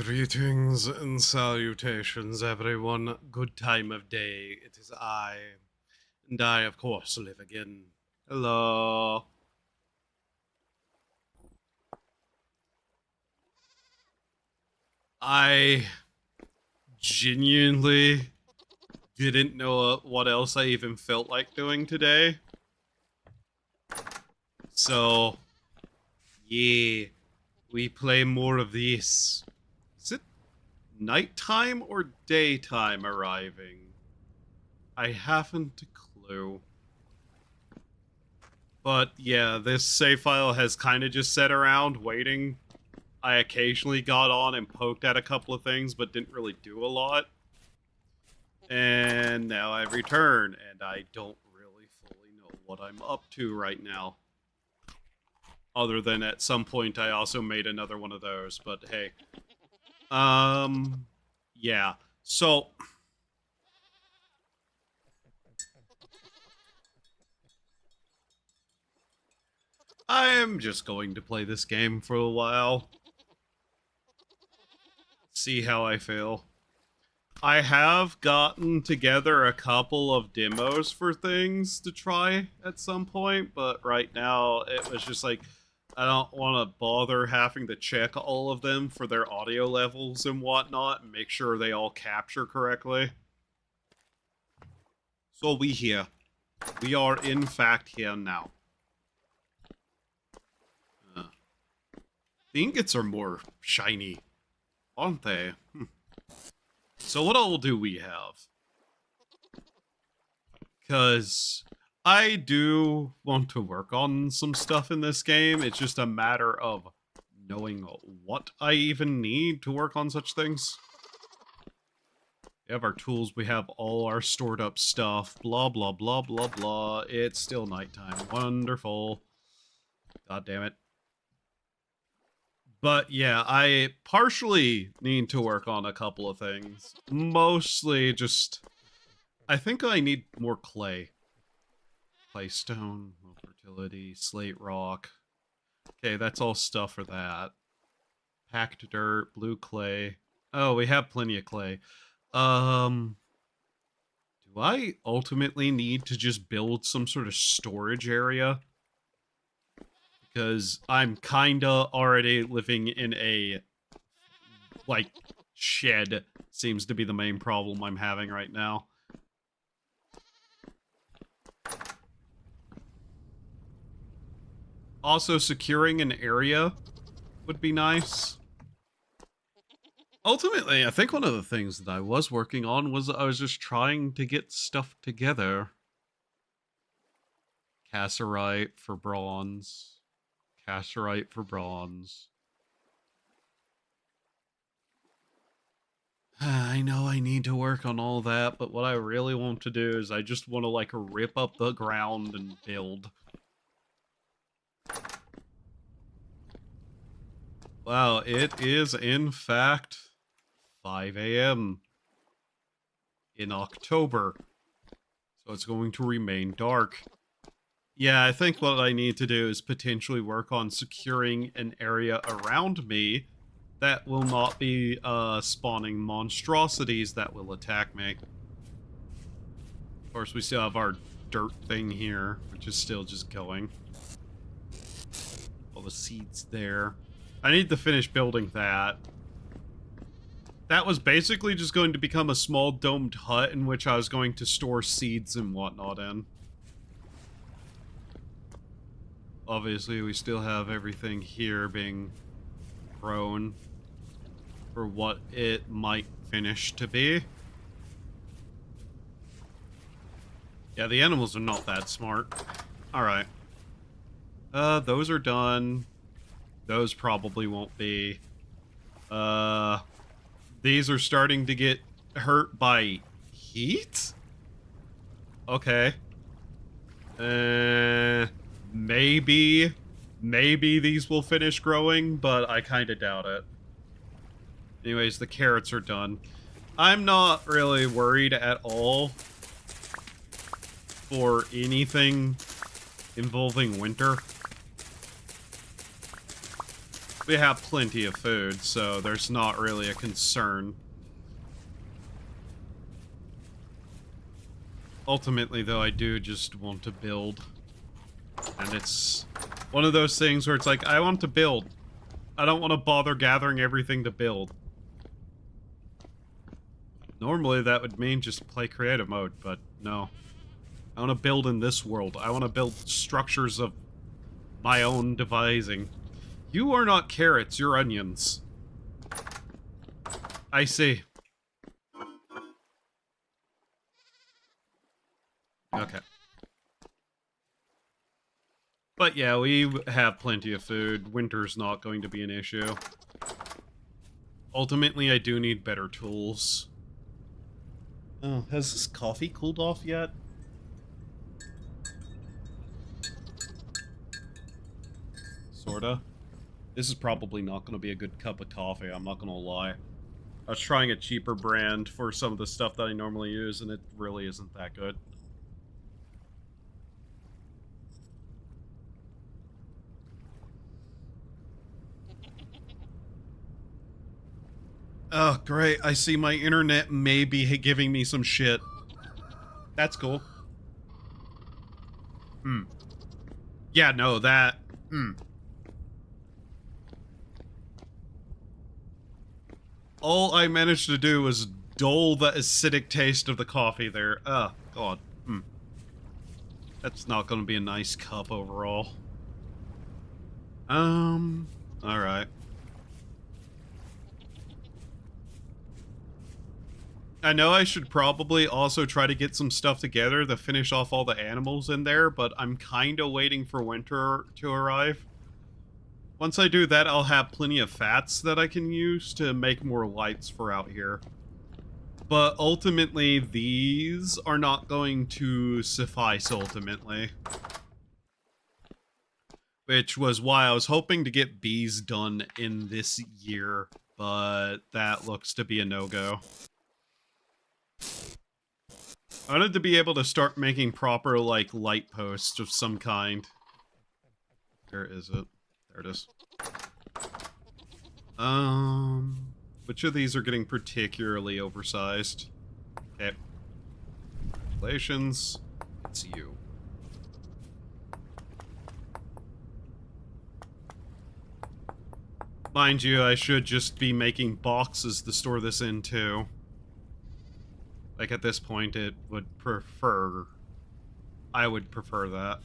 Greetings and salutations, everyone. Good time of day. It is I, and I, of course, live again. Hello. I genuinely didn't know what else I even felt like doing today. So, yeah, we play more of this. Is it nighttime or daytime arriving? I haven't a clue. But yeah, this save file has kind of just sat around waiting. I occasionally got on and poked at a couple of things, but didn't really do a lot. And now I've returned, and I don't really fully know what I'm up to right now. Other than at some point I also made another one of those, but hey. Yeah. So, I'm just going to play this game for a while. See how I feel. I have gotten together a couple of demos for things to try at some point, but right now it was just like, I don't want to bother having to check all of them for their audio levels and whatnot and make sure they all capture correctly. So we here. We are in fact here now. The ingots are more shiny, aren't they? So what all do we have? Because I do want to work on some stuff in this game. It's just a matter of knowing what I even need to work on such things. We have our tools, we have all our stored up stuff, blah, blah, blah, blah, blah. It's still nighttime. Wonderful. God damn it. But yeah, I partially need to work on a couple of things. Mostly just, I think I need more clay. Claystone, fertility, slate rock. Okay, that's all stuff for that. Packed dirt, blue clay. Oh, we have plenty of clay. Do I ultimately need to just build some sort of storage area? Because I'm kinda already living in a, like, shed seems to be the main problem I'm having right now. Also, securing an area would be nice. Ultimately, I think one of the things that I was working on was I was just trying to get stuff together. Cassiterite for bronze. Cassiterite for bronze. I know I need to work on all that, but what I really want to do is I just want to, like, rip up the ground and build. Wow, it is, in fact, 5 a.m. in October. So it's going to remain dark. Yeah, I think what I need to do is potentially work on securing an area around me that will not be spawning monstrosities that will attack me. Of course, we still have our dirt thing here, which is still just going. All the seeds there. I need to finish building that. That was basically just going to become a small domed hut in which I was going to store seeds and whatnot in. Obviously, we still have everything here being grown for what it might finish to be. Yeah, the animals are not that smart. Alright. Those are done. Those probably won't be. These are starting to get hurt by heat? Okay. Maybe these will finish growing, but I kind of doubt it. Anyways, the carrots are done. I'm not really worried at all for anything involving winter. We have plenty of food, so there's not really a concern. Ultimately, though, I do just want to build. And it's one of those things where it's like, I want to build. I don't want to bother gathering everything to build. Normally, that would mean just play creative mode, but no. I want to build in this world. I want to build structures of my own devising. You are not carrots, you're onions. I see. Okay. But yeah, we have plenty of food. Winter's not going to be an issue. Ultimately, I do need better tools. Oh, has this coffee cooled off yet? Sorta. This is probably not going to be a good cup of coffee, I'm not going to lie. I was trying a cheaper brand for some of the stuff that I normally use, and it really isn't that good. Oh, great. I see my internet may be giving me some shit. That's cool. Yeah, no, that... All I managed to do was dull the acidic taste of the coffee there. Oh, God. That's not going to be a nice cup overall. Alright. I know I should probably also try to get some stuff together to finish off all the animals in there, but I'm kind of waiting for winter to arrive. Once I do that, I'll have plenty of fats that I can use to make more lights for out here. But ultimately, these are not going to suffice ultimately. Which was why I was hoping to get bees done in this year, but that looks to be a no-go. I wanted to be able to start making proper, like, light posts of some kind. Where is it? There it is. Which of these are getting particularly oversized? Okay. Congratulations. It's you. Mind you, I should just be making boxes to store this in, too. Like, at this point, I would prefer that.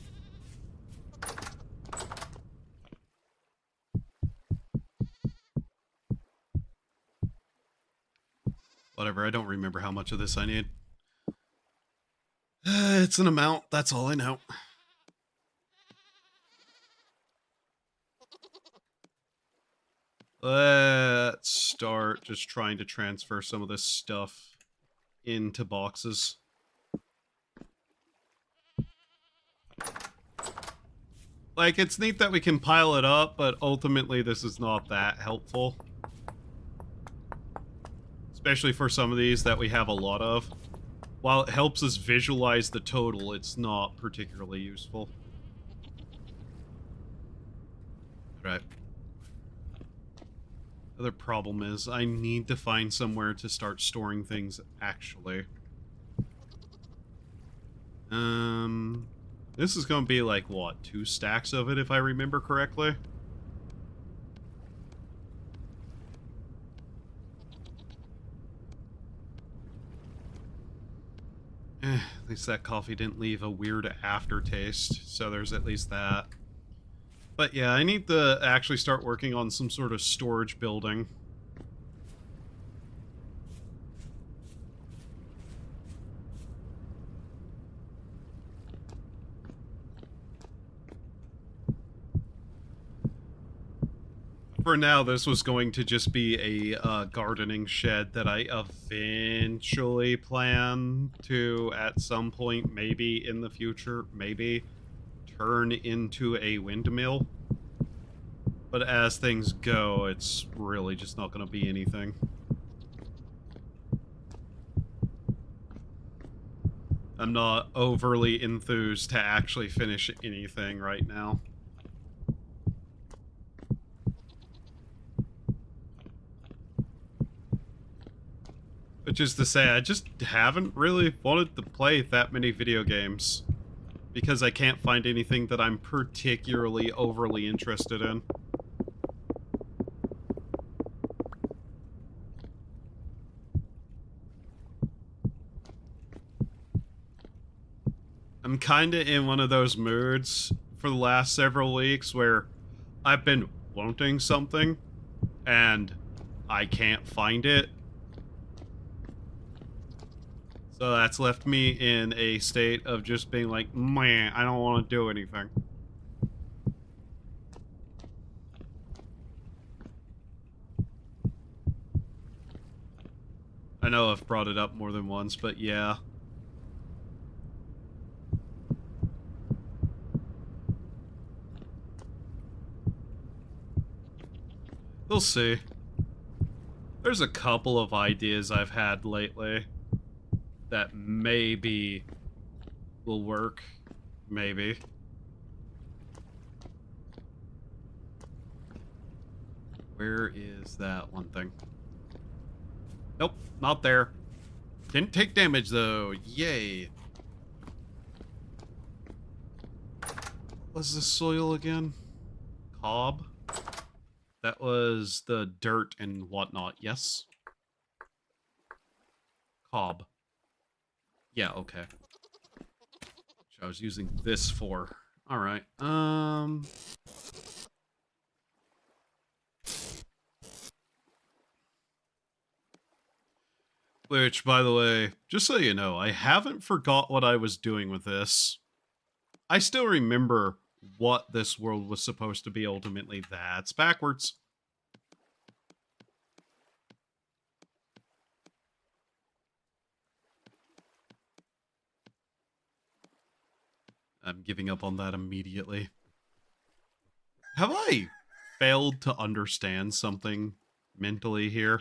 Whatever, I don't remember how much of this I need. It's an amount, that's all I know. Let's start just trying to transfer some of this stuff into boxes. Like, it's neat that we can pile it up, but ultimately this is not that helpful. Especially for some of these that we have a lot of. While it helps us visualize the total, it's not particularly useful. Right. Other problem is, I need to find somewhere to start storing things, actually. This is gonna be like, what, 2 stacks of it, if I remember correctly? At least that coffee didn't leave a weird aftertaste, so there's at least that. But yeah, I need to actually start working on some sort of storage building. For now, this was going to just be a gardening shed that I eventually plan to, at some point, maybe in the future, maybe, turn into a windmill. But as things go, it's really just not going to be anything. I'm not overly enthused to actually finish anything right now. Which is to say, I just haven't really wanted to play that many video games. Because I can't find anything that I'm particularly overly interested in. I'm kinda in one of those moods for the last several weeks where I've been wanting something, and I can't find it. So that's left me in a state of just being like, man, I don't want to do anything. I know I've brought it up more than once, but yeah. We'll see. There's a couple of ideas I've had lately that maybe will work. Maybe. Where is that one thing? Nope, not there. Didn't take damage though. Yay. What was the soil again? Cob? That was the dirt and whatnot, yes? Cob. Yeah, okay. Which I was using this for. Alright, Which, by the way, just so you know, I haven't forgot what I was doing with this. I still remember what this world was supposed to be ultimately. That's backwards. I'm giving up on that immediately. Have I failed to understand something mentally here?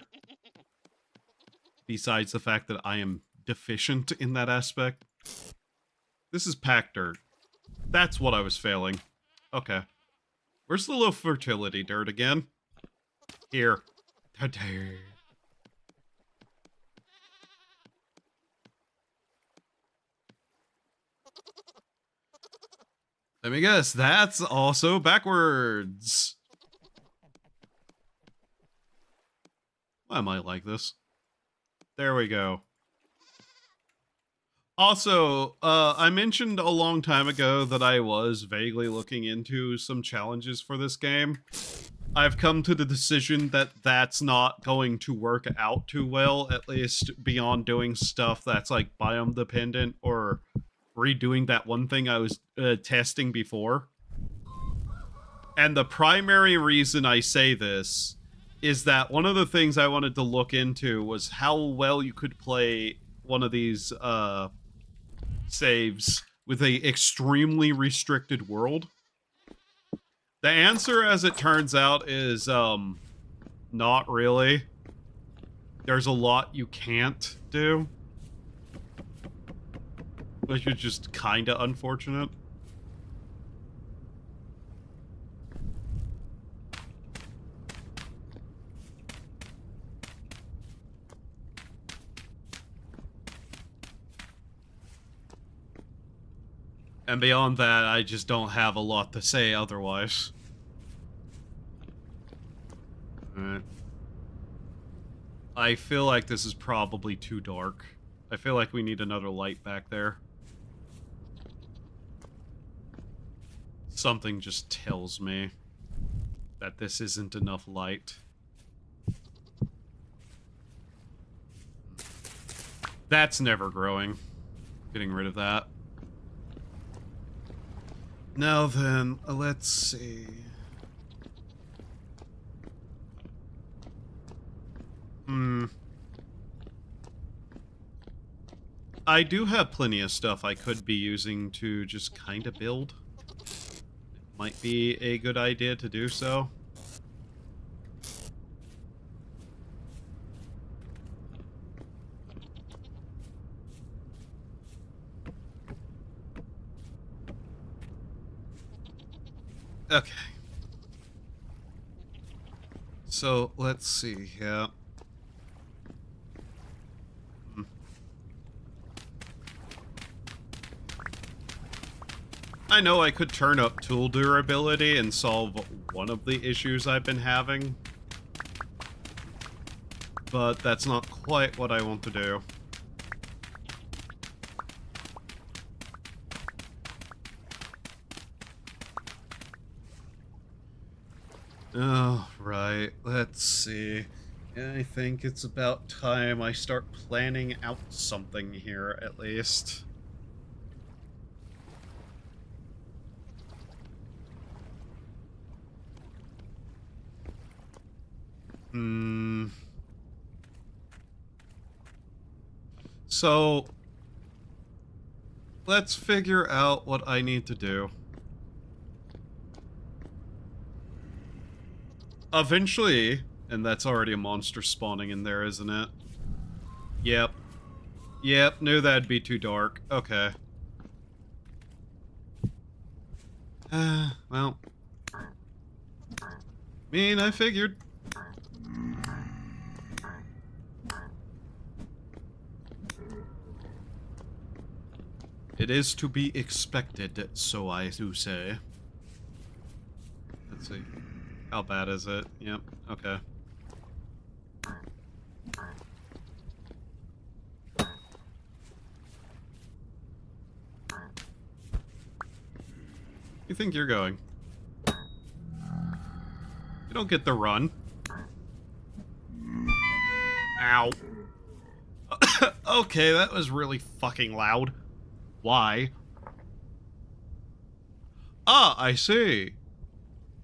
Besides the fact that I am deficient in that aspect? This is packed dirt. That's what I was failing. Okay. Where's the low fertility dirt again? Here. Let me guess, that's also backwards. Why am I like this? There we go. Also, I mentioned a long time ago that I was vaguely looking into some challenges for this game. I've come to the decision that that's not going to work out too well, at least beyond doing stuff that's like biome dependent or redoing that one thing I was testing before. And the primary reason I say this is that one of the things I wanted to look into was how well you could play one of these saves with a extremely restricted world. The answer, as it turns out, is not really. There's a lot you can't do, which is just kind of unfortunate. And beyond that, I just don't have a lot to say otherwise. Alright. I feel like this is probably too dark. I feel like we need another light back there. Something just tells me that this isn't enough light. That's never growing. Getting rid of that. Now then, let's see. I do have plenty of stuff I could be using to just kind of build. It might be a good idea to do so. Okay. So, let's see here. I know I could turn up tool durability and solve one of the issues I've been having, but that's not quite what I want to do. Oh, right. Let's see. I think it's about time I start planning out something here, at least. So, let's figure out what I need to do. Eventually, and that's already a monster spawning in there, isn't it? Yep. Yep, knew that'd be too dark. Okay. Well. I figured. It is to be expected, so I do say. Let's see. How bad is it? Yep, okay. You think you're going? You don't get the run. Ow. Okay, that was really fucking loud. Why? Ah, I see.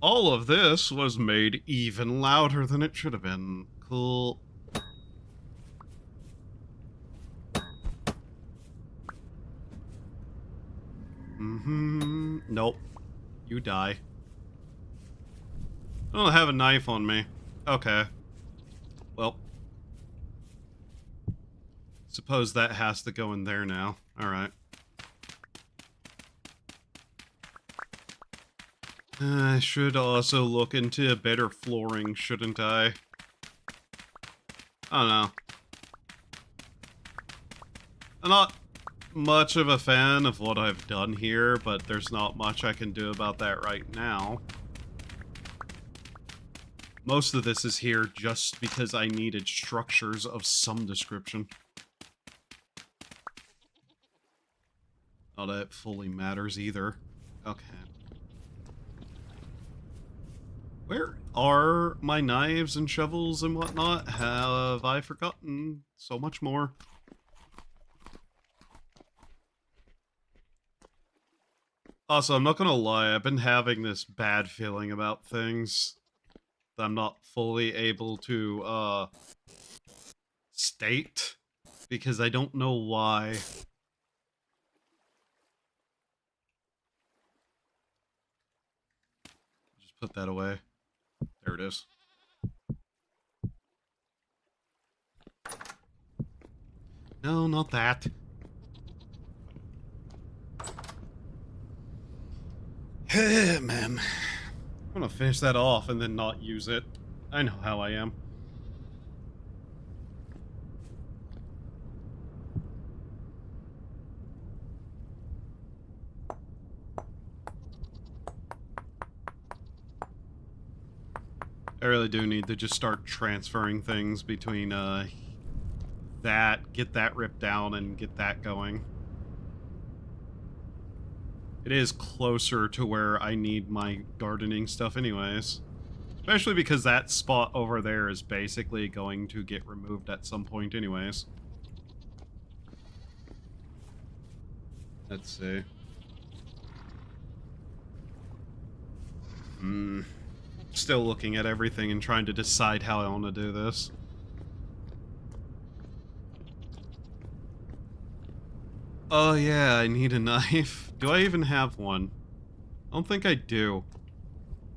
All of this was made even louder than it should have been. Cool. Nope. You die. I don't have a knife on me. Okay. Well. Suppose that has to go in there now. Alright. I should also look into better flooring, shouldn't I? I don't know. I'm not much of a fan of what I've done here, but there's not much I can do about that right now. Most of this is here just because I needed structures of some description. Not that it fully matters either. Okay. Where are my knives and shovels and whatnot? Have I forgotten so much more? Also, I'm not gonna lie, I've been having this bad feeling about things that I'm not fully able to, state, because I don't know why. Just put that away. There it is. No, not that. Man. I'm gonna finish that off and then not use it. I know how I am. I really do need to just start transferring things between, get that ripped down and get that going. It is closer to where I need my gardening stuff anyways. Especially because that spot over there is basically going to get removed at some point anyways. Let's see. Still looking at everything and trying to decide how I want to do this. Oh yeah, I need a knife. Do I even have one? I don't think I do.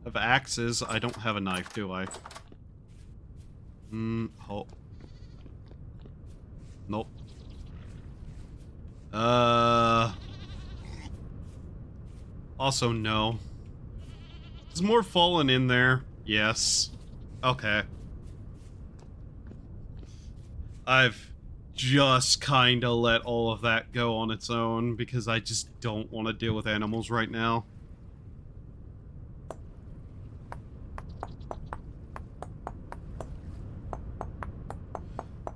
I have axes. I don't have a knife, do I? Oh. Nope. Also, no. Is more fallen in there? Yes. Okay. I've just kind of let all of that go on its own because I just don't want to deal with animals right now.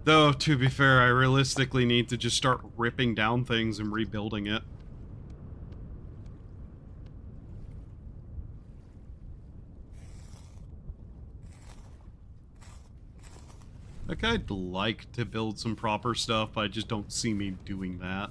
Though, to be fair, I realistically need to just start ripping down things and rebuilding it. Like, I'd like to build some proper stuff, but I just don't see me doing that.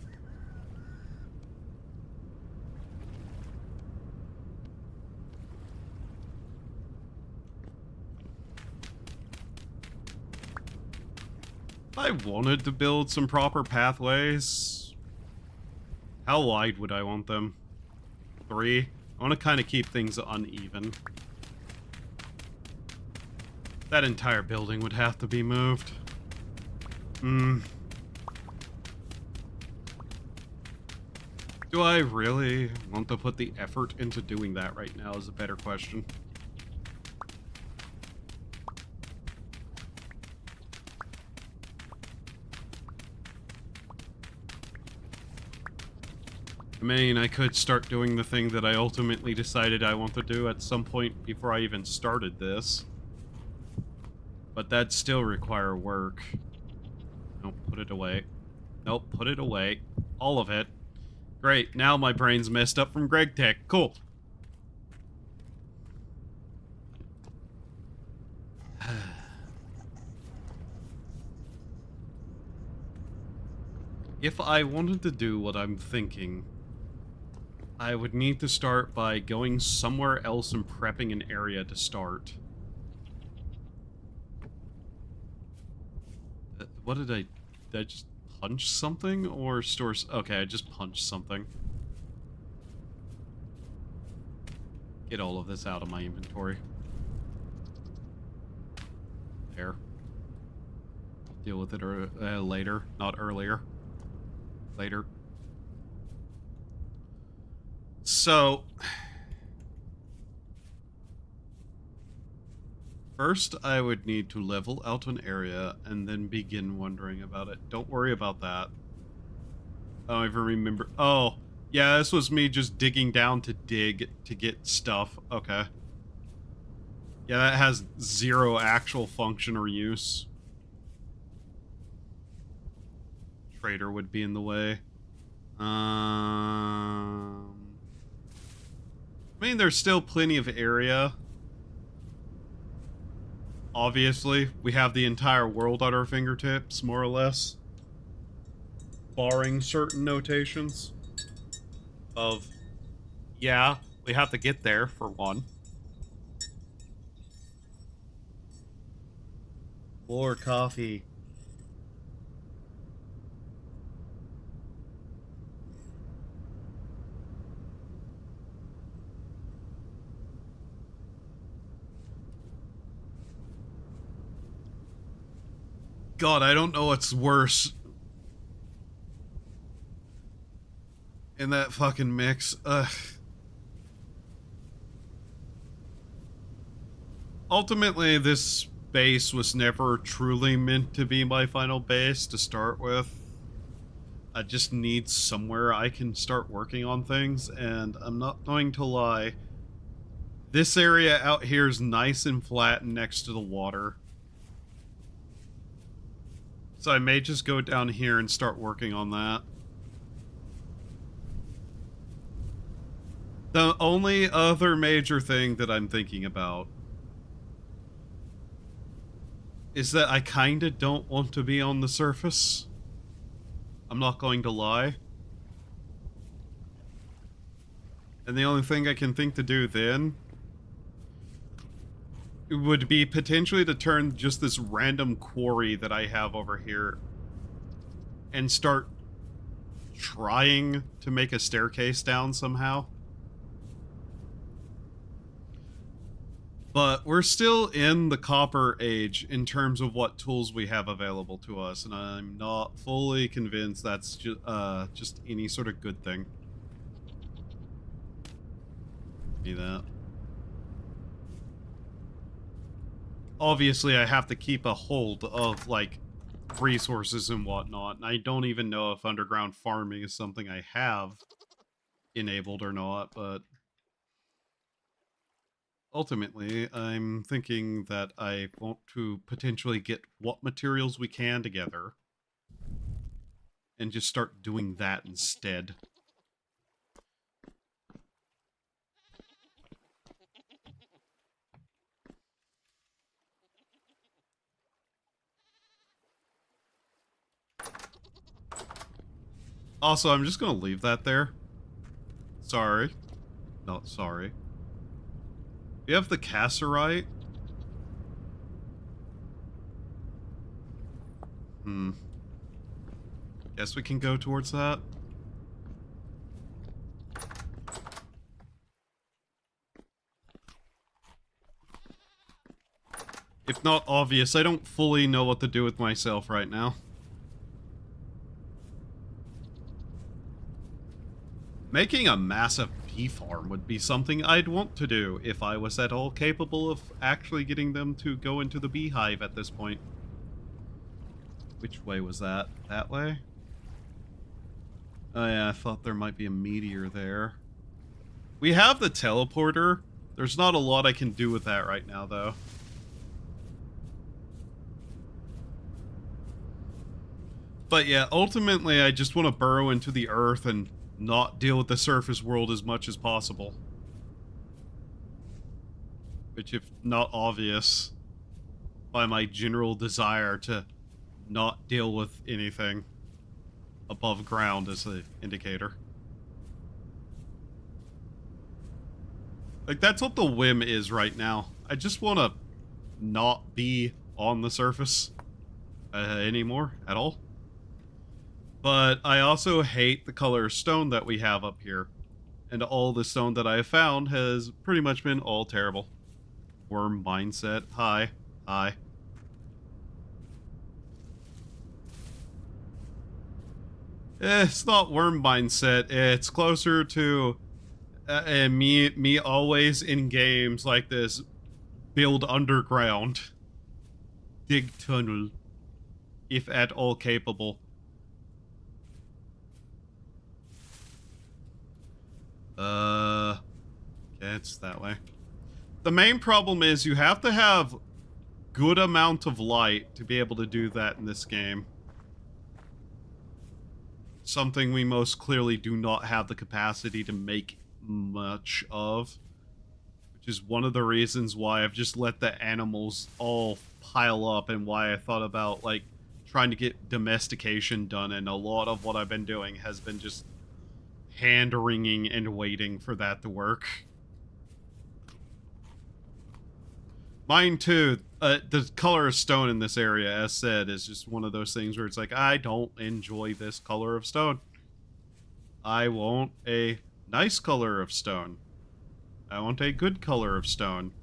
If I wanted to build some proper pathways, how wide would I want them? 3? I want to kind of keep things uneven. That entire building would have to be moved. Do I really want to put the effort into doing that right now is a better question. I mean, I could start doing the thing that I ultimately decided I want to do at some point before I even started this. But that'd still require work. Nope, put it away. Nope, put it away. All of it. Great, now my brain's messed up from Greg Tech. Cool. If I wanted to do what I'm thinking, I would need to start by going somewhere else and prepping an area to start. What did I just punch something or store? Okay, I just punched something. Get all of this out of my inventory. There. Deal with it later, not earlier. Later. So, first, I would need to level out an area and then begin wondering about it. Don't worry about that. I don't even remember. Oh, yeah, this was me just digging down to dig to get stuff. Okay. Yeah, that has 0 actual function or use. Trader would be in the way. I mean, there's still plenty of area. Obviously, we have the entire world at our fingertips, more or less. Barring certain notations of, yeah, we have to get there, for one. More coffee. God, I don't know what's worse in that fucking mix. Ugh. Ultimately, this base was never truly meant to be my final base to start with. I just need somewhere I can start working on things, and I'm not going to lie. This area out here is nice and flat and next to the water. So I may just go down here and start working on that. The only other major thing that I'm thinking about is that I kinda don't want to be on the surface. I'm not going to lie. And the only thing I can think to do then would be potentially to turn just this random quarry that I have over here and start trying to make a staircase down somehow. But we're still in the copper age in terms of what tools we have available to us, and I'm not fully convinced that's just any sort of good thing. See that? Obviously, I have to keep a hold of, like, resources and whatnot. And I don't even know if underground farming is something I have enabled or not, but ultimately, I'm thinking that I want to potentially get what materials we can together and just start doing that instead. Also, I'm just gonna leave that there. Sorry. Not sorry. We have the Casserite. Guess we can go towards that. If not obvious, I don't fully know what to do with myself right now. Making a massive bee farm would be something I'd want to do if I was at all capable of actually getting them to go into the beehive at this point. Which way was that? That way? Oh yeah, I thought there might be a meteor there. We have the teleporter. There's not a lot I can do with that right now, though. But yeah, ultimately, I just want to burrow into the earth and not deal with the surface world as much as possible. Which, if not obvious, by my general desire to not deal with anything above ground as the indicator. Like, that's what the whim is right now. I just want to not be on the surface anymore at all. But I also hate the color stone that we have up here. And all the stone that I have found has pretty much been all terrible. Worm mindset. Hi. Hi. It's not worm mindset. It's closer to me always in games like this. Build underground. Dig tunnel. If at all capable. Okay, it's that way. The main problem is you have to have good amount of light to be able to do that in this game. Something we most clearly do not have the capacity to make much of. Which is one of the reasons why I've just let the animals all pile up and why I thought about, like, trying to get domestication done, and a lot of what I've been doing has been just hand-wringing and waiting for that to work. Mine too. The color of stone in this area, as said, is just one of those things where it's like, I don't enjoy this color of stone. I want a nice color of stone. I want a good color of stone.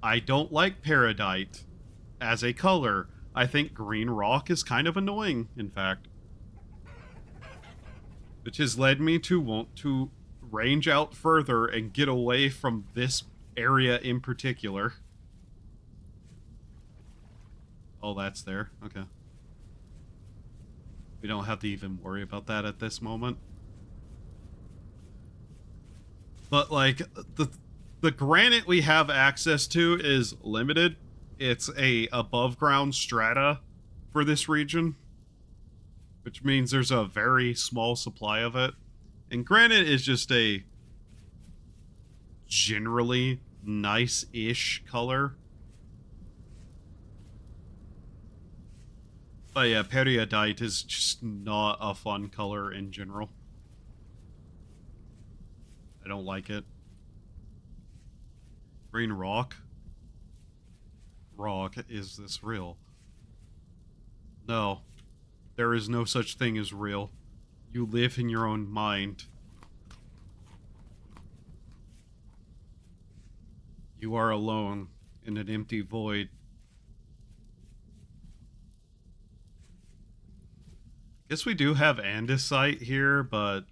I don't like peridite as a color. I think green rock is kind of annoying, in fact. Which has led me to want to range out further and get away from this area in particular. Oh, that's there. Okay. We don't have to even worry about that at this moment. But, like, the granite we have access to is limited. It's a above ground strata for this region, which means there's a very small supply of it. And granite is just a generally nice-ish color. But yeah, peridite is just not a fun color in general. I don't like it. Green rock? Rock, is this real? No. There is no such thing as real. You live in your own mind. You are alone in an empty void. Guess we do have andesite here, but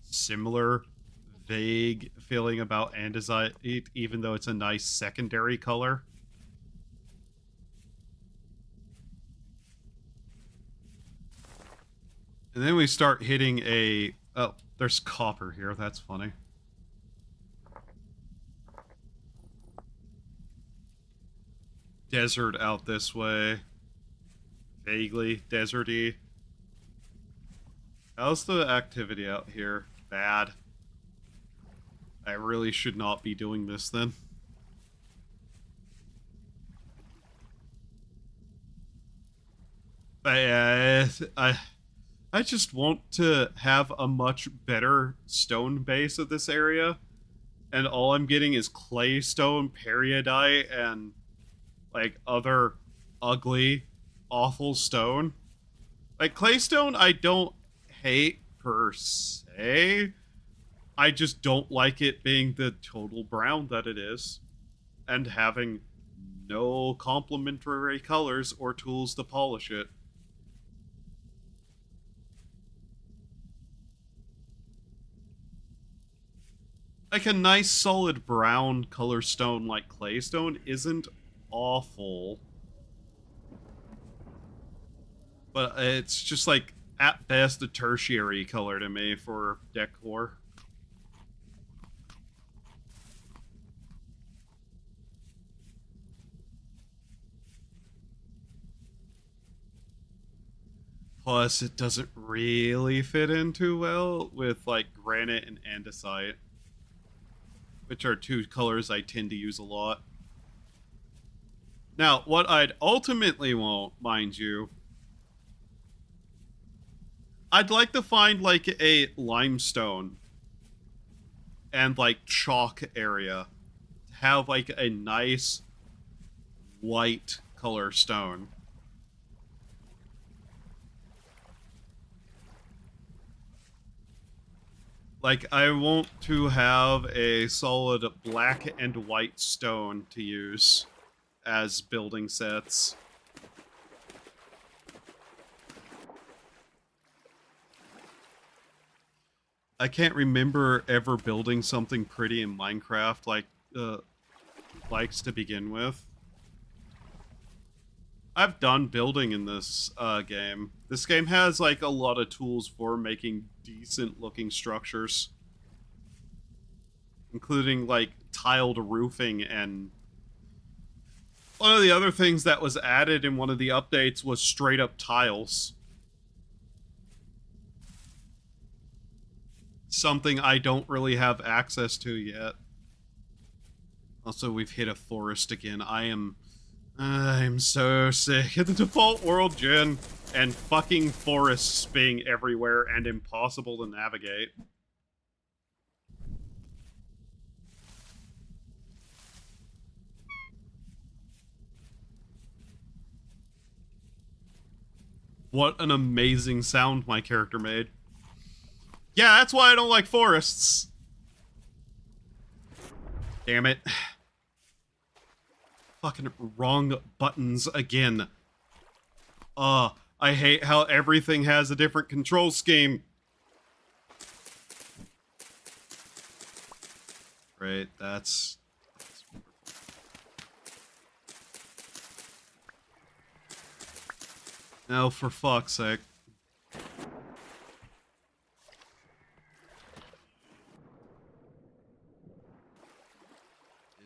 similar vague feeling about andesite, even though it's a nice secondary color. And then we start hitting a... Oh, there's copper here. That's funny. Desert out this way. Vaguely deserty. How's the activity out here? Bad. I really should not be doing this then. I just want to have a much better stone base of this area, and all I'm getting is claystone, periodite, and like other ugly, awful stone. Like claystone, I don't hate per se. I just don't like it being the total brown that it is, and having no complementary colors or tools to polish it. Like a nice solid brown color stone like claystone isn't awful. But it's just like, at best, a tertiary color to me for decor. Plus, it doesn't really fit in too well with, like, granite and andesite, which are two colors I tend to use a lot. Now, what I'd ultimately want, mind you, I'd like to find, like, a limestone and, like, chalk area to have, like, a nice white color stone. Like, I want to have a solid black and white stone to use as building sets. I can't remember ever building something pretty in Minecraft like likes to begin with. I've done building in this game. This game has like a lot of tools for making decent looking structures, including like tiled roofing, and one of the other things that was added in one of the updates was straight up tiles. Something I don't really have access to yet. Also, we've hit a forest again. I'm so sick of the default world gen and fucking forests being everywhere and impossible to navigate. What an amazing sound my character made. Yeah, that's why I don't like forests. Damn it. Fucking wrong buttons again. I hate how everything has a different control scheme. Right, that's no, for fuck's sake.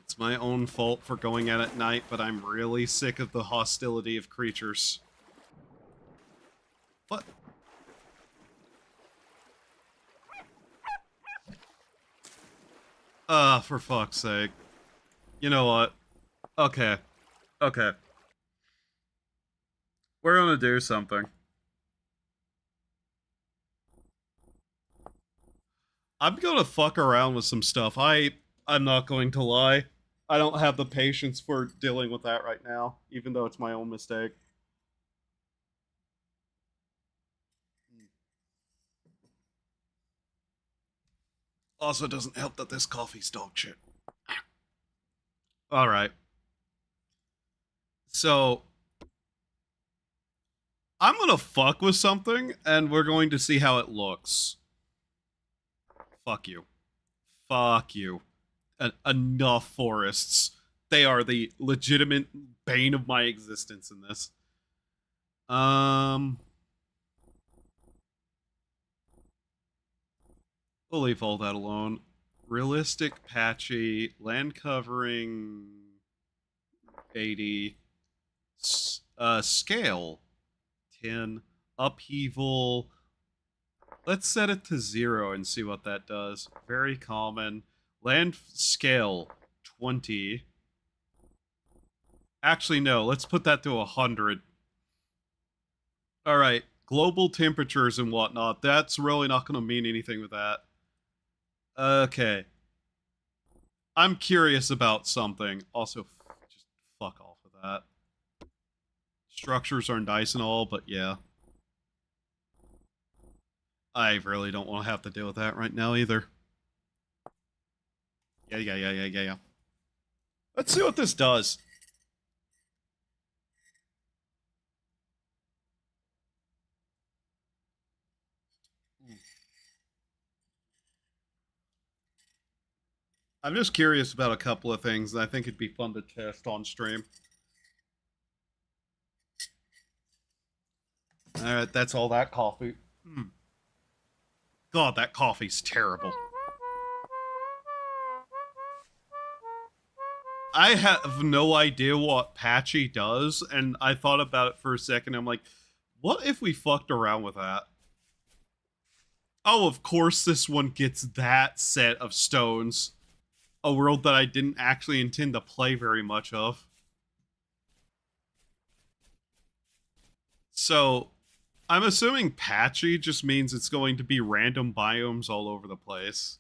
It's my own fault for going out at night, but I'm really sick of the hostility of creatures. What? For fuck's sake. You know what? Okay. Okay. We're gonna do something. I'm gonna fuck around with some stuff. I'm not going to lie. I don't have the patience for dealing with that right now, even though it's my own mistake. Also, it doesn't help that this coffee's dog shit. Alright. So, I'm gonna fuck with something, and we're going to see how it looks. Fuck you. Fuck you. Enough forests. They are the legitimate bane of my existence in this. We'll leave all that alone. Realistic, patchy, land covering 80, scale 10, upheaval. Let's set it to 0 and see what that does. Very common. Land scale 20. Actually, no. Let's put that to 100. All right. Global temperatures and whatnot. That's really not going to mean anything with that. Okay. I'm curious about something. Also, just fuck off with that. Structures are nice and all, but yeah. I really don't want to have to deal with that right now either. Yeah. Let's see what this does. I'm just curious about a couple of things, and I think it'd be fun to test on stream. Alright, that's all that coffee. God, that coffee's terrible. I have no idea what Patchy does, and I thought about it for a second. I'm like, what if we fucked around with that? Oh, of course this one gets that set of stones. A world that I didn't actually intend to play very much of. So, I'm assuming patchy just means it's going to be random biomes all over the place.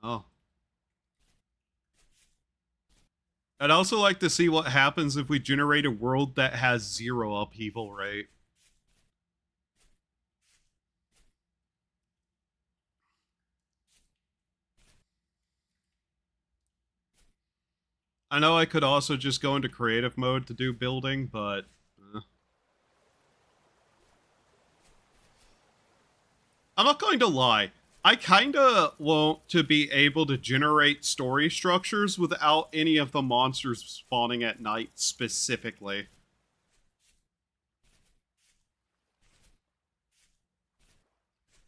Oh. I'd also like to see what happens if we generate a world that has 0 upheaval rate. I know I could also just go into creative mode to do building, but... I'm not going to lie. I kinda want to be able to generate story structures without any of the monsters spawning at night specifically.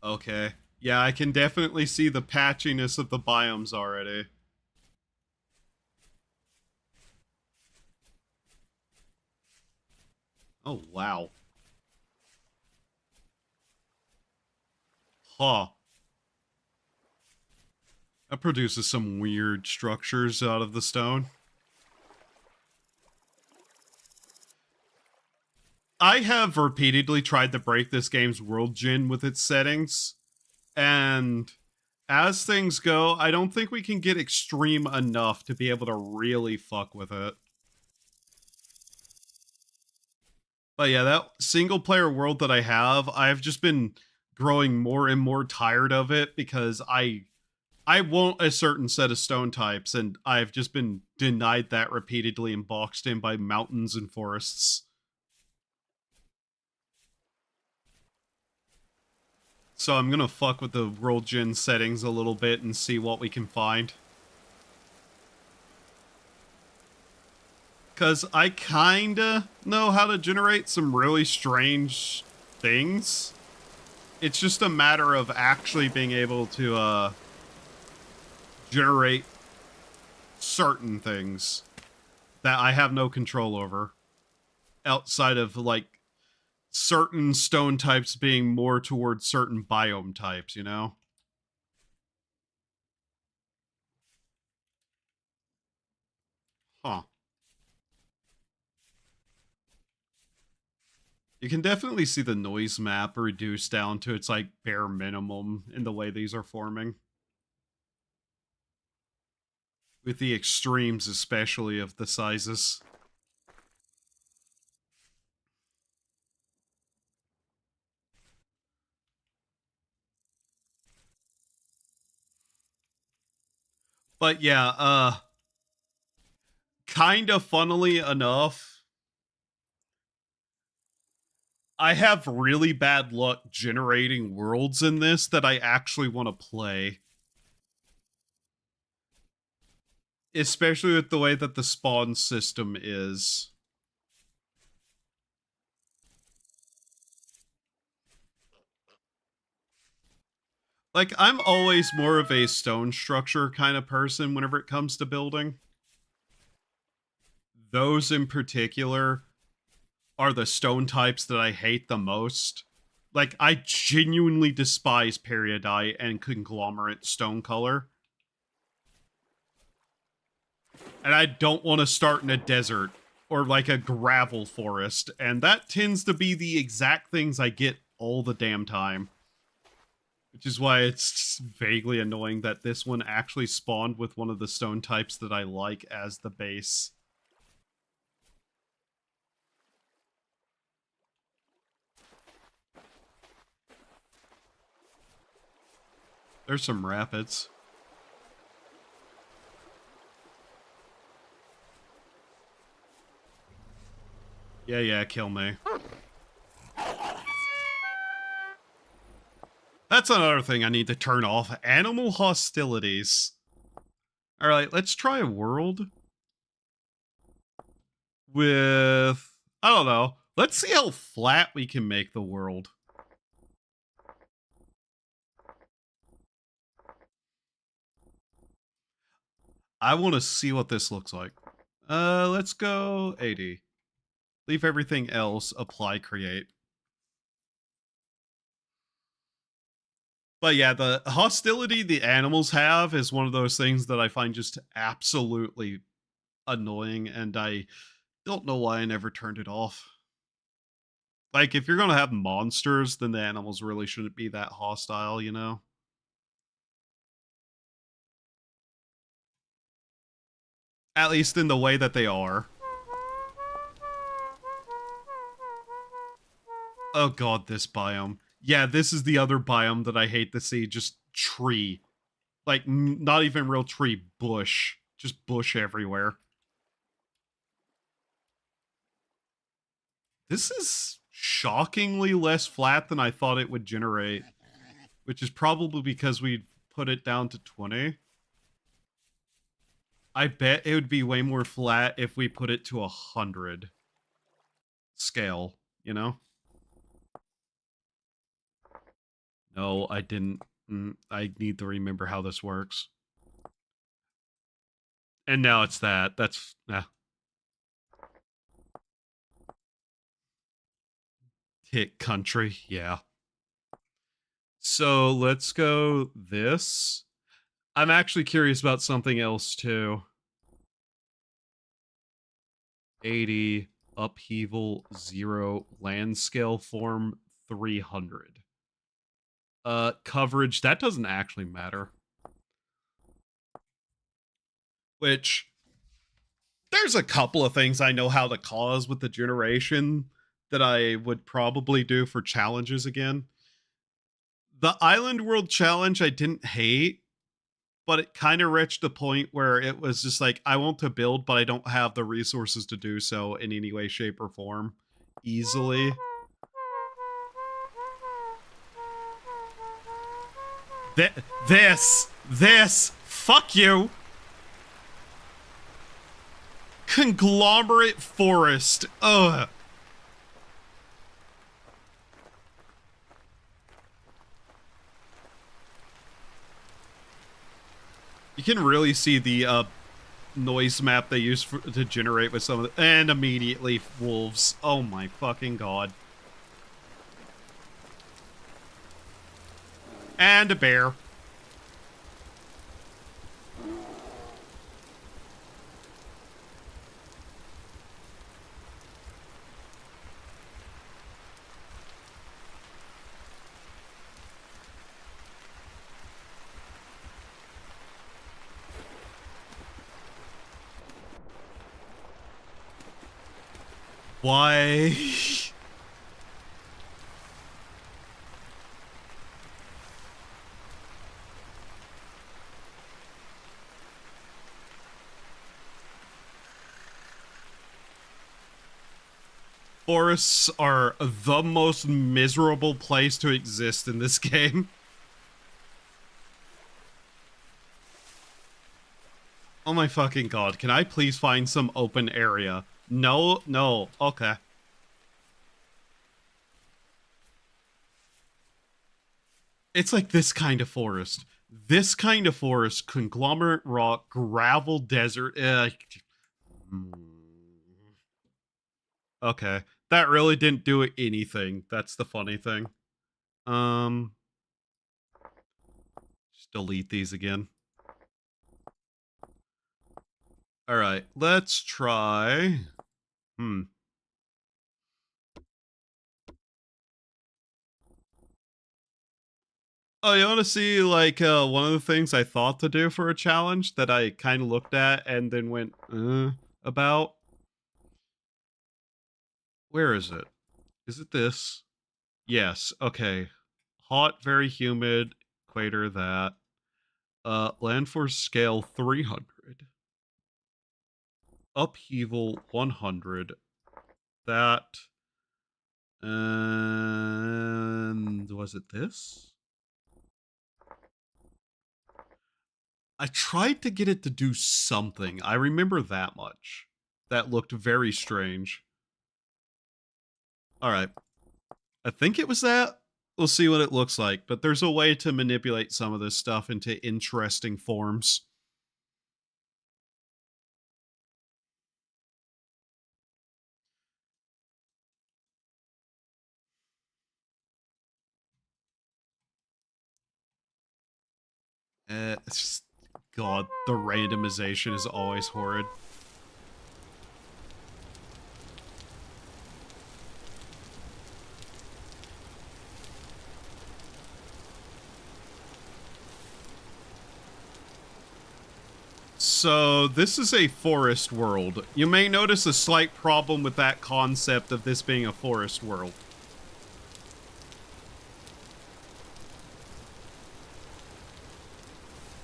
Okay. Yeah, I can definitely see the patchiness of the biomes already. Oh, wow. Huh. That produces some weird structures out of the stone. I have repeatedly tried to break this game's world gen with its settings, and as things go, I don't think we can get extreme enough to be able to really fuck with it. But yeah, that single player world that I have, I've just been growing more and more tired of it because I want a certain set of stone types, and I've just been denied that repeatedly and boxed in by mountains and forests. So I'm gonna fuck with the world gen settings a little bit and see what we can find. Because I kinda know how to generate some really strange things. It's just a matter of actually being able to, generate certain things that I have no control over. Outside of, like, certain stone types being more towards certain biome types, you know? Huh. You can definitely see the noise map reduced down to its, like, bare minimum in the way these are forming. With the extremes, especially, of the sizes. But yeah, kind of funnily enough, I have really bad luck generating worlds in this that I actually want to play. Especially with the way that the spawn system is. Like, I'm always more of a stone structure kind of person whenever it comes to building. Those in particular are the stone types that I hate the most. Like, I genuinely despise periodite and conglomerate stone color. And I don't want to start in a desert or like a gravel forest. And that tends to be the exact things I get all the damn time. Which is why it's vaguely annoying that this one actually spawned with one of the stone types that I like as the base. There's some rapids. Yeah, kill me. That's another thing I need to turn off. Animal hostilities. Alright, let's try a world. With... I don't know. Let's see how flat we can make the world. I want to see what this looks like. Let's go 80. Leave everything else. Apply create. But yeah, the hostility the animals have is one of those things that I find just absolutely annoying, and I don't know why I never turned it off. Like, if you're gonna have monsters, then the animals really shouldn't be that hostile, you know? At least in the way that they are. Oh god, this biome. Yeah, this is the other biome that I hate to see. Just tree. Like, not even real tree, bush. Just bush everywhere. This is shockingly less flat than I thought it would generate. Which is probably because we put it down to 20. I bet it would be way more flat if we put it to 100 scale, you know? No, I didn't. I need to remember how this works. And now it's that. That's... Hit country, yeah. So let's go this. I'm actually curious about something else too. 80, upheaval 0, land scale form 300. Coverage, that doesn't actually matter. Which, there's a couple of things I know how to cause with the generation that I would probably do for challenges again. The Island World Challenge I didn't hate, but it kind of reached a point where it was just like, I want to build, but I don't have the resources to do so in any way, shape, or form easily. This, fuck you. Conglomerate forest, ugh. You can really see the noise map they use to generate with some of the... And immediately wolves. Oh my fucking god. And a bear. Why? Forests are the most miserable place to exist in this game. Oh my fucking god, can I please find some open area? No, no, okay. It's like this kind of forest. This kind of forest, conglomerate rock, gravel, desert. Okay. That really didn't do anything. That's the funny thing. Just delete these again. All right, let's try. Oh, you want to see like one of the things I thought to do for a challenge that I kind of looked at and then went about? Where is it? Is it this? Yes. Okay. Hot, very humid, equator that. Landforce scale 300. Upheaval 100. That. And was it this? I tried to get it to do something. I remember that much. That looked very strange. All right. I think it was that. We'll see what it looks like, but there's a way to manipulate some of this stuff into interesting forms. It's just, God, the randomization is always horrid. So, this is a forest world. You may notice a slight problem with that concept of this being a forest world.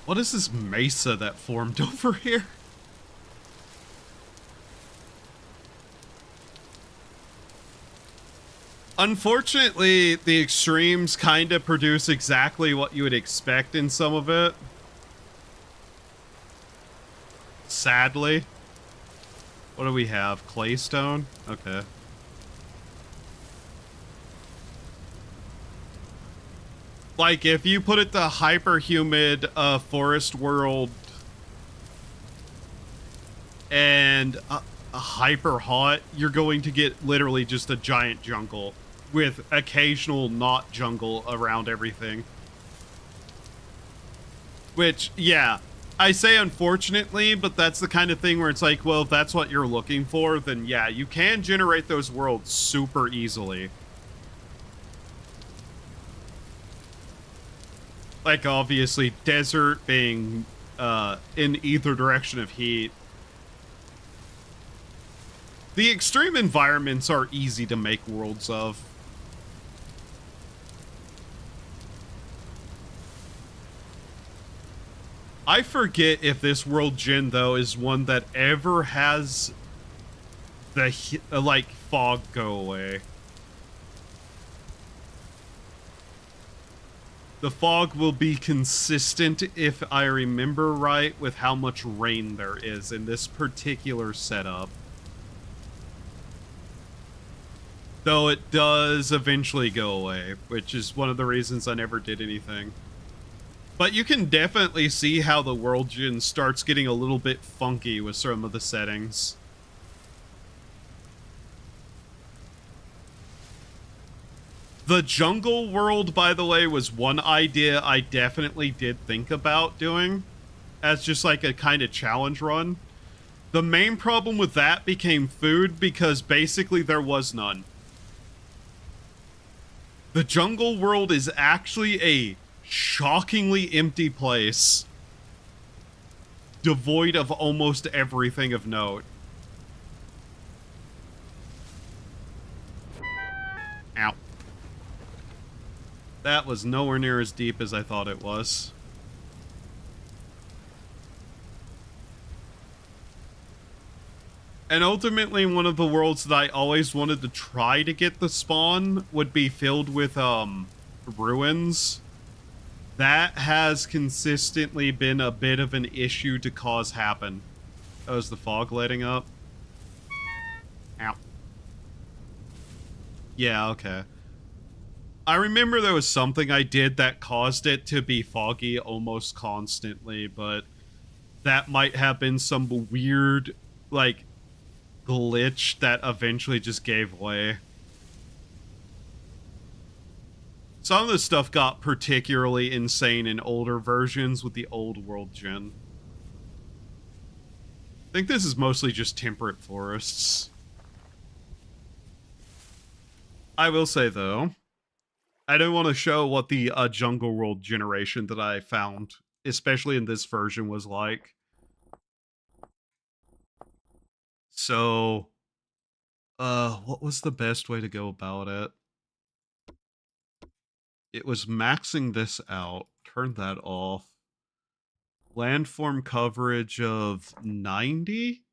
What is this mesa that formed over here? Unfortunately, the extremes kind of produce exactly what you would expect in some of it. Sadly. What do we have? Claystone? Okay. Like, if you put it to hyper-humid forest world and a hyper-hot, you're going to get literally just a giant jungle with occasional not jungle around everything. Which, yeah, I say unfortunately, but that's the kind of thing where it's like, well, if that's what you're looking for, then yeah, you can generate those worlds super easily. Like, obviously, desert being in either direction of heat. The extreme environments are easy to make worlds of. I forget if this world gen, though, is one that ever has the, like, fog go away. The fog will be consistent, if I remember right, with how much rain there is in this particular setup. Though it does eventually go away, which is one of the reasons I never did anything. But you can definitely see how the world gen starts getting a little bit funky with some of the settings. The jungle world, by the way, was one idea I definitely did think about doing as just like a kind of challenge run. The main problem with that became food because basically there was none. The jungle world is actually a shockingly empty place, devoid of almost everything of note. Ow. That was nowhere near as deep as I thought it was. And ultimately, one of the worlds that I always wanted to try to get the spawn would be filled with, ruins. That has consistently been a bit of an issue to cause happen. Oh, is the fog letting up? Ow. Yeah, okay. I remember there was something I did that caused it to be foggy almost constantly, but that might have been some weird, like, glitch that eventually just gave way. Some of this stuff got particularly insane in older versions with the old world gen. I think this is mostly just temperate forests. I will say, though, I don't want to show what the jungle world generation that I found, especially in this version, was like. So, what was the best way to go about it? It was maxing this out. Turn that off. Landform coverage of 90?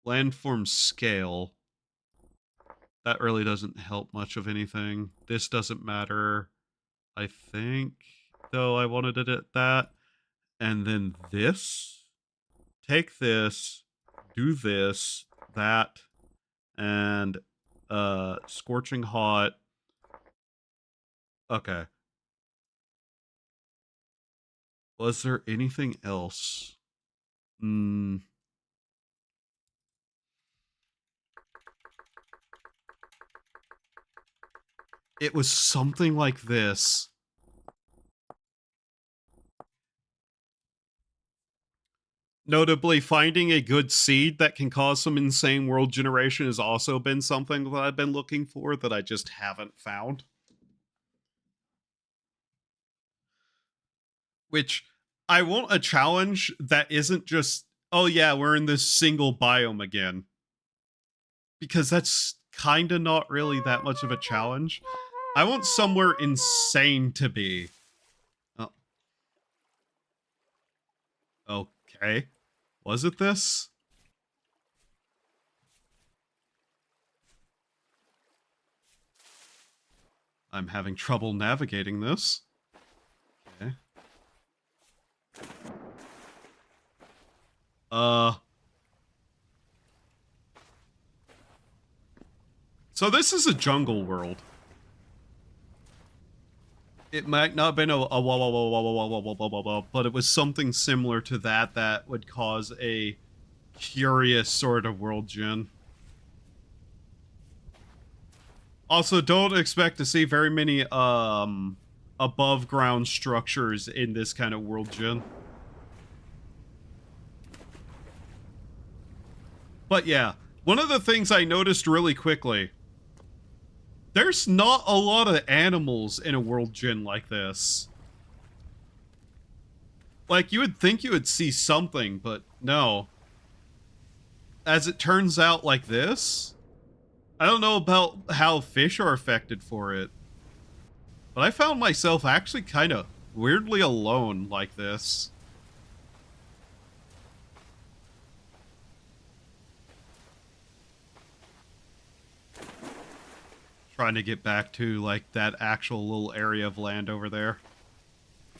Landform scale. That really doesn't help much of anything. This doesn't matter, I think, though I wanted it at that. And then this. Take this, do this, that, and scorching hot. Okay. Was there anything else? It was something like this. Notably, finding a good seed that can cause some insane world generation has also been something that I've been looking for that I just haven't found. Which, I want a challenge that isn't just, oh yeah, we're in this single biome again. Because that's kind of not really that much of a challenge. I want somewhere insane to be. Oh. Okay. Was it this? I'm having trouble navigating this. Okay. So this is a jungle world. It might not have been a but it was something similar to that would cause a curious sort of world gen. Also, don't expect to see very many above ground structures in this kind of world gen. But yeah, one of the things I noticed really quickly, there's not a lot of animals in a world gen like this. Like, you would think you would see something, but no. As it turns out like this, I don't know about how fish are affected for it, but I found myself actually kind of weirdly alone like this. Trying to get back to, like, that actual little area of land over there.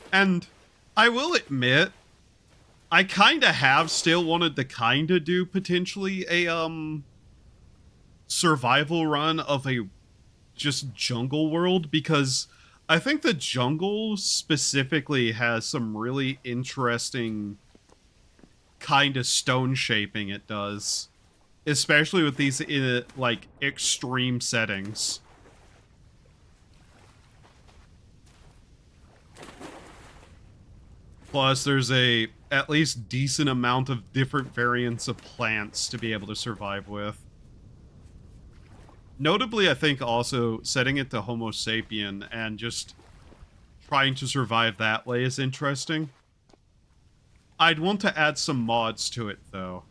And I will admit, I kind of have still wanted to kind of do potentially a, survival run of a just jungle world, because I think the jungle specifically has some really interesting kind of stone shaping it does. Especially with these, like, extreme settings. Plus, there's a at least decent amount of different variants of plants to be able to survive with. Notably, I think also setting it to Homo sapien and just trying to survive that way is interesting. I'd want to add some mods to it, though.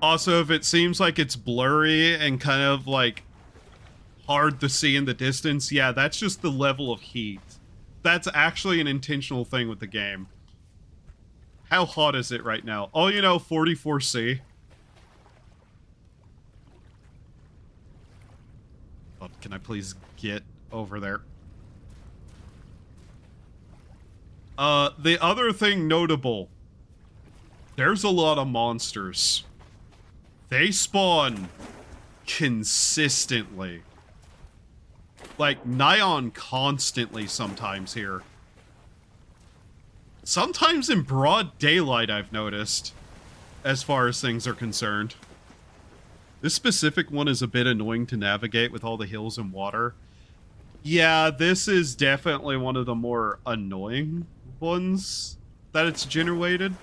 Also, if it seems like it's blurry and kind of, like, hard to see in the distance, yeah, that's just the level of heat. That's actually an intentional thing with the game. How hot is it right now? Oh, you know, 44°C. Oh, can I please get over there? The other thing notable, there's a lot of monsters. They spawn consistently. Like, nigh on constantly sometimes here. Sometimes in broad daylight, I've noticed, as far as things are concerned. This specific one is a bit annoying to navigate with all the hills and water. Yeah, this is definitely one of the more annoying ones that it's generated.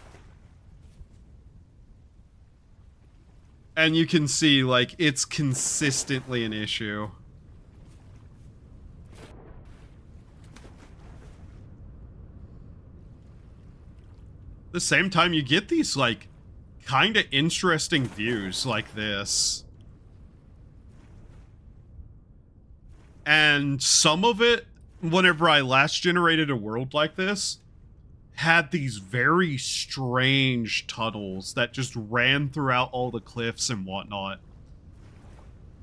And you can see, like, it's consistently an issue. At the same time, you get these, like, kind of interesting views like this. And some of it, whenever I last generated a world like this, had these very strange tunnels that just ran throughout all the cliffs and whatnot.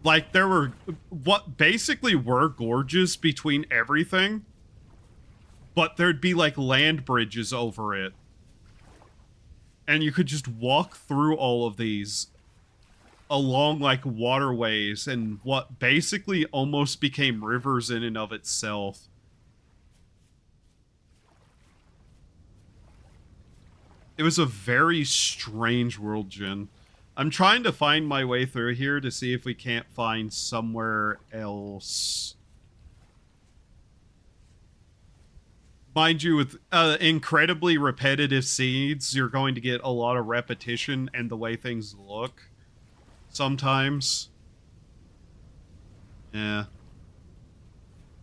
Like, there were what basically were gorges between everything, but there'd be, like, land bridges over it. And you could just walk through all of these along, like, waterways and what basically almost became rivers in and of itself. It was a very strange world, Jin. I'm trying to find my way through here to see if we can't find somewhere else. Mind you, with incredibly repetitive seeds, you're going to get a lot of repetition and the way things look. Sometimes. Yeah.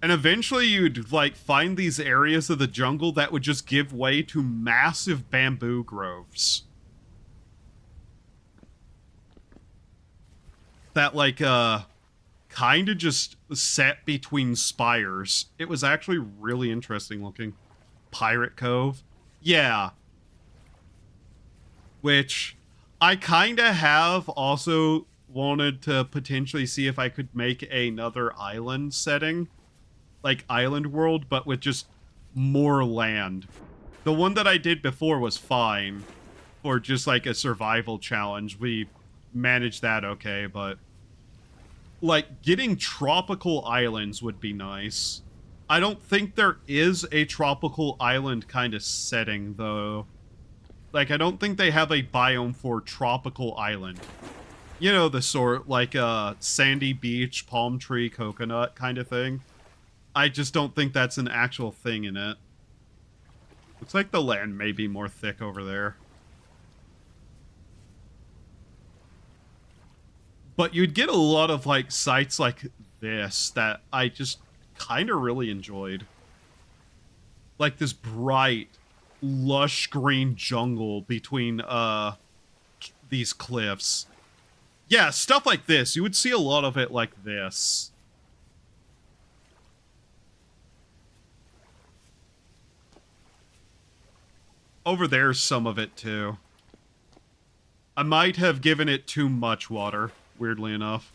And eventually you'd, like, find these areas of the jungle that would just give way to massive bamboo groves. That, like, kind of just set between spires. It was actually really interesting looking. Pirate Cove. Yeah. Which I kind of have also wanted to potentially see if I could make another island setting. Like island world, but with just more land. The one that I did before was fine for just like a survival challenge. We managed that okay, but like getting tropical islands would be nice. I don't think there is a tropical island kind of setting though. Like I don't think they have a biome for tropical island. You know, the sort like sandy beach, palm tree, coconut kind of thing. I just don't think that's an actual thing in it. Looks like the land may be more thick over there. But you'd get a lot of like sites like this that I just kind of really enjoyed. Like this bright, lush green jungle between these cliffs. Yeah, stuff like this. You would see a lot of it like this. Over there's some of it too. I might have given it too much water, weirdly enough.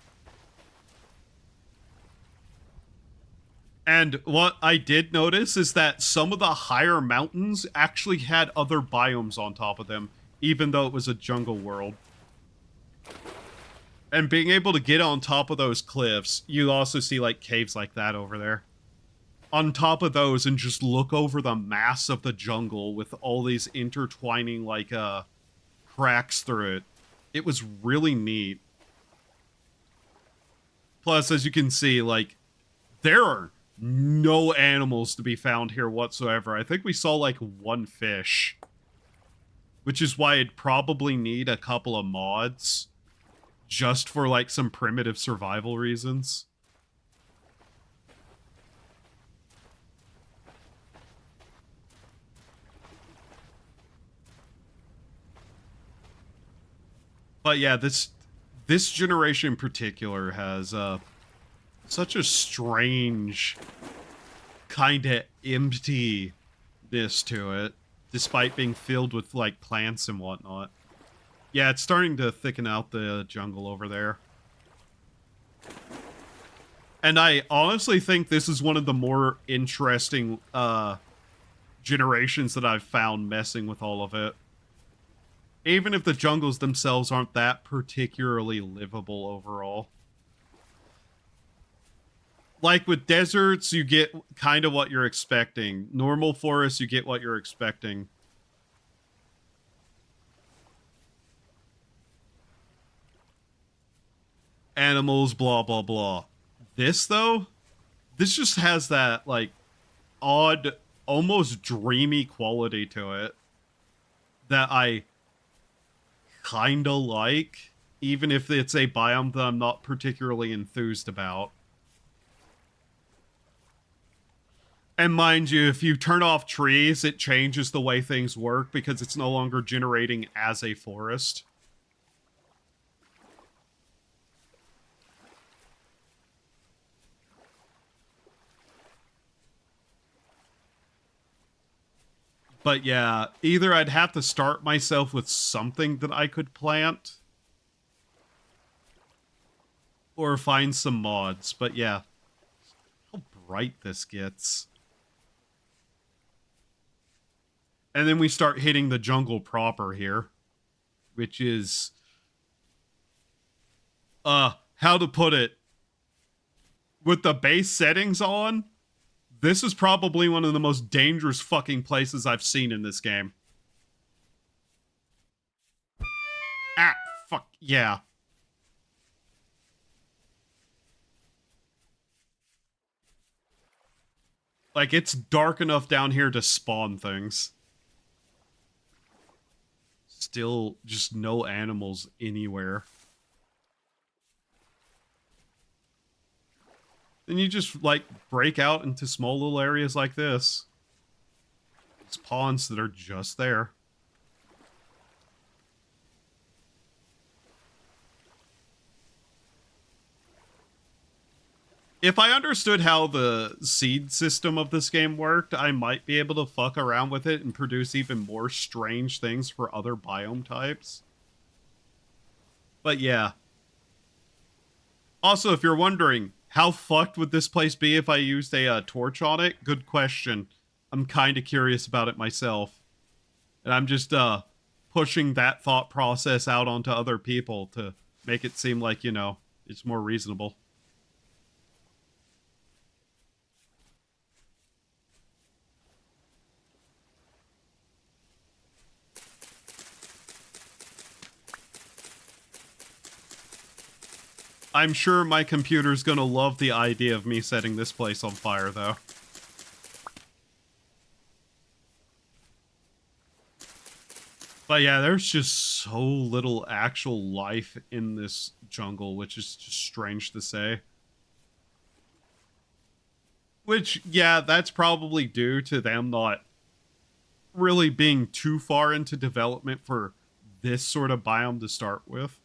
And what I did notice is that some of the higher mountains actually had other biomes on top of them, even though it was a jungle world. And being able to get on top of those cliffs, you also see like caves like that over there. On top of those and just look over the mass of the jungle with all these intertwining like cracks through it. It was really neat. Plus, as you can see, like, there are no animals to be found here whatsoever. I think we saw like one fish. Which is why I'd probably need a couple of mods. Just for like some primitive survival reasons. But yeah, this generation in particular has such a strange kind of emptiness to it, despite being filled with like plants and whatnot. Yeah, it's starting to thicken out the jungle over there. And I honestly think this is one of the more interesting generations that I've found messing with all of it. Even if the jungles themselves aren't that particularly livable overall. Like with deserts, you get kind of what you're expecting. Normal forests, you get what you're expecting. Animals, blah, blah, blah. This, though, this just has that, like, odd, almost dreamy quality to it that I kind of like, even if it's a biome that I'm not particularly enthused about. And mind you, if you turn off trees, it changes the way things work because it's no longer generating as a forest. But yeah, either I'd have to start myself with something that I could plant, or find some mods. But yeah, how bright this gets. And then we start hitting the jungle proper here, which is, how to put it? With the base settings on, this is probably one of the most dangerous fucking places I've seen in this game. Ah, fuck, yeah. Like, it's dark enough down here to spawn things. Still, just no animals anywhere. Then you just, like, break out into small little areas like this. These ponds that are just there. If I understood how the seed system of this game worked, I might be able to fuck around with it and produce even more strange things for other biome types. But yeah. Also, if you're wondering, how fucked would this place be if I used a torch on it? Good question. I'm kind of curious about it myself. And I'm just pushing that thought process out onto other people to make it seem like, you know, it's more reasonable. I'm sure my computer's gonna love the idea of me setting this place on fire, though. But yeah, there's just so little actual life in this jungle, which is just strange to say. Which, yeah, that's probably due to them not really being too far into development for this sort of biome to start with.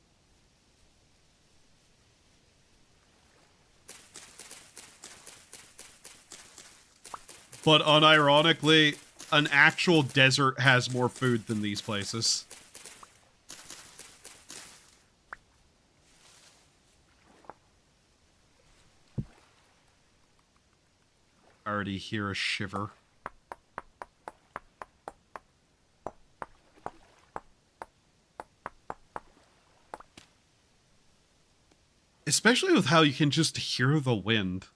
But unironically, an actual desert has more food than these places. I already hear a shiver. Especially with how you can just hear the wind.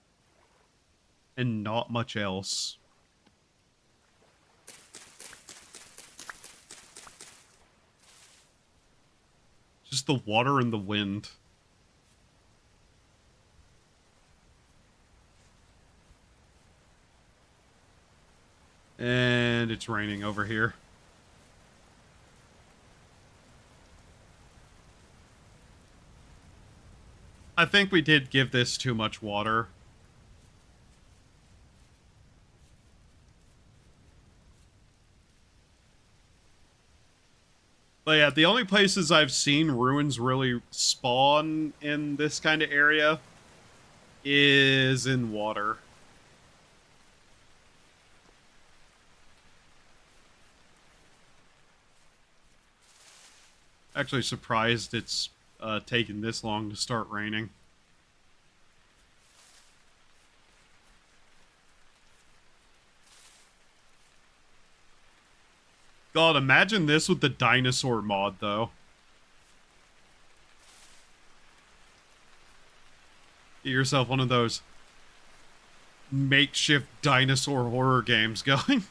And not much else. Just the water and the wind. And it's raining over here. I think we did give this too much water. But yeah, the only places I've seen ruins really spawn in this kind of area is in water. Actually surprised it's taken this long to start raining. God, imagine this with the dinosaur mod, though. Get yourself one of those makeshift dinosaur horror games going.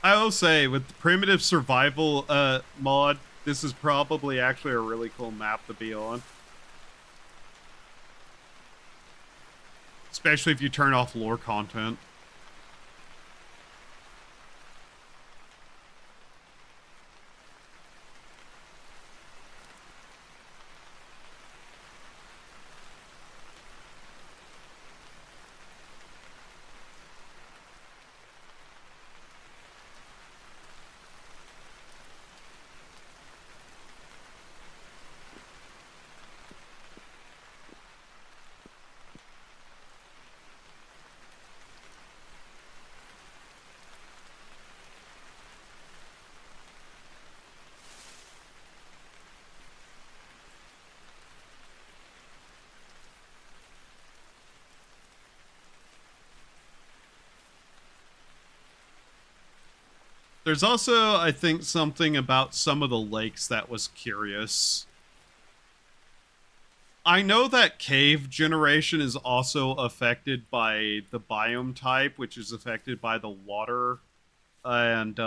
I will say, with the primitive survival mod, this is probably actually a really cool map to be on. Especially if you turn off lore content. There's also, I think, something about some of the lakes that was curious. I know that cave generation is also affected by the biome type, which is affected by the water and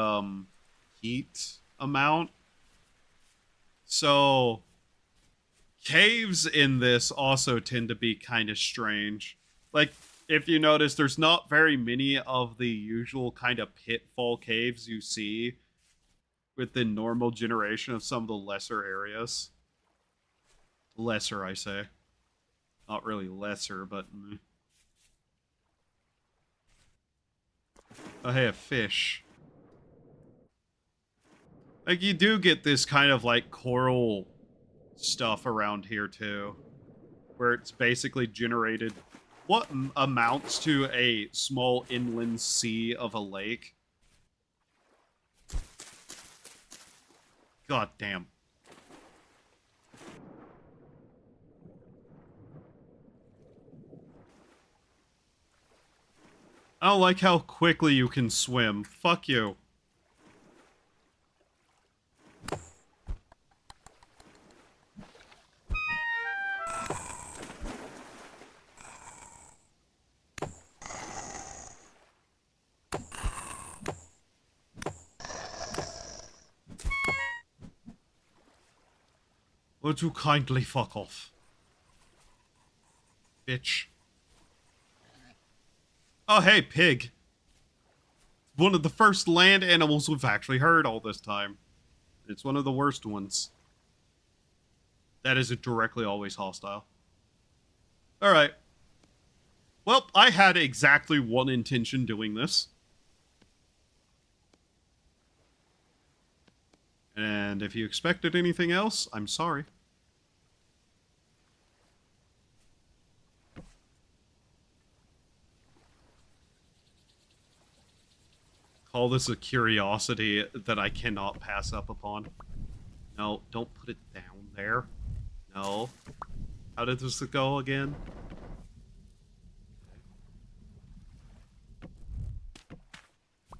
heat amount. So caves in this also tend to be kind of strange. Like, if you notice, there's not very many of the usual kind of pitfall caves you see with the normal generation of some of the lesser areas. Lesser, I say. Not really lesser, but... Oh, hey, a fish. Like, you do get this kind of, like, coral stuff around here, too. Where it's basically generated what amounts to a small inland sea of a lake. God damn. I don't like how quickly you can swim. Fuck you. Would you kindly fuck off? Bitch. Oh, hey, pig. One of the first land animals we've actually heard all this time. It's one of the worst ones. That isn't directly always hostile. Alright. Well, I had exactly one intention doing this. And if you expected anything else, I'm sorry. Call this a curiosity that I cannot pass up upon. No, don't put it down there. No. How did this go again?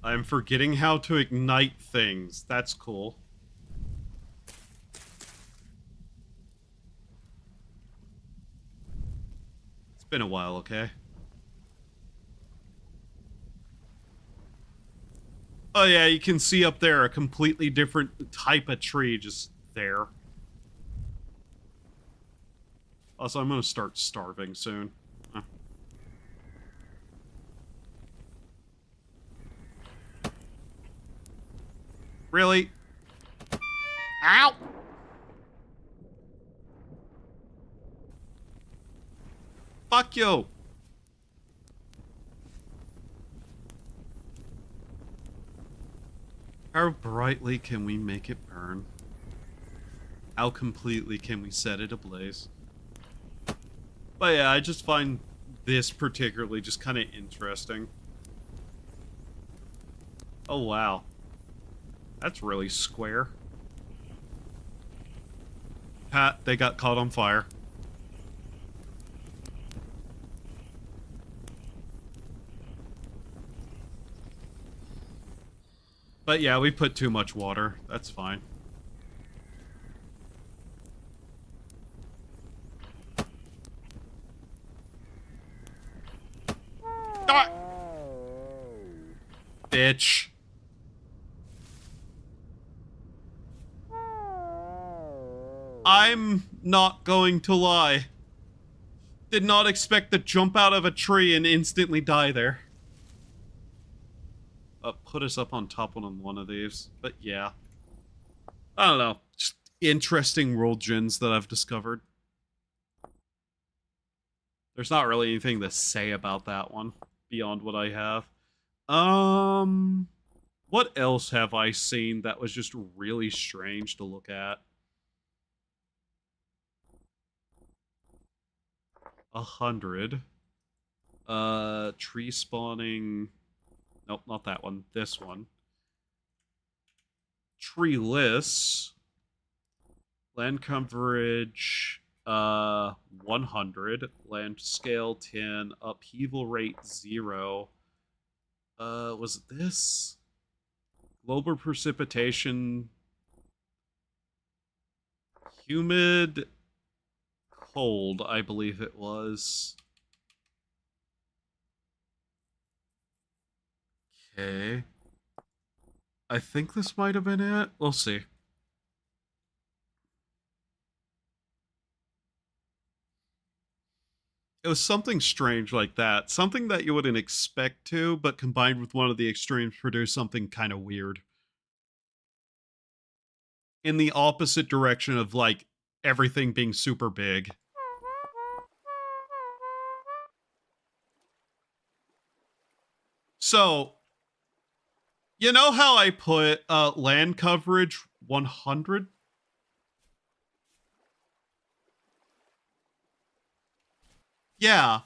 I'm forgetting how to ignite things. That's cool. It's been a while, okay? Oh yeah, you can see up there a completely different type of tree just there. Also, I'm gonna start starving soon. Really? Ow! Fuck you! How brightly can we make it burn? How completely can we set it ablaze? But yeah, I just find this particularly just kind of interesting. Oh wow. That's really square. Pat, they got caught on fire. But yeah, we put too much water. That's fine. Ah! Bitch. I'm not going to lie. Did not expect to jump out of a tree and instantly die there. Put us up on top on one of these. But yeah. I don't know. Just interesting world gens that I've discovered. There's not really anything to say about that one beyond what I have. What else have I seen that was just really strange to look at? 100. Tree spawning. Nope, not that one. This one. Treeless. Land coverage, 100. Land scale, 10. Upheaval rate, 0. Was it this? Global precipitation. Humid. Cold, I believe it was. Okay. I think this might have been it. We'll see. It was something strange like that. Something that you wouldn't expect to, but combined with one of the extremes produced something kind of weird. In the opposite direction of, like, everything being super big. So, you know how I put land coverage 100? Yeah.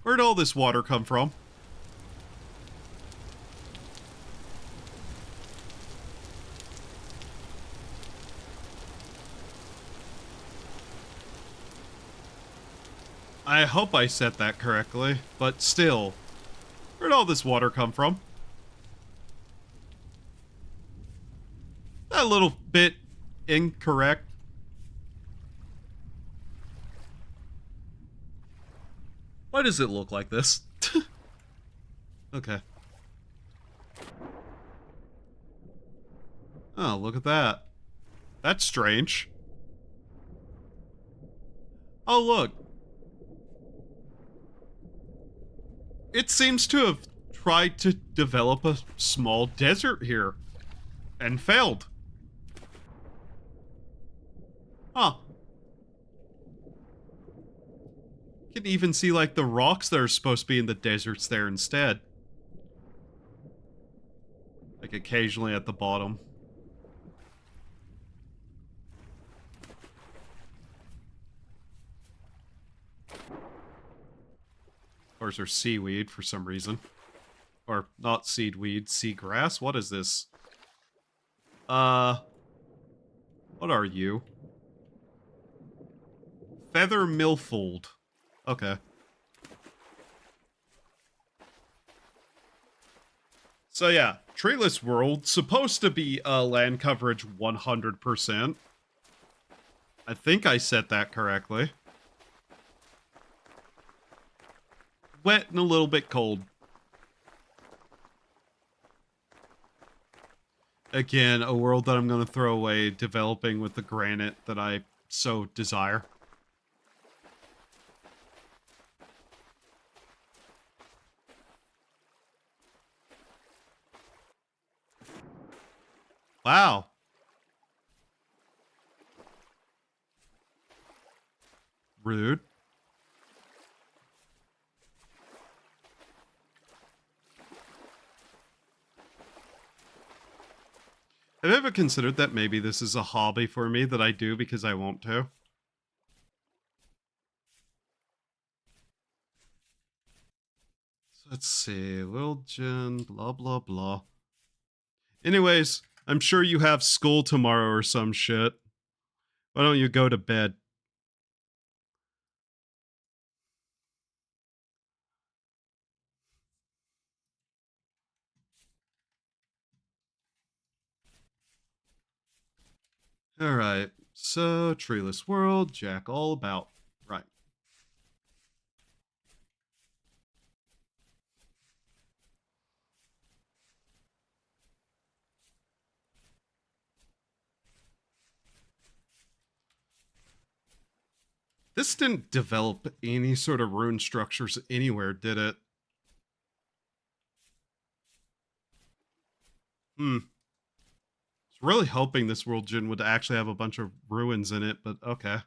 Where'd all this water come from? I hope I set that correctly, but still. Where'd all this water come from? That little bit incorrect. Why does it look like this? Okay. Oh, look at that. That's strange. Oh, look. It seems to have tried to develop a small desert here. And failed. Huh. You can even see, like, the rocks that are supposed to be in the deserts there instead. Like, occasionally at the bottom. Of course, there's seaweed for some reason. Or, not seedweed, seagrass? What is this? What are you? Feather milfold. Okay. So yeah, treeless world, supposed to be land coverage 100%. I think I set that correctly. Wet and a little bit cold. Again, a world that I'm going to throw away developing with the granite that I so desire. Wow. Rude. Have you ever considered that maybe this is a hobby for me that I do because I want to? So let's see. Will Jen, blah, blah, blah. Anyways, I'm sure you have school tomorrow or some shit. Why don't you go to bed? Alright, so treeless world, Jack all about. Right. This didn't develop any sort of rune structures anywhere, did it? Hmm. I was really hoping this world gen would actually have a bunch of ruins in it, but okay.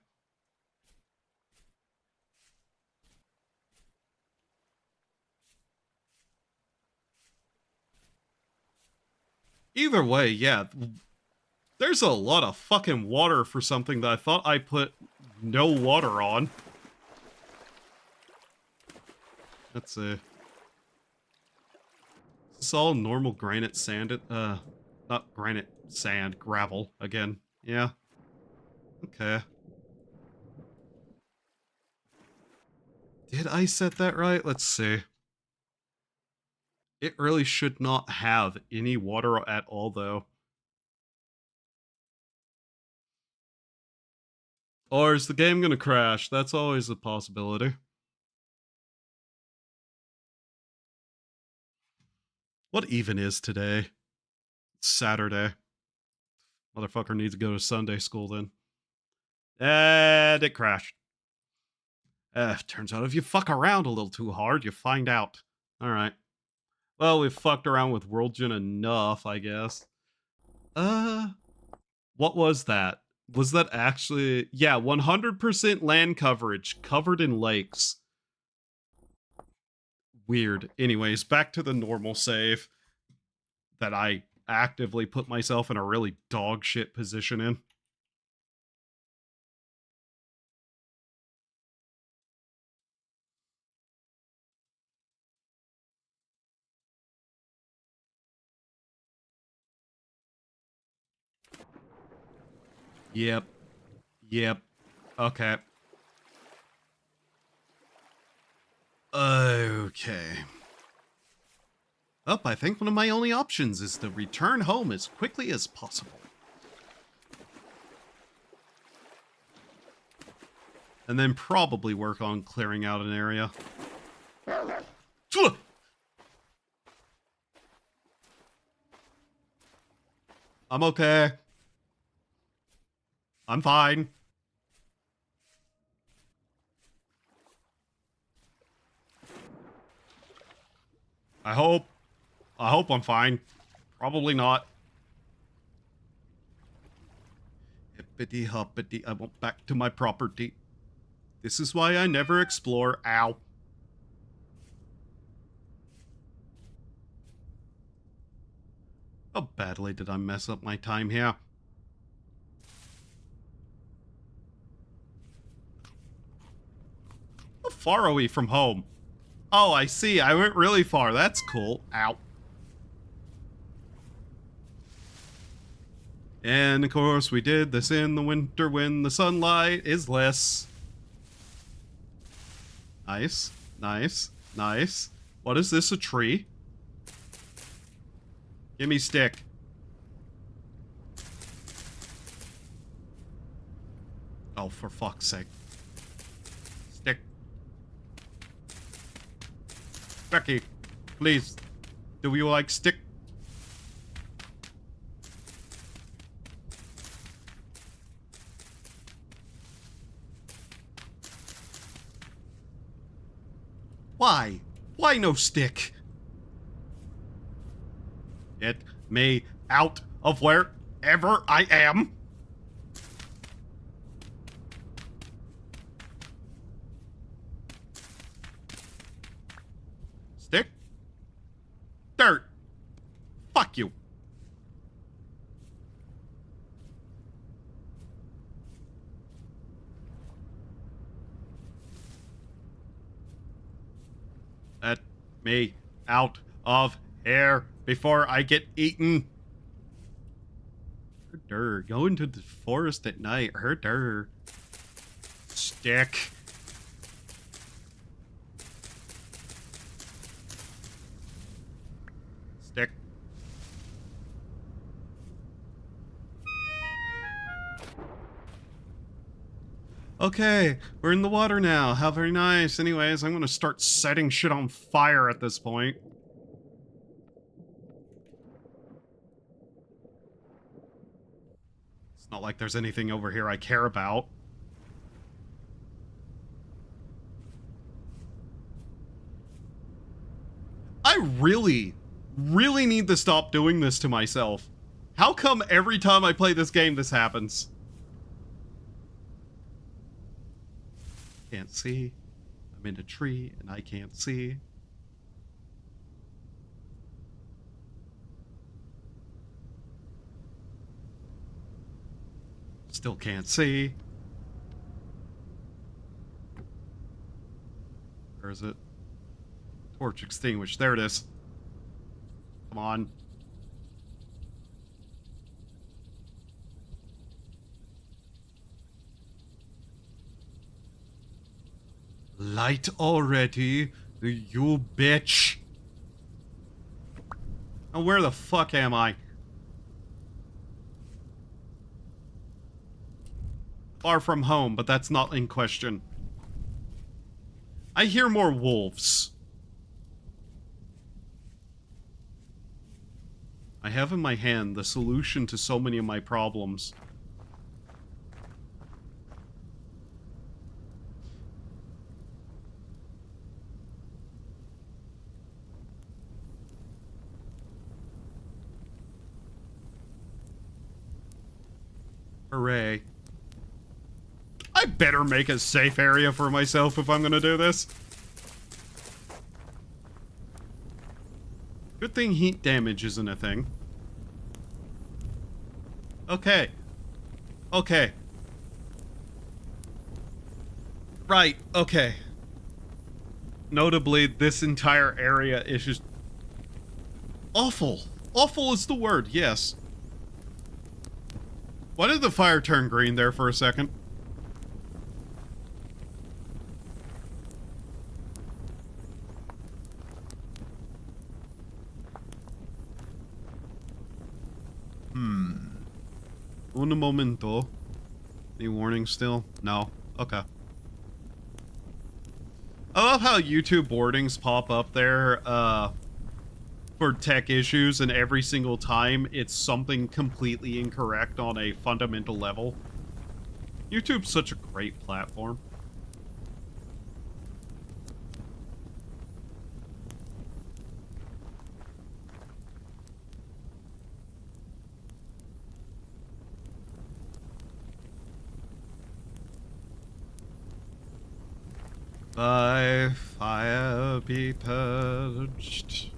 Either way, yeah. There's a lot of fucking water for something that I thought I put no water on. Let's see. It's all normal granite sand. Not granite sand, gravel again. Yeah. Okay. Did I set that right? Let's see. It really should not have any water at all, though. Or is the game gonna crash? That's always a possibility. What even is today? It's Saturday. Motherfucker needs to go to Sunday school then. And it crashed. Turns out if you fuck around a little too hard, you find out. Alright. Well, we've fucked around with World Gen enough, I guess. What was that? Was that actually... Yeah, 100% land coverage, covered in lakes. Weird. Anyways, back to the normal save that I actively put myself in a really dog shit position in. Yep. Yep. Okay. Okay. I think one of my only options is to return home as quickly as possible. And then probably work on clearing out an area. I'm okay. I'm fine. I hope I'm fine. Probably not. Hippity hoppity, I want back to my property. This is why I never explore. Ow. How badly did I mess up my time here? How far are we from home? Oh, I see. I went really far. That's cool. Ow. And of course, we did this in the winter when the sunlight is less. Nice. Nice. Nice. What is this, a tree? Give me stick. Oh, for fuck's sake. Stick. Becky, please. Do you like stick? Why? Why no stick? Get me out of wherever I am. Stick? Dirt. Fuck you. Let me out of here before I get eaten. Herder, go into the forest at night. Herder. Stick. Stick. Okay, we're in the water now. How very nice. Anyways, I'm gonna start setting shit on fire at this point. It's not like there's anything over here I care about. I really need to stop doing this to myself. How come every time I play this game, this happens? Can't see. I'm in a tree and I can't see. Still can't see. Where is it? Torch extinguished. There it is. Come on. Light already, you bitch. Now where the fuck am I? Far from home, but that's not in question. I hear more wolves. I have in my hand the solution to so many of my problems. Hooray. I better make a safe area for myself if I'm gonna do this. Good thing heat damage isn't a thing. Okay. Okay. Right, okay. Notably, this entire area is just awful. Awful is the word, yes. Why did the fire turn green there for a second? Un momento. Any warning still? No. Okay. I love how YouTube warnings pop up there, for tech issues, and every single time it's something completely incorrect on a fundamental level. YouTube's such a great platform. By fire be purged.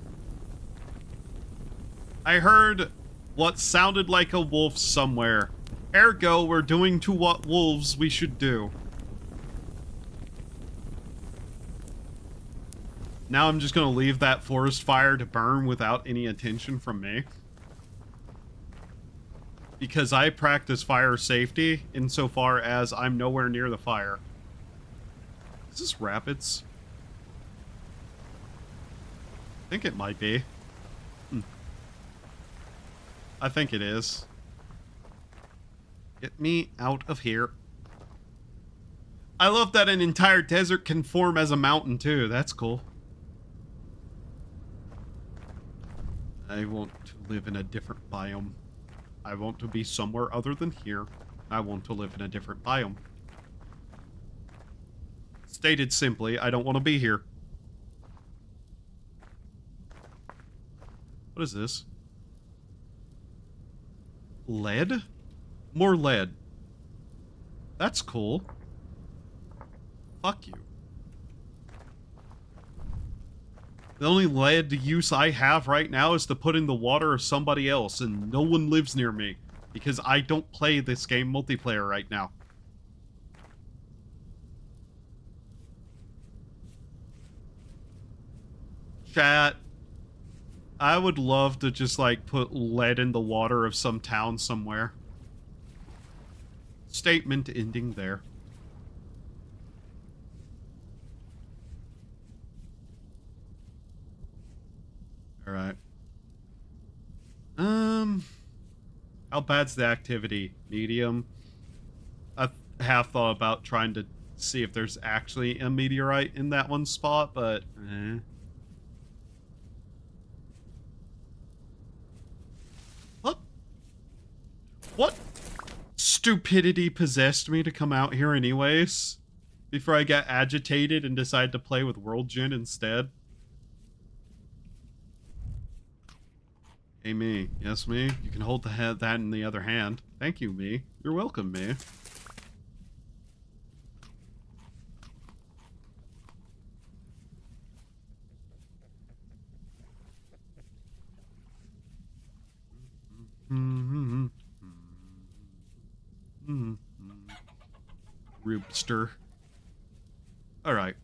I heard what sounded like a wolf somewhere. Ergo, we're doing to what wolves we should do. Now I'm just gonna leave that forest fire to burn without any attention from me. Because I practice fire safety insofar as I'm nowhere near the fire. Is this rapids? I think it might be. I think it is. Get me out of here. I love that an entire desert can form as a mountain too. That's cool. I want to live in a different biome. I want to be somewhere other than here. I want to live in a different biome. Stated simply, I don't want to be here. What is this? Lead? More lead. That's cool. Fuck you. The only lead use I have right now is to put in the water of somebody else, and no one lives near me because I don't play this game multiplayer right now. Chat, I would love to just like put lead in the water of some town somewhere. Statement ending there. All right. How bad's the activity? Medium. half thought about trying to see if there's actually a meteorite in that one spot, but What? What stupidity possessed me to come out here anyways? Before I got agitated and decided to play with World Gin instead? Hey, me. Yes, me? You can hold that in the other hand. Thank you, me. You're welcome, me. Roopster. Alright.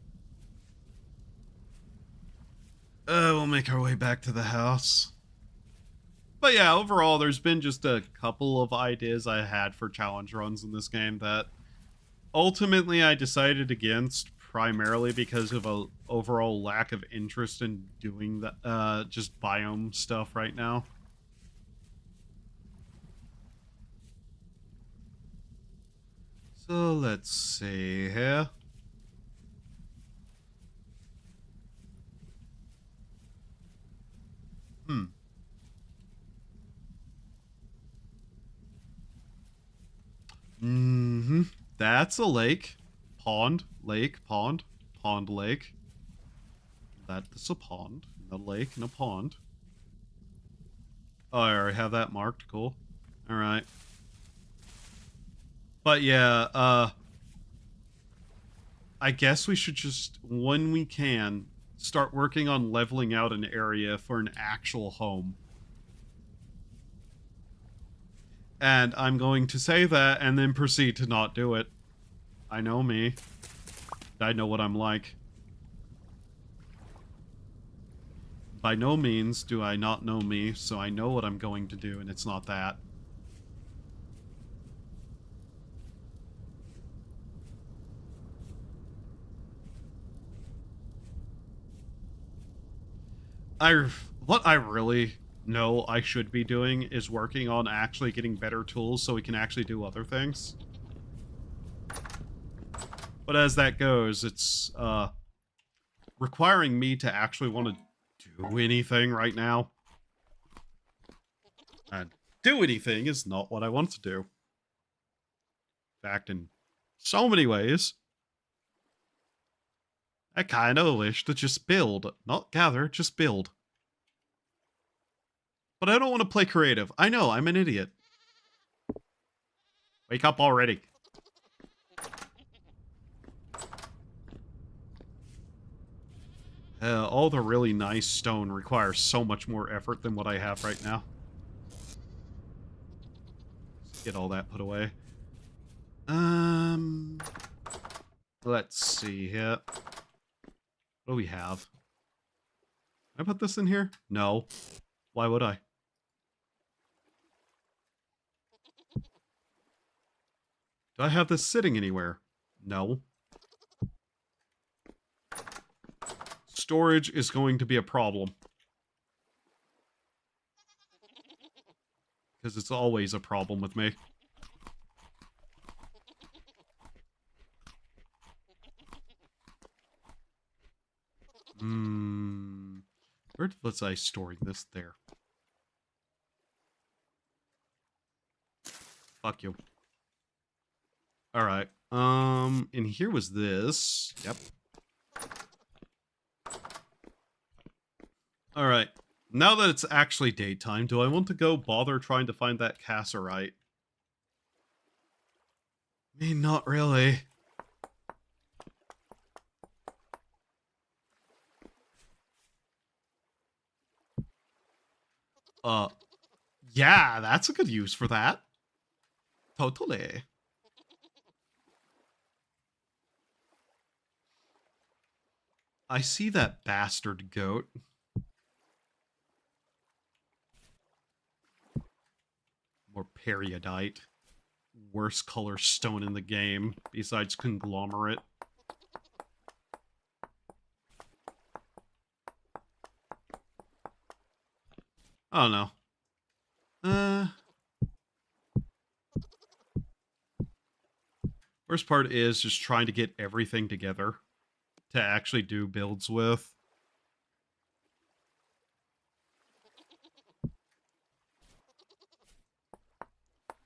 We'll make our way back to the house. But yeah, overall, there's been just a couple of ideas I had for challenge runs in this game that ultimately I decided against, primarily because of a overall lack of interest in doing the just biome stuff right now. So let's see here. That's a lake. Pond, lake, pond, pond, lake. That's a pond, a lake, and a pond. Oh, I already have that marked. Cool. Alright. But yeah, I guess we should just, when we can, start working on leveling out an area for an actual home. And I'm going to say that and then proceed to not do it. I know me. I know what I'm like. By no means do I not know me, so I know what I'm going to do, and it's not that. What I really know I should be doing is working on actually getting better tools so we can actually do other things. But as that goes, it's requiring me to actually want to do anything right now. And do anything is not what I want to do. In fact, in so many ways, I kind of wish to just build. Not gather, just build. But I don't want to play creative. I know, I'm an idiot. Wake up already. All the really nice stone requires so much more effort than what I have right now. Let's get all that put away. Let's see here. What do we have? Can I put this in here? No. Why would I? Do I have this sitting anywhere? No. Storage is going to be a problem. Because it's always a problem with me. Where was I storing this? There. Fuck you. Alright. And here was this. Yep. Alright. Now that it's actually daytime, do I want to go bother trying to find that cassiterite? I mean, not really. Yeah, that's a good use for that. Totally. I see that bastard goat. More periodite. Worst color stone in the game, besides conglomerate. I don't know. Worst part is just trying to get everything together to actually do builds with.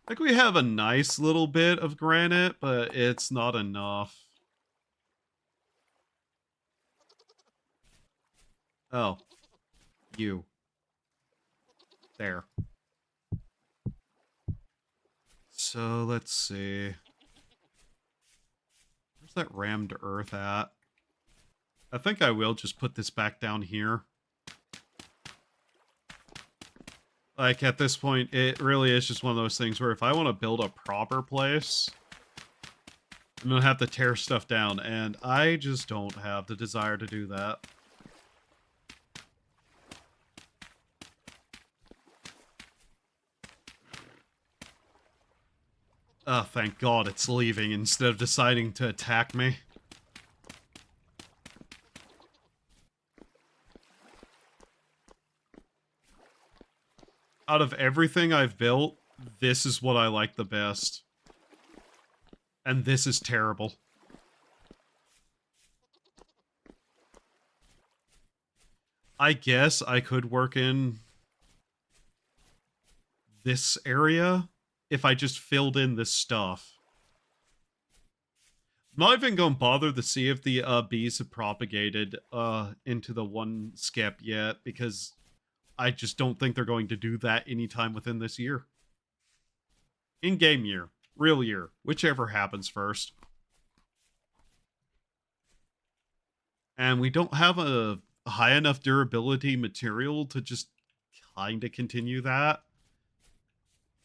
Like, we have a nice little bit of granite, but it's not enough. Oh. You. There. So, let's see. Where's that rammed earth at? I think I will just put this back down here. Like, at this point, it really is just one of those things where if I want to build a proper place, I'm going to have to tear stuff down, and I just don't have the desire to do that. Oh, thank God it's leaving instead of deciding to attack me. Out of everything I've built, this is what I like the best. And this is terrible. I guess I could work in this area if I just filled in this stuff. I'm not even going to bother to see if the bees have propagated into the one skep yet, because I just don't think they're going to do that anytime within this year. In-game year. Real year. Whichever happens first. And we don't have a high enough durability material to just kind of continue that.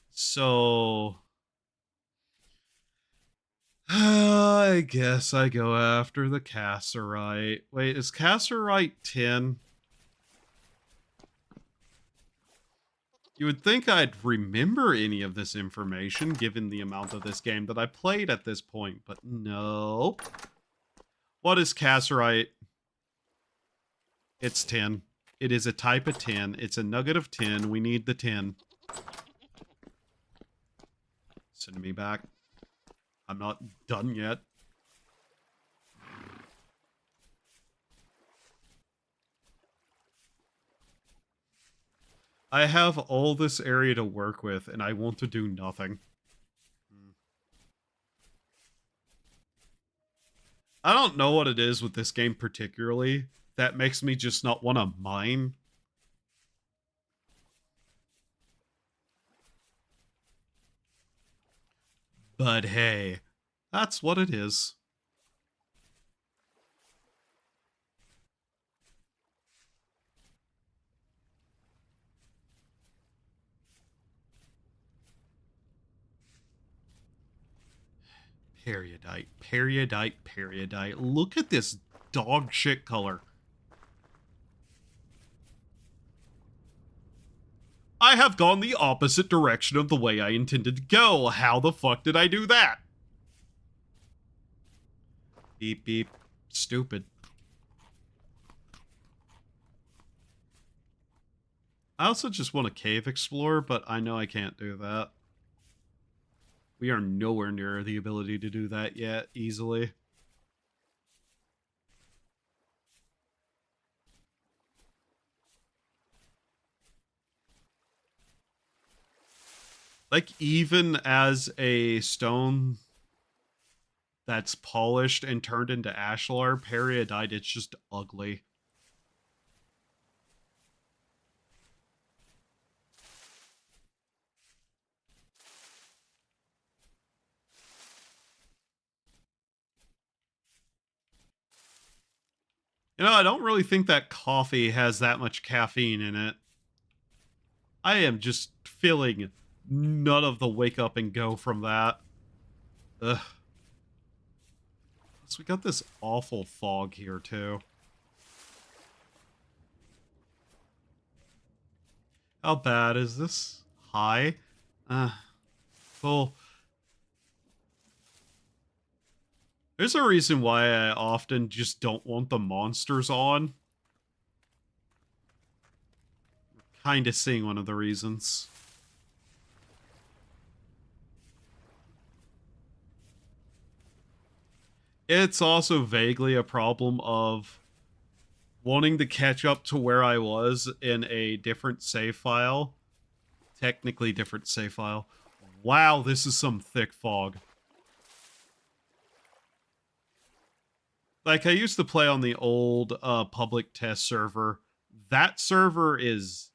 So I guess I go after the Casserite. Wait, is Casserite 10? You would think I'd remember any of this information, given the amount of this game that I played at this point, but no. What is Casserite? It's 10. It is a type of 10. It's a nugget of 10. We need the 10. Send me back. I'm not done yet. I have all this area to work with, and I want to do nothing. I don't know what it is with this game particularly that makes me just not want to mine. But hey, that's what it is. Periodite, periodite, periodite. Look at this dog shit color. I have gone the opposite direction of the way I intended to go. How the fuck did I do that? Beep, beep. Stupid. I also just want a cave explorer, but I know I can't do that. We are nowhere near the ability to do that yet, easily. Like, even as a stone that's polished and turned into ashlar, periodite, it's just ugly. You know, I don't really think that coffee has that much caffeine in it. I am just feeling none of the wake up and go from that. Ugh. So we got this awful fog here, too. How bad is this? High? Well, there's a reason why I often just don't want the monsters on. Kind of seeing one of the reasons. It's also vaguely a problem of wanting to catch up to where I was in a different save file. Technically different save file. Wow, this is some thick fog. Like, I used to play on the old public test server. That server is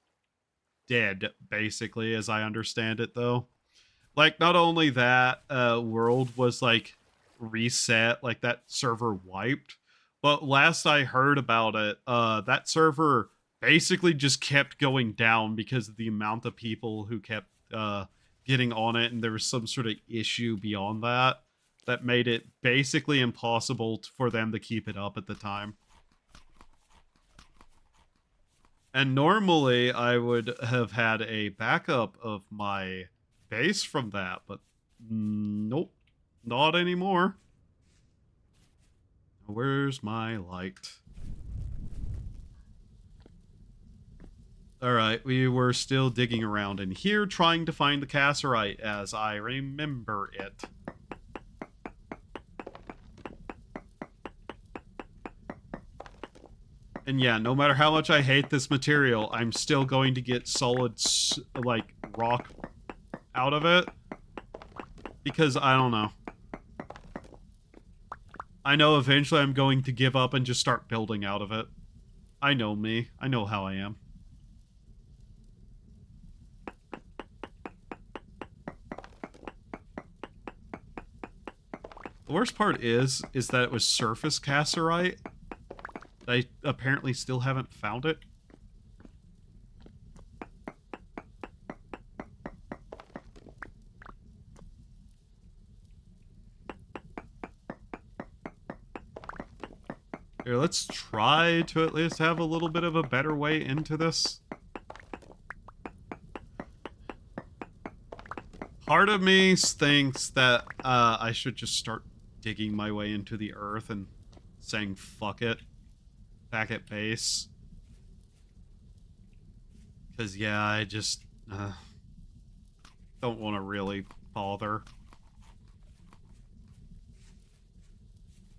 dead, basically, as I understand it, though. Like, not only that world was, like, reset, like, that server wiped, but last I heard about it, that server basically just kept going down because of the amount of people who kept getting on it, and there was some sort of issue beyond that that made it basically impossible for them to keep it up at the time. And normally I would have had a backup of my base from that, but nope, not anymore. Where's my light? All right, we were still digging around in here trying to find the cassiterite as I remember it. And yeah, no matter how much I hate this material, I'm still going to get solid, like, rock out of it. Because, I don't know. I know eventually I'm going to give up and just start building out of it. I know me. I know how I am. The worst part is that it was surface cassiterite. I apparently still haven't found it. Here, let's try to at least have a little bit of a better way into this. Part of me thinks that I should just start digging my way into the earth and saying fuck it. Back at base. Because, yeah, I just don't want to really bother.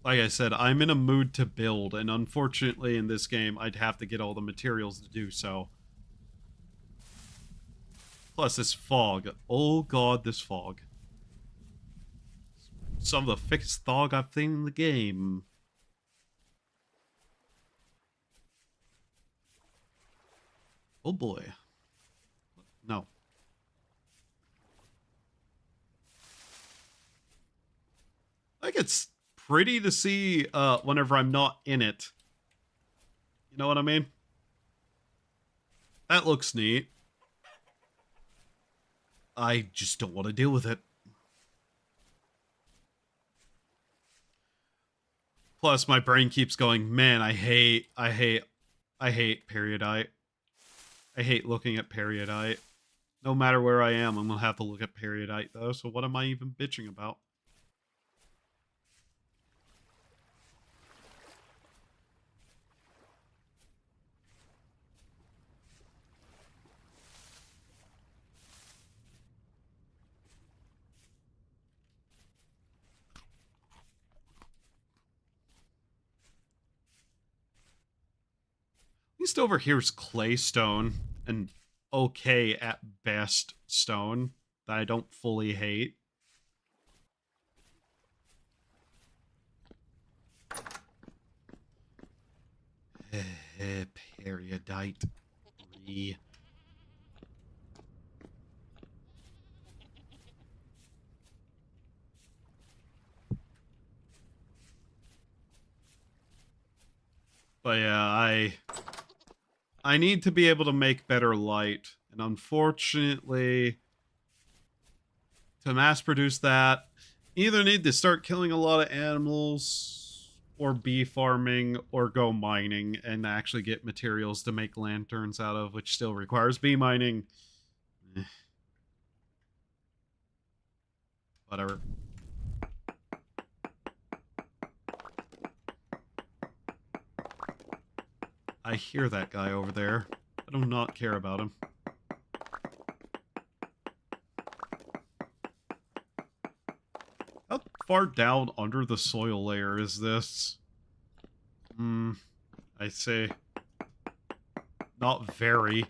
Like I said, I'm in a mood to build, and unfortunately in this game, I'd have to get all the materials to do so. Plus this fog. Oh god, this fog. Some of the thickest fog I've seen in the game. Oh boy. No. Like, it's pretty to see whenever I'm not in it. You know what I mean? That looks neat. I just don't want to deal with it. Plus, my brain keeps going, man, I hate periodite. I hate looking at periodite. No matter where I am, I'm gonna have to look at periodite, though, so what am I even bitching about? At least over here is claystone, and okay at best stone, that I don't fully hate. Periodite. But yeah, I need to be able to make better light, and unfortunately, to mass produce that, either need to start killing a lot of animals, or bee farming, or go mining and actually get materials to make lanterns out of, which still requires bee mining. Whatever. I hear that guy over there. I do not care about him. How far down under the soil layer is this? I say not very.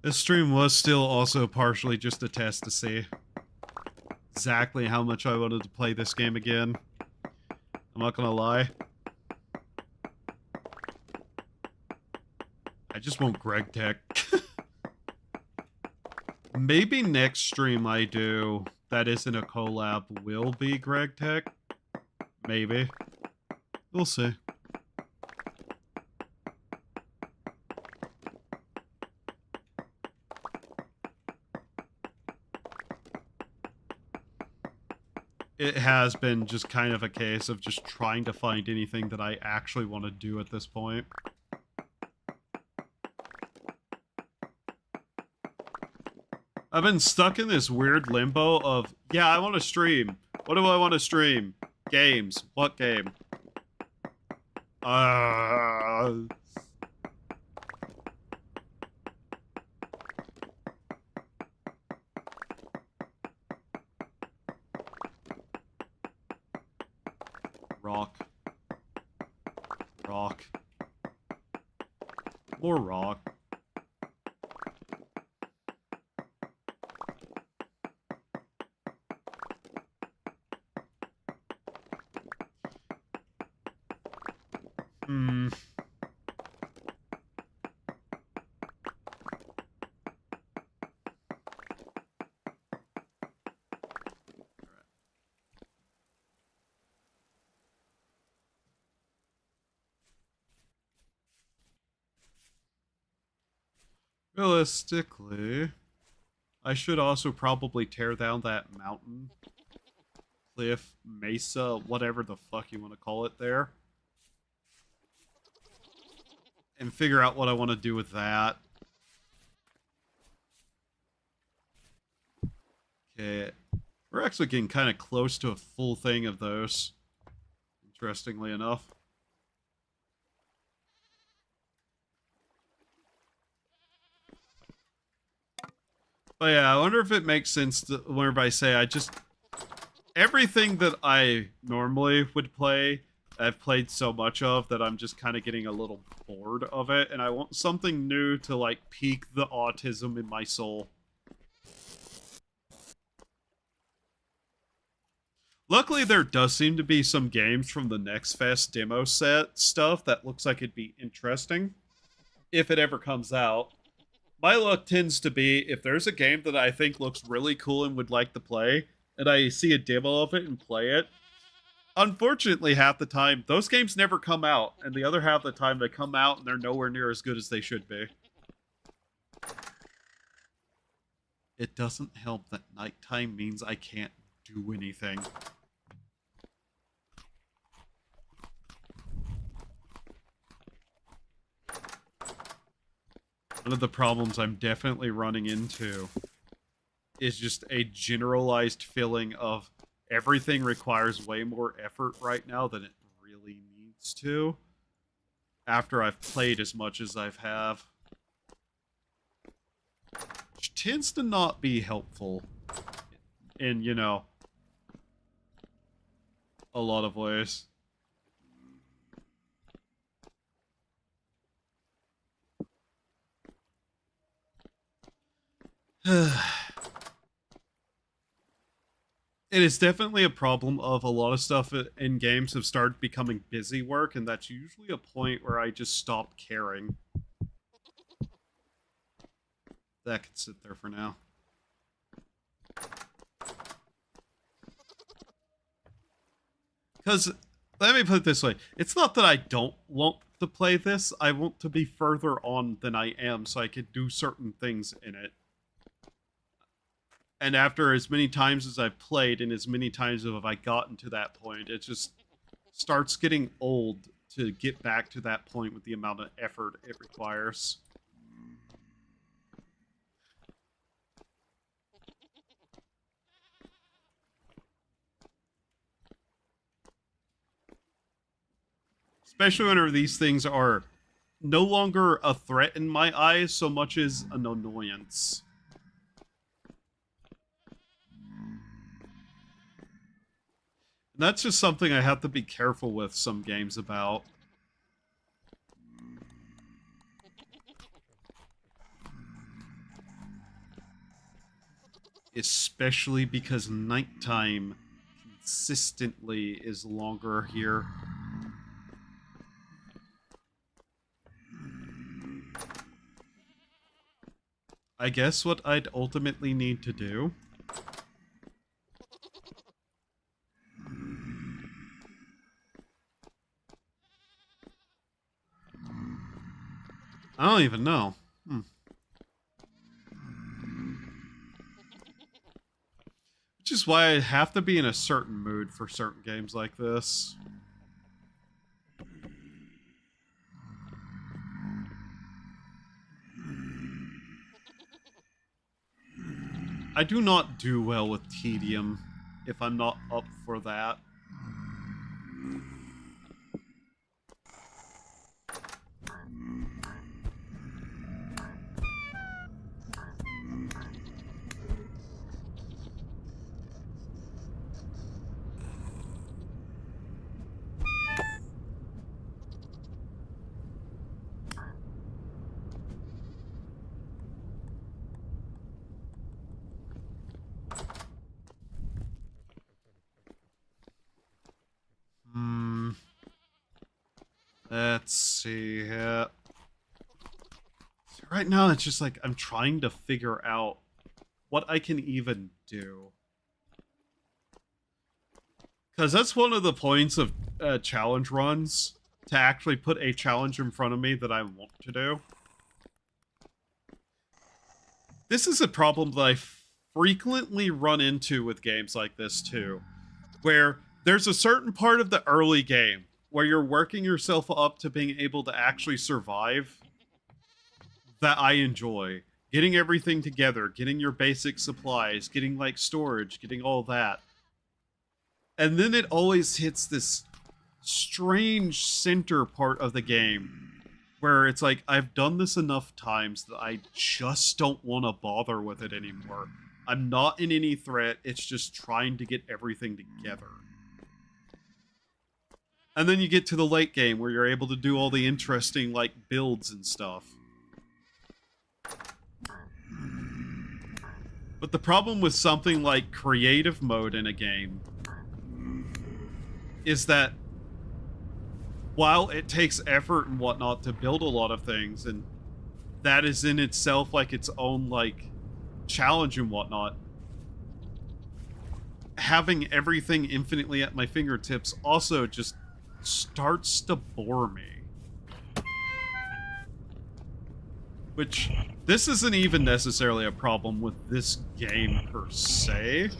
This stream was still also partially just a test to see exactly how much I wanted to play this game again. I'm not gonna lie. I just want Greg Tech. Maybe next stream I do that isn't a collab will be Greg Tech. Maybe. We'll see. It has been just kind of a case of just trying to find anything that I actually want to do at this point. I've been stuck in this weird limbo of, yeah, I want to stream. What do I want to stream? Games. What game? Rock. Rock. More rock. Realistically, I should also probably tear down that mountain, cliff, mesa, whatever the fuck you want to call it there, and figure out what I want to do with that. Okay, we're actually getting kind of close to a full thing of those, interestingly enough. But yeah, I wonder if it makes sense to, whenever I say everything that I normally would play, I've played so much of that I'm just kind of getting a little bored of it, and I want something new to, like, pique the autism in my soul. Luckily, there does seem to be some games from the Next Fest demo set stuff that looks like it'd be interesting, if it ever comes out. My luck tends to be, if there's a game that I think looks really cool and would like to play, and I see a demo of it and play it, unfortunately, half the time, those games never come out, and the other half of the time they come out and they're nowhere near as good as they should be. It doesn't help that nighttime means I can't do anything. One of the problems I'm definitely running into is just a generalized feeling of everything requires way more effort right now than it really needs to after I've played as much as I've have. Which tends to not be helpful in, you know, a lot of ways. It is definitely a problem of a lot of stuff in games have started becoming busy work, and that's usually a point where I just stop caring. That can sit there for now. Because, let me put it this way, it's not that I don't want to play this, I want to be further on than I am so I could do certain things in it. And after as many times as I've played, and as many times as I gotten to that point, it just starts getting old to get back to that point with the amount of effort it requires. Especially whenever these things are no longer a threat in my eyes so much as an annoyance. And that's just something I have to be careful with some games about. Especially because nighttime consistently is longer here. I guess what I'd ultimately need to do I don't even know. Which is why I have to be in a certain mood for certain games like this. I do not do well with tedium if I'm not up for that. Let's see here. So right now, it's just like I'm trying to figure out what I can even do. Because that's one of the points of challenge runs, to actually put a challenge in front of me that I want to do. This is a problem that I frequently run into with games like this too, where there's a certain part of the early game where you're working yourself up to being able to actually survive that I enjoy. Getting everything together, getting your basic supplies, getting like storage, getting all that. And then it always hits this strange center part of the game where it's like, I've done this enough times that I just don't want to bother with it anymore. I'm not in any threat, it's just trying to get everything together. And then you get to the late game where you're able to do all the interesting, like, builds and stuff. But the problem with something like creative mode in a game is that while it takes effort and whatnot to build a lot of things, and that is in itself like its own, like, challenge and whatnot, having everything infinitely at my fingertips also just starts to bore me. Which, this isn't even necessarily a problem with this game per se.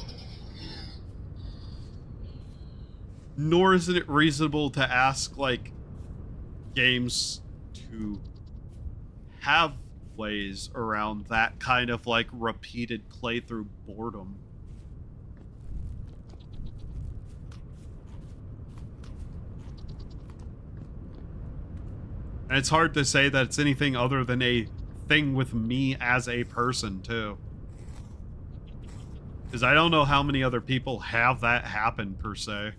Nor is it reasonable to ask, like, games to have ways around that kind of, like, repeated playthrough boredom. And it's hard to say that it's anything other than a thing with me as a person, too. Because I don't know how many other people have that happen, per se.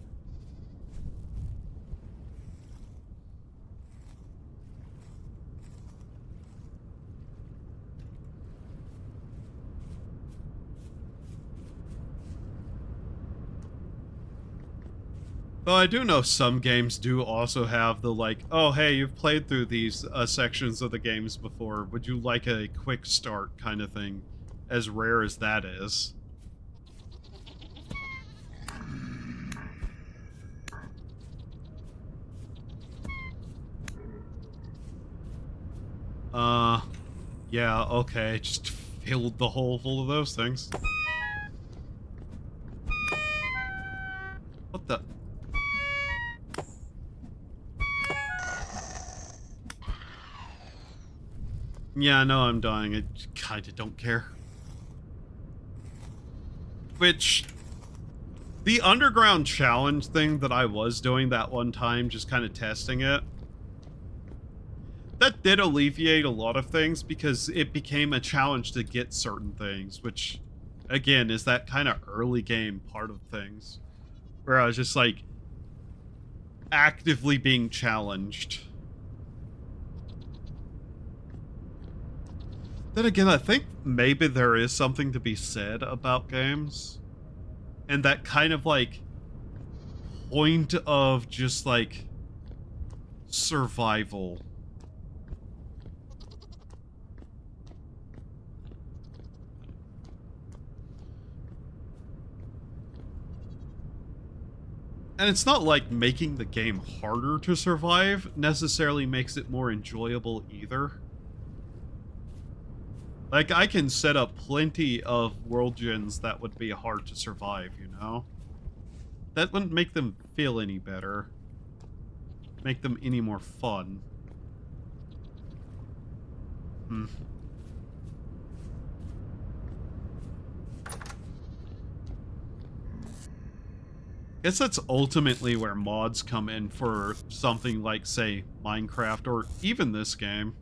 Though I do know some games do also have the, like, oh, hey, you've played through these sections of the games before. Would you like a quick start kind of thing? As rare as that is. Yeah, okay. Just filled the hole full of those things. What the... Yeah, I know I'm dying. I kinda don't care. Which, the underground challenge thing that I was doing that one time, just kind of testing it, That did alleviate a lot of things because it became a challenge to get certain things, which, again, is that kind of early game part of things. Where I was just, like, actively being challenged. Then again, I think maybe there is something to be said about games. And that kind of, like, point of just, like, survival. And it's not like making the game harder to survive necessarily makes it more enjoyable either. Like, I can set up plenty of world gens that would be hard to survive, you know? That wouldn't make them feel any better. Make them any more fun. Hmm. Guess that's ultimately where mods come in for something like, say, Minecraft or even this game.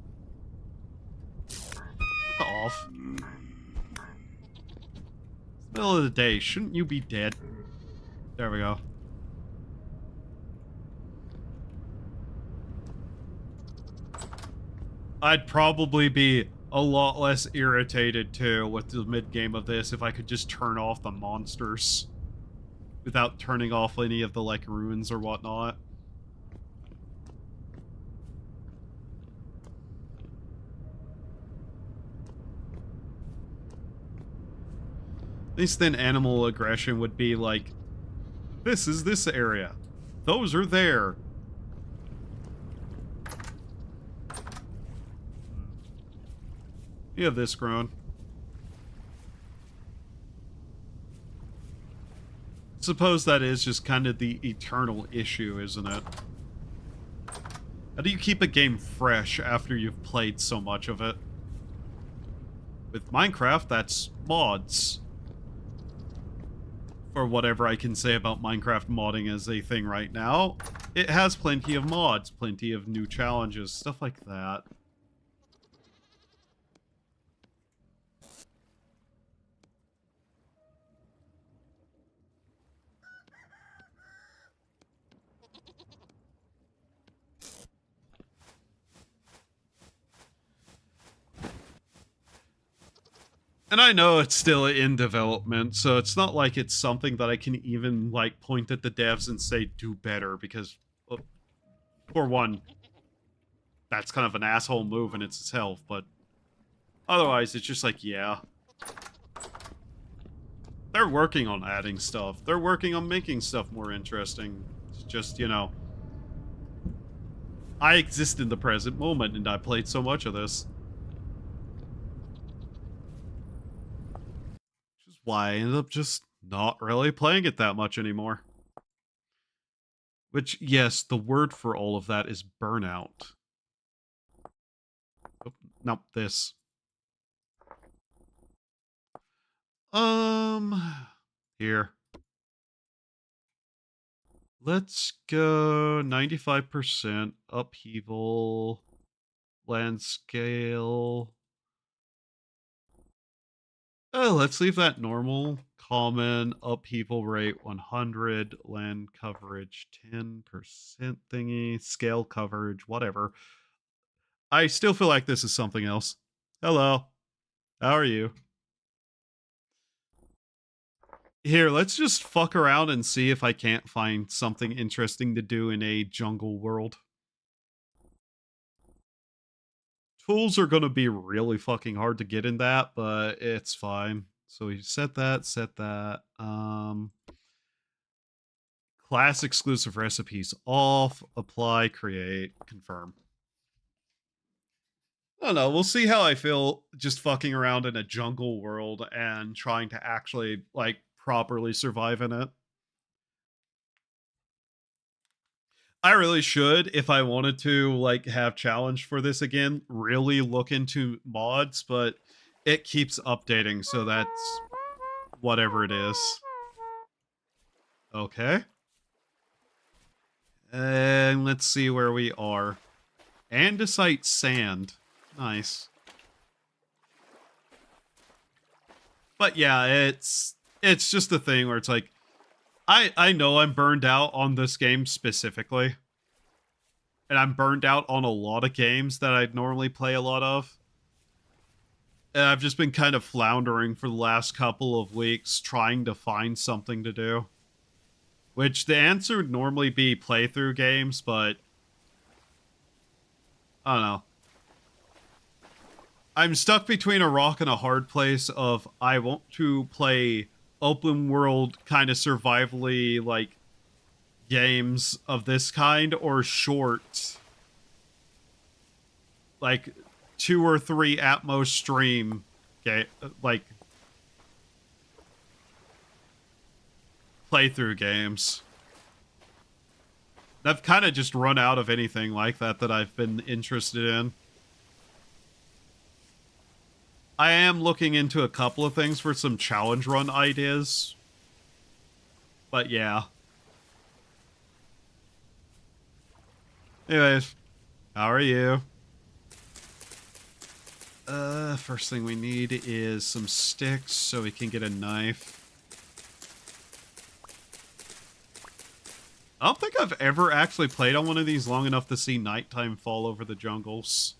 Fuck off. It's the middle of the day. Shouldn't you be dead? There we go. I'd probably be a lot less irritated, too, with the mid-game of this if I could just turn off the monsters without turning off any of the, like, ruins or whatnot. At least then animal aggression would be like, this is this area. Those are there. You have this grown. Suppose that is just kind of the eternal issue, isn't it? How do you keep a game fresh after you've played so much of it? With Minecraft, that's mods. For whatever I can say about Minecraft modding as a thing right now, it has plenty of mods, plenty of new challenges, stuff like that. And I know it's still in development, so it's not like it's something that I can even, like, point at the devs and say, do better, because, for one, that's kind of an asshole move in itself, but otherwise, it's just like, yeah. They're working on adding stuff. They're working on making stuff more interesting. It's just, you know, I exist in the present moment, and I played so much of this. Why I ended up just not really playing it that much anymore. Which, yes, the word for all of that is burnout. Oh, no, this. Here. Let's go 95% upheaval, land scale. Oh, let's leave that normal. Common, upheaval rate 100, land coverage 10% thingy, scale coverage, whatever. I still feel like this is something else. Hello. How are you? Here, let's just fuck around and see if I can't find something interesting to do in a jungle world. Tools are gonna be really fucking hard to get in that, but it's fine. So we set that. Class exclusive recipes off, apply, create, confirm. I don't know, we'll see how I feel just fucking around in a jungle world and trying to actually, like, properly survive in it. I really should, if I wanted to, like, have challenge for this again, really look into mods, but it keeps updating, so that's whatever it is. Okay. And let's see where we are. Andesite sand. Nice. But yeah, it's just a thing where it's like, I know I'm burned out on this game specifically. And I'm burned out on a lot of games that I'd normally play a lot of. And I've just been kind of floundering for the last couple of weeks trying to find something to do. Which the answer would normally be playthrough games, but I don't know. I'm stuck between a rock and a hard place of I want to play open world kind of survivally like games of this kind or short like 2 or 3 at most stream game like playthrough games. I've kind of just run out of anything like that I've been interested in. I am looking into a couple of things for some challenge run ideas. But yeah. Anyways, how are you? First thing we need is some sticks so we can get a knife. I don't think I've ever actually played on one of these long enough to see nighttime fall over the jungles.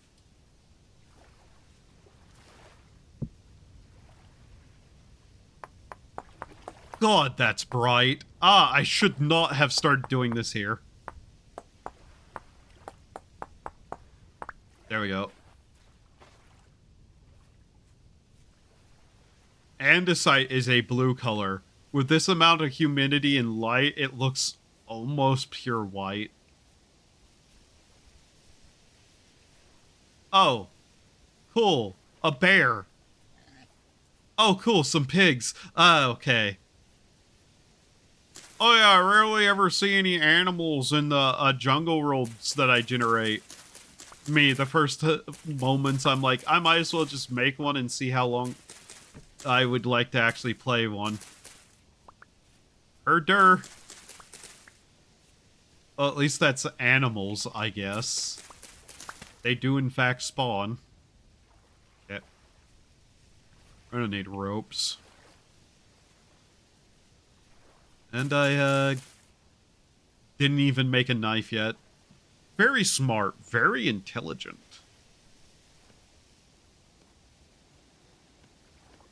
God, that's bright. Ah, I should not have started doing this here. There we go. Andesite is a blue color. With this amount of humidity and light, it looks almost pure white. Oh. Cool. A bear. Oh, cool. Some pigs. Okay. Oh yeah, I rarely ever see any animals in the jungle worlds that I generate. The first moments I'm like, I might as well just make one and see how long I would like to actually play one. Herder. Well, at least that's animals, I guess. They do in fact spawn. Okay. I'm gonna need ropes. And I, didn't even make a knife yet. Very smart. Very intelligent.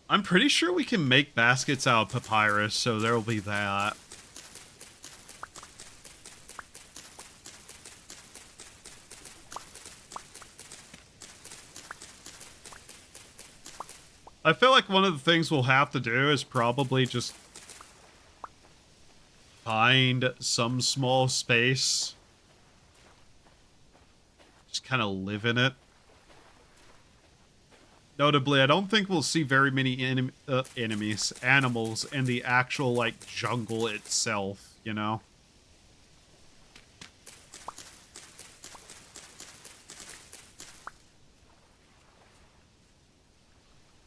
I'm pretty sure we can make baskets out of papyrus, so there'll be that. I feel like one of the things we'll have to do is probably just find some small space. Just kind of live in it. Notably, I don't think we'll see very many animals in the actual, like, jungle itself, you know?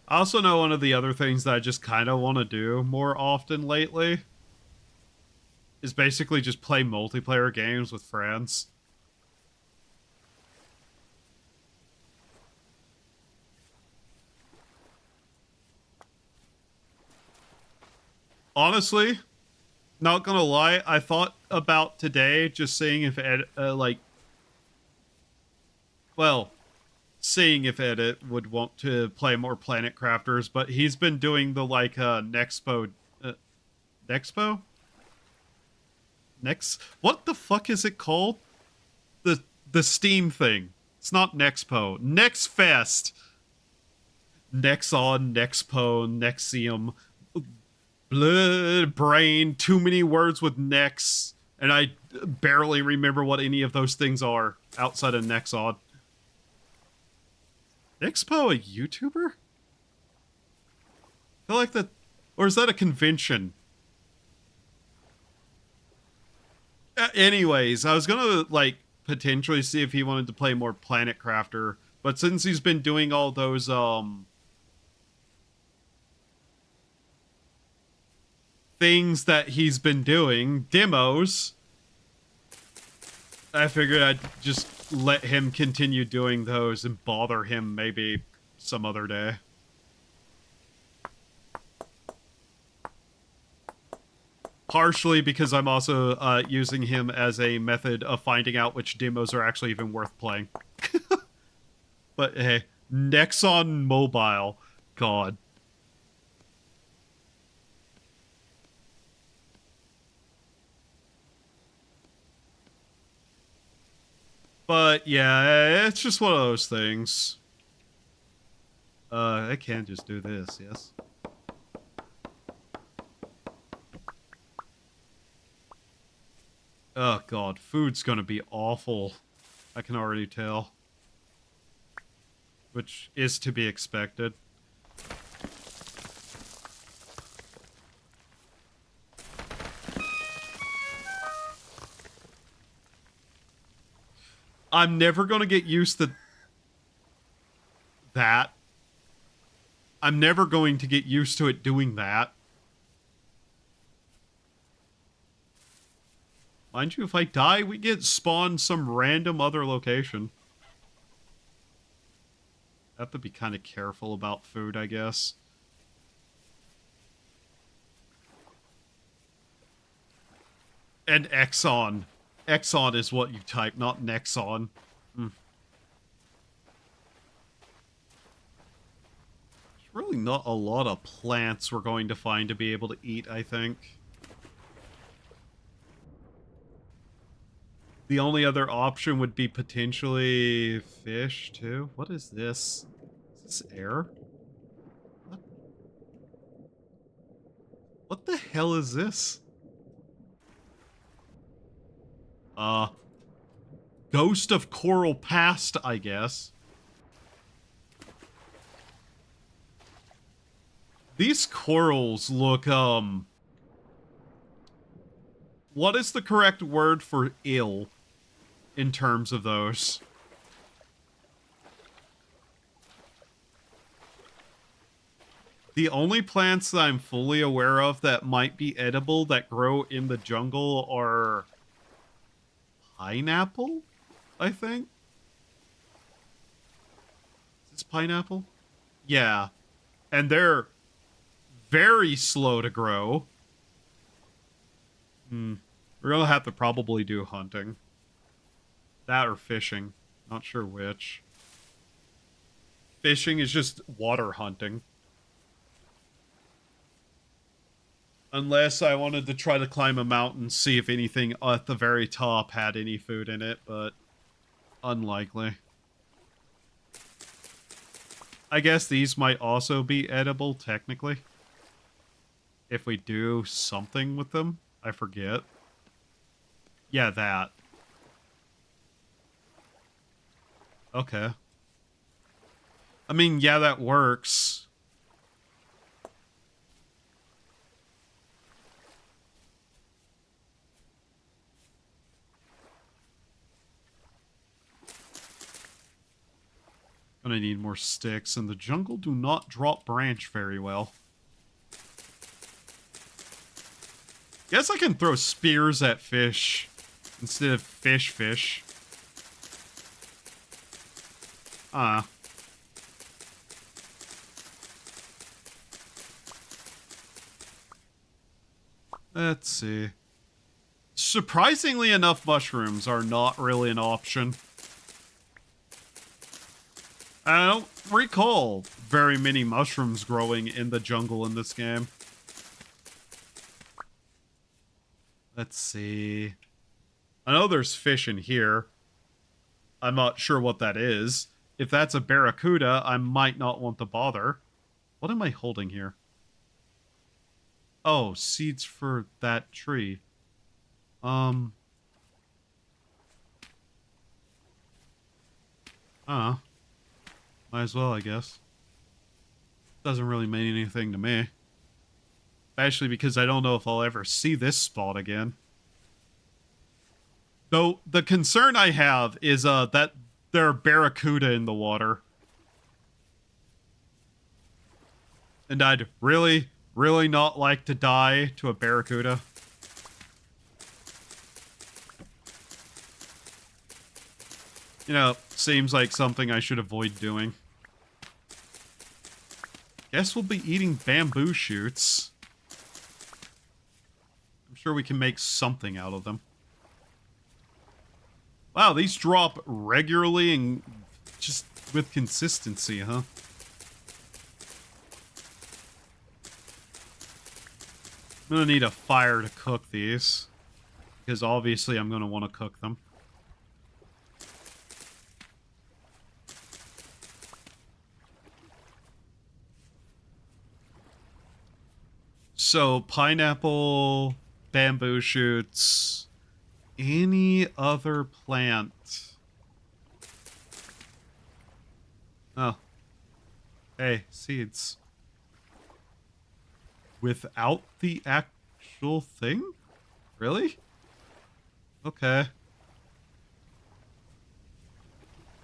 I also know one of the other things that I just kind of want to do more often lately is basically just play multiplayer games with friends. Honestly, not gonna lie, I thought about today just seeing if seeing if Edit would want to play more Planet Crafters, but he's been doing the Nexpo, Nexpo? What the fuck is it called? The Steam thing. It's not Nexpo. Nexfest. Nexon, Nexpo, Nexium. Blood, brain, too many words with Nex, and I barely remember what any of those things are outside of Nexon. Nexpo a YouTuber? I feel like that, or is that a convention? Anyways, I was gonna potentially see if he wanted to play more Planet Crafter, but since he's been doing all those things that he's been doing, demos, I figured I'd just let him continue doing those and bother him maybe some other day. Partially because I'm also using him as a method of finding out which demos are actually even worth playing. But hey, Nexon Mobile. God. But yeah, it's just one of those things. I can just do this, yes. Oh god, food's gonna be awful. I can already tell. Which is to be expected. I'm never gonna get used to that. I'm never going to get used to it doing that. Mind you, if I die, we get spawned some random other location. Have to be kind of careful about food, I guess. And Exxon. Exxon is what you type, not Nexon. There's really not a lot of plants we're going to find to be able to eat, I think. The only other option would be potentially fish, too. What is this? Is this air? What the hell is this? Ghost of Coral Past, I guess. These corals look, what is the correct word for ill in terms of those? The only plants that I'm fully aware of that might be edible that grow in the jungle are pineapple, I think? Is this pineapple? Yeah. And they're very slow to grow. We're gonna have to probably do hunting. That or fishing. Not sure which. Fishing is just water hunting. Unless I wanted to try to climb a mountain, see if anything at the very top had any food in it, but unlikely. I guess these might also be edible, technically. If we do something with them. I forget. Yeah, that. Okay. I mean, yeah, that works. Gonna need more sticks, and the jungle do not drop branch very well. Guess I can throw spears at fish instead of fish. Let's see. Surprisingly enough, mushrooms are not really an option. I don't recall very many mushrooms growing in the jungle in this game. Let's see. I know there's fish in here. I'm not sure what that is. If that's a barracuda, I might not want to bother. What am I holding here? Oh, seeds for that tree. Might as well, I guess. Doesn't really mean anything to me. Especially because I don't know if I'll ever see this spot again. Though, the concern I have is that there are barracuda in the water. And I'd really, really not like to die to a barracuda. You know, seems like something I should avoid doing. Guess we'll be eating bamboo shoots. I'm sure we can make something out of them. Wow, these drop regularly and just with consistency, huh? I'm gonna need a fire to cook these, because obviously I'm gonna want to cook them. So, pineapple, bamboo shoots, any other plant. Oh. Hey, seeds. Without the actual thing? Really? Okay.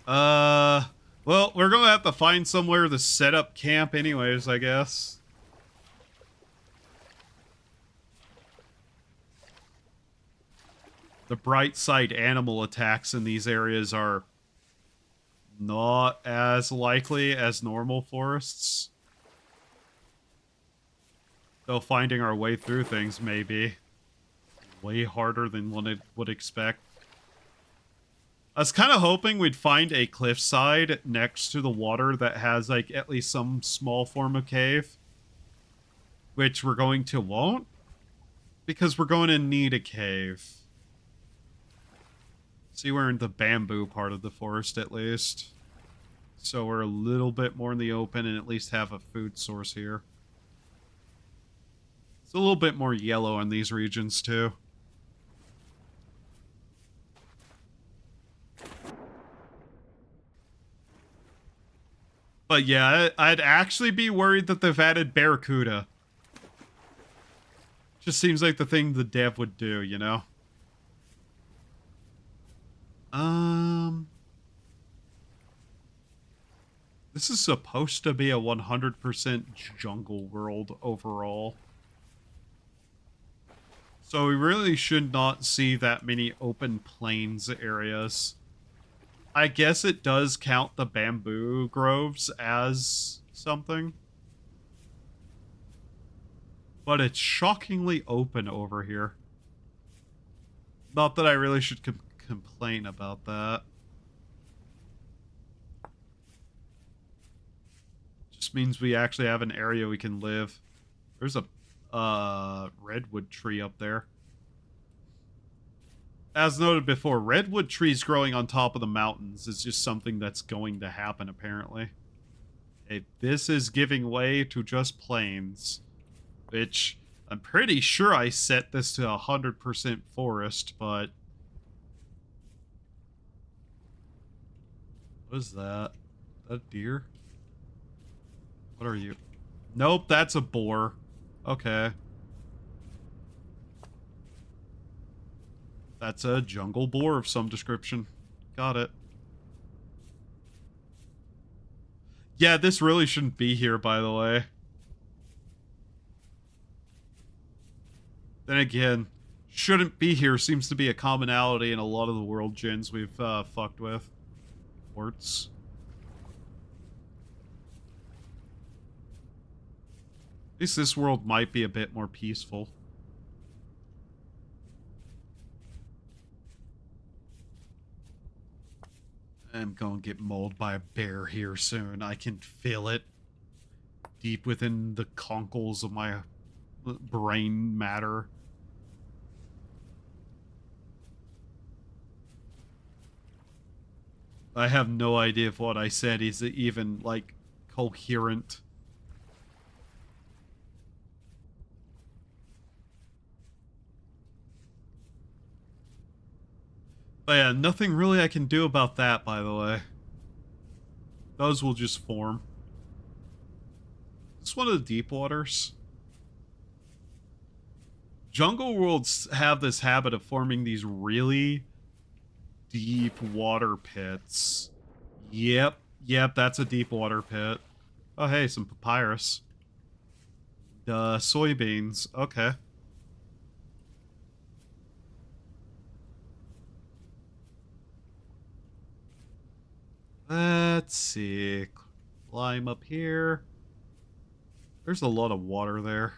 Well, we're gonna have to find somewhere to set up camp anyways, I guess. The bright side, animal attacks in these areas are not as likely as normal forests. Though finding our way through things may be way harder than one would expect. I was kind of hoping we'd find a cliffside next to the water that has, like, at least some small form of cave. Which we're going to won't. Because we're going to need a cave. See, we're in the bamboo part of the forest, at least. So we're a little bit more in the open and at least have a food source here. It's a little bit more yellow in these regions, too. But yeah, I'd actually be worried that they've added Barracuda. Just seems like the thing the dev would do, you know? This is supposed to be a 100% jungle world overall. So we really should not see that many open plains areas. I guess it does count the bamboo groves as something. But it's shockingly open over here. Not that I really should complain about that. Just means we actually have an area we can live. There's a redwood tree up there. As noted before, redwood trees growing on top of the mountains is just something that's going to happen, apparently. If this is giving way to just plains, which I'm pretty sure I set this to 100% forest, but... What is that? Is that a deer? What are you? Nope, that's a boar. Okay. That's a jungle boar of some description. Got it. Yeah, this really shouldn't be here, by the way. Then again, shouldn't be here seems to be a commonality in a lot of the world gens we've fucked with. Quartz. At least this world might be a bit more peaceful. I'm going to get mauled by a bear here soon. I can feel it deep within the conkles of my brain matter. I have no idea if what I said is even, like, coherent. But yeah, nothing really I can do about that, by the way. Those will just form. Is this one of the deep waters? Jungle worlds have this habit of forming these really deep water pits. Yep, that's a deep water pit. Oh, hey, some papyrus. Soybeans. Okay. Let's see. Climb up here. There's a lot of water there.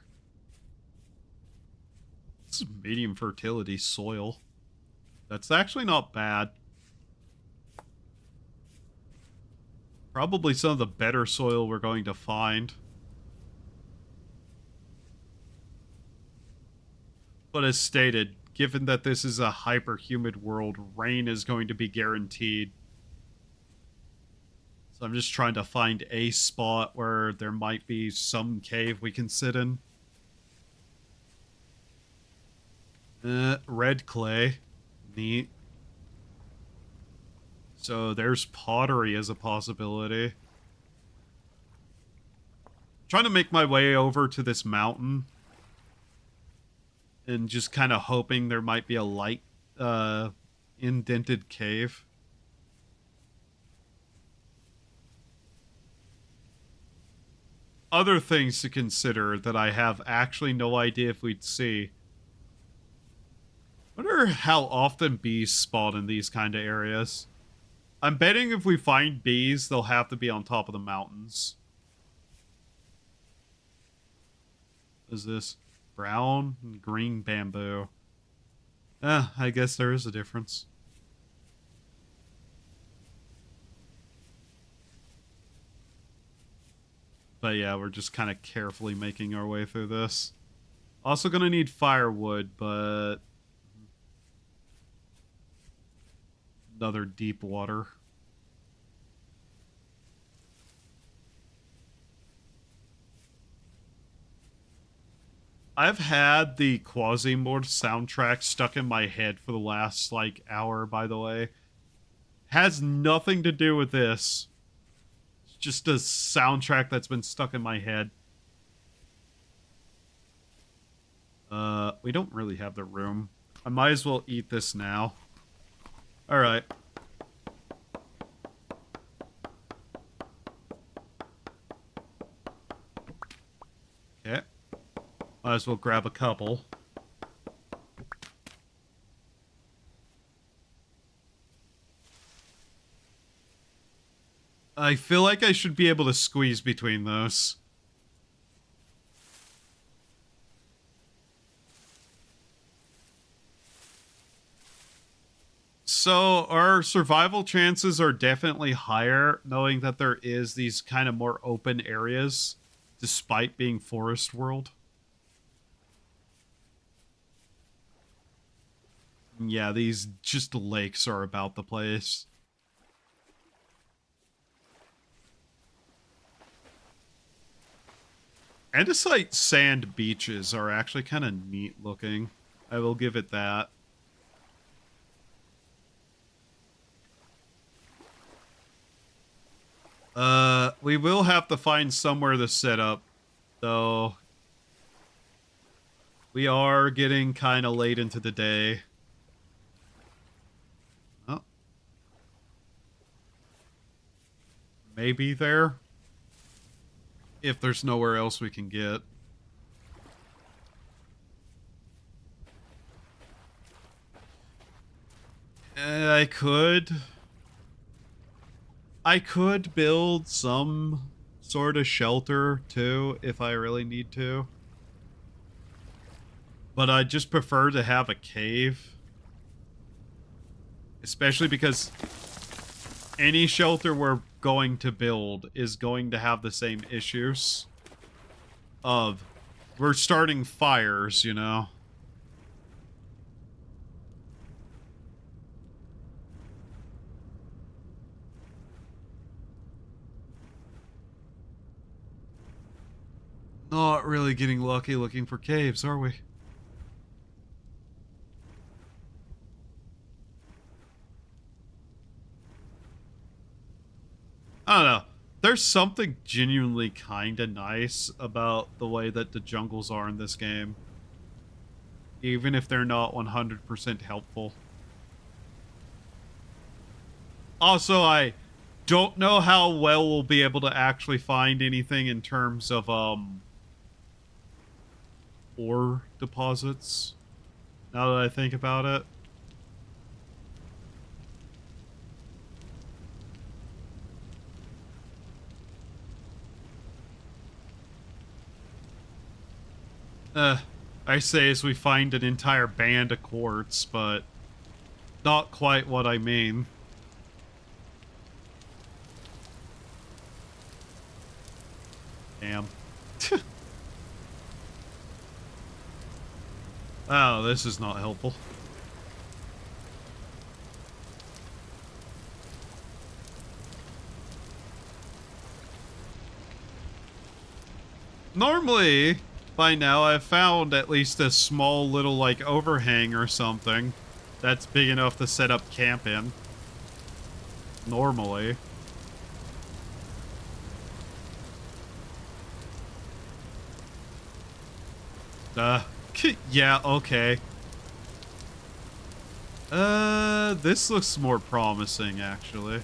This is medium fertility soil. That's actually not bad. Probably some of the better soil we're going to find. But as stated, given that this is a hyper-humid world, rain is going to be guaranteed. So I'm just trying to find a spot where there might be some cave we can sit in. Red clay. Neat. So there's pottery as a possibility. Trying to make my way over to this mountain. And just kind of hoping there might be a light, indented cave. Other things to consider that I have actually no idea if we'd see. I wonder how often bees spawn in these kind of areas. I'm betting if we find bees, they'll have to be on top of the mountains. What is this? Brown and green bamboo. I guess there is a difference. But yeah, we're just kind of carefully making our way through this. Also gonna need firewood, but... another deep water. I've had the Quasimodo soundtrack stuck in my head for the last, like, hour, by the way. Has nothing to do with this. It's just a soundtrack that's been stuck in my head. We don't really have the room. I might as well eat this now. Alright. Okay. Might as well grab a couple. I feel like I should be able to squeeze between those. So our survival chances are definitely higher, knowing that there is these kind of more open areas, despite being forest world. Yeah, these just lakes are about the place. Andesite sand beaches are actually kind of neat looking. I will give it that. We will have to find somewhere to set up, though. We are getting kind of late into the day. Oh. Maybe there. If there's nowhere else we can get. I could build some sort of shelter, too, if I really need to. But I just prefer to have a cave. Especially because any shelter we're going to build is going to have the same issues of we're starting fires, you know? Not really getting lucky looking for caves, are we? I don't know. There's something genuinely kind of nice about the way that the jungles are in this game. Even if they're not 100% helpful. Also, I don't know how well we'll be able to actually find anything in terms of, ore deposits, now that I think about it. Uh, I say as we find an entire band of quartz, but not quite what I mean. Damn. Oh, this is not helpful. Normally, by now, I've found at least a small little, like, overhang or something that's big enough to set up camp in. Normally. Yeah, okay. This looks more promising, actually.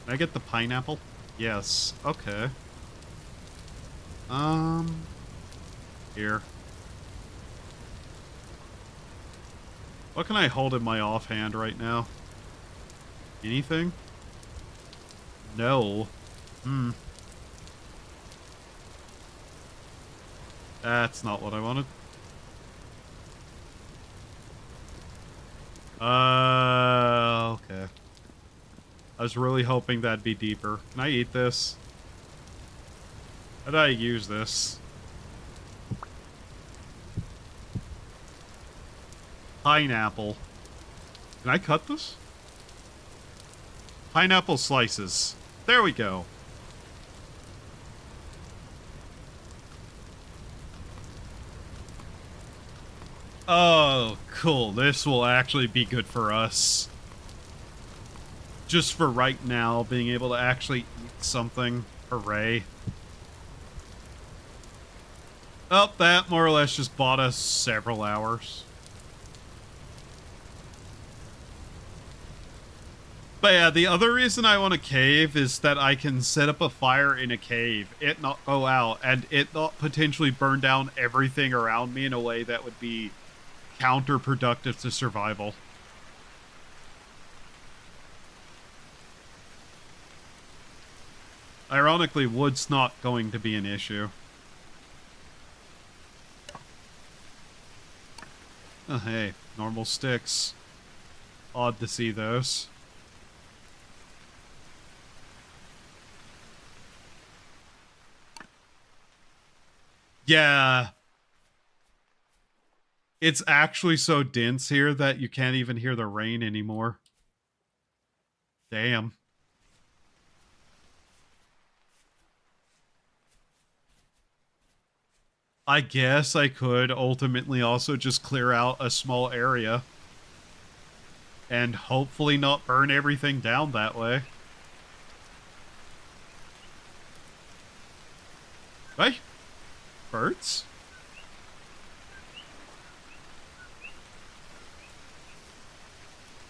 Can I get the pineapple? Yes. Okay. Here. What can I hold in my offhand right now? Anything? No. That's not what I wanted. Okay. I was really hoping that'd be deeper. Can I eat this? How do I use this? Pineapple. Can I cut this? Pineapple slices. There we go. Oh, cool. This will actually be good for us. Just for right now, being able to actually eat something. Hooray. Oh, that more or less just bought us several hours. But yeah, the other reason I want a cave is that I can set up a fire in a cave, it not go out, and it not potentially burn down everything around me in a way that would be counterproductive to survival. Ironically, wood's not going to be an issue. Oh, hey, normal sticks. Odd to see those. Yeah. It's actually so dense here that you can't even hear the rain anymore. Damn. I guess I could ultimately also just clear out a small area. And hopefully not burn everything down that way. Hey, birds?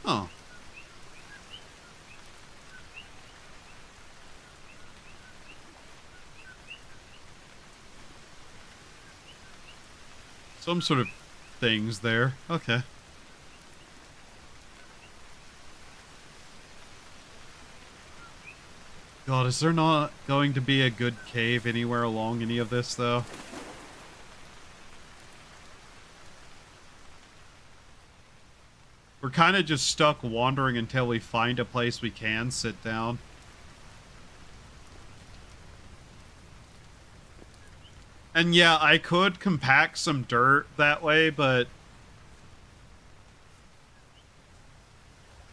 Oh. Some sort of things there. Okay. God, is there not going to be a good cave anywhere along any of this, though? We're kind of just stuck wandering until we find a place we can sit down. And yeah, I could compact some dirt that way, but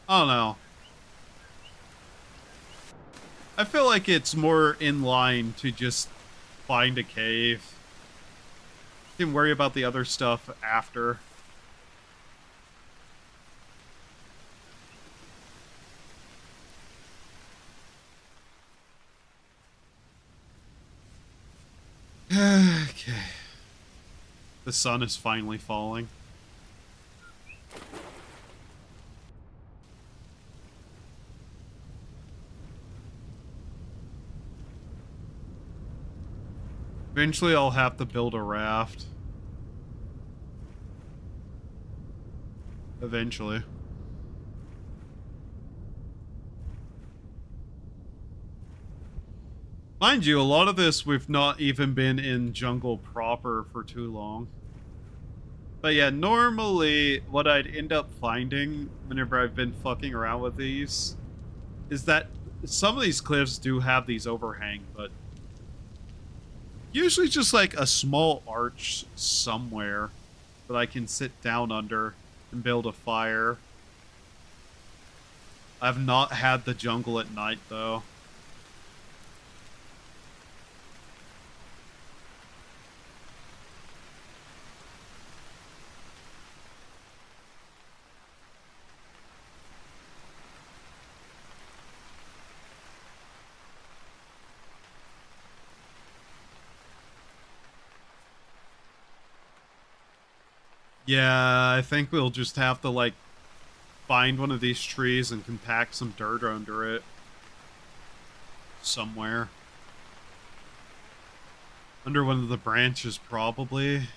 I don't know. I feel like it's more in line to just find a cave. You can worry about the other stuff after. Okay. The sun is finally falling. Eventually I'll have to build a raft. Eventually. Mind you, a lot of this we've not even been in jungle proper for too long. But yeah, normally what I'd end up finding whenever I've been fucking around with these is that some of these cliffs do have these overhang, but usually just like a small arch somewhere that I can sit down under and build a fire. I've not had the jungle at night though. Yeah, I think we'll just have to, like, find one of these trees and compact some dirt under it. Somewhere. Under one of the branches, probably.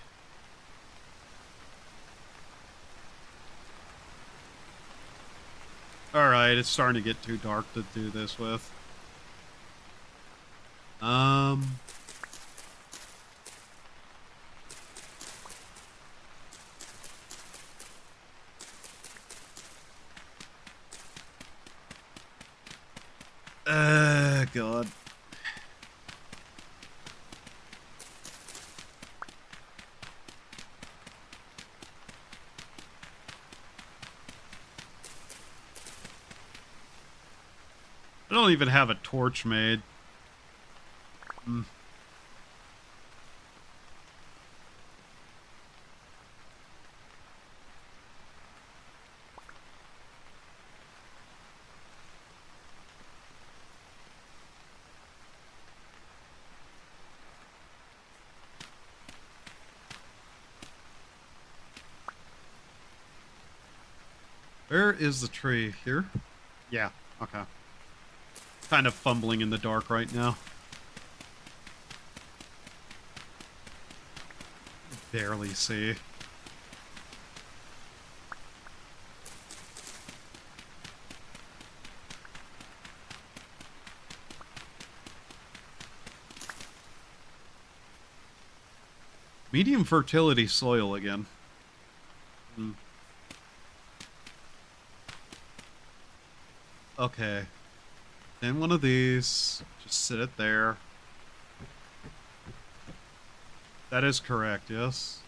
Alright, it's starting to get too dark to do this with. God. I don't even have a torch made. Where is the tree? Here? Yeah, okay. Kind of fumbling in the dark right now. Barely see. Medium fertility soil again. Okay. Then one of these. Just sit it there. That is correct, yes.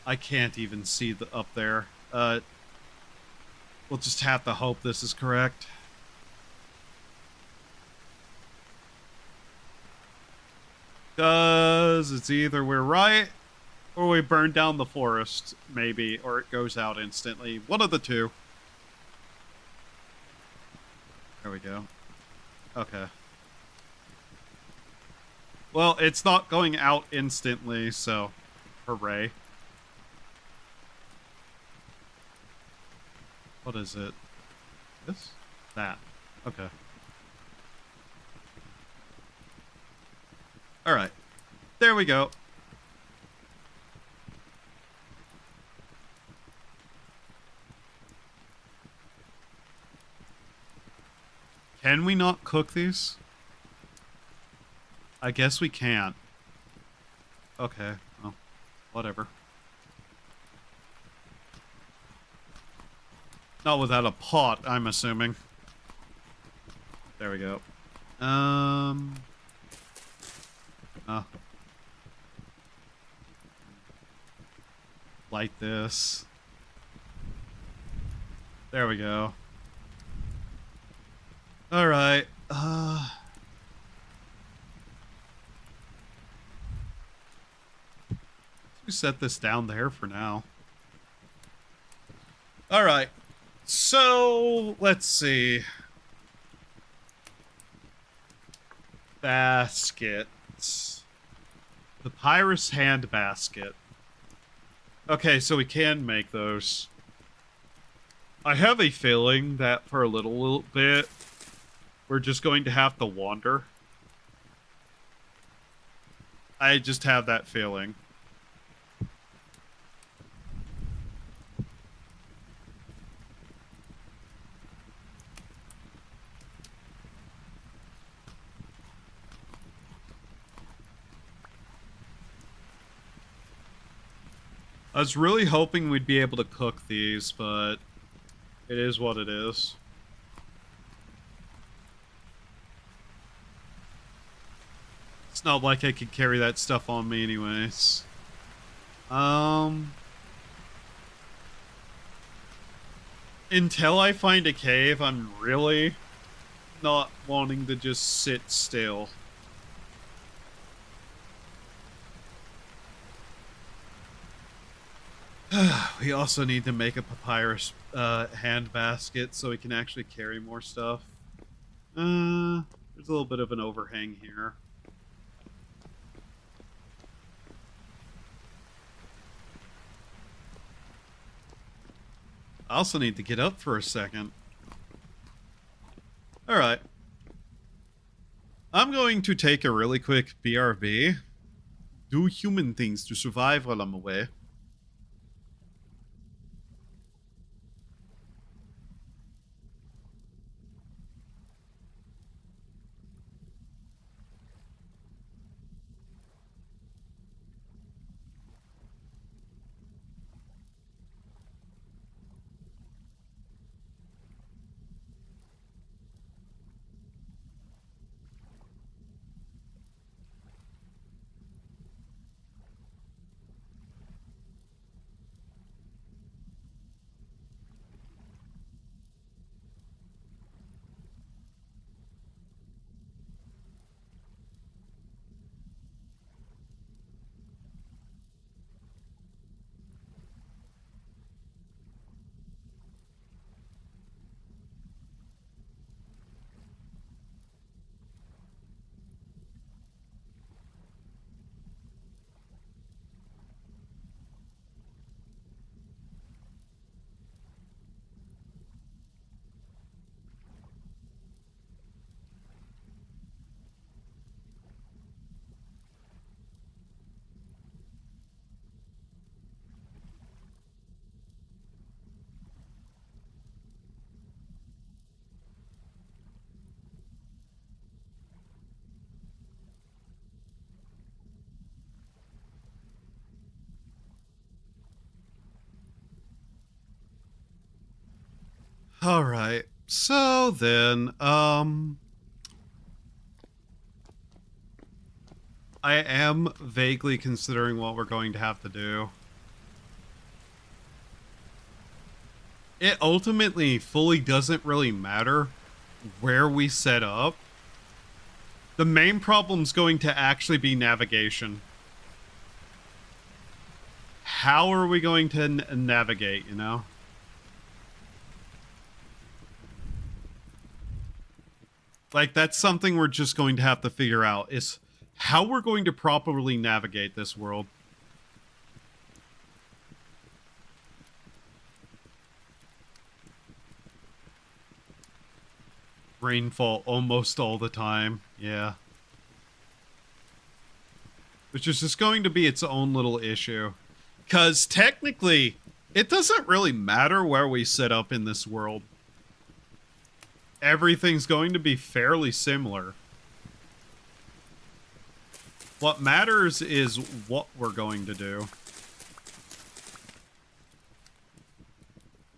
I can't even see up there. We'll just have to hope this is correct. Because it's either we're right, or we burn down the forest, maybe, or it goes out instantly. One of the two. There we go. Okay. Well, it's not going out instantly, so hooray. What is it? This? That. Okay. Alright. There we go. Can we not cook these? I guess we can't. Okay, well, whatever. Not without a pot, I'm assuming. There we go. Light this. There we go. Alright, we set this down there for now. Alright, so let's see. Basket. Papyrus hand basket. Okay, so we can make those. I have a feeling that for a little bit, we're just going to have to wander. I just have that feeling. I was really hoping we'd be able to cook these, but it is what it is. It's not like I could carry that stuff on me anyways. Until I find a cave, I'm really not wanting to just sit still. We also need to make a papyrus hand basket so we can actually carry more stuff. There's a little bit of an overhang here. I also need to get up for a second. Alright. I'm going to take a really quick BRB. Do human things to survive while I'm away. Alright, so then, I am vaguely considering what we're going to have to do. It ultimately fully doesn't really matter where we set up. The main problem's going to actually be navigation. How are we going to navigate, you know? Like, that's something we're just going to have to figure out, is how we're going to properly navigate this world. Rainfall almost all the time, yeah. Which is just going to be its own little issue. Because technically, it doesn't really matter where we set up in this world. Everything's going to be fairly similar. What matters is what we're going to do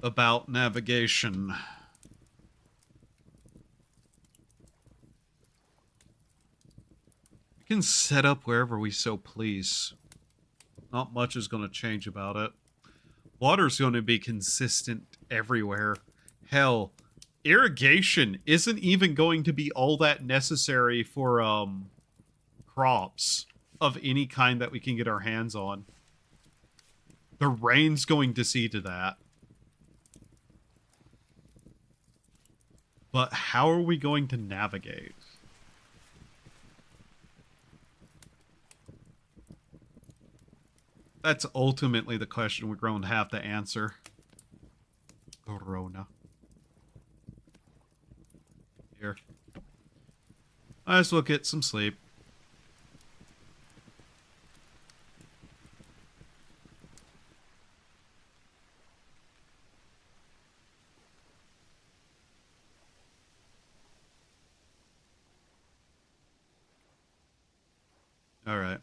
about navigation. We can set up wherever we so please. Not much is going to change about it. Water's going to be consistent everywhere. Hell, irrigation isn't even going to be all that necessary for crops of any kind that we can get our hands on. The rain's going to see to that. But how are we going to navigate? That's ultimately the question we're going to have to answer. Corona. Here. Might as well get some sleep. All right.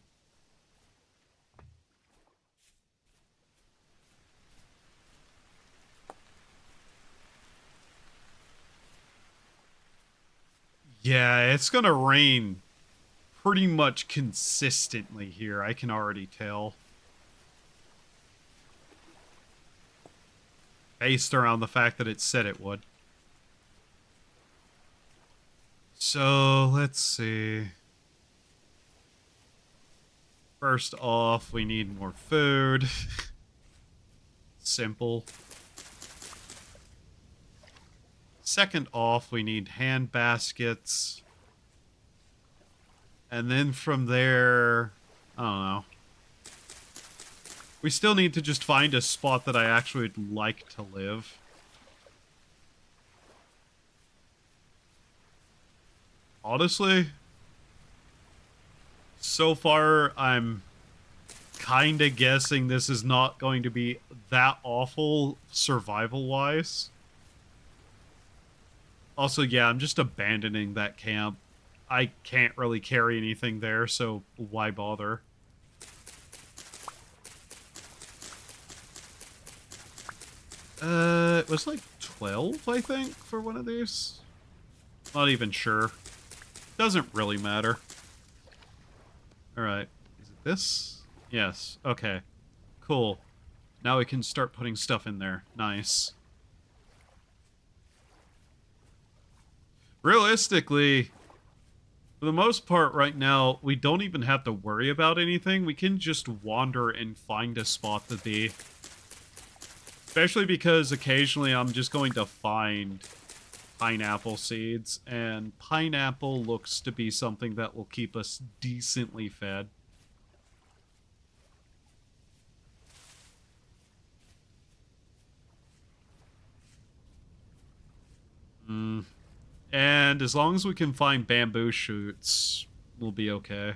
Yeah, it's gonna rain pretty much consistently here, I can already tell. Based around the fact that it said it would. So, let's see. First off, we need more food. Simple. Second off, we need hand baskets. And then from there, I don't know. We still need to just find a spot that I actually would like to live. Honestly, so far I'm kind of guessing this is not going to be that awful survival-wise. Also, yeah, I'm just abandoning that camp. I can't really carry anything there, so why bother? It was like 12, I think, for one of these. Not even sure. Doesn't really matter. Alright. Is it this? Yes. Okay. Cool. Now we can start putting stuff in there. Nice. Realistically, for the most part right now, we don't even have to worry about anything. We can just wander and find a spot to be. Especially because occasionally I'm just going to find pineapple seeds, and pineapple looks to be something that will keep us decently fed. And as long as we can find bamboo shoots, we'll be okay.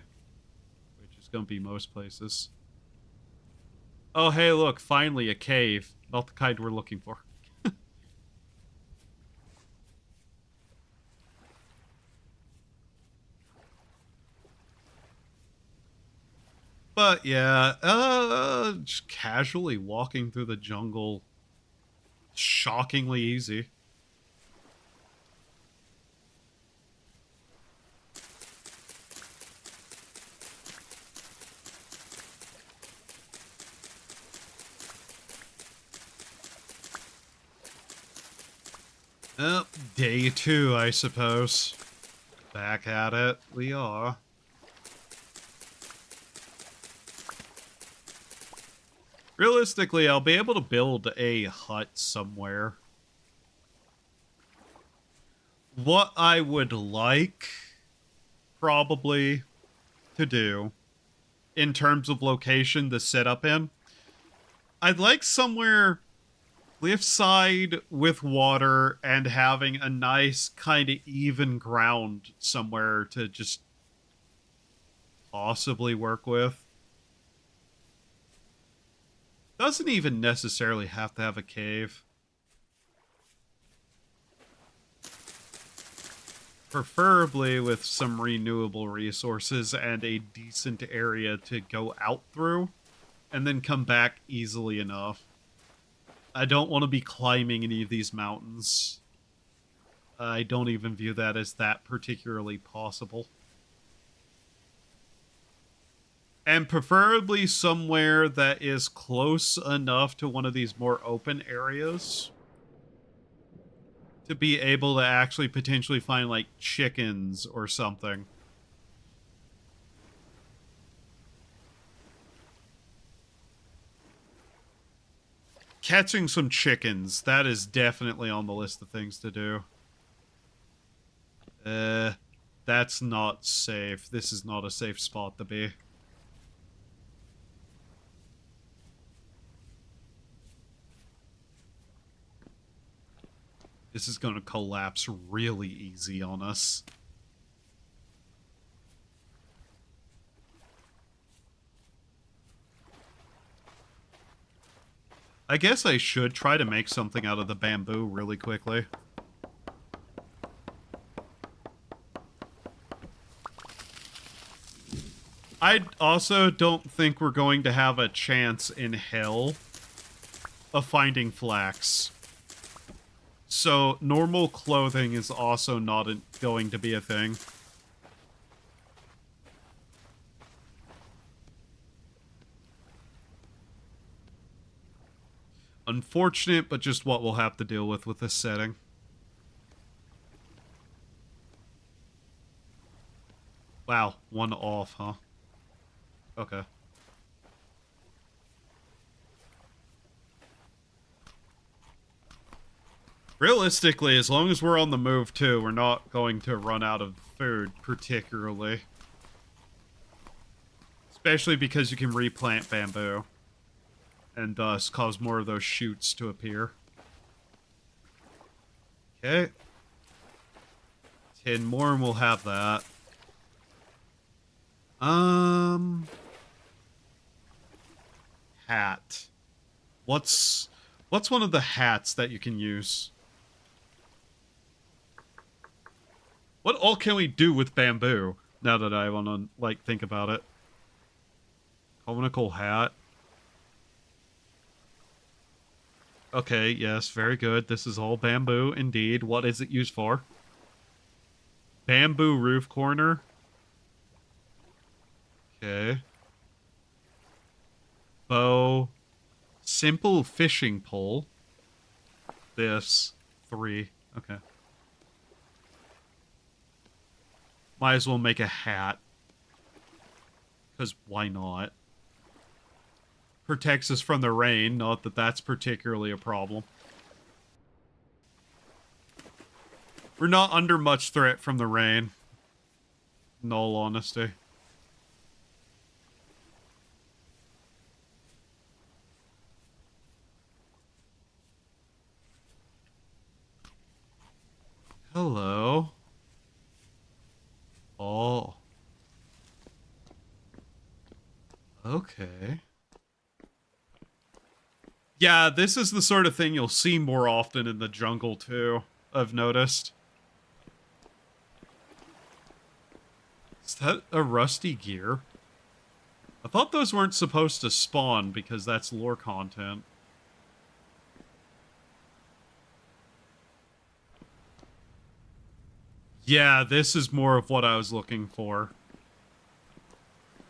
Which is going to be most places. Oh, hey, look, finally a cave. Not the kind we're looking for. But yeah, just casually walking through the jungle. Shockingly easy. Day 2, I suppose. Back at it, we are. Realistically, I'll be able to build a hut somewhere. What I would like, probably, to do, in terms of location to set up in, I'd like somewhere cliffside with water and having a nice kind of even ground somewhere to just possibly work with. Doesn't even necessarily have to have a cave. Preferably with some renewable resources and a decent area to go out through, and then come back easily enough. I don't want to be climbing any of these mountains. I don't even view that as that particularly possible. And preferably somewhere that is close enough to one of these more open areas to be able to actually potentially find, like, chickens or something. Catching some chickens, that is definitely on the list of things to do. That's not safe. This is not a safe spot to be. This is going to collapse really easy on us. I guess I should try to make something out of the bamboo really quickly. I also don't think we're going to have a chance in hell of finding flax. So normal clothing is also not going to be a thing. Unfortunate, but just what we'll have to deal with this setting. Wow, one off, huh? Okay. Realistically, as long as we're on the move too, we're not going to run out of food, particularly. Especially because you can replant bamboo. And thus cause more of those shoots to appear. Okay. 10 more and we'll have that. Hat. What's one of the hats that you can use? What all can we do with bamboo? Now that I want to, like, think about it. Conical hat. Okay, yes, very good. This is all bamboo, indeed. What is it used for? Bamboo roof corner. Okay. Bow. Simple fishing pole. This. 3. Okay. Might as well make a hat. Because why not? Protects us from the rain, not that that's particularly a problem. We're not under much threat from the rain. In all honesty. Hello. Oh. Okay. Yeah, this is the sort of thing you'll see more often in the jungle, too, I've noticed. Is that a rusty gear? I thought those weren't supposed to spawn because that's lore content. Yeah, this is more of what I was looking for.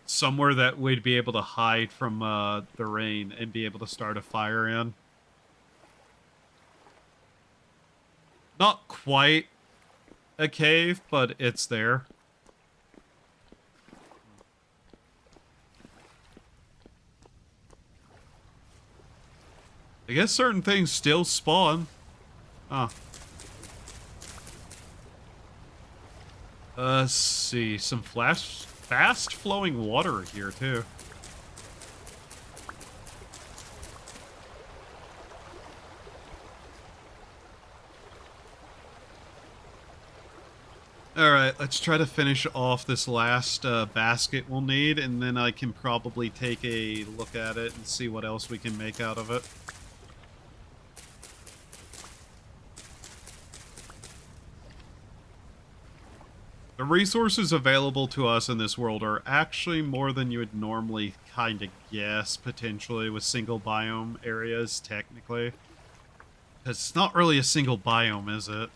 Somewhere that we'd be able to hide from the rain and be able to start a fire in. Not quite a cave, but it's there. I guess certain things still spawn. Huh. Let's see. Some fast flowing water here, too. Alright, let's try to finish off this last basket we'll need, and then I can probably take a look at it and see what else we can make out of it. The resources available to us in this world are actually more than you would normally kind of guess, potentially, with single biome areas, technically. Because it's not really a single biome, is it?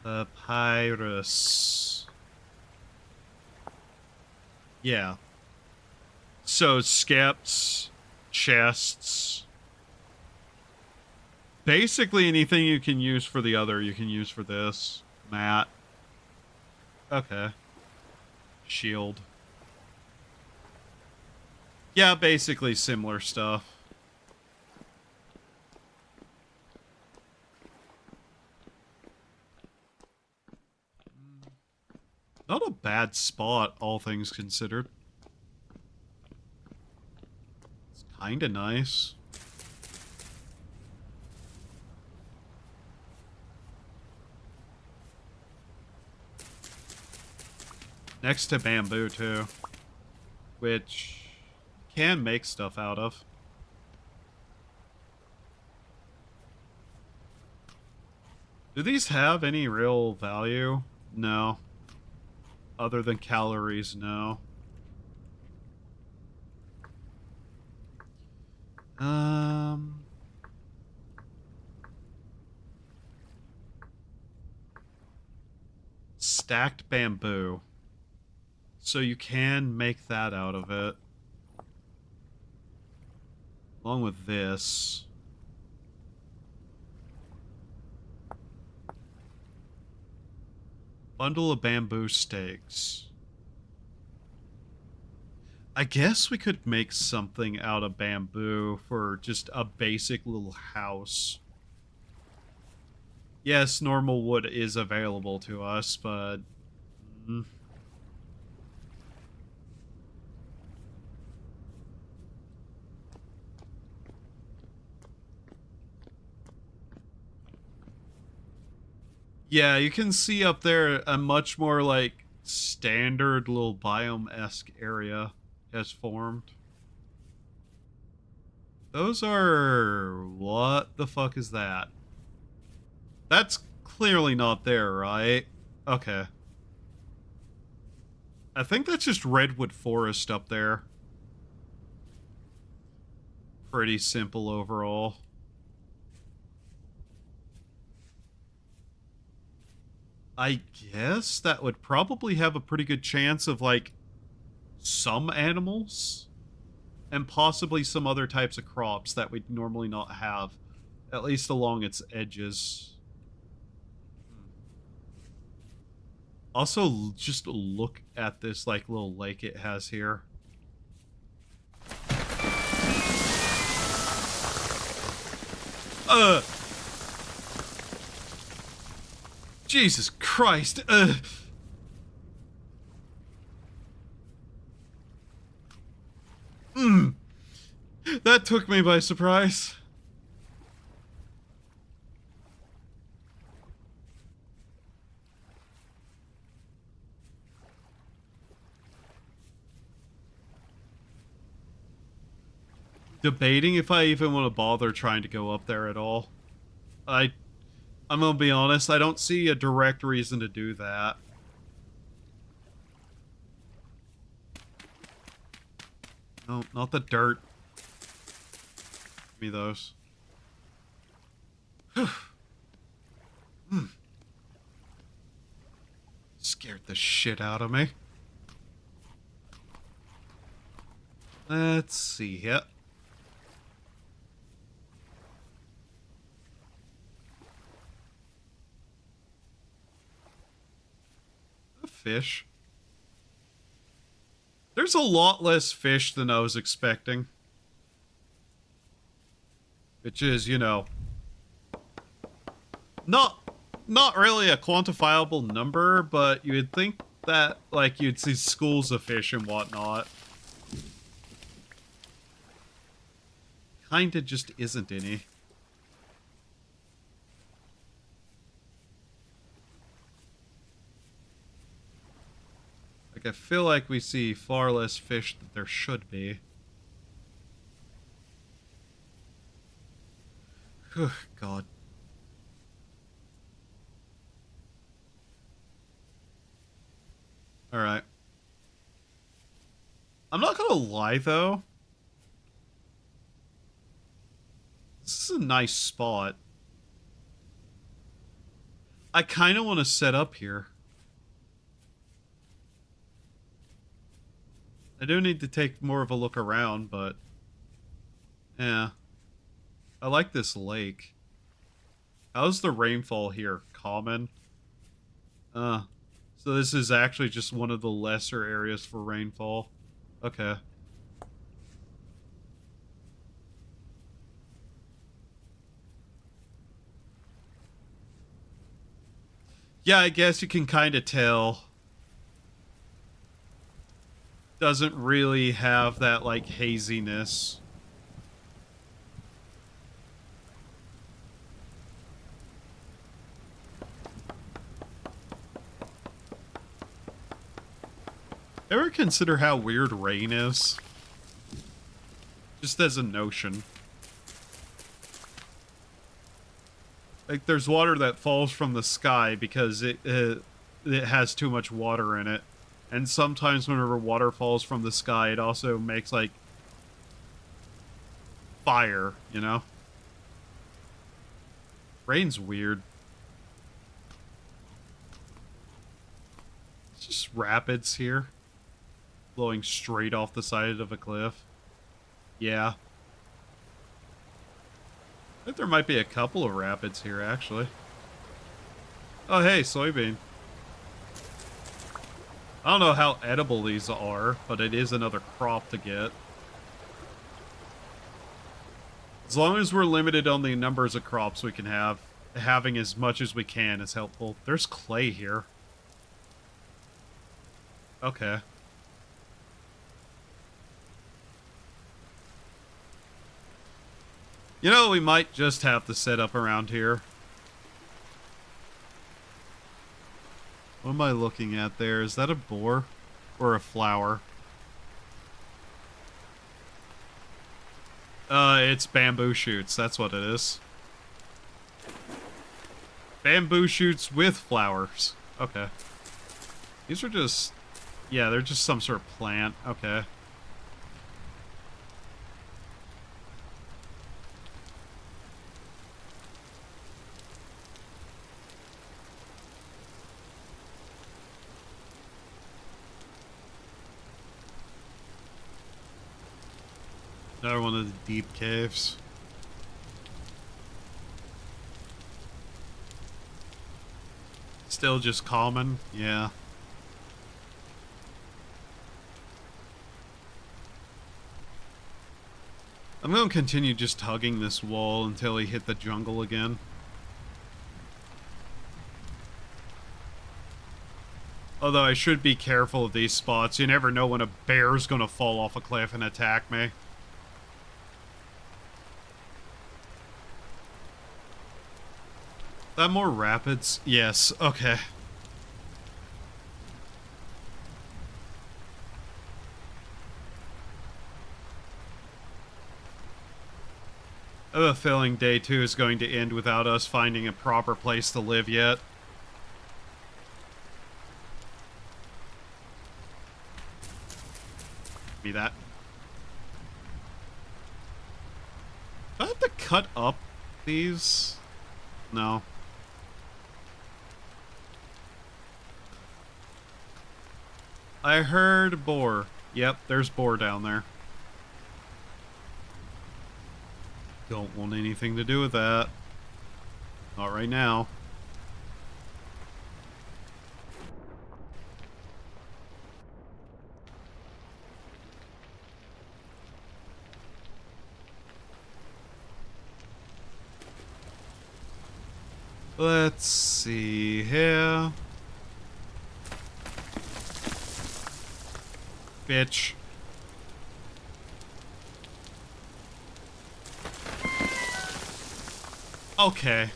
Papyrus. Yeah. So, skeps, chests. Basically anything you can use for the other, you can use for this. Mat. Okay. Shield. Yeah, basically similar stuff. Not a bad spot, all things considered. It's kinda nice. Next to bamboo, too. Which can make stuff out of. Do these have any real value? No. Other than calories, no. stacked bamboo. So you can make that out of it. Along with this. Bundle of bamboo stakes. I guess we could make something out of bamboo for just a basic little house. Yes, normal wood is available to us, but... Yeah, you can see up there a much more, like, standard little biome-esque area has formed. Those are... What the fuck is that? That's clearly not there, right? Okay. I think that's just redwood forest up there. Pretty simple overall. I guess that would probably have a pretty good chance of, like, some animals and possibly some other types of crops that we'd normally not have, at least along its edges. Also, just look at this, like, little lake it has here. Jesus Christ. That took me by surprise. Debating if I even want to bother trying to go up there at all. I'm gonna be honest, I don't see a direct reason to do that. No, not the dirt. Give me those. Scared the shit out of me. Let's see here. Fish. There's a lot less fish than I was expecting. Which is, you know, not really a quantifiable number, but you would think that, like, you'd see schools of fish and whatnot. Kinda just isn't any. I feel like we see far less fish than there should be. God. Alright. I'm not gonna lie, though. This is a nice spot. I kind of want to set up here. I do need to take more of a look around, but... yeah. I like this lake. How's the rainfall here? Common? So this is actually just one of the lesser areas for rainfall. Okay. Yeah, I guess you can kind of tell. Doesn't really have that, like, haziness. Ever consider how weird rain is? Just as a notion. Like, there's water that falls from the sky because it has too much water in it. And sometimes whenever water falls from the sky, it also makes, like, fire, you know? Rain's weird. just rapids here? Flowing straight off the side of a cliff? Yeah. I think there might be a couple of rapids here, actually. Oh, hey, soybean. I don't know how edible these are, but it is another crop to get. As long as we're limited on the numbers of crops we can have, having as much as we can is helpful. There's clay here. Okay. You know, we might just have to set up around here. What am I looking at there? Is that a boar or a flower? It's bamboo shoots. That's what it is. Bamboo shoots with flowers. Okay. These are just... yeah, they're just some sort of plant. Okay. Another one of the deep caves. Still just common, yeah. I'm gonna continue just hugging this wall until we hit the jungle again. Although I should be careful of these spots. You never know when a bear's gonna fall off a cliff and attack me. That more rapids? Yes, okay. I have a feeling day 2 is going to end without us finding a proper place to live yet. Be that. Do I have to cut up these? No. I heard boar. Yep, there's boar down there. Don't want anything to do with that. Not right now. Let's see here. Bitch. Okay.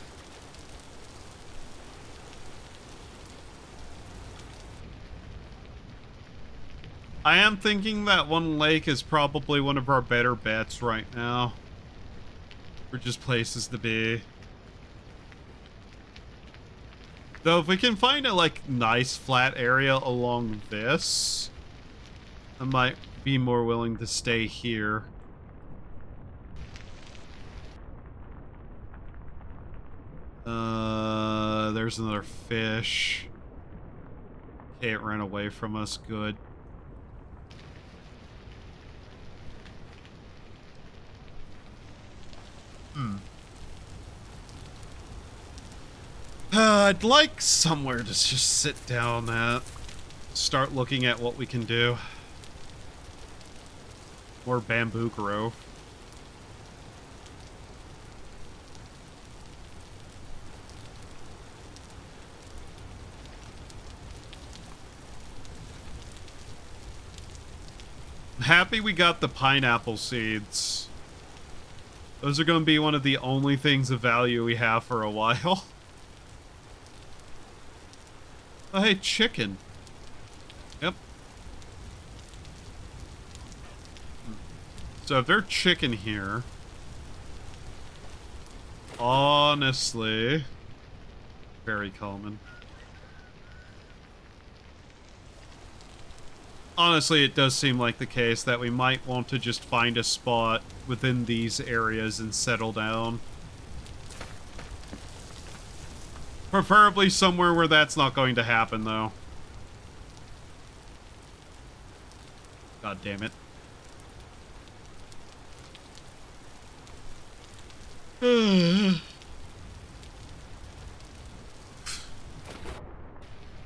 I am thinking that one lake is probably one of our better bets right now. For just places to be. Though if we can find a like nice flat area along this, I might be more willing to stay here. There's another fish. Okay, it ran away from us. Good. I'd like somewhere to just sit down at. Start looking at what we can do. More bamboo grove. I'm happy we got the pineapple seeds. Those are going to be one of the only things of value we have for a while. Oh, hey, chicken. Yep. So if they're chicken here, honestly, very common. Honestly, it does seem like the case that we might want to just find a spot within these areas and settle down. Preferably somewhere where that's not going to happen, though. God damn it.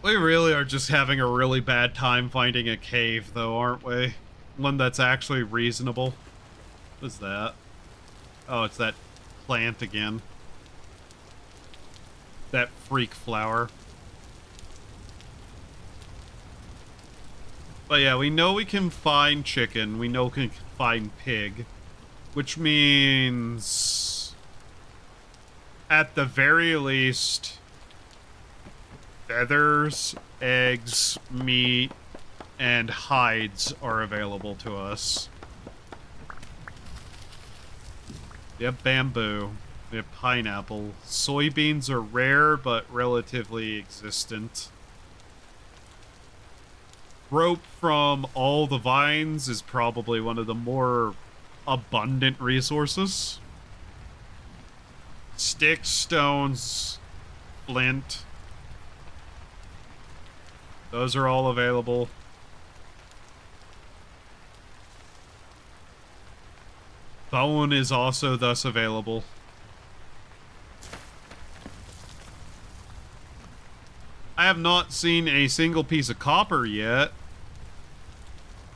We really are just having a really bad time finding a cave, though, aren't we? One that's actually reasonable. What's that? Oh, it's that plant again. That freak flower. But yeah, we know we can find chicken. We know we can find pig. Which means, at the very least, feathers, eggs, meat, and hides are available to us. We have bamboo. We have pineapple. Soybeans are rare, but relatively existent. Rope from all the vines is probably one of the more abundant resources. Sticks, stones, flint. Those are all available. Bone is also thus available. I have not seen a single piece of copper yet.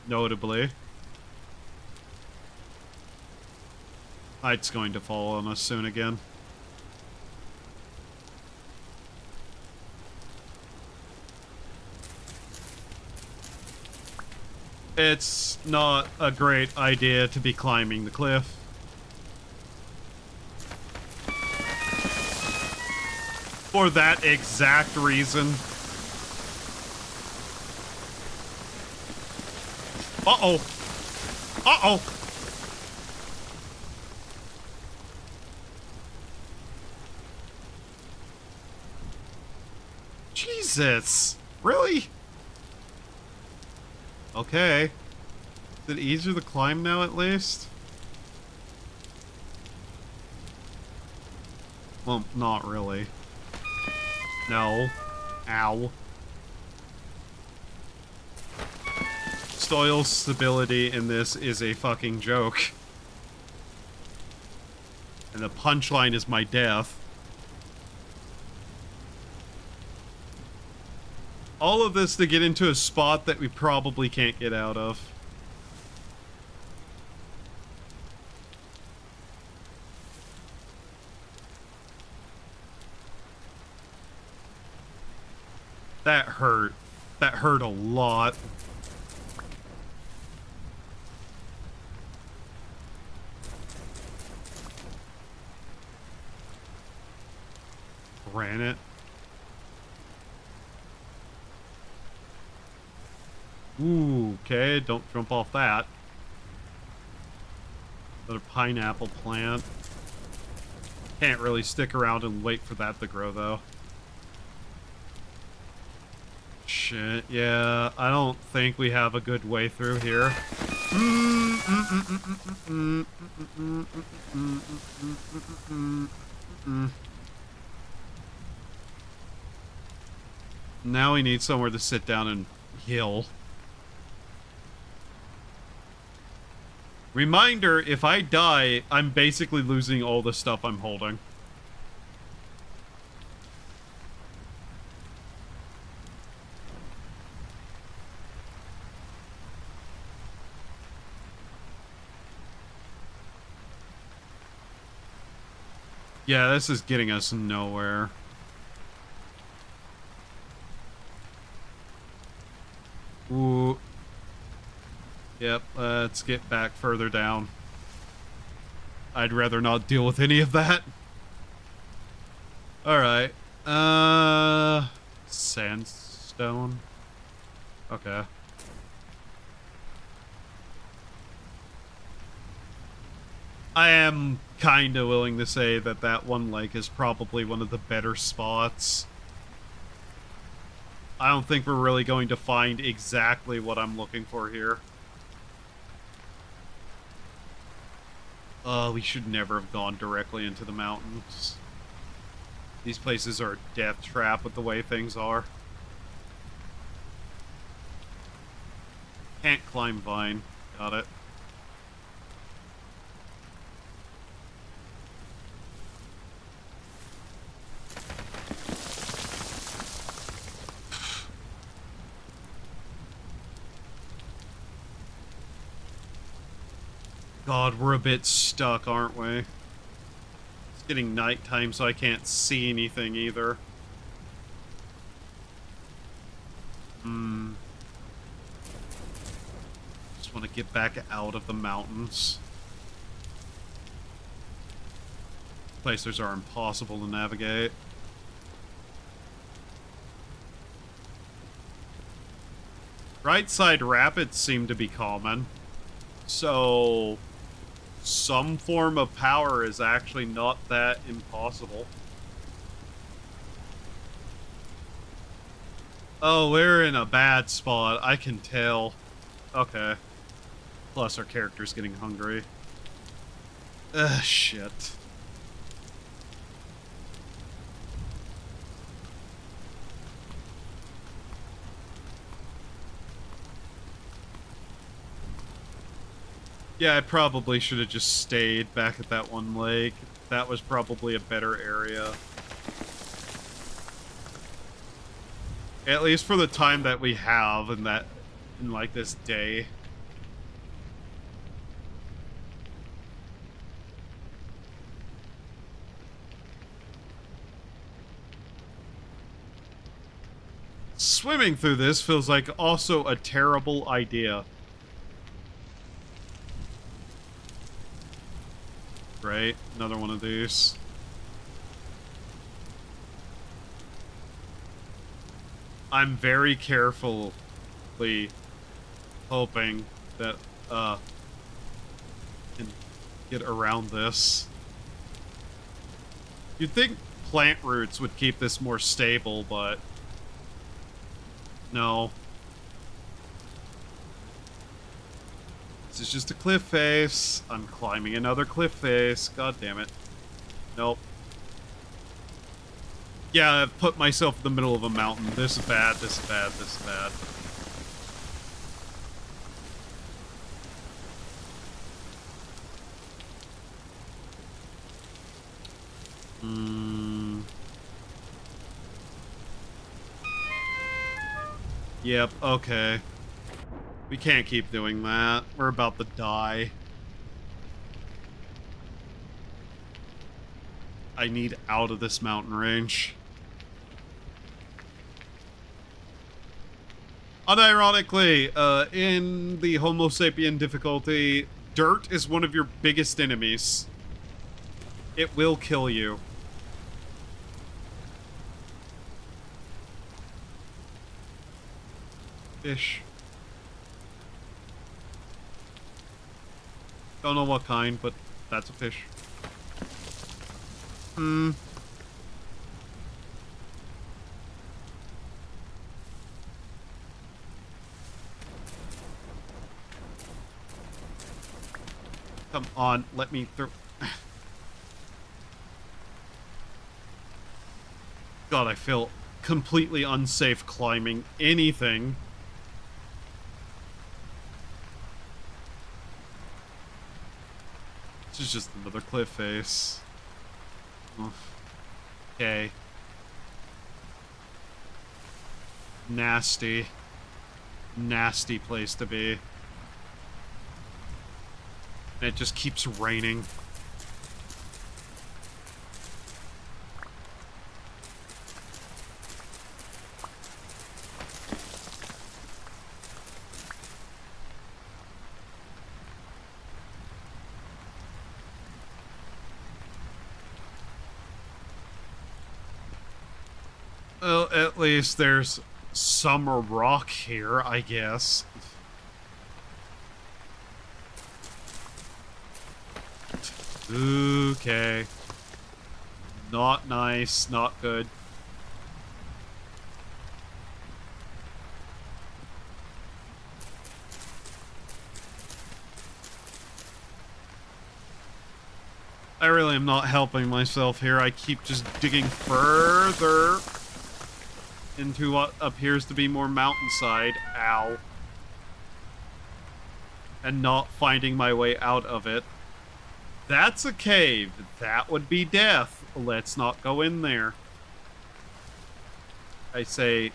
Notably. Night's going to fall on us soon again. It's not a great idea to be climbing the cliff. For that exact reason. Uh-oh. Uh-oh. Jesus. Really? Okay. Is it easier to climb now, at least? Well, not really. No. Ow. Soil stability in this is a fucking joke. And the punchline is my death. All of this to get into a spot that we probably can't get out of. That hurt. That hurt a lot. Granite. Ooh, okay, don't jump off that. Another pineapple plant. Can't really stick around and wait for that to grow, though. Shit, yeah, I don't think we have a good way through here. Now we need somewhere to sit down and heal. Reminder, if I die, I'm basically losing all the stuff I'm holding. Yeah, this is getting us nowhere. Ooh. Yep, let's get back further down. I'd rather not deal with any of that. Alright. Sandstone. Okay. I am kinda willing to say that that one lake is probably one of the better spots. I don't think we're really going to find exactly what I'm looking for here. We should never have gone directly into the mountains. These places are a death trap with the way things are. Can't climb vine. Got it. God, we're a bit stuck, aren't we? It's getting nighttime, so I can't see anything either. Just want to get back out of the mountains. Places are impossible to navigate. Right side rapids seem to be common. So some form of power is actually not that impossible. Oh, we're in a bad spot. I can tell. Okay. Plus our character's getting hungry. Ugh, shit. Yeah, I probably should have just stayed back at that one lake. That was probably a better area. At least for the time that we have in like this day. Swimming through this feels like also a terrible idea. Right, another one of these. I'm very carefully hoping that can get around this. You'd think plant roots would keep this more stable, but no. This is just a cliff face. I'm climbing another cliff face. God damn it. Nope. Yeah, I've put myself in the middle of a mountain. This is bad, this is bad, this is bad. Yep, okay. We can't keep doing that. We're about to die. I need out of this mountain range. Unironically, in the Homo sapien difficulty, dirt is one of your biggest enemies. It will kill you. Fish. Don't know what kind, but that's a fish. Come on, let me through. God, I feel completely unsafe climbing anything. This is just another cliff face. Okay. Nasty. Nasty place to be. And it just keeps raining. Well, at least there's some rock here, I guess. Okay. Not nice, not good. I really am not helping myself here. I keep just digging further into what appears to be more mountainside. Ow. and not finding my way out of it. That's a cave. That would be death. Let's not go in there. I say,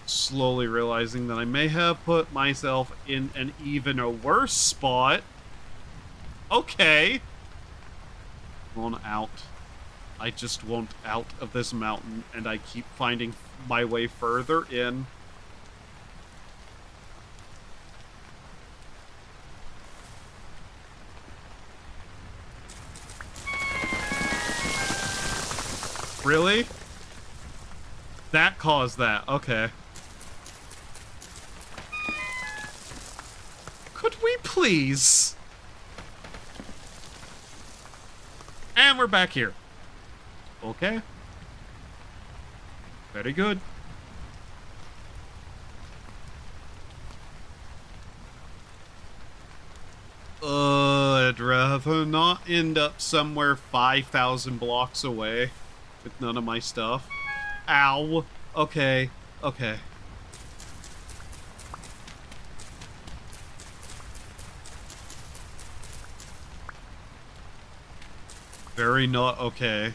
slowly realizing that I may have put myself in an even a worse spot. Okay. On out. I just want out of this mountain, and I keep finding my way further in. Really? That caused that. Okay. Could we please? And we're back here. Okay. Very good. I'd rather not end up somewhere 5,000 blocks away with none of my stuff. Ow. Okay. Okay. Very not okay.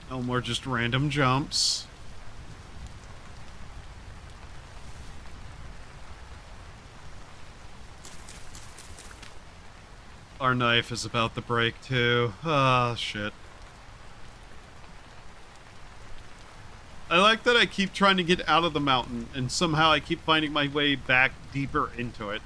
No more just random jumps. Our knife is about to break too. Ah, shit. I like that I keep trying to get out of the mountain, and somehow I keep finding my way back deeper into it.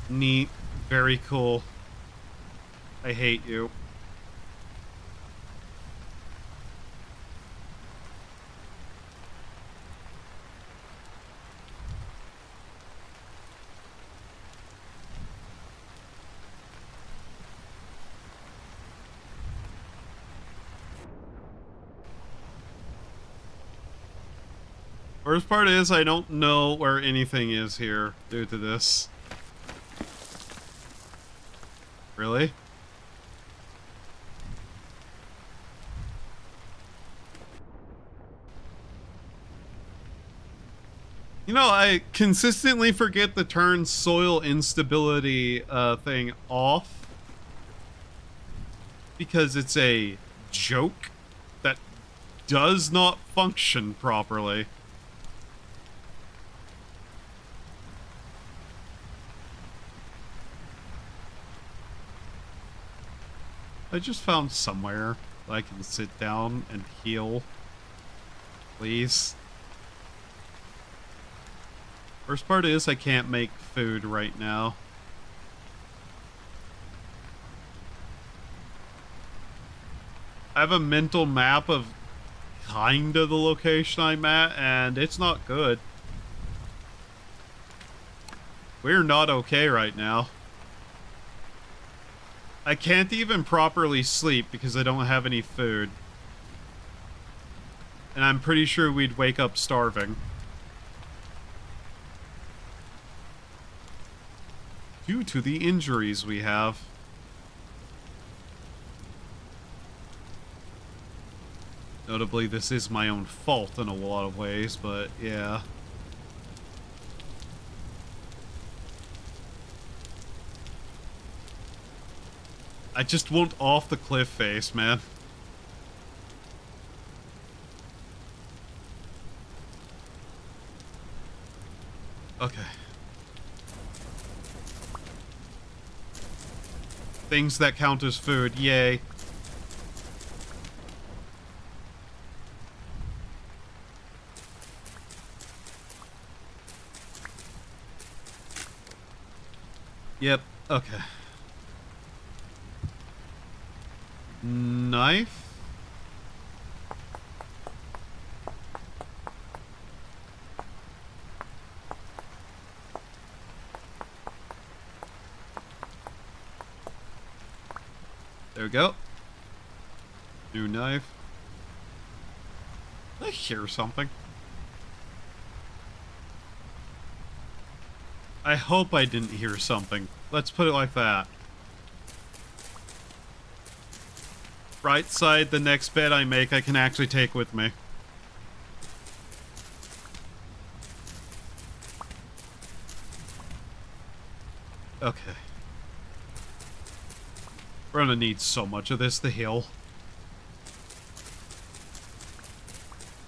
Neat. Very cool. I hate you. Worst part is I don't know where anything is here due to this. Really? You know, I consistently forget to turn soil instability thing off because it's a joke that does not function properly. I just found somewhere that I can sit down and heal. Please. Worst part is I can't make food right now. I have a mental map of kinda the location I'm at, and it's not good. We're not okay right now. I can't even properly sleep because I don't have any food. And I'm pretty sure we'd wake up starving. Due to the injuries we have. Notably, this is my own fault in a lot of ways, but yeah. I just want off the cliff face, man. Okay. Things that count as food, yay. Yep, okay. Knife? There we go. New knife. I I hear something? I hope I didn't hear something. Let's put it like that. Right side, the next bed I make, I can actually take with me. Okay. We're gonna need so much of this to heal.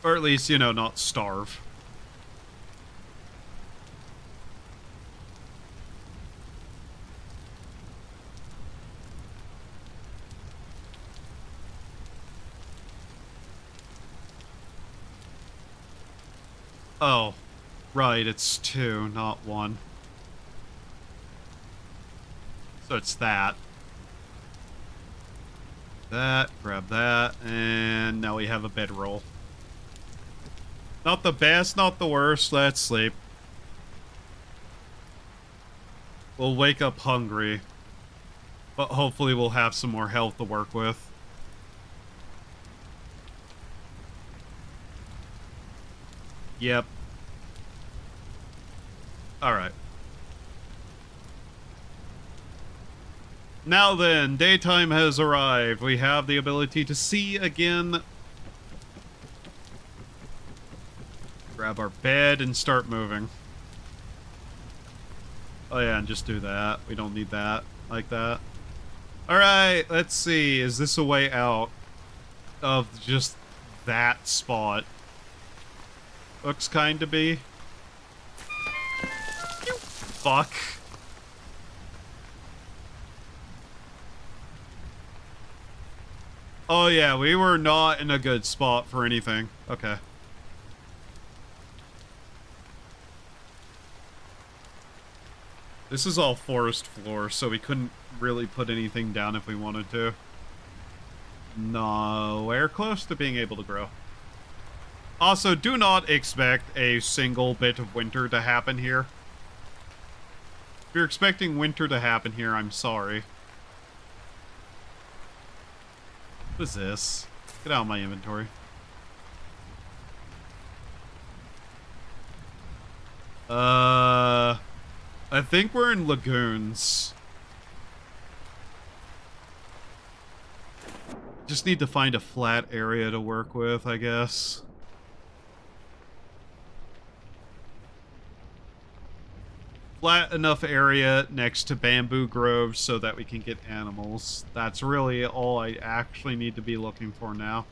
Or at least, you know, not starve. Oh, right, it's 2, not 1. So it's that. Grab that, and now we have a bedroll. Not the best, not the worst, let's sleep. We'll wake up hungry, but hopefully we'll have some more health to work with. Yep. Alright. Now then, daytime has arrived. We have the ability to see again. Grab our bed and start moving. Oh yeah, and just do that. We don't need that like that. Alright, let's see. Is this a way out of just that spot? Looks kind to be. You fuck. Oh yeah, we were not in a good spot for anything. Okay. This is all forest floor, so we couldn't really put anything down if we wanted to. Nowhere close to being able to grow. Also, do not expect a single bit of winter to happen here. If you're expecting winter to happen here, I'm sorry. What is this? Get out of my inventory. I think we're in lagoons. Just need to find a flat area to work with, I guess. Flat enough area next to bamboo groves so that we can get animals. That's really all I actually need to be looking for now.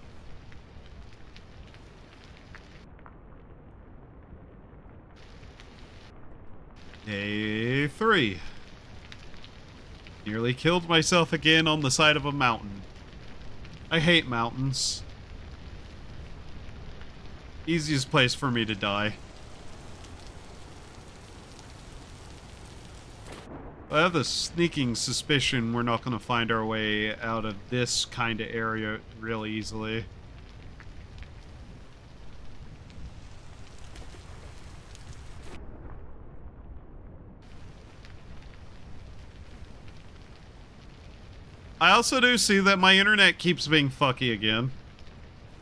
Day 3. Nearly killed myself again on the side of a mountain. I hate mountains. Easiest place for me to die. I have a sneaking suspicion we're not going to find our way out of this kind of area really easily. I also do see that my internet keeps being fucky again.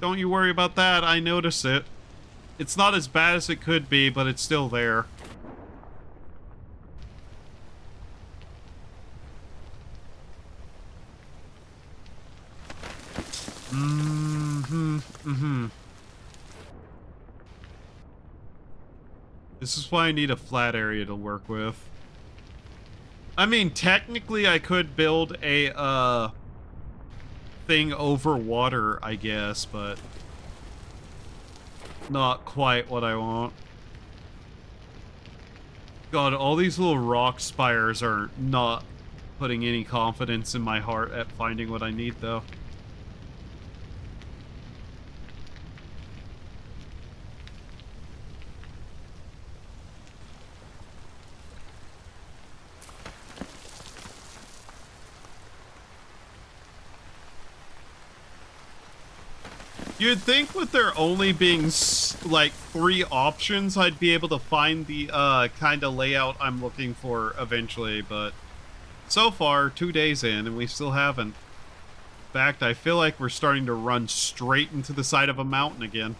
Don't you worry about that, I notice it. It's not as bad as it could be, but it's still there. This is why I need a flat area to work with. I mean, technically I could build a, thing over water, I guess, but not quite what I want. God, all these little rock spires are not putting any confidence in my heart at finding what I need, though. You'd think with there only being, like, 3 options, I'd be able to find the, kind of layout I'm looking for eventually, but so far, 2 days in, and we still haven't. In fact, I feel like we're starting to run straight into the side of a mountain again.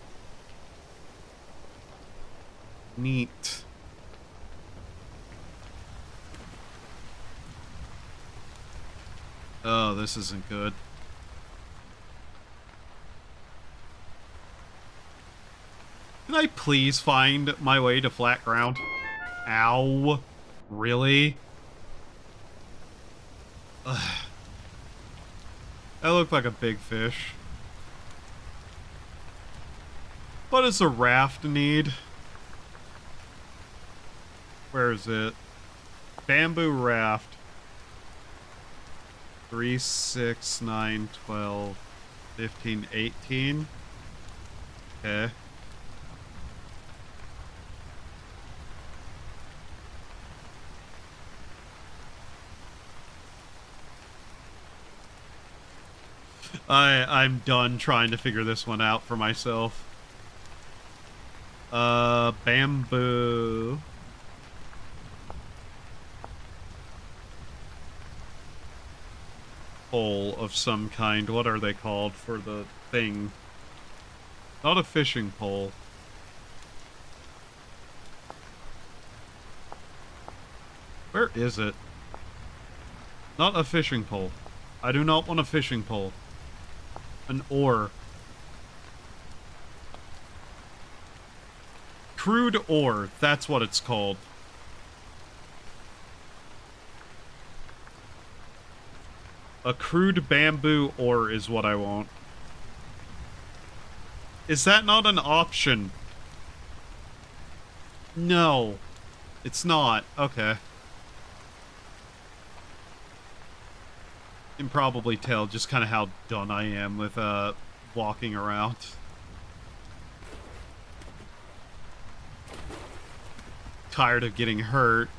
Neat. Oh, this isn't good. Can I please find my way to flat ground? Ow. Really? Ugh. That looked like a big fish. What does a raft need? Where is it? Bamboo raft. 3, 6, 9, 12, 15, 18. Okay. I'm done trying to figure this one out for myself. Bamboo. Pole of some kind. What are they called for the thing? Not a fishing pole. Where is it? Not a fishing pole. I do not want a fishing pole. An oar. Crude oar. That's what it's called. A crude bamboo oar is what I want. Is that not an option? No. It's not. Okay. You can probably tell just kind of how done I am with walking around. Tired of getting hurt.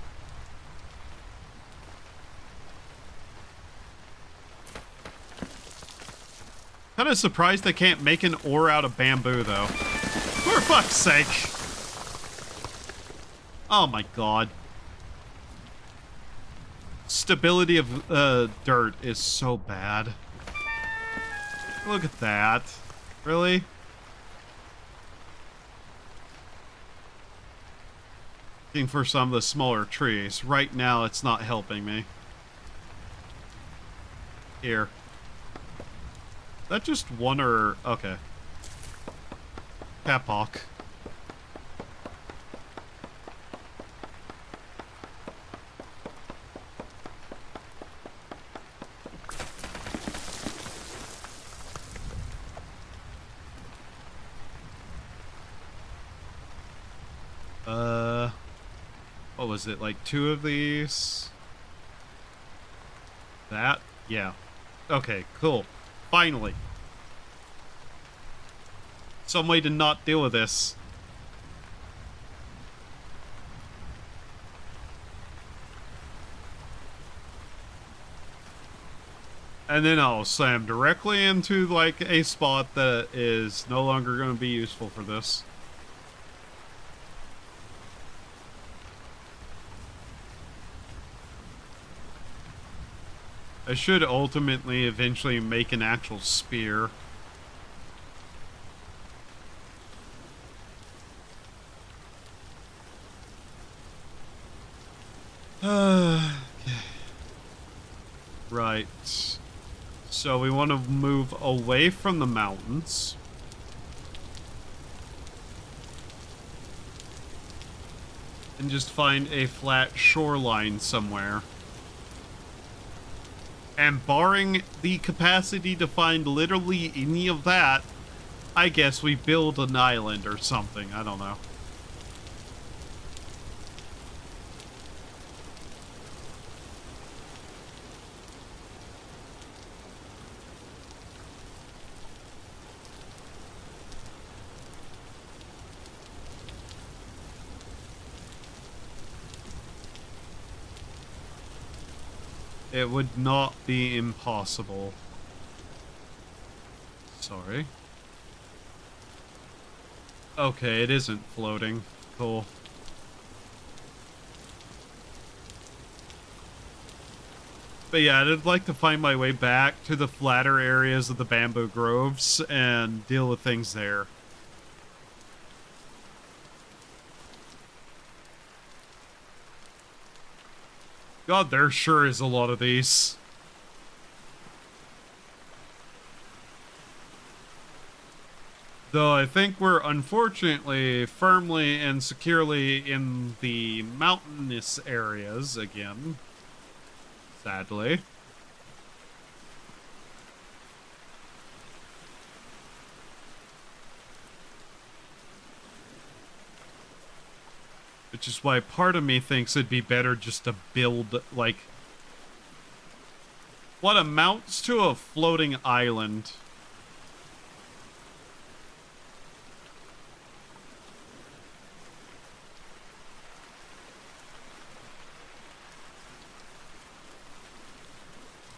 Kind of surprised they can't make an oar out of bamboo, though. For fuck's sake. Oh my god. Stability of dirt is so bad. Look at that. Really? Looking for some of the smaller trees. Right now, it's not helping me. Here. Is that just one or... Okay. Caphawk. What was it? Like 2 of these? That? Yeah. Okay, cool. Finally. Some way to not deal with this. And then I'll slam directly into, like, a spot that is no longer going to be useful for this. I should ultimately eventually make an actual spear. Okay. Right. So we want to move away from the mountains. And just find a flat shoreline somewhere. And barring the capacity to find literally any of that, I guess we build an island or something. I don't know. It would not be impossible. Sorry. Okay, it isn't floating. Cool. But yeah, I'd like to find my way back to the flatter areas of the bamboo groves and deal with things there. God, there sure is a lot of these. Though I think we're unfortunately firmly and securely in the mountainous areas again. Sadly. Which is why part of me thinks it'd be better just to build, like, what amounts to a floating island.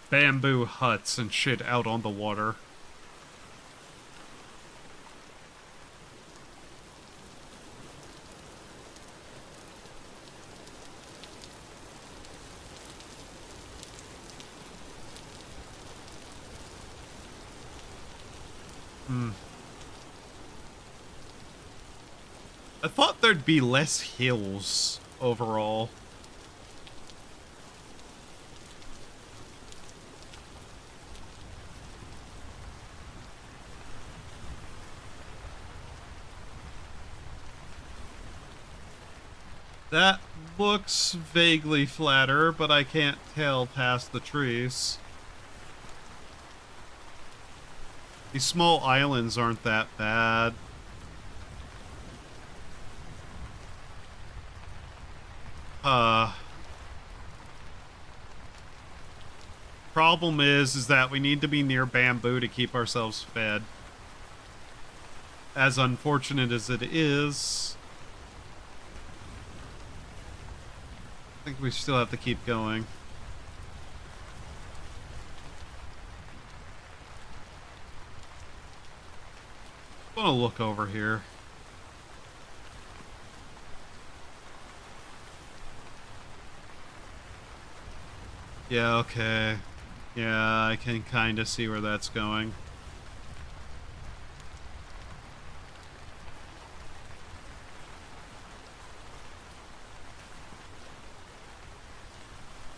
Bamboo huts and shit out on the water. I thought there'd be less hills overall. That looks vaguely flatter, but I can't tell past the trees. These small islands aren't that bad. Problem is that we need to be near bamboo to keep ourselves fed. As unfortunate as it is, I think we still have to keep going. I want to look over here. Yeah, okay. Yeah, I can kind of see where that's going.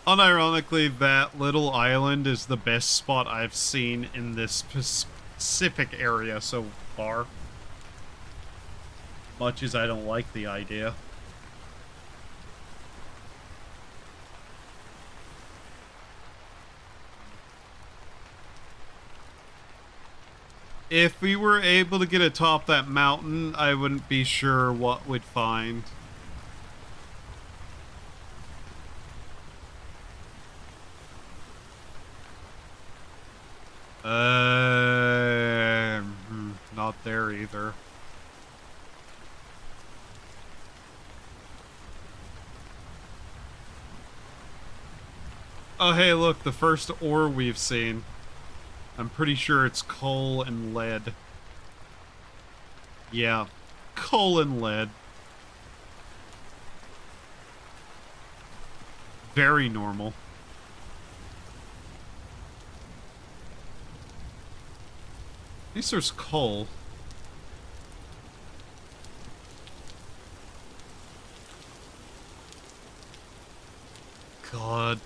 Unironically, that little island is the best spot I've seen in this specific area so far. Much as I don't like the idea. If we were able to get atop that mountain, I wouldn't be sure what we'd find. Not there either. Oh, hey, look, the first ore we've seen. I'm pretty sure it's coal and lead. Yeah, coal and lead. Very normal. At least there's coal. God.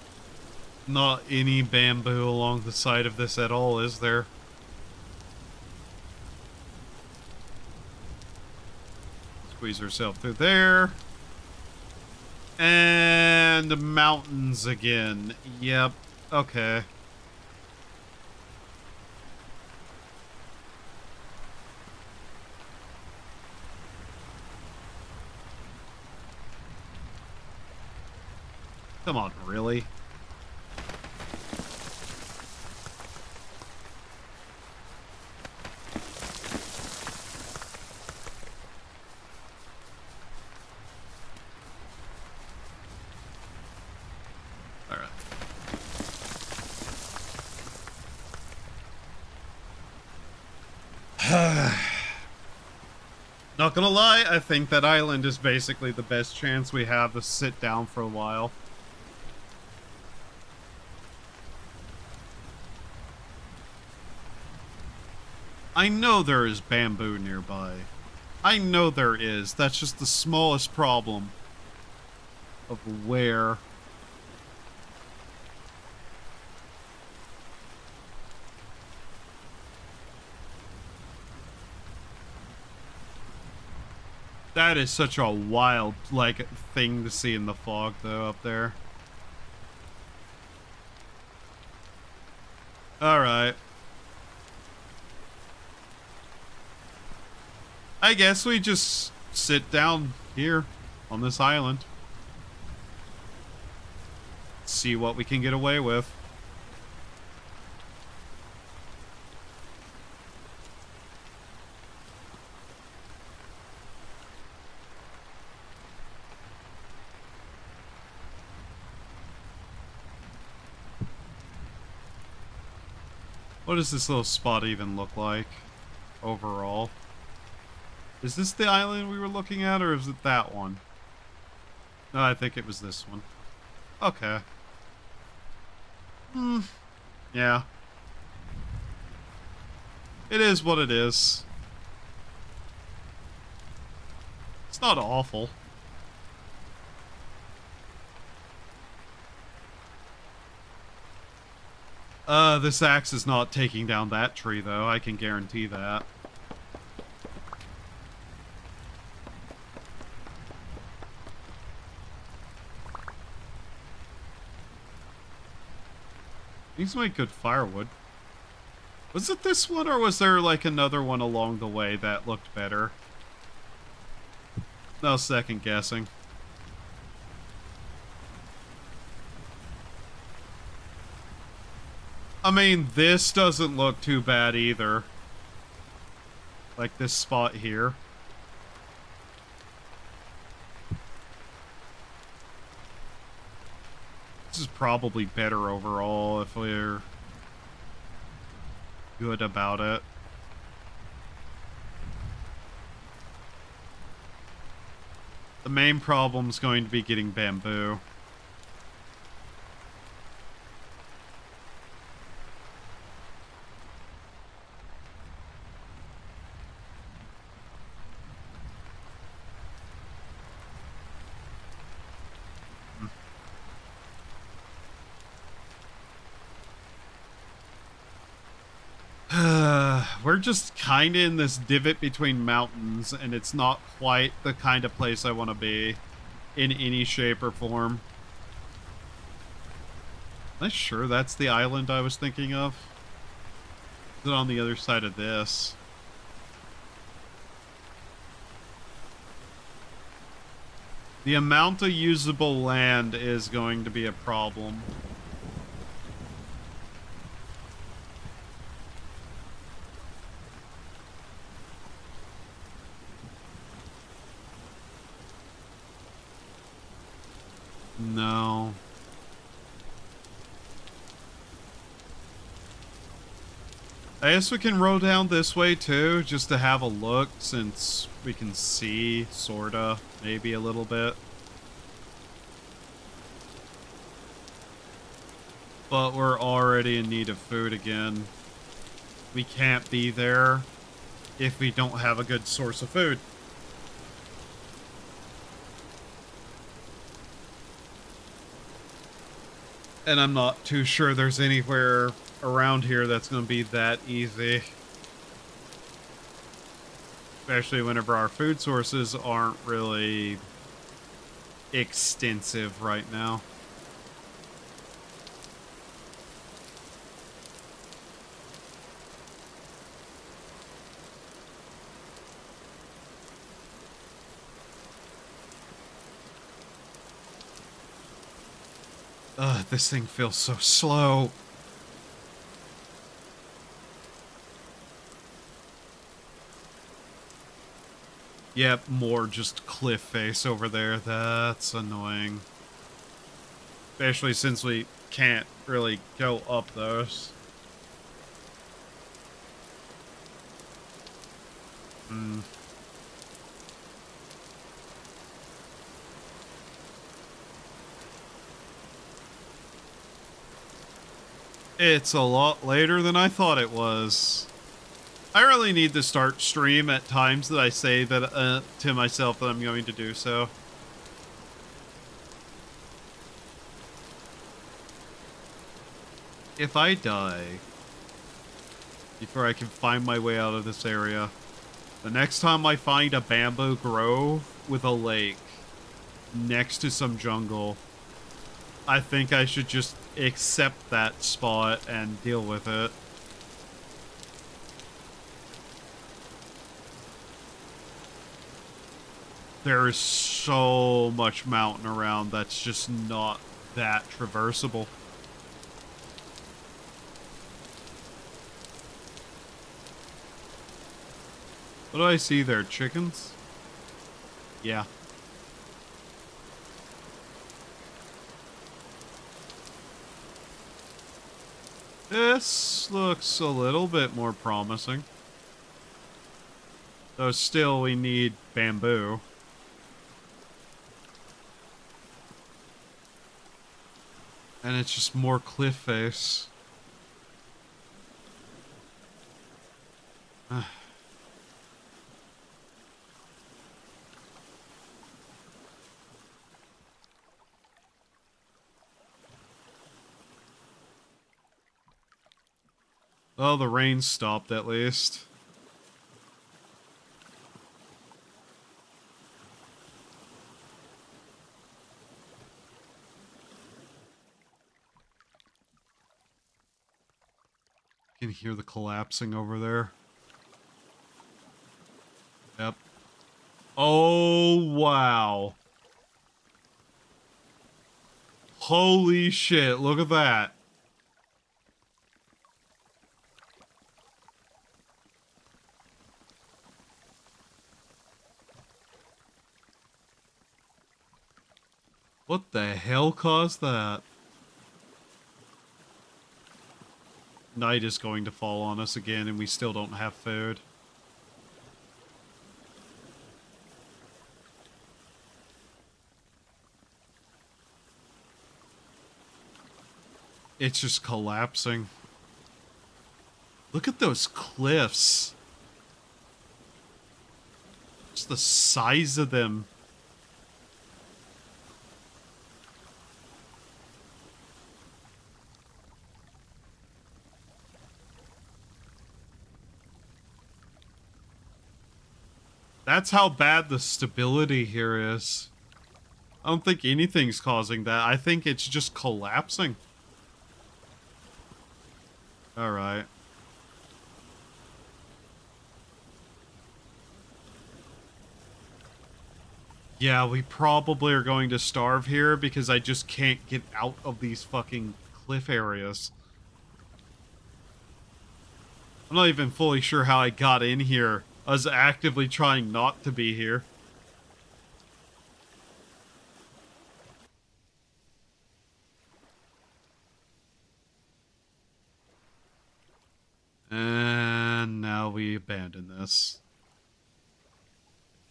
Not any bamboo along the side of this at all, is there? Squeeze ourselves through there. And mountains again. Yep. Okay. Come on, really? Not gonna lie, I think that island is basically the best chance we have to sit down for a while. I know there is bamboo nearby. I know there is. That's just the smallest problem of where. That is such a wild, like, thing to see in the fog, though, up there. Alright. I guess we just sit down here on this island. See what we can get away with. What does this little spot even look like overall? Is this the island we were looking at, or is it that one? No, I think it was this one. Okay. Yeah. It is what it is. It's not awful. This axe is not taking down that tree, though. I can guarantee that. These make good firewood. Was it this one, or was there, like, another one along the way that looked better? No second guessing. I mean, this doesn't look too bad either. Like this spot here. This is probably better overall if we're good about it. The main problem is going to be getting bamboo. We're just kind of in this divot between mountains, and it's not quite the kind of place I want to be in any shape or form. Am I sure that's the island I was thinking of? Is it on the other side of this? The amount of usable land is going to be a problem. No. I guess we can row down this way too, just to have a look, since we can see, sorta, maybe a little bit. But we're already in need of food again. We can't be there if we don't have a good source of food. And I'm not too sure there's anywhere around here that's going to be that easy. Especially whenever our food sources aren't really extensive right now. Ugh, this thing feels so slow. Yep, more just cliff face over there. That's annoying. Especially since we can't really go up those. It's a lot later than I thought it was. I really need to start stream at times that I say that to myself that I'm going to do so. If I die before I can find my way out of this area, The next time I find a bamboo grove with a lake next to some jungle, I think I should just accept that spot and deal with it. There is so much mountain around that's just not that traversable. What do I see there? Chickens? Yeah. This looks a little bit more promising. Though still we need bamboo. And it's just more cliff face. Oh, the rain stopped at least. I can hear the collapsing over there. Yep. Oh, wow. Holy shit, look at that. What the hell caused that? Night is going to fall on us again and we still don't have food. It's just collapsing. Look at those cliffs. Just the size of them. That's how bad the stability here is. I don't think anything's causing that. I think it's just collapsing. Alright. Yeah, we probably are going to starve here because I just can't get out of these fucking cliff areas. I'm not even fully sure how I got in here. I was actively trying not to be here. And now we abandon this.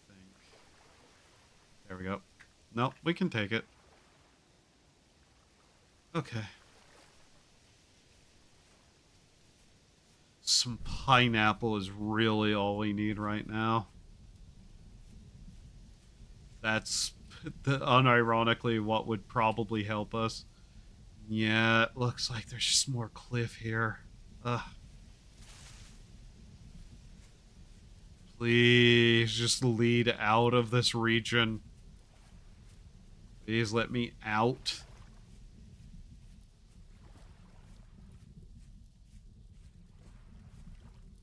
I think. There we go. Nope, we can take it. Okay. Some pineapple is really all we need right now. That's unironically what would probably help us. Yeah, it looks like there's just more cliff here. Ugh. Please just lead out of this region. Please let me out.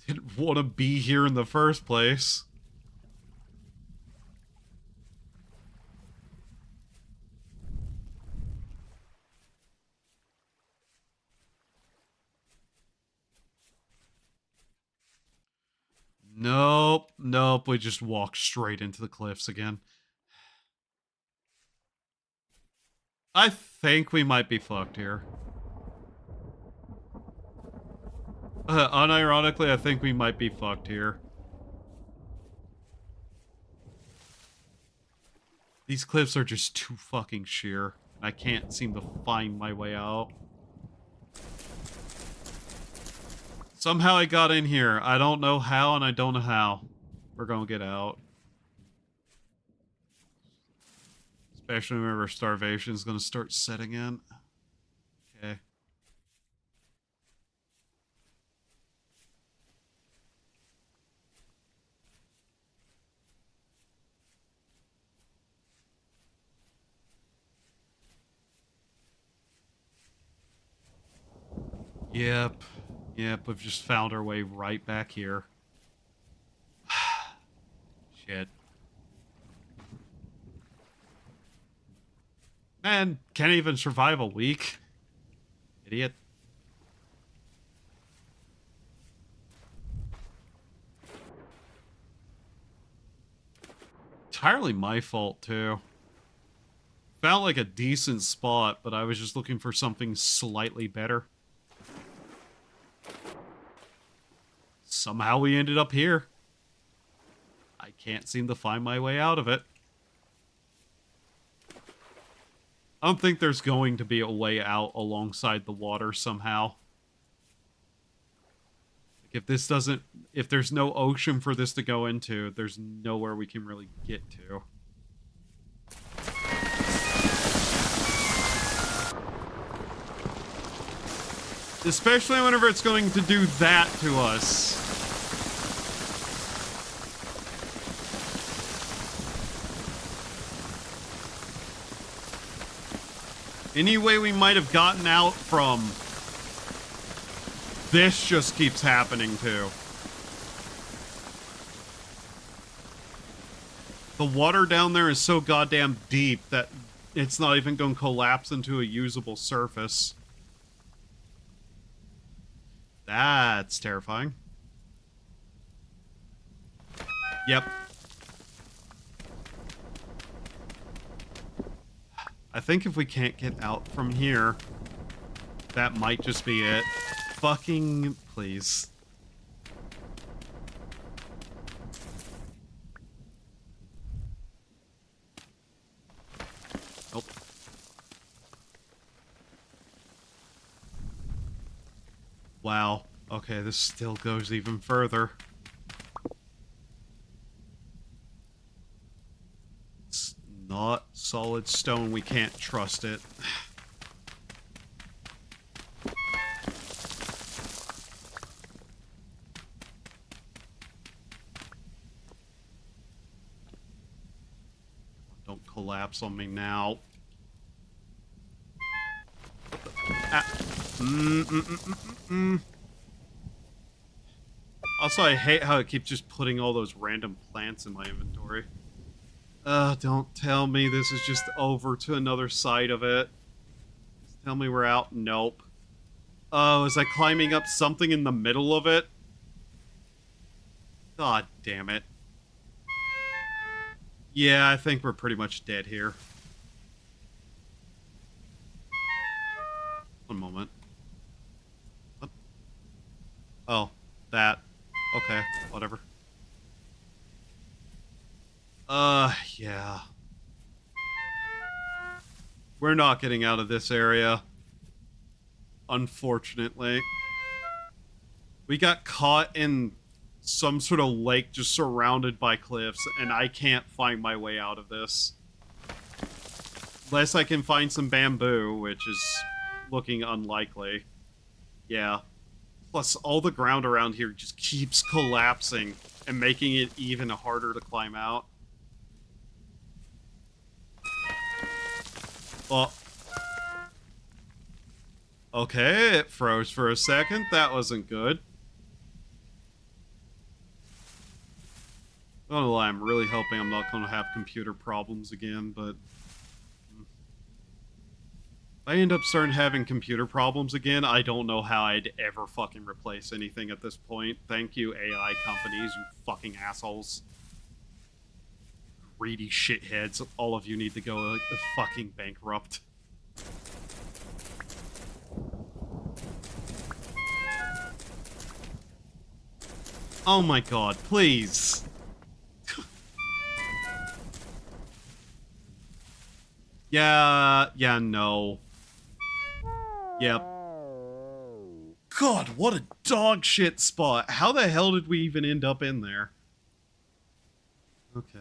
Didn't want to be here in the first place. Nope, nope, we just walked straight into the cliffs again. I think we might be fucked here. Unironically, I think we might be fucked here. These cliffs are just too fucking sheer. I can't seem to find my way out. Somehow I got in here. I don't know how and I don't know how. We're gonna get out. Especially whenever starvation is gonna start setting in. Okay. Yep. Yep, we've just found our way right back here. Shit. Man, can't even survive a week. Idiot. Entirely my fault, too. Found like a decent spot, but I was just looking for something slightly better. Somehow we ended up here. I can't seem to find my way out of it. I don't think there's going to be a way out alongside the water somehow. Like if there's no ocean for this to go into, there's nowhere we can really get to. Especially whenever it's going to do that to us. Any way we might have gotten out from, this just keeps happening too. The water down there is so goddamn deep that it's not even going to collapse into a usable surface. That's terrifying. Yep. I think if we can't get out from here, that might just be it. Fucking please. Nope. Wow. Okay, this still goes even further. It's not solid stone. We can't trust it. Don't collapse on me now. Ah. Also, I hate how it keeps just putting all those random plants in my inventory. Don't tell me this is just over to another side of it. Just tell me we're out. Nope. Oh, is I climbing up something in the middle of it? God damn it. Yeah, I think we're pretty much dead here. One moment. What? Oh, that. Okay, whatever. Yeah. We're not getting out of this area. Unfortunately. We got caught in some sort of lake just surrounded by cliffs, and I can't find my way out of this. Unless I can find some bamboo, which is looking unlikely. Yeah. Plus, all the ground around here just keeps collapsing and making it even harder to climb out. Oh. Okay, it froze for a second. That wasn't good. I don't know why, I'm really hoping I'm not going to have computer problems again, but... If I end up starting having computer problems again, I don't know how I'd ever fucking replace anything at this point. Thank you, AI companies, you fucking assholes. Greedy shitheads. All of you need to go fucking bankrupt. Oh my god, please. Yeah, no. Yep. God, what a dog shit spot. How the hell did we even end up in there? Okay.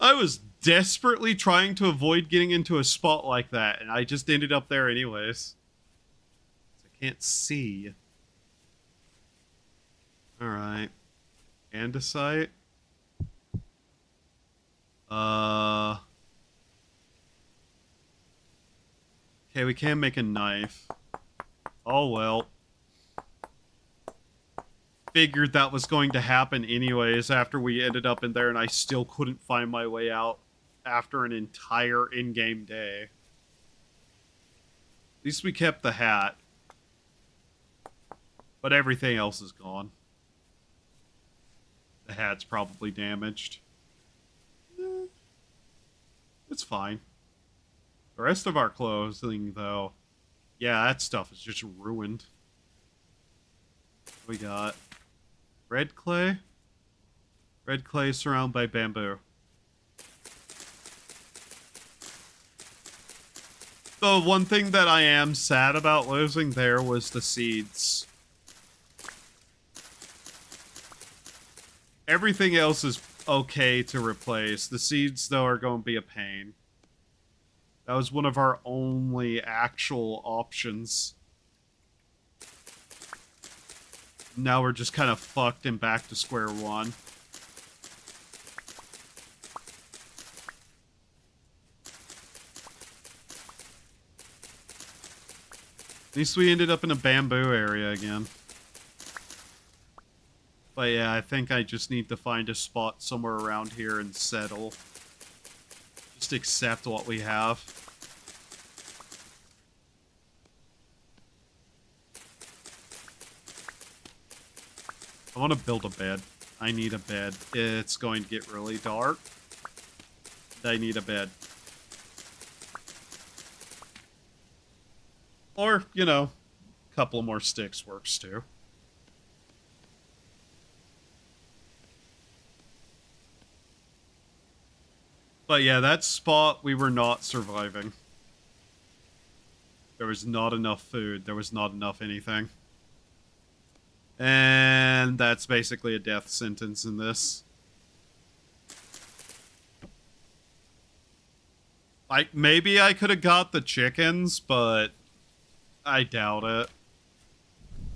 I was desperately trying to avoid getting into a spot like that, and I just ended up there anyways. I can't see. Alright. Andesite. Okay, we can't make a knife. Oh well. Figured that was going to happen anyways after we ended up in there and I still couldn't find my way out after an entire in-game day. At least we kept the hat. But everything else is gone. The hat's probably damaged. It's fine. The rest of our clothing, though, yeah, that stuff is just ruined. We got red clay. Red clay surrounded by bamboo. The one thing that I am sad about losing there was the seeds. Everything else is okay to replace. The seeds, though, are going to be a pain. That was one of our only actual options. Now we're just kind of fucked and back to square one. At least we ended up in a bamboo area again. But yeah, I think I just need to find a spot somewhere around here and settle. Just accept what we have. I want to build a bed. I need a bed. It's going to get really dark. I need a bed. Or, you know, a couple more sticks works too. But yeah, that spot, we were not surviving. There was not enough food. There was not enough anything. And that's basically a death sentence in this. Like, maybe I could have got the chickens, but I doubt it.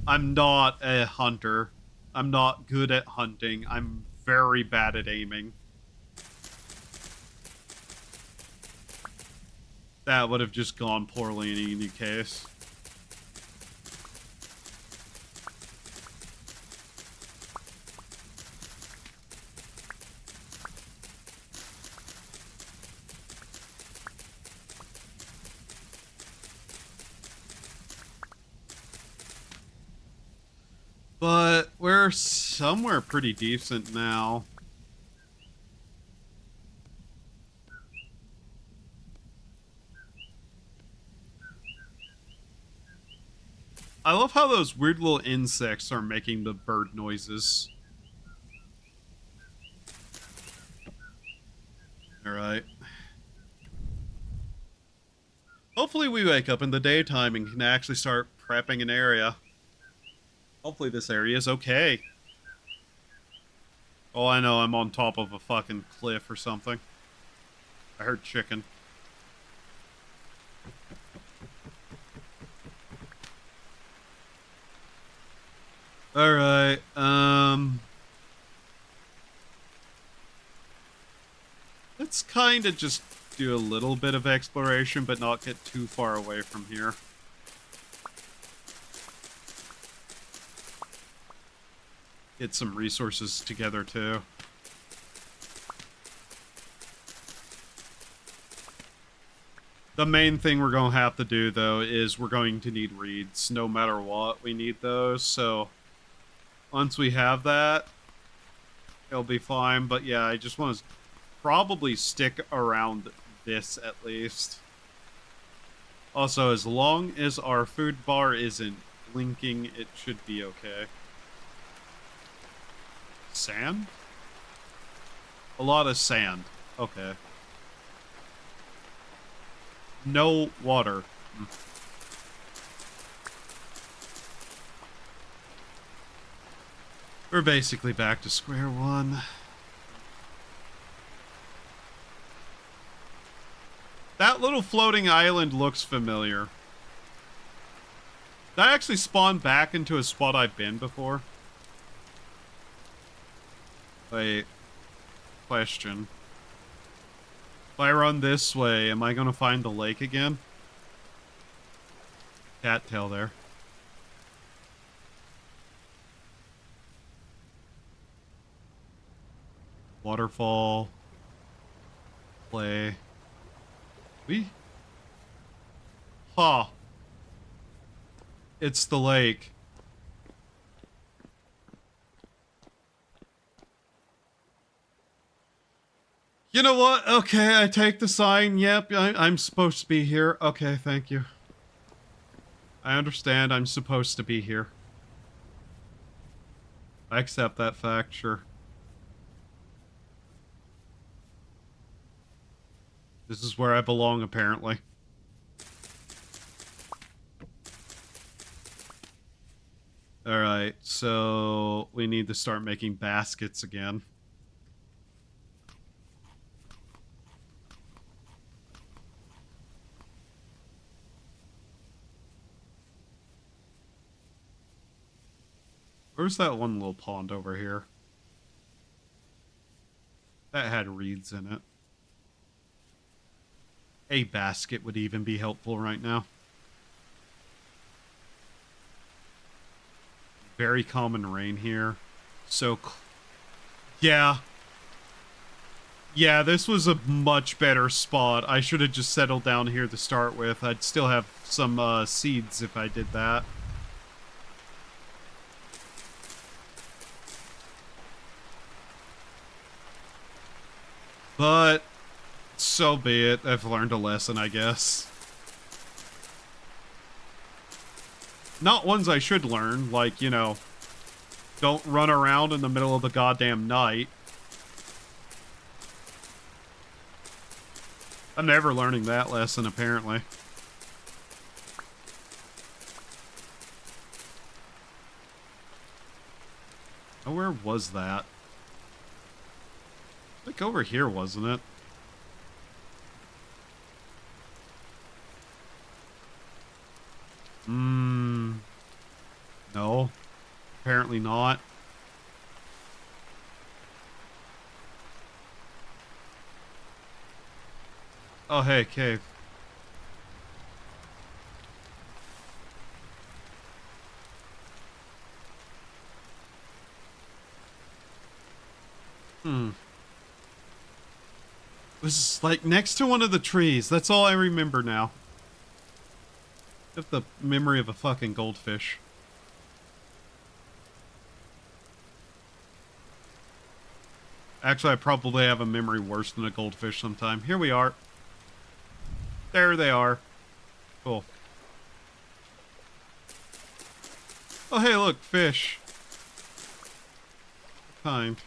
I'm not a hunter. I'm not good at hunting. I'm very bad at aiming. That would have just gone poorly in any case. But we're somewhere pretty decent now. I love how those weird little insects are making the bird noises. Alright. Hopefully we wake up in the daytime and can actually start prepping an area. Hopefully this area is okay. Oh, I know, I'm on top of a fucking cliff or something. I heard chicken. Alright, let's kind of just do a little bit of exploration, but not get too far away from here. Get some resources together, too. The main thing we're going to have to do, though, is we're going to need reeds. No matter what, we need those, so once we have that, it'll be fine. But yeah, I just want to probably stick around this at least. Also, as long as our food bar isn't blinking, it should be okay. Sand? A lot of sand. Okay. No water. We're basically back to square one. That little floating island looks familiar. Did I actually spawn back into a spot I've been before? Wait. Question. If I run this way, am I going to find the lake again? cattail there. Waterfall. Play. Huh. It's the lake. You know what? Okay, I take the sign. Yep, I'm supposed to be here. Okay, thank you. I understand I'm supposed to be here. I accept that fact, sure. This is where I belong, apparently. Alright, so we need to start making baskets again. Where's that one little pond over here? That had reeds in it. A basket would even be helpful right now. Very common rain here. So, yeah. Yeah, this was a much better spot. I should have just settled down here to start with. I'd still have some seeds if I did that. But, so be it. I've learned a lesson, I guess. Not ones I should learn, like, you know, don't run around in the middle of the goddamn night. I'm never learning that lesson, apparently. Oh, where was that? Like over here, wasn't it? No. Apparently not. Oh, hey, cave. It was like next to one of the trees. That's all I remember now. I have the memory of a fucking goldfish. Actually, I probably have a memory worse than a goldfish sometime. Here we are. There they are. Cool. Oh, hey, look, fish. Kind.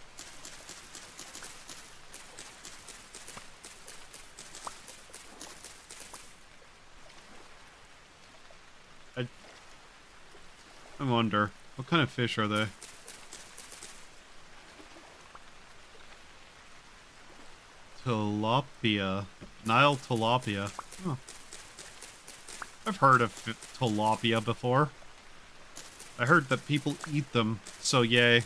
I wonder, what kind of fish are they? Tilapia. Nile tilapia. Huh. I've heard of tilapia before. I heard that people eat them, so yay.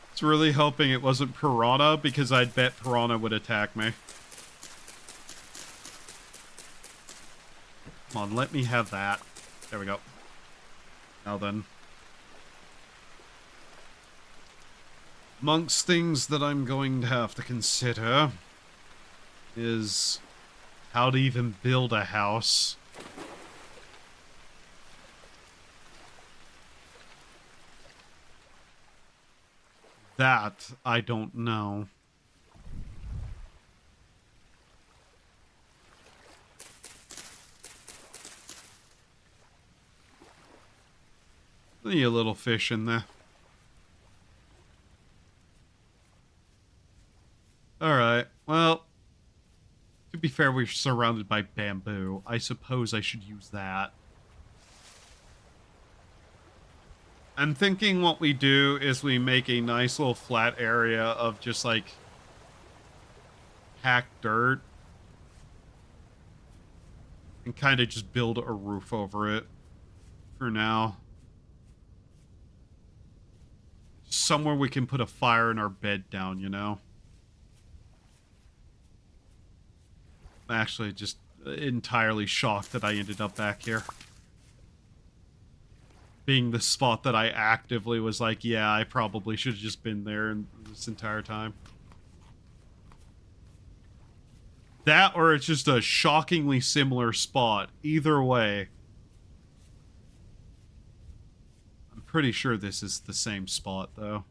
I was really hoping it wasn't piranha, because I'd bet piranha would attack me. Come on, let me have that. There we go. Now then. Amongst things that I'm going to have to consider is how to even build a house. That I don't know. See a little fish in there. Alright, well, to be fair, we're surrounded by bamboo. I suppose I should use that. I'm thinking what we do is we make a nice little flat area of just, like, hacked dirt. And kind of just build a roof over it. For now. somewhere we can put a fire in our bed down, you know? I'm actually just entirely shocked that I ended up back here. Being the spot that I actively was like, yeah, I probably should have just been there this entire time. That, or it's just a shockingly similar spot. Either way. I'm pretty sure this is the same spot, though.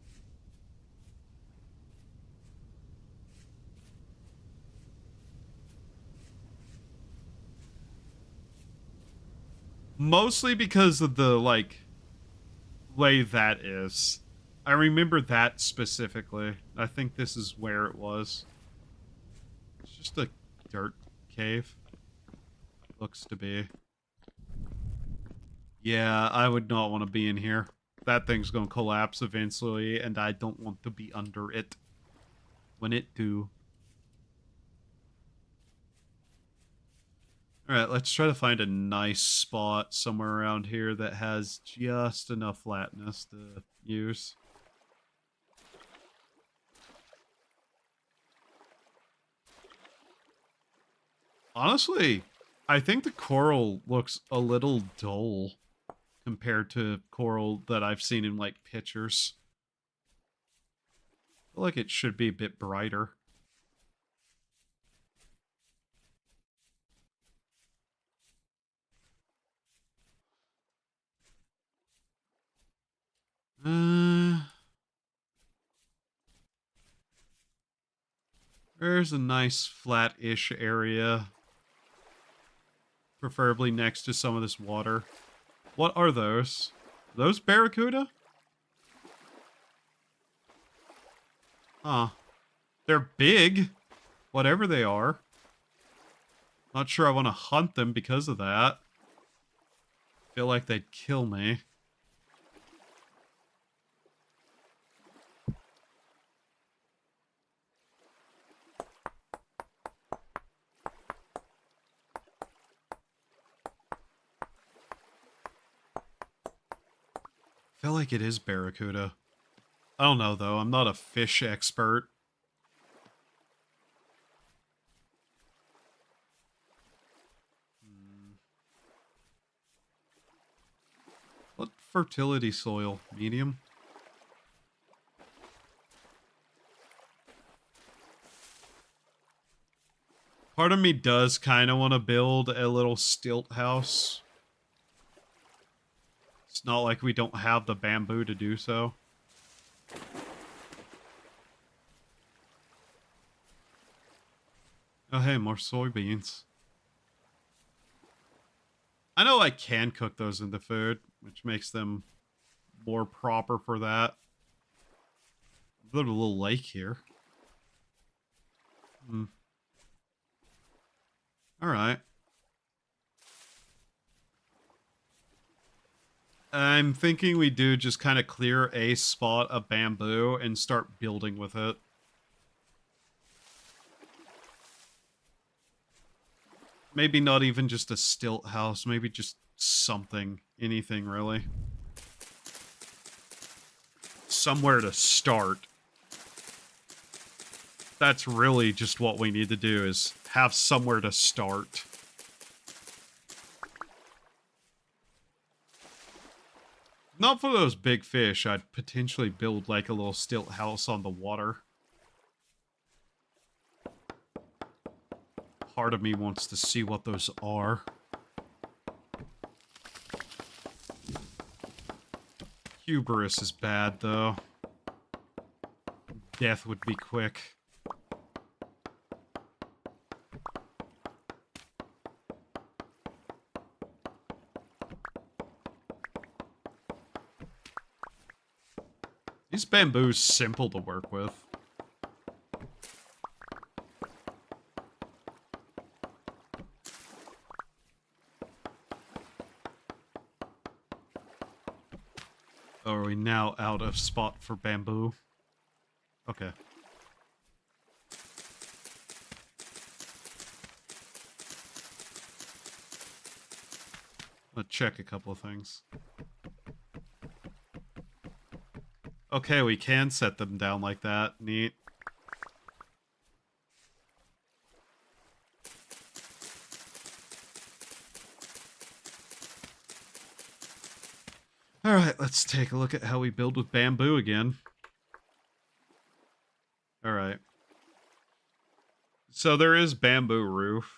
Mostly because of the, like, way that is. I remember that specifically. I think this is where it was. It's just a dirt cave. Looks to be. Yeah, I would not want to be in here. That thing's gonna collapse eventually, and I don't want to be under it. When it do. Alright, let's try to find a nice spot somewhere around here that has just enough flatness to use. Honestly, I think the coral looks a little dull compared to coral that I've seen in, like, pictures. I feel like it should be a bit brighter. There's a nice flat-ish area. Preferably next to some of this water. What are those? Are those barracuda? Huh. They're big. Whatever they are. Not sure I want to hunt them because of that. Feel like they'd kill me. Feel like it is barracuda. I don't know though. I'm not a fish expert. What fertility soil? Medium? Part of me does kind of want to build a little stilt house. It's not like we don't have the bamboo to do so. Oh hey, more soybeans. I know I can cook those into food, which makes them more proper for that. There's a little lake here. Alright. I'm thinking we do just kind of clear a spot of bamboo and start building with it. Maybe not even just a stilt house, maybe just something. Anything, really. Somewhere to start. That's really just what we need to do, is have somewhere to start. Not for those big fish, I'd potentially build like a little stilt house on the water. Part of me wants to see what those are. Hubris is bad, though. Death would be quick. These bamboo's simple to work with. Oh, are we now out of spot for bamboo? Okay. Let's check a couple of things. Okay, we can set them down like that. Neat. Alright, let's take a look at how we build with bamboo again. Alright. So there is bamboo roof.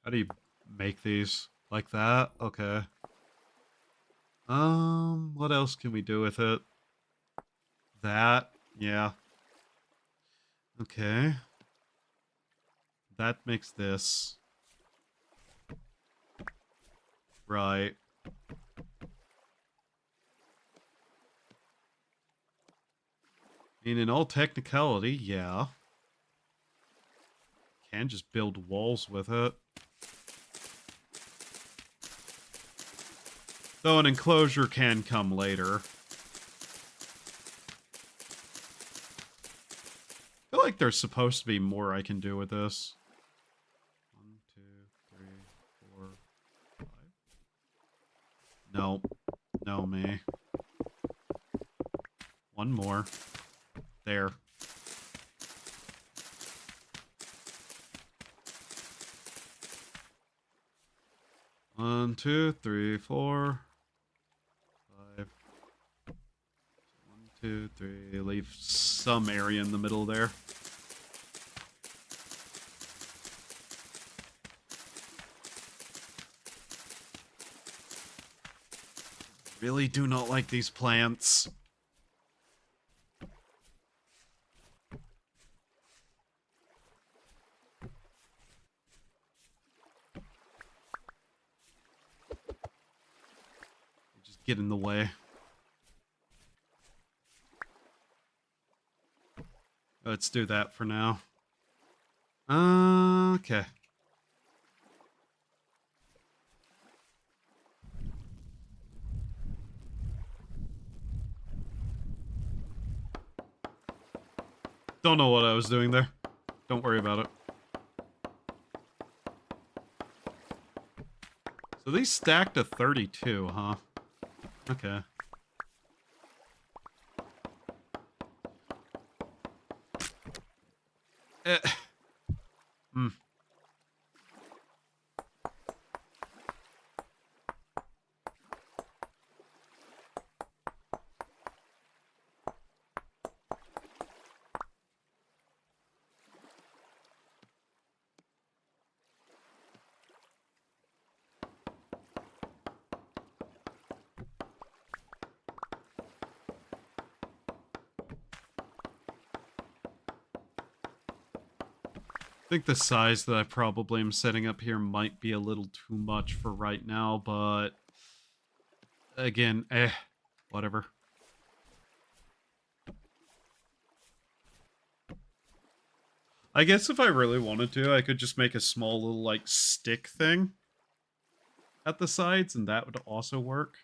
How do you make these? Like that? Okay. What else can we do with it? That? Yeah. Okay. That makes this. Right. I mean, in all technicality, yeah. Can just build walls with it. Though an enclosure can come later. I feel like there's supposed to be more I can do with this. 1, 2, 3, 4, 5. No. No, me. One more. There. One, 2, 3, 4, 5. 1, 2, 3. Leave some area in the middle there. Really do not like these plants. Just get in the way. Let's do that for now. Okay. Don't know what I was doing there. Don't worry about it. So these stack to 32, huh? Okay. Hmm. I think the size that I probably am setting up here might be a little too much for right now, but again, whatever. I guess if I really wanted to, I could just make a small little, like, stick thing at the sides, and that would also work.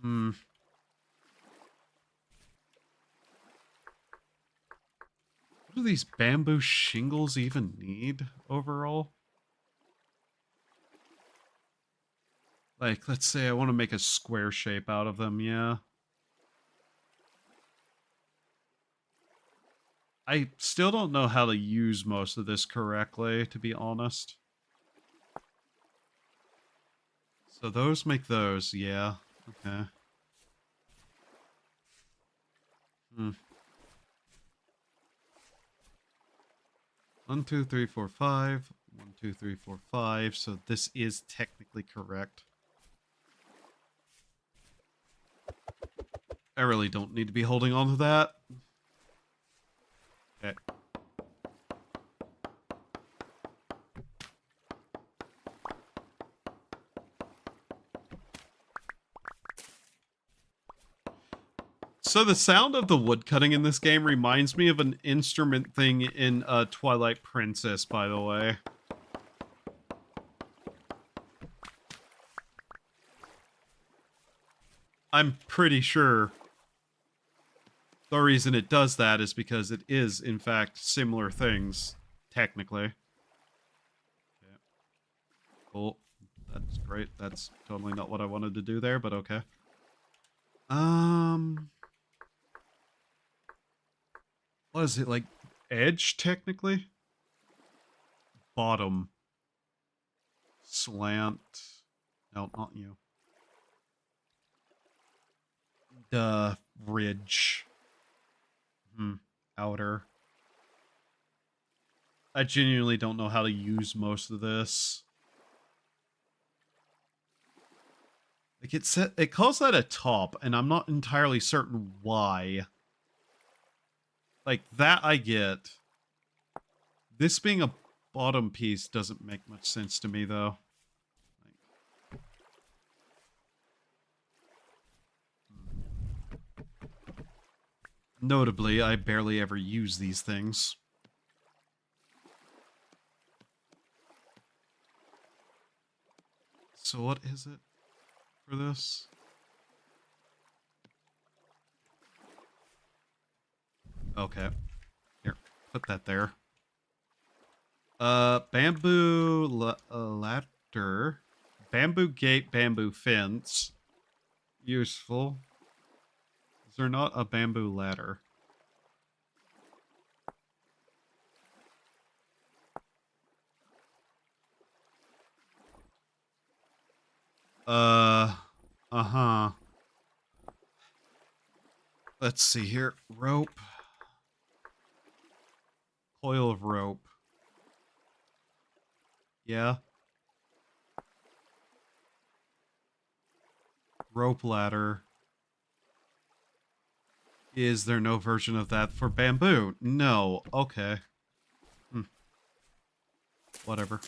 Hmm. What do these bamboo shingles even need overall? Like, let's say I want to make a square shape out of them, yeah. I still don't know how to use most of this correctly, to be honest. So those make those, yeah. Okay. Hmm. 1, 2, 3, 4, 5. 1, 2, 3, 4, 5. So this is technically correct. I really don't need to be holding on to that. Okay. So the sound of the wood cutting in this game reminds me of an instrument thing in Twilight Princess, by the way. I'm pretty sure the reason it does that is because it is, in fact, similar things, technically. Okay. Cool. That's great. That's totally not what I wanted to do there, but okay. What is it, like edge technically? Bottom. Slant. No, not you. The ridge. Outer. I genuinely don't know how to use most of this. Like it calls that a top, and I'm not entirely certain why. Like that I get. This being a bottom piece doesn't make much sense to me though. Notably, I barely ever use these things. So what is it for this? Okay. Here, put that there. Bamboo ladder. Bamboo gate, bamboo fence. Useful. Is there not a bamboo ladder? Uh-huh. Let's see here. Rope. Coil of rope. Yeah. Rope ladder. Is there no version of that for bamboo? No. Okay. Whatever.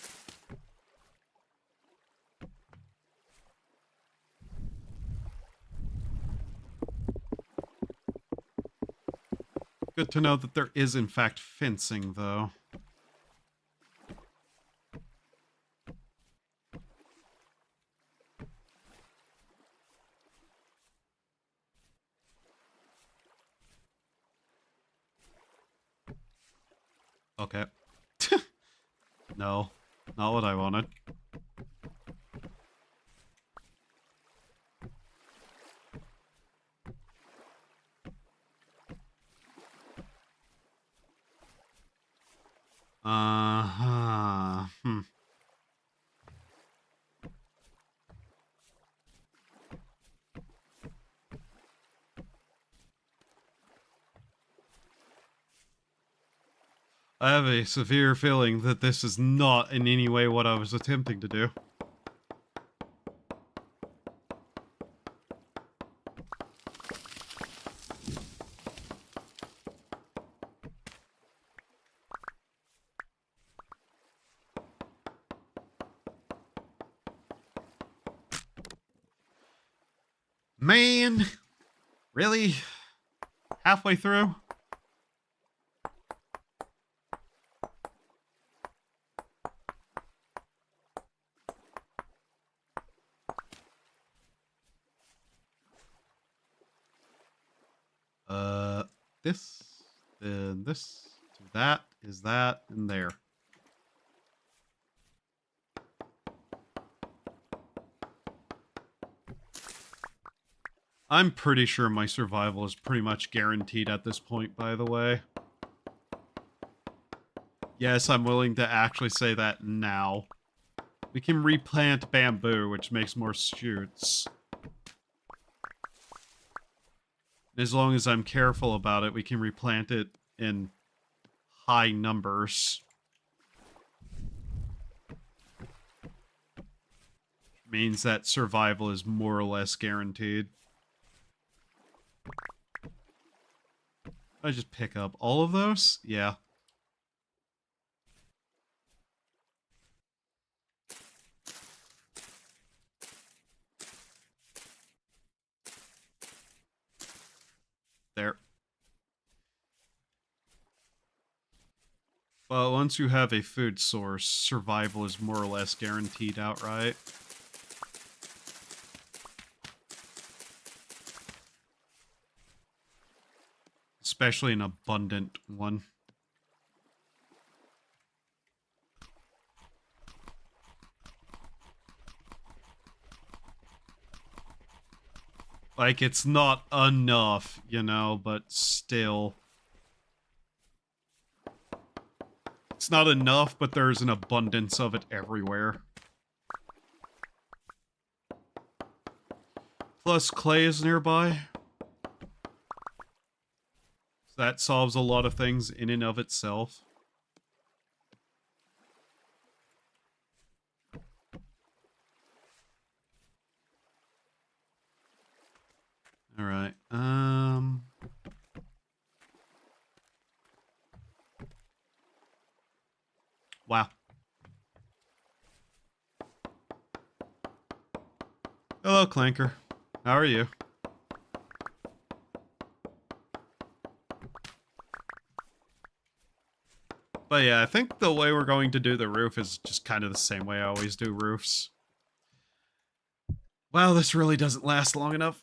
Good to know that there is, in fact, fencing, though. Okay. No, not what I wanted. Uh-huh. I have a severe feeling that this is not in any way what I was attempting to do. Man! Really? Halfway through? This, then this, to that, is that, and there. I'm pretty sure my survival is pretty much guaranteed at this point, by the way. Yes, I'm willing to actually say that now. We can replant bamboo, which makes more shoots. As long as I'm careful about it, we can replant it in high numbers. Means that survival is more or less guaranteed. I just pick up all of those? Yeah. There. Well, once you have a food source, survival is more or less guaranteed outright. Especially an abundant one. Like, it's not enough, you know, but still. It's not enough, but there's an abundance of it everywhere. Plus, clay is nearby. So that solves a lot of things in and of itself. Alright, wow. Hello, Clanker. How are you? But yeah, I think the way we're going to do the roof is just kind of the same way I always do roofs. Wow, this really doesn't last long enough.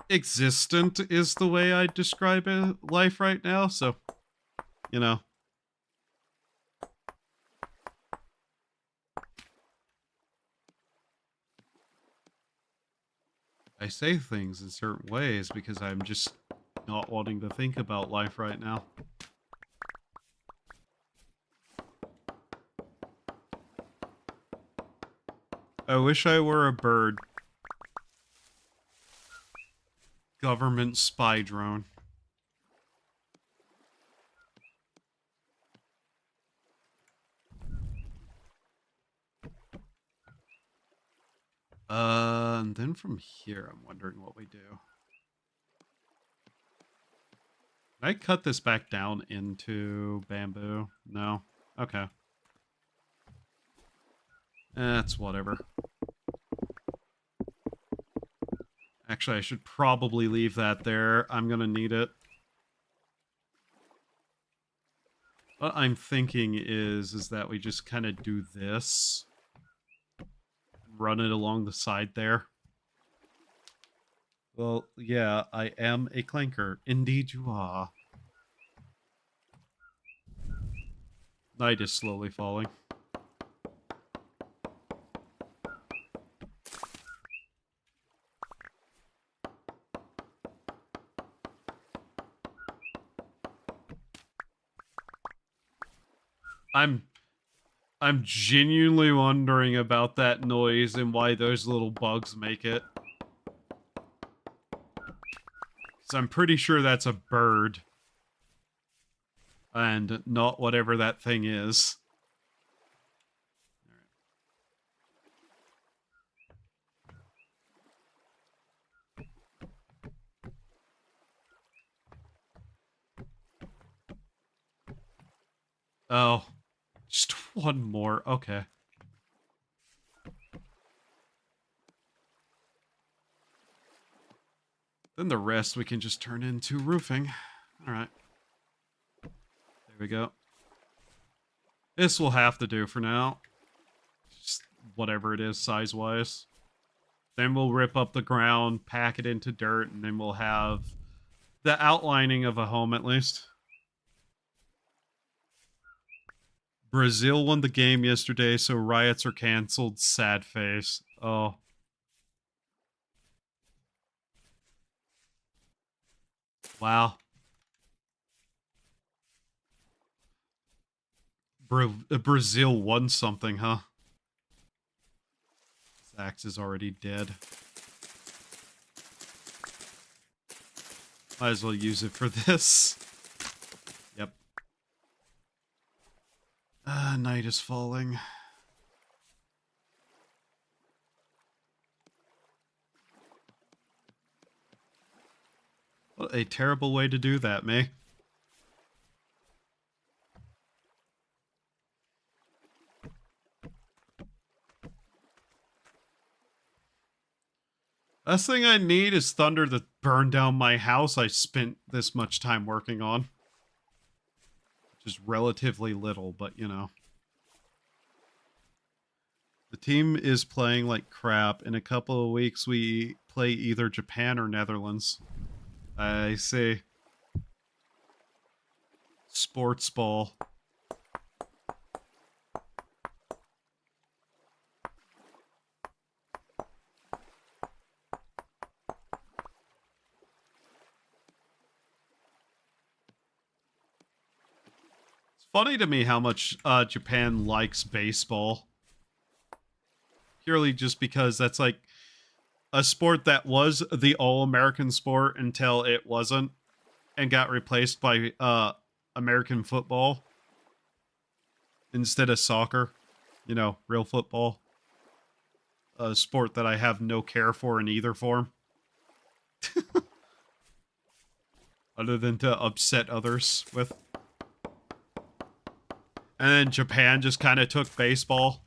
Existent is the way I describe it, life right now, so, you know. I say things in certain ways because I'm just not wanting to think about life right now. I wish I were a bird. Government spy drone. And then from here, I'm wondering what we do. Can I cut this back down into bamboo? No? Okay. That's whatever. Actually, I should probably leave that there. I'm gonna need it. What I'm thinking is that we just kind of do this. Run it along the side there. Well, yeah, I am a clanker. Indeed you are. Night is slowly falling. I'm genuinely wondering about that noise and why those little bugs make it. So I'm pretty sure that's a bird. And not whatever that thing is. Oh. Just one more. Okay. Then the rest we can just turn into roofing. Alright. There we go. This will have to do for now. Just whatever it is size-wise. Then we'll rip up the ground, pack it into dirt, and then we'll have the outlining of a home at least. Brazil won the game yesterday, so riots are canceled. Sad face. Oh. Wow. Brazil won something, huh? This axe is already dead. Might as well use it for this. Yep. Night is falling. What a terrible way to do that, May. Last thing I need is thunder to burn down my house I spent this much time working on. Which is relatively little, but you know. The team is playing like crap. In a couple of weeks, we play either Japan or Netherlands. I see. Sports ball. funny to me how much Japan likes baseball. Purely just because that's like a sport that was the all-American sport until it wasn't and got replaced by American football instead of soccer. You know, real football. A sport that I have no care for in either form. Other than to upset others with. And then Japan just kind of took baseball.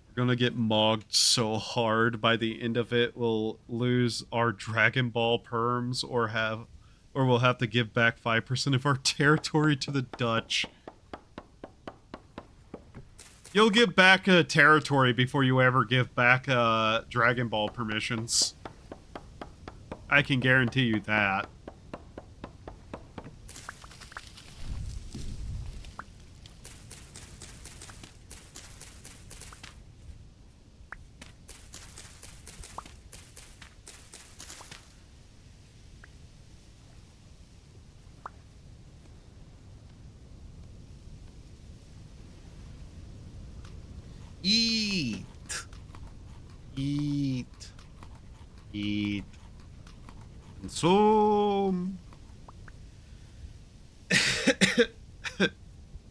We're gonna get mogged so hard by the end of it, we'll lose our Dragon Ball perms or we'll have to give back 5% of our territory to the Dutch. You'll give back a territory before you ever give back Dragon Ball permissions. I can guarantee you that. Eat. Eat. Eat. Consume.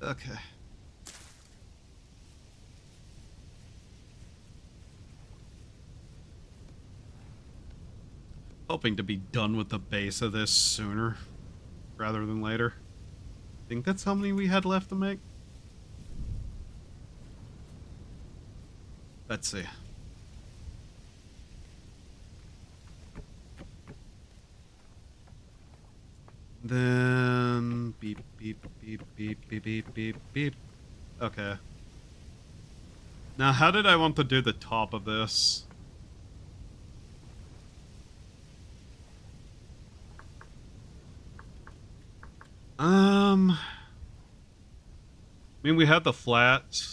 Okay. Hoping to be done with the base of this sooner rather than later. I think that's how many we had left to make. Let's see. Then beep beep beep beep beep beep beep beep. Okay. Now how did I want to do the top of this? I mean, we had the flat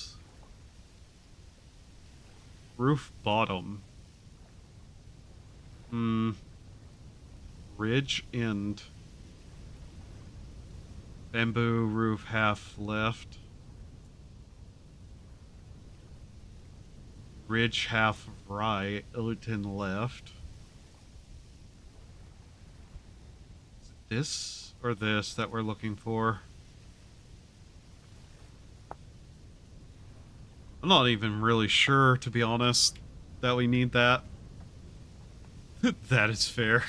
roof bottom. Ridge end. Bamboo roof half left. Ridge half right. Illuton left. Is it this or this that we're looking for? I'm not even really sure, to be honest, that we need that. That is fair.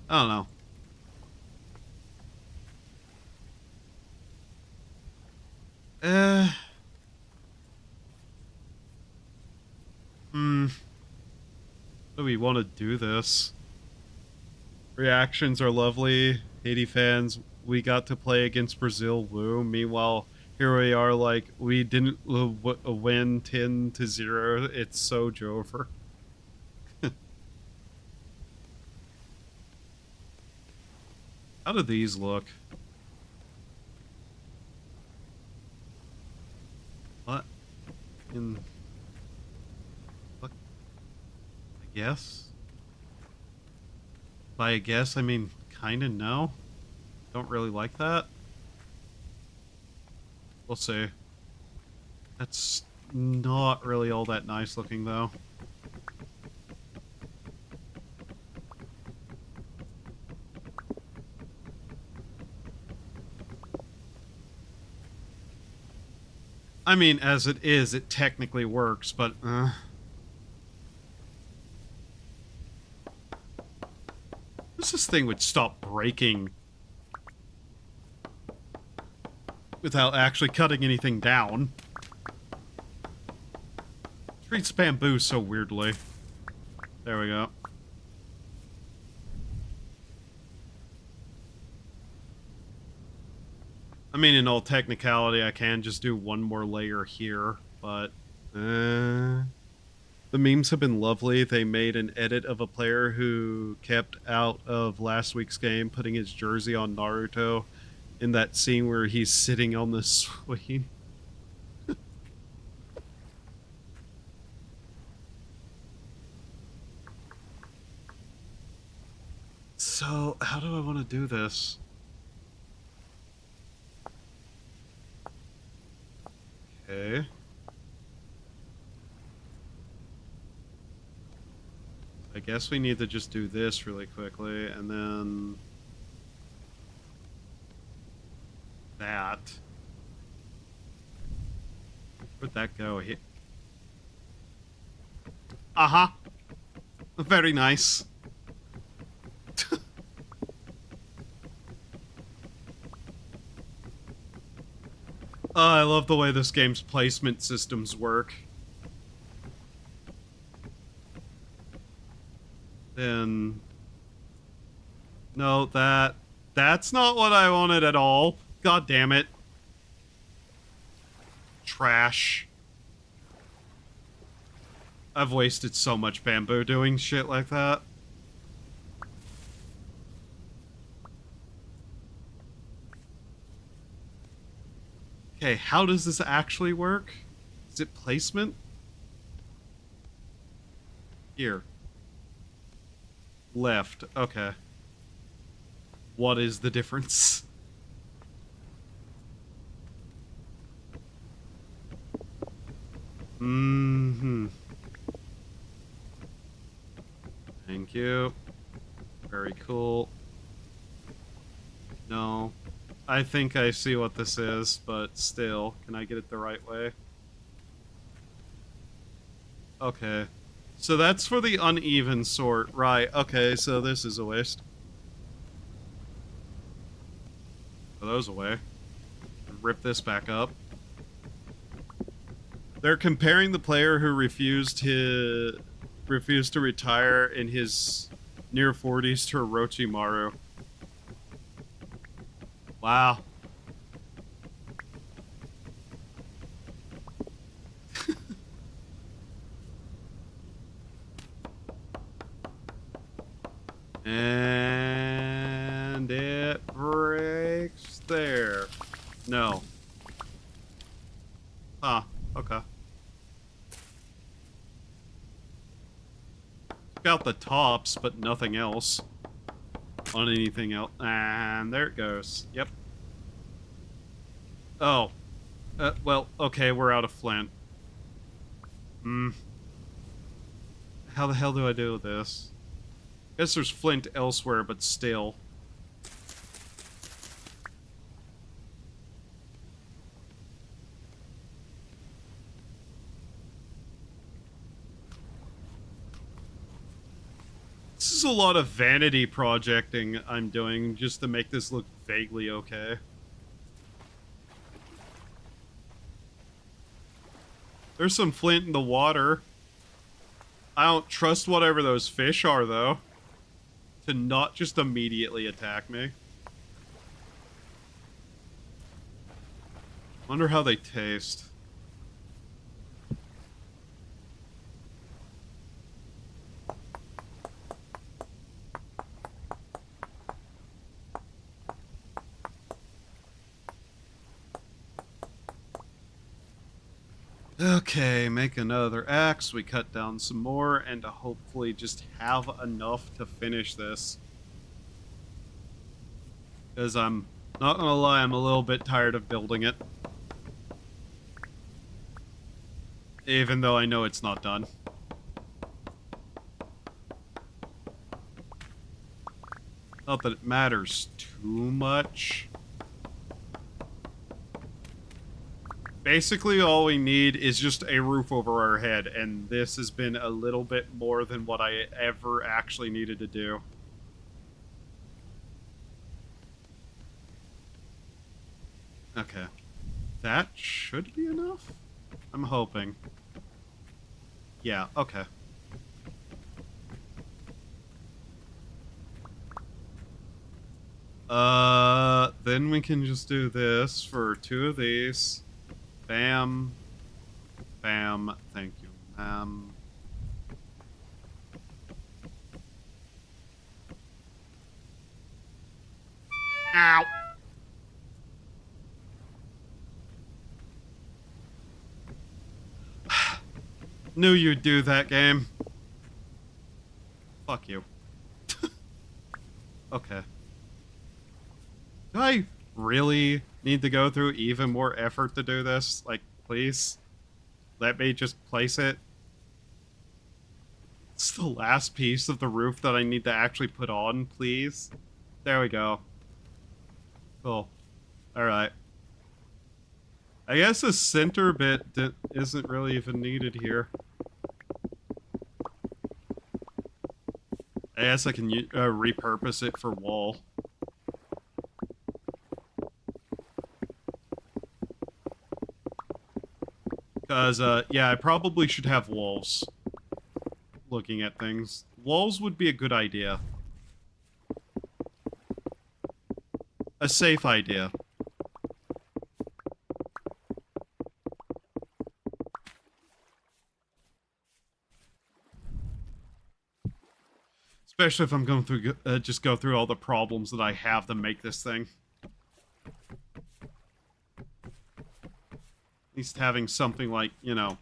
I don't know. Do we want to do this? Reactions are lovely. Haiti fans, we got to play against Brazil. Woo. Meanwhile, here we are like, we didn't win 10-0. It's so Jover. How do these look? What? Look. I guess? By I guess, I mean kinda no. Don't really like that. We'll see. That's not really all that nice looking though. I mean, as it is, it technically works, but this thing would stop breaking without actually cutting anything down. Treats bamboo so weirdly. There we go. I mean, in all technicality, I can just do one more layer here, but the memes have been lovely. They made an edit of a player who kept out of last week's game, putting his jersey on Naruto in that scene where he's sitting on the swing. So, how do I want to do this? Okay. I guess we need to just do this really quickly, and then that. Where'd that go? Here. Uh-huh. Very nice. I love the way this game's placement systems work. Then... No, that's not what I wanted at all. God damn it. Trash. I've wasted so much bamboo doing shit like that. Okay, how does this actually work? Is it placement? Here. Left. Okay. What is the difference? Mm-hmm. Thank you. Very cool. No. I think I see what this is, but still, can I get it the right way? Okay. So that's for the uneven sort, right? Okay, so this is a waste. Throw those away. Rip this back up. They're comparing the player who refused to retire in his near 40s to Orochimaru. Wow. And it breaks there. No. Huh. Okay. Took out the tops, but nothing else. On anything else. And there it goes. Yep. Oh. Well, okay, we're out of flint. How the hell do I do this? Guess there's flint elsewhere, but still. This is a lot of vanity projecting I'm doing just to make this look vaguely okay. There's some flint in the water. I don't trust whatever those fish are, though. To not just immediately attack me. Wonder how they taste. Okay, make another axe. We cut down some more, and to hopefully just have enough to finish this. Because I'm not gonna lie, I'm a little bit tired of building it. Even though I know it's not done. Not that it matters too much. Basically, all we need is just a roof over our head, and this has been a little bit more than what I ever actually needed to do. Okay. That should be enough? I'm hoping. Yeah, okay. Then we can just do this for 2 of these. Bam. Bam. Thank you, ma'am. Ow. Knew you'd do that, game. Fuck you. Okay. Do I really need to go through even more effort to do this? Like, please? Let me just place it. It's the last piece of the roof that I need to actually put on, please. There we go. Cool. Alright. I guess the center bit isn't really even needed here. I guess I can repurpose it for wall. Because, yeah, I probably should have walls. Looking at things. Walls would be a good idea. A safe idea. Especially if I'm going through, just go through all the problems that I have to make this thing. At least having something like, you know,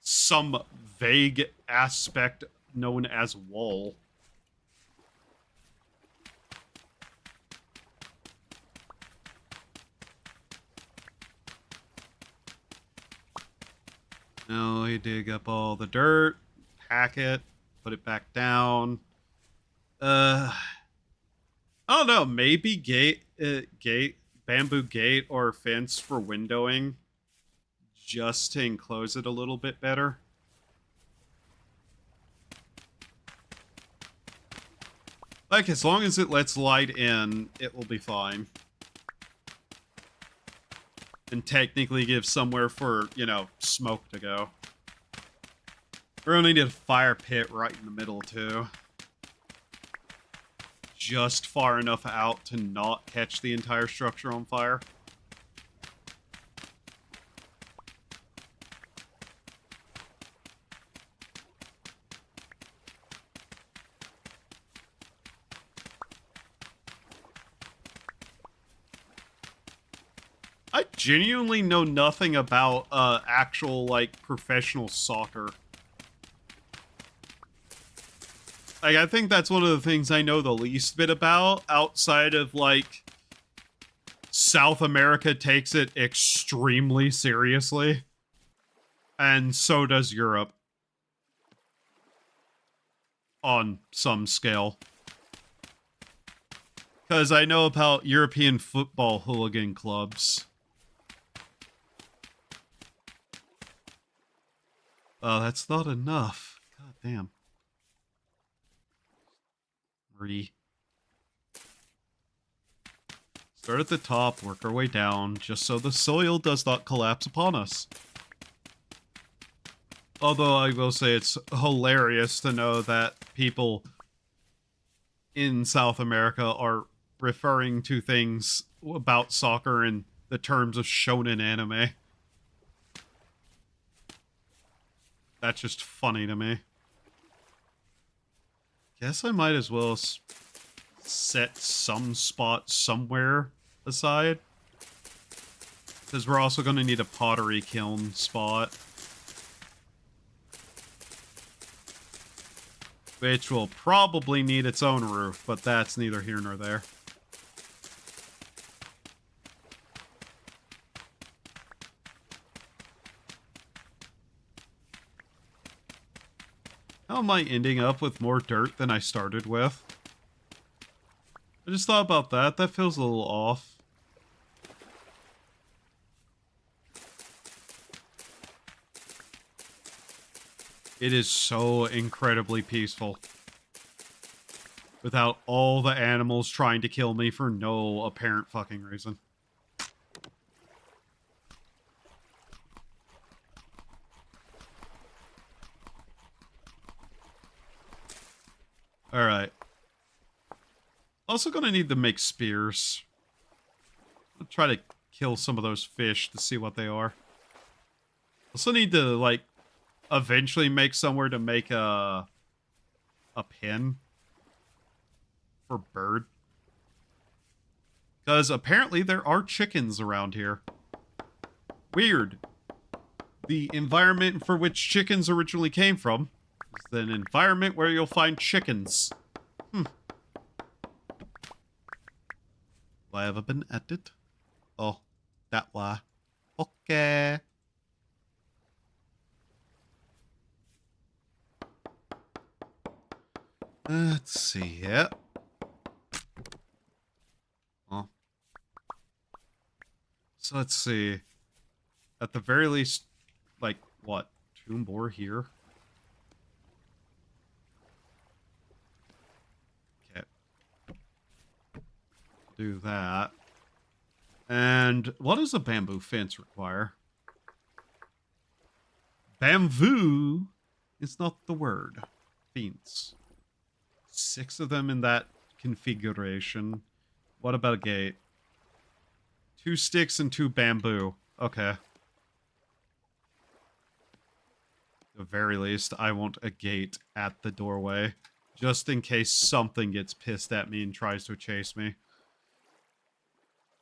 some vague aspect known as wall. Now we dig up all the dirt, pack it, put it back down. I don't know, maybe bamboo gate or fence for windowing, just to enclose it a little bit better. Like, as long as it lets light in, it will be fine. And technically give somewhere for, you know, smoke to go. We're gonna need a fire pit right in the middle, too. Just far enough out to not catch the entire structure on fire. I genuinely know nothing about actual, like, professional soccer. Like, I think that's one of the things I know the least bit about, outside of, like, South America takes it extremely seriously. And so does Europe. On some scale. Because I know about European football hooligan clubs. Oh, that's not enough. God damn. 3. Start at the top, work our way down, just so the soil does not collapse upon us. Although I will say it's hilarious to know that people in South America are referring to things about soccer in the terms of shonen anime. That's just funny to me. Guess I might as well set some spot somewhere aside. Because we're also going to need a pottery kiln spot. Which will probably need its own roof, but that's neither here nor there. How am I ending up with more dirt than I started with? I just thought about that. That feels a little off. It is so incredibly peaceful. Without all the animals trying to kill me for no apparent fucking reason. Alright. Also gonna need to make spears. I'll try to kill some of those fish to see what they are. Also need to, like, eventually make somewhere to make a pen for bird. Because apparently there are chickens around here. Weird. The environment for which chickens originally came from is an environment where you'll find chickens. I ever been at it? Oh, that why. Okay. Let's see here. Oh. So let's see. At the very least, like, what? 2 more here? Okay. Do that. And what does a bamboo fence require? Bamboo is not the word. Fence. 6 of them in that configuration. What about a gate? 2 sticks and 2 bamboo. Okay. At the very least, I want a gate at the doorway. Just in case something gets pissed at me and tries to chase me.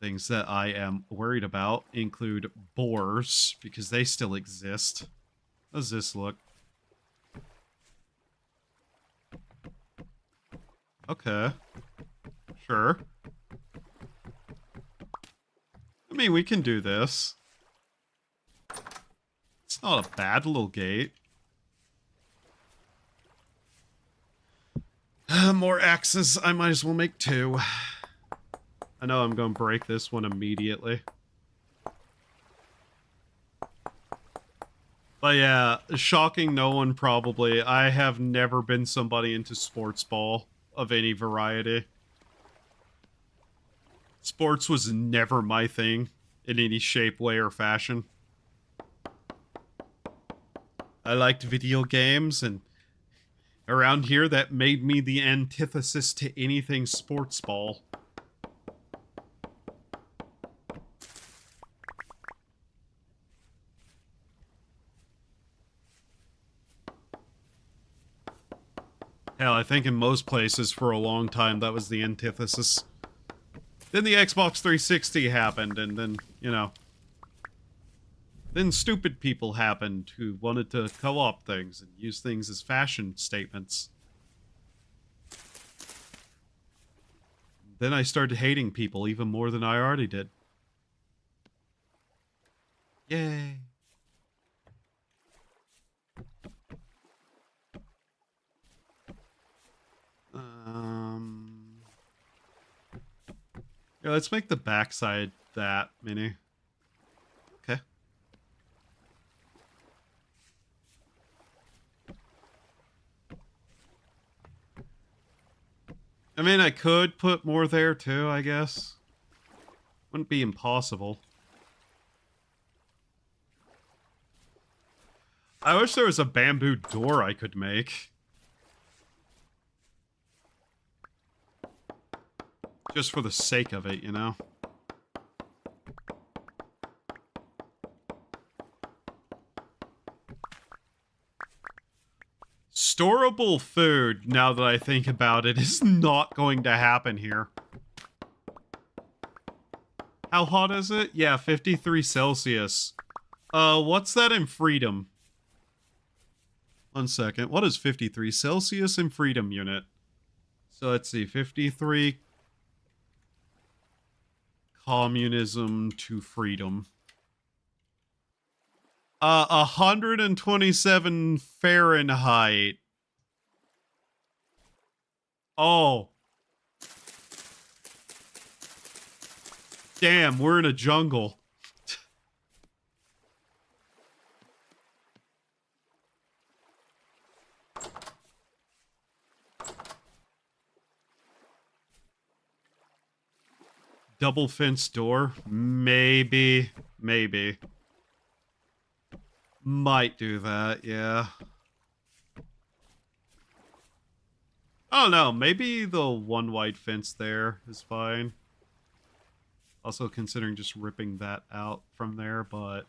Things that I am worried about include boars, because they still exist. How does this look? Okay. Sure. I mean, we can do this. It's not a bad little gate. More axes. I might as well make 2. I know I'm going to break this one immediately. But yeah, shocking no one probably. I have never been somebody into sports ball of any variety. Sports was never my thing in any shape, way, or fashion. I liked video games, and around here that made me the antithesis to anything sports ball. Hell, I think in most places for a long time that was the antithesis. Then the Xbox 360 happened, and then, you know... Then stupid people happened who wanted to co-op things and use things as fashion statements. Then I started hating people even more than I already did. Yay. Yeah, let's make the backside that mini. Okay. I mean, I could put more there too, I guess. Wouldn't be impossible. I wish there was a bamboo door I could make. Just for the sake of it, you know? Storable food, now that I think about it, is not going to happen here. How hot is it? Yeah, 53 Celsius. What's that in freedom? 1 second. What is 53 Celsius in freedom unit? So let's see, 53... Communism to freedom. 127 Fahrenheit. Oh. Damn, we're in a jungle. Double fence door? Maybe. Maybe. Might do that, yeah. I don't know, maybe the one white fence there is fine. Also considering just ripping that out from there, but...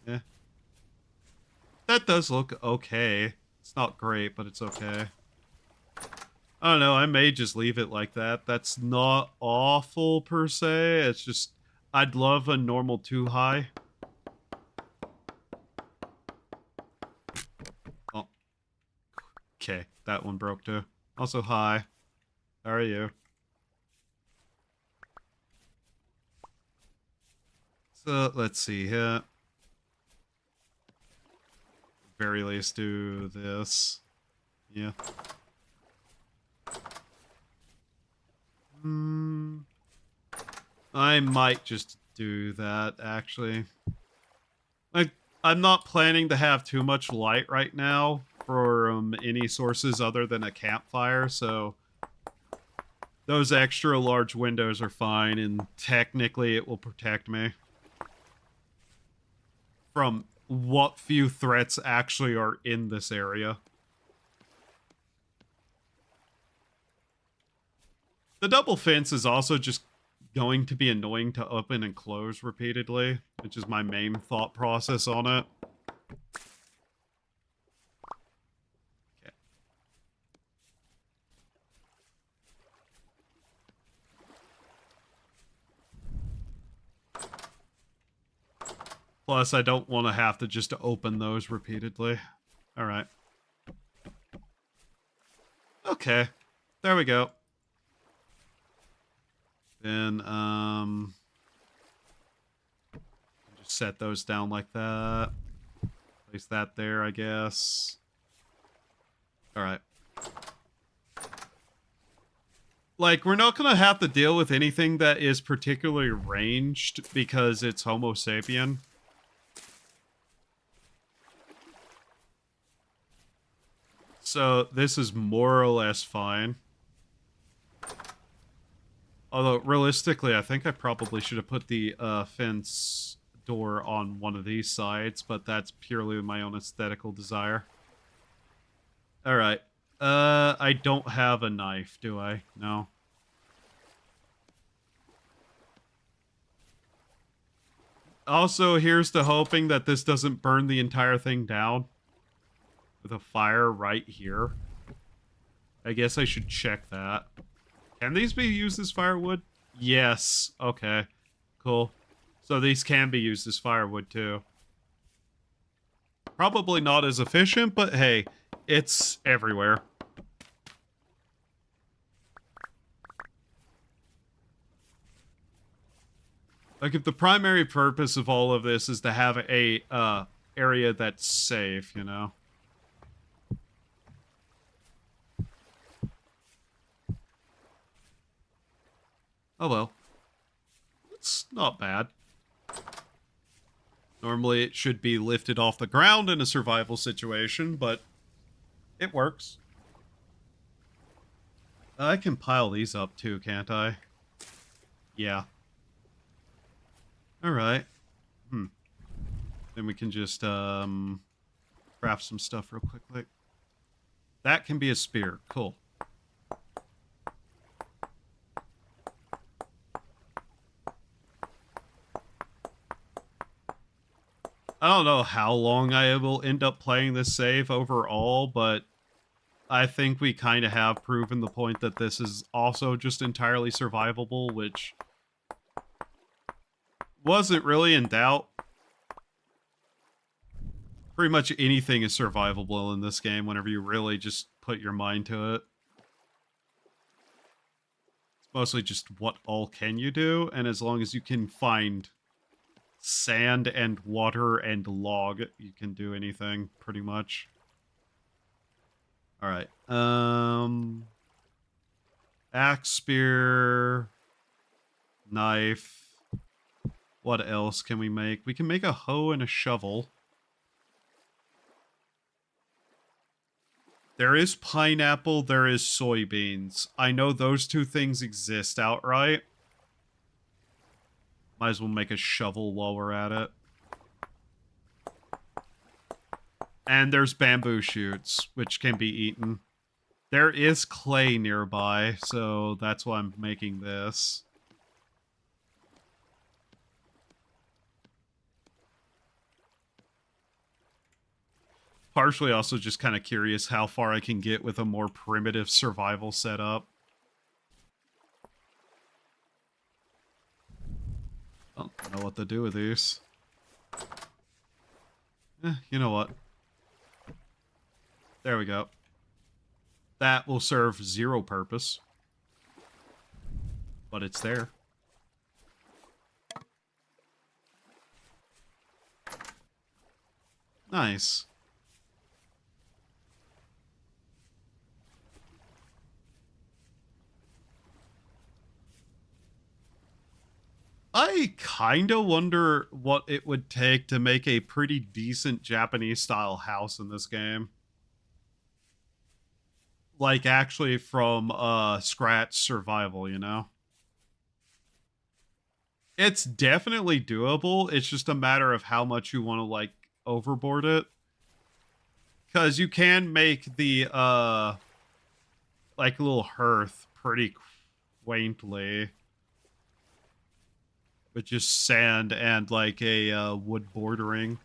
eh. That does look okay. It's not great, but it's okay. I don't know, I may just leave it like that. That's not awful, per se. It's just, I'd love a normal 2 high. Oh. Okay, that one broke too. Also, hi. How are you? So, let's see here. Very least do this. Yeah. I might just do that, actually. Like, I'm not planning to have too much light right now from any sources other than a campfire, so those extra large windows are fine, and technically it will protect me from what few threats actually are in this area. The double fence is also just going to be annoying to open and close repeatedly, which is my main thought process on it. Okay. Plus, I don't want to have to just open those repeatedly. All right. Okay. There we go. Then, just set those down like that. Place that there, I guess. All right. Like, we're not going to have to deal with anything that is particularly ranged because it's Homo sapien. So, this is more or less fine. Although, realistically, I think I probably should have put the fence door on one of these sides, but that's purely my own aesthetical desire. Alright. I don't have a knife, do I? No. Also, here's to hoping that this doesn't burn the entire thing down. With a fire right here. I guess I should check that. Can these be used as firewood? Yes. Okay. Cool. So these can be used as firewood, too. Probably not as efficient, but hey, it's everywhere. Like, if the primary purpose of all of this is to have a area that's safe, you know? Oh well. It's not bad. Normally it should be lifted off the ground in a survival situation, but it works. I can pile these up too, can't I? Yeah. Alright. Then we can just craft some stuff real quickly. That can be a spear. Cool. I don't know how long I will end up playing this save overall, but I think we kind of have proven the point that this is also just entirely survivable, which wasn't really in doubt. Pretty much anything is survivable in this game whenever you really just put your mind to it. It's mostly just what all can you do, and as long as you can find sand and water and log, you can do anything, pretty much. Alright. Axe, spear, knife. What else can we make? We can make a hoe and a shovel. There is pineapple, there is soybeans. I know those two things exist outright. Might as well make a shovel while we're at it. And there's bamboo shoots, which can be eaten. There is clay nearby, so that's why I'm making this. Partially also just kind of curious how far I can get with a more primitive survival setup. I don't know what to do with these. You know what? There we go. That will serve zero purpose. But it's there. Nice. I kind of wonder what it would take to make a pretty decent Japanese style house in this game. Like actually from scratch survival, you know? It's definitely doable. It's just a matter of how much you want to like overboard it. Cuz you can make the like little hearth pretty quaintly with just sand and like a wood bordering.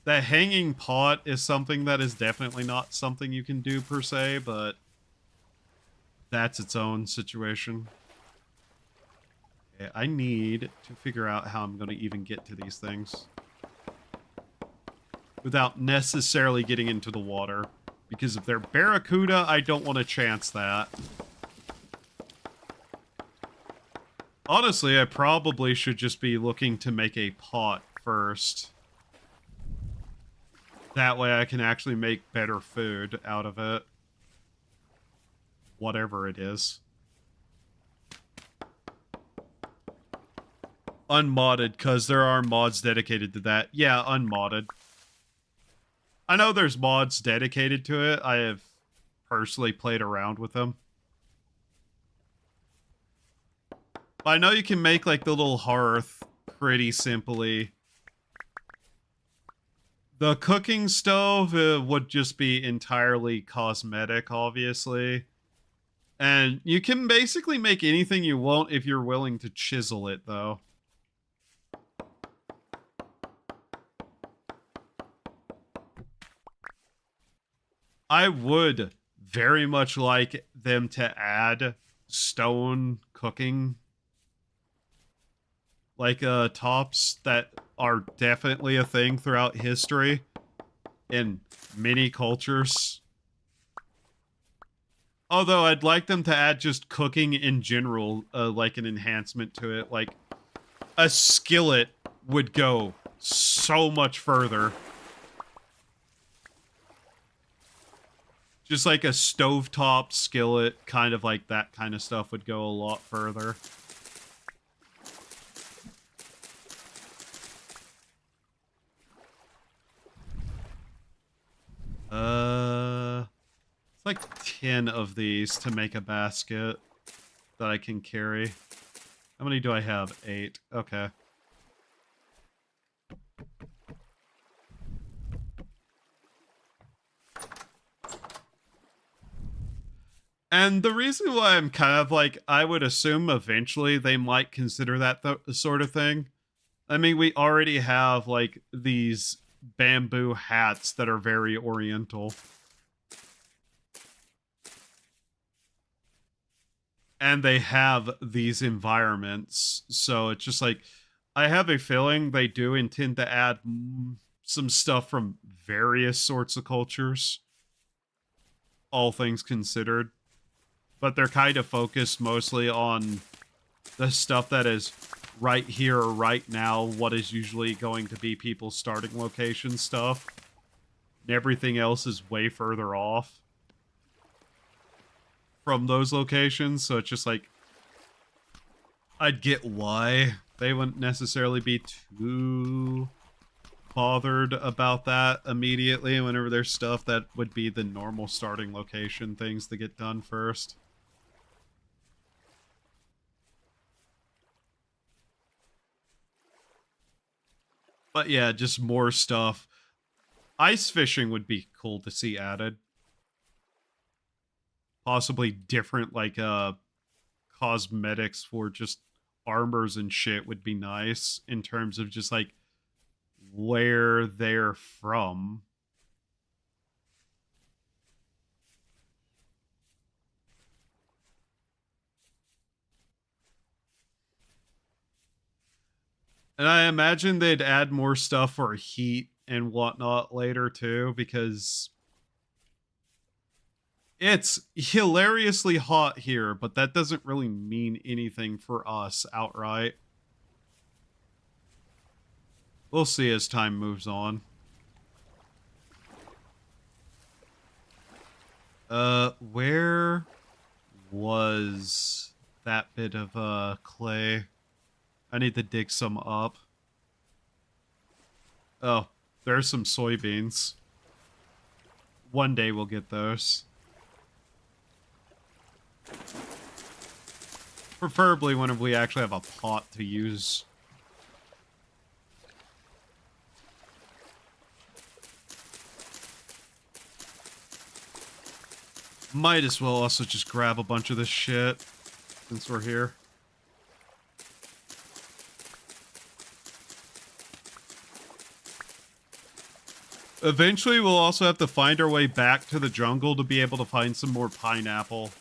The hanging pot is something that is definitely not something you can do per se, but that's its own situation. Okay, I need to figure out how I'm going to even get to these things without necessarily getting into the water. Because if they're barracuda, I don't want to chance that. Honestly, I probably should just be looking to make a pot first. That way I can actually make better food out of it. Whatever it is. Unmodded, because there are mods dedicated to that. Yeah, unmodded. I know there's mods dedicated to it. I have personally played around with them. But I know you can make like the little hearth pretty simply. The cooking stove would just be entirely cosmetic, obviously. And you can basically make anything you want if you're willing to chisel it, though. I would very much like them to add stone cooking like tops that are definitely a thing throughout history in many cultures. Although I'd like them to add just cooking in general, like an enhancement to it. Like a skillet would go so much further. Just like a stovetop skillet, kind of like that kind of stuff would go a lot further. It's like 10 of these to make a basket that I can carry. How many do I have? 8. Okay. And the reason why I'm kind of like, I would assume eventually they might consider that sort of thing. I mean, we already have like these bamboo hats that are very oriental. And they have these environments. So it's just like, I have a feeling they do intend to add some stuff from various sorts of cultures. All things considered. But they're kind of focused mostly on the stuff that is right here or right now, what is usually going to be people's starting location stuff. And everything else is way further off from those locations, so it's just like, I'd get why they wouldn't necessarily be too bothered about that immediately whenever there's stuff that would be the normal starting location things to get done first. But yeah, just more stuff. Ice fishing would be cool to see added. Possibly different, like, cosmetics for just armors and shit would be nice in terms of just, like, where they're from. And I imagine they'd add more stuff for heat and whatnot later, too, because it's hilariously hot here, but that doesn't really mean anything for us outright. We'll see as time moves on. Where was that bit of, clay? I need to dig some up. Oh, there's some soybeans. One day we'll get those. Preferably when we actually have a pot to use. Might as well also just grab a bunch of this shit since we're here. Eventually, we'll also have to find our way back to the jungle to be able to find some more pineapple.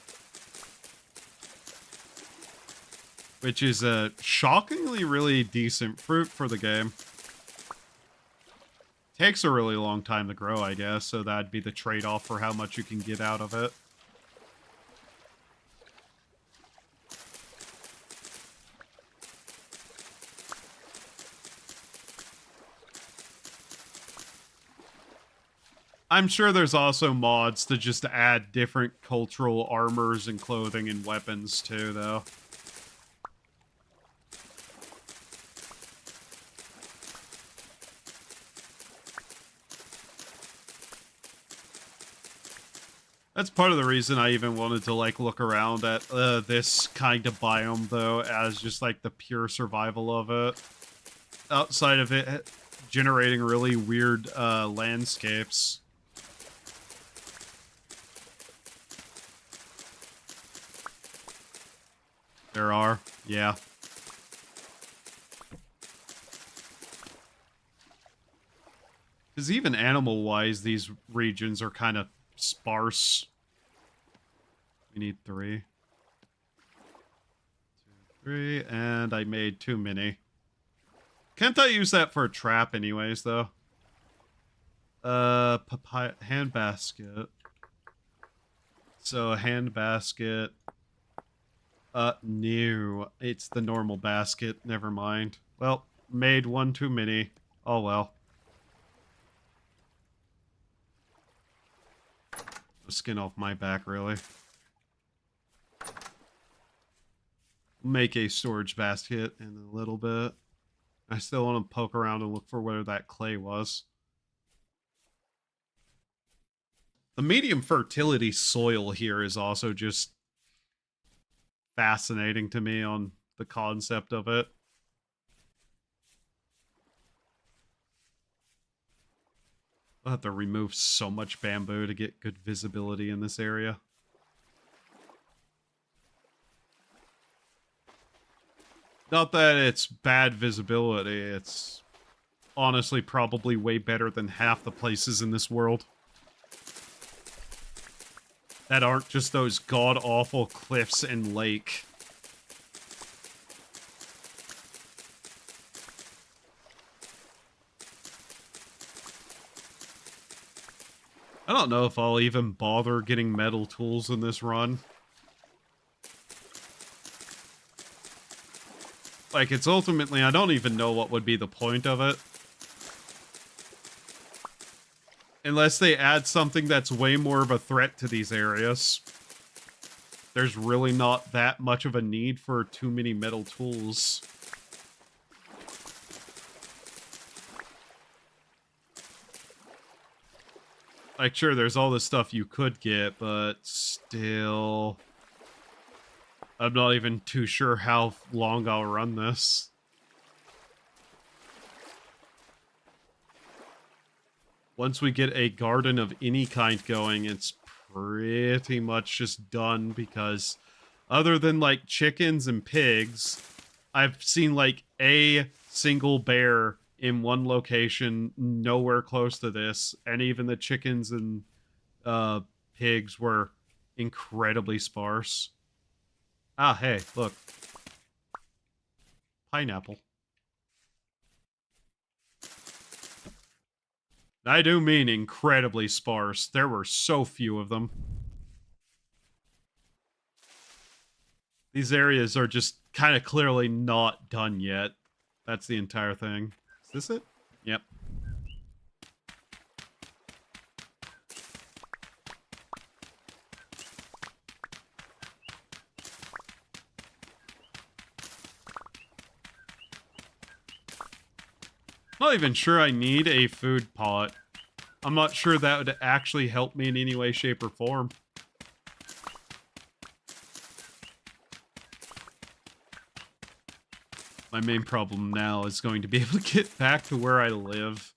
Which is a shockingly really decent fruit for the game. Takes a really long time to grow, I guess, so that'd be the trade-off for how much you can get out of it. I'm sure there's also mods to just add different cultural armors and clothing and weapons too, though. That's part of the reason I even wanted to, like, look around at this kind of biome, though, as just, like, the pure survival of it. Outside of it generating really weird landscapes. There are, yeah. Because even animal-wise, these regions are kind of sparse. We need 3. 2, 3, and I made too many. Can't I use that for a trap anyways, though? Papaya... handbasket. So, handbasket... no. It's the normal basket. Never mind. Well, made one too many. Oh well. The skin off my back, really. Make a storage basket in a little bit. I still want to poke around and look for where that clay was. The medium fertility soil here is also just fascinating to me on the concept of it. I'll have to remove so much bamboo to get good visibility in this area. Not that it's bad visibility, it's honestly probably way better than half the places in this world. That aren't just those god-awful cliffs and lake. I don't know if I'll even bother getting metal tools in this run. Like, it's ultimately, I don't even know what would be the point of it. Unless they add something that's way more of a threat to these areas. There's really not that much of a need for too many metal tools. Like, sure, there's all this stuff you could get, but still... I'm not even too sure how long I'll run this. Once we get a garden of any kind going, it's pretty much just done, because other than, like, chickens and pigs, I've seen, like, a single bear in one location nowhere close to this, and even the chickens and pigs were incredibly sparse. Ah, hey, look. Pineapple. I do mean incredibly sparse. There were so few of them. These areas are just kind of clearly not done yet. That's the entire thing. Is this it? Yep. I'm not even sure I need a food pot. I'm not sure that would actually help me in any way, shape, or form. My main problem now is going to be able to get back to where I live.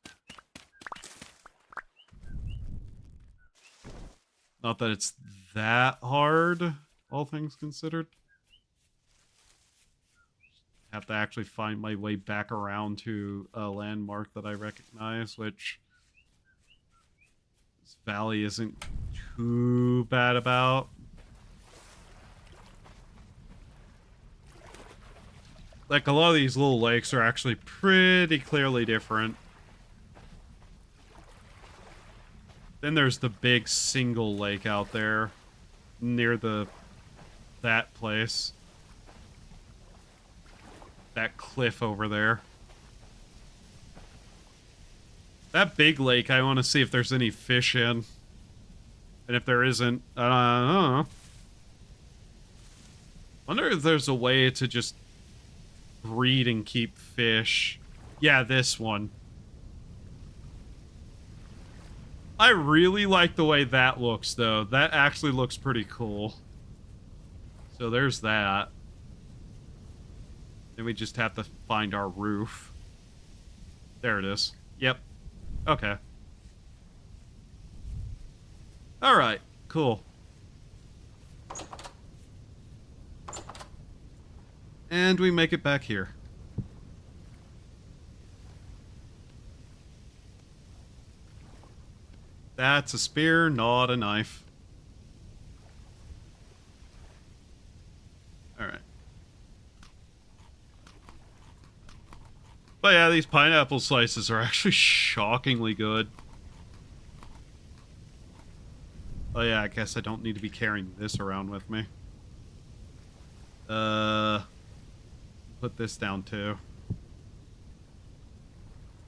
Not that it's that hard, all things considered. Have to actually find my way back around to a landmark that I recognize, which this valley isn't too bad about. Like, a lot of these little lakes are actually pretty clearly different. Then there's the big single lake out there near that place. That cliff over there. That big lake, I want to see if there's any fish in. And if there isn't, I don't know. Wonder if there's a way to just breed and keep fish. Yeah, this one. I really like the way that looks, though. That actually looks pretty cool. So there's that. Then we just have to find our roof. There it is. Yep. Okay. Alright, cool. And we make it back here. That's a spear, not a knife. Alright. But yeah, these pineapple slices are actually shockingly good. Oh yeah, I guess I don't need to be carrying this around with me. Put this down too.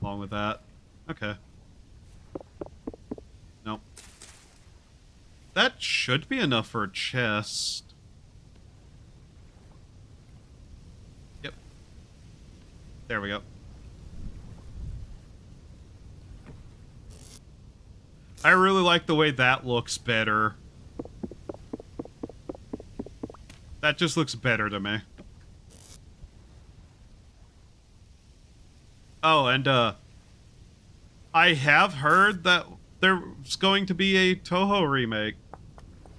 Along with that. Okay. Nope. That should be enough for a chest. Yep. There we go. I really like the way that looks better. That just looks better to me. Oh, and I have heard that there's going to be a Toho remake.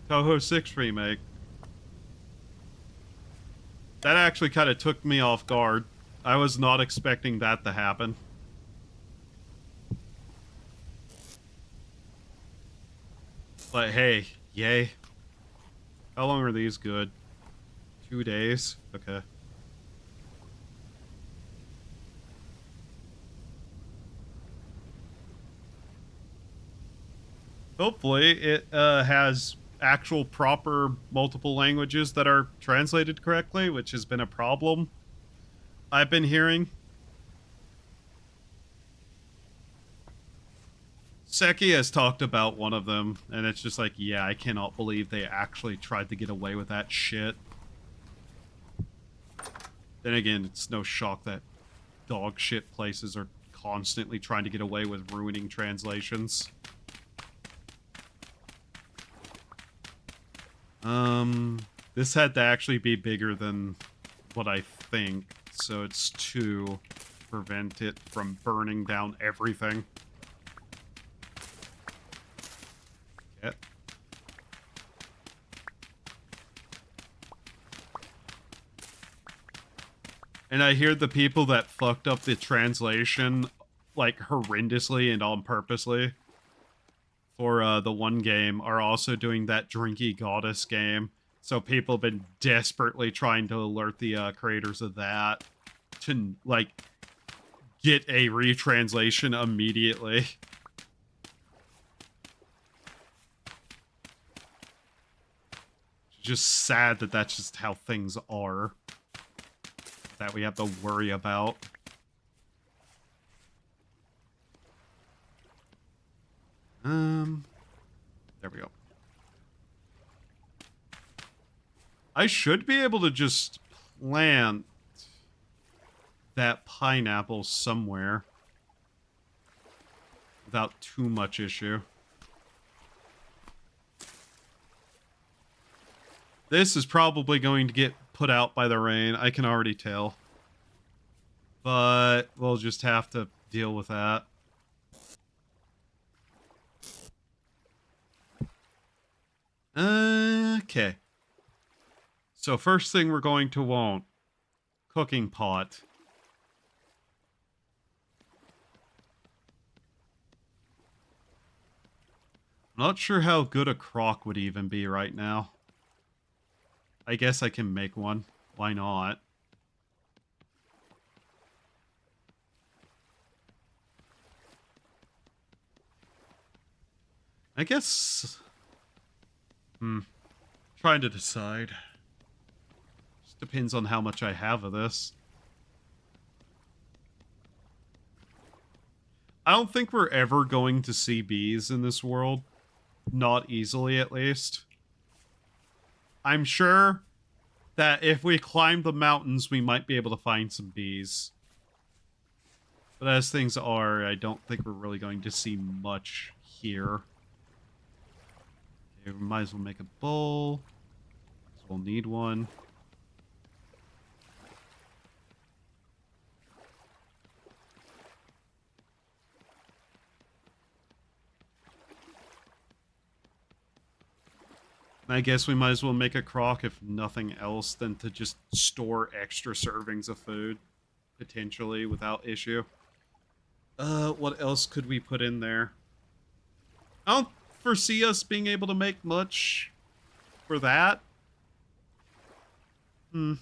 Toho 6 remake. That actually kind of took me off guard. I was not expecting that to happen. But hey, yay. How long are these good? 2 days? Okay. Hopefully it has actual proper multiple languages that are translated correctly, which has been a problem I've been hearing. Seki has talked about one of them, and it's just like, yeah, I cannot believe they actually tried to get away with that shit. Then again, it's no shock that dog shit places are constantly trying to get away with ruining translations. This had to actually be bigger than what I think, so it's 2 to prevent it from burning down everything. Okay. And I hear the people that fucked up the translation, like, horrendously and on purposely for the one game are also doing that Drinky Goddess game. So people have been desperately trying to alert the creators of that to, like, get a retranslation immediately. Just sad that that's just how things are. That we have to worry about. There we go. I should be able to just plant that pineapple somewhere. without too much issue. This is probably going to get put out by the rain. I can already tell. But we'll just have to deal with that. Okay. So first thing we're going to want. Cooking pot. Not sure how good a crock would even be right now. I guess I can make one. Why not? I guess... Trying to decide. Just depends on how much I have of this. I don't think we're ever going to see bees in this world. Not easily, at least. I'm sure that if we climb the mountains, we might be able to find some bees. But as things are, I don't think we're really going to see much here. Okay, we might as well make a bowl. So we'll need one. I guess we might as well make a crock, if nothing else, than to just store extra servings of food, potentially, without issue. What else could we put in there? I don't foresee us being able to make much for that. I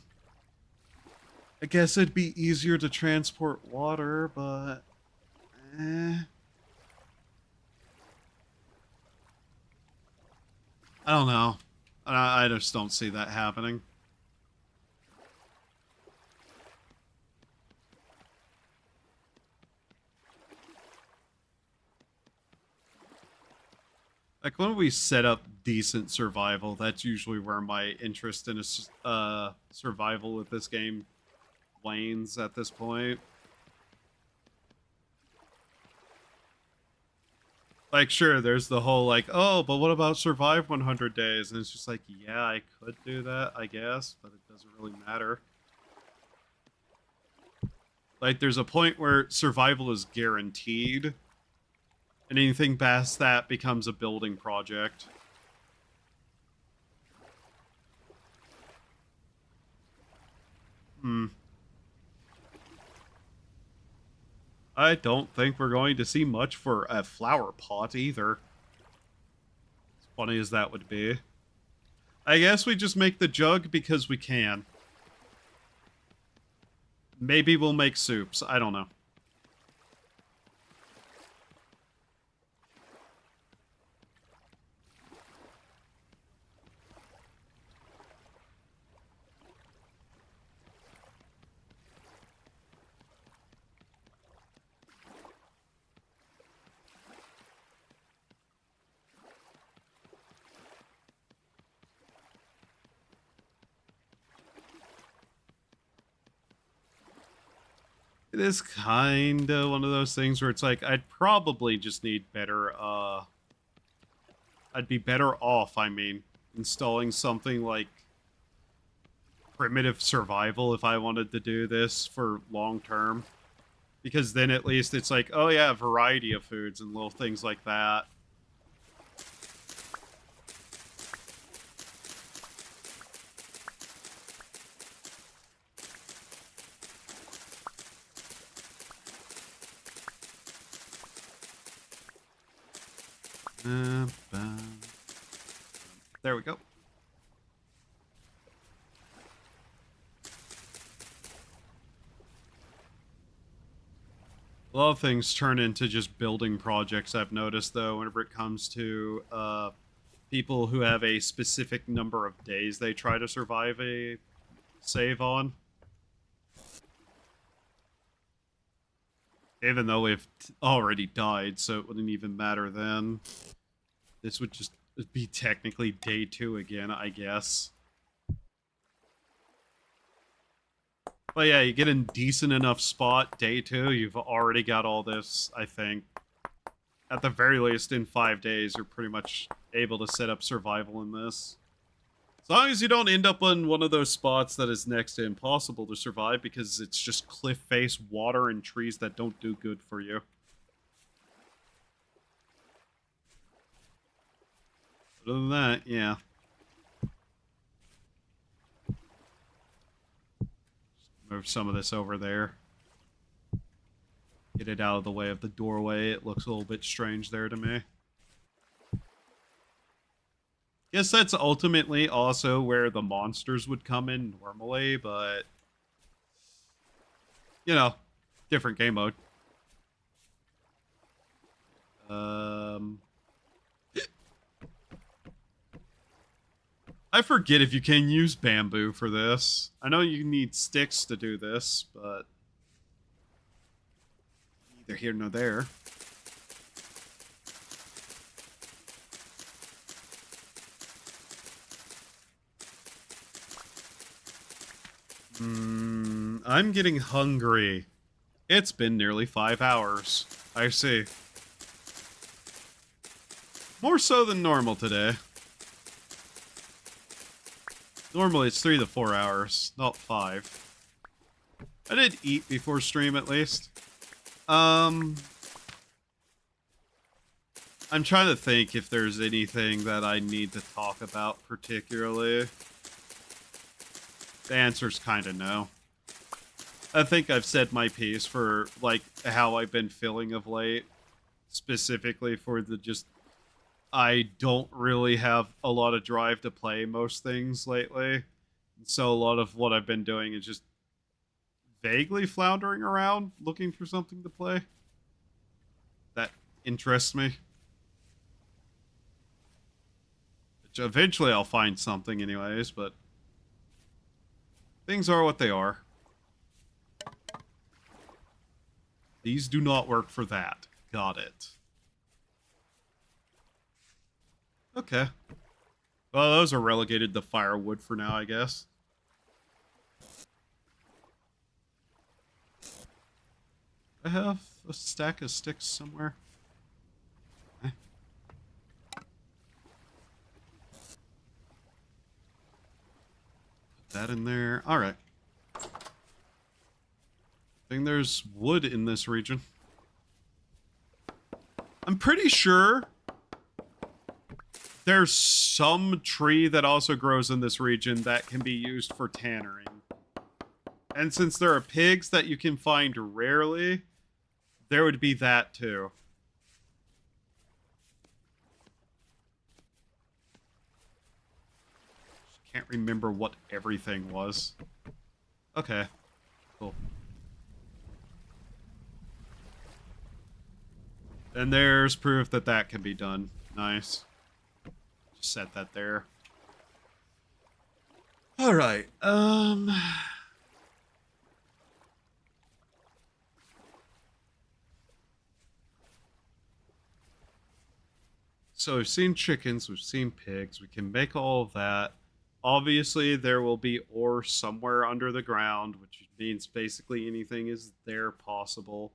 guess it'd be easier to transport water, but... I don't know. I just don't see that happening. Like, when we set up decent survival, that's usually where my interest in survival with this game wanes at this point. Like, sure, there's the whole, like, oh, but what about survive 100 days? And it's just like, yeah, I could do that, I guess, but it doesn't really matter. Like, there's a point where survival is guaranteed, and anything past that becomes a building project. I don't think we're going to see much for a flower pot either. As funny as that would be. I guess we just make the jug because we can. Maybe we'll make soups. I don't know. It is kind of one of those things where it's like, I'd probably just need better, I'd be better off, I mean, installing something like primitive survival if I wanted to do this for long term. Because then at least it's like, oh yeah, variety of foods and little things like that. There we go. A lot of things turn into just building projects, I've noticed, though, whenever it comes to people who have a specific number of days they try to survive a save on. Even though we've already died, so it wouldn't even matter then. This would just be technically day 2 again, I guess. But yeah, you get in decent enough spot, day 2, you've already got all this, I think. at the very least in 5 days, you're pretty much able to set up survival in this. As long as you don't end up on one of those spots that is next to impossible to survive because it's just cliff face, water, and trees that don't do good for you. Other than that, yeah. Move some of this over there. Get it out of the way of the doorway. It looks a little bit strange there to me. Guess that's ultimately also where the monsters would come in normally, but... you know, different game mode. I forget if you can use bamboo for this. I know you need sticks to do this, but... neither here nor there. I'm getting hungry. It's been nearly 5 hours. I see. More so than normal today. Normally it's 3 to 4 hours, not 5. I did eat before stream at least. I'm trying to think if there's anything that I need to talk about particularly. The answer's kind of no. I think I've said my piece for, like, how I've been feeling of late. Specifically for the just... I don't really have a lot of drive to play most things lately. So a lot of what I've been doing is just vaguely floundering around, looking for something to play. That interests me. Which eventually I'll find something anyways, but... things are what they are. These do not work for that. Got it. Okay. Well, those are relegated to firewood for now, I guess. I have a stack of sticks somewhere. Okay. Put that in there. Alright. I think there's wood in this region. I'm pretty sure there's some tree that also grows in this region that can be used for tannering. And since there are pigs that you can find rarely, there would be that too. Can't remember what everything was. Okay, cool. And there's proof that that can be done. Nice. Just set that there. Alright, so we've seen chickens, we've seen pigs, we can make all of that. Obviously, there will be ore somewhere under the ground, which means basically anything is there possible.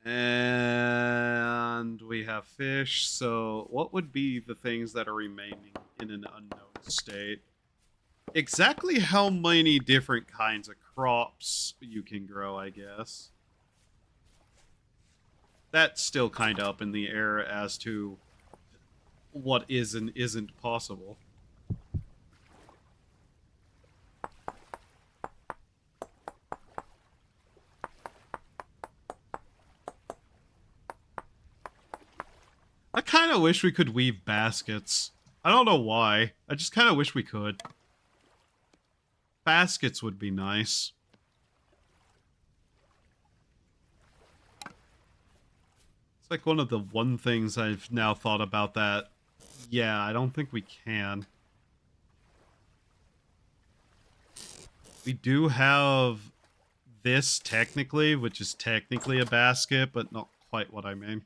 And we have fish, so what would be the things that are remaining in an unknown state? Exactly how many different kinds of crops you can grow, I guess. That's still kind of up in the air as to what is and isn't possible. I kind of wish we could weave baskets. I don't know why. I just kind of wish we could. Baskets would be nice. It's like one of the one things I've now thought about that. Yeah, I don't think we can. We do have this technically, which is technically a basket, but not quite what I mean.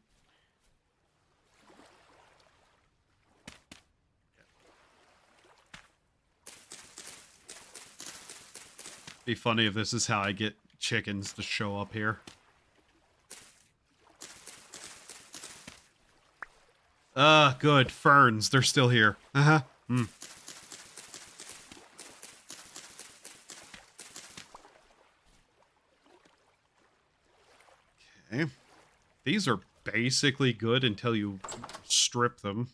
Be funny if this is how I get chickens to show up here. Good. Ferns. They're still here. Uh-huh. Okay. These are basically good until you strip them.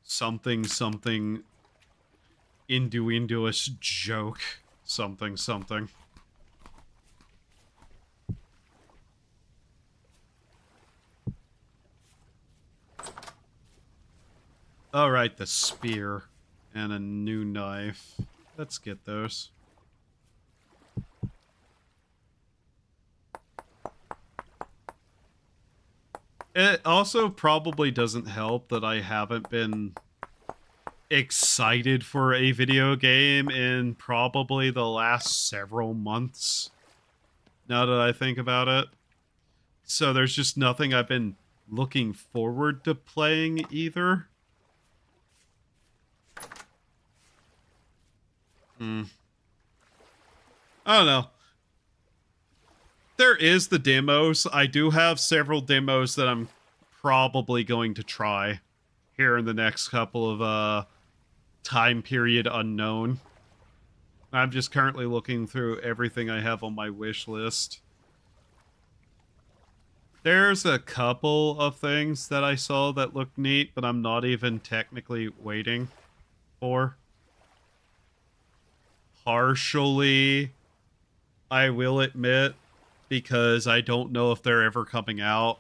Something innuendous joke. Something. Alright, the spear. And a new knife. Let's get those. It also probably doesn't help that I haven't been excited for a video game in probably the last several months, now that I think about it. So there's just nothing I've been looking forward to playing either. I don't know. There is the demos. I do have several demos that I'm probably going to try here in the next couple of time period unknown. I'm just currently looking through everything I have on my wish list. There's a couple of things that I saw that look neat, but I'm not even technically waiting for. Partially, I will admit, because I don't know if they're ever coming out.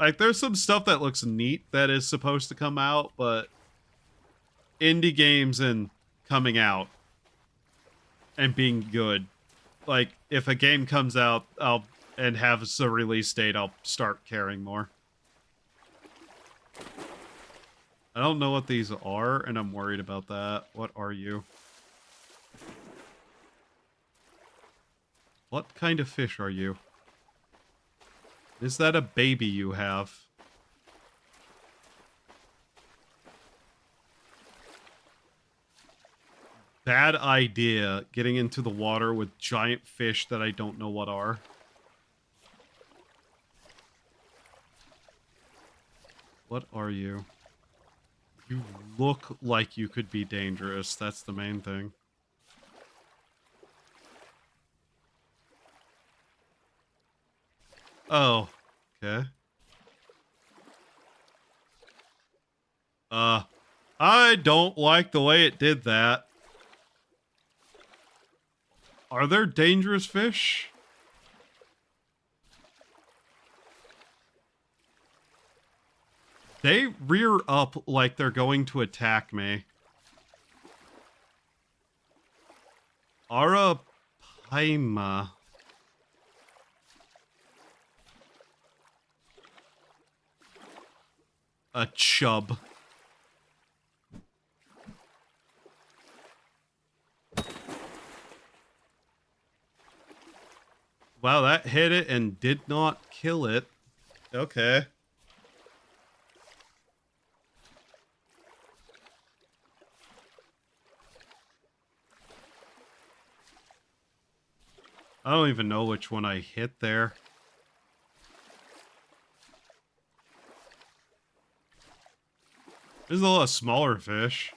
Like, there's some stuff that looks neat that is supposed to come out, but indie games and coming out and being good. Like, if a game comes out and has a release date, I'll start caring more. I don't know what these are, and I'm worried about that. What are you? What kind of fish are you? Is that a baby you have? Bad idea, getting into the water with giant fish that I don't know what are. What are you? You look like you could be dangerous. That's the main thing. Oh, okay. I don't like the way it did that. Are there dangerous fish? They rear up like they're going to attack me. Arapaima. A chub. Wow, that hit it and did not kill it. Okay. I don't even know which one I hit there. There's a lot of smaller fish.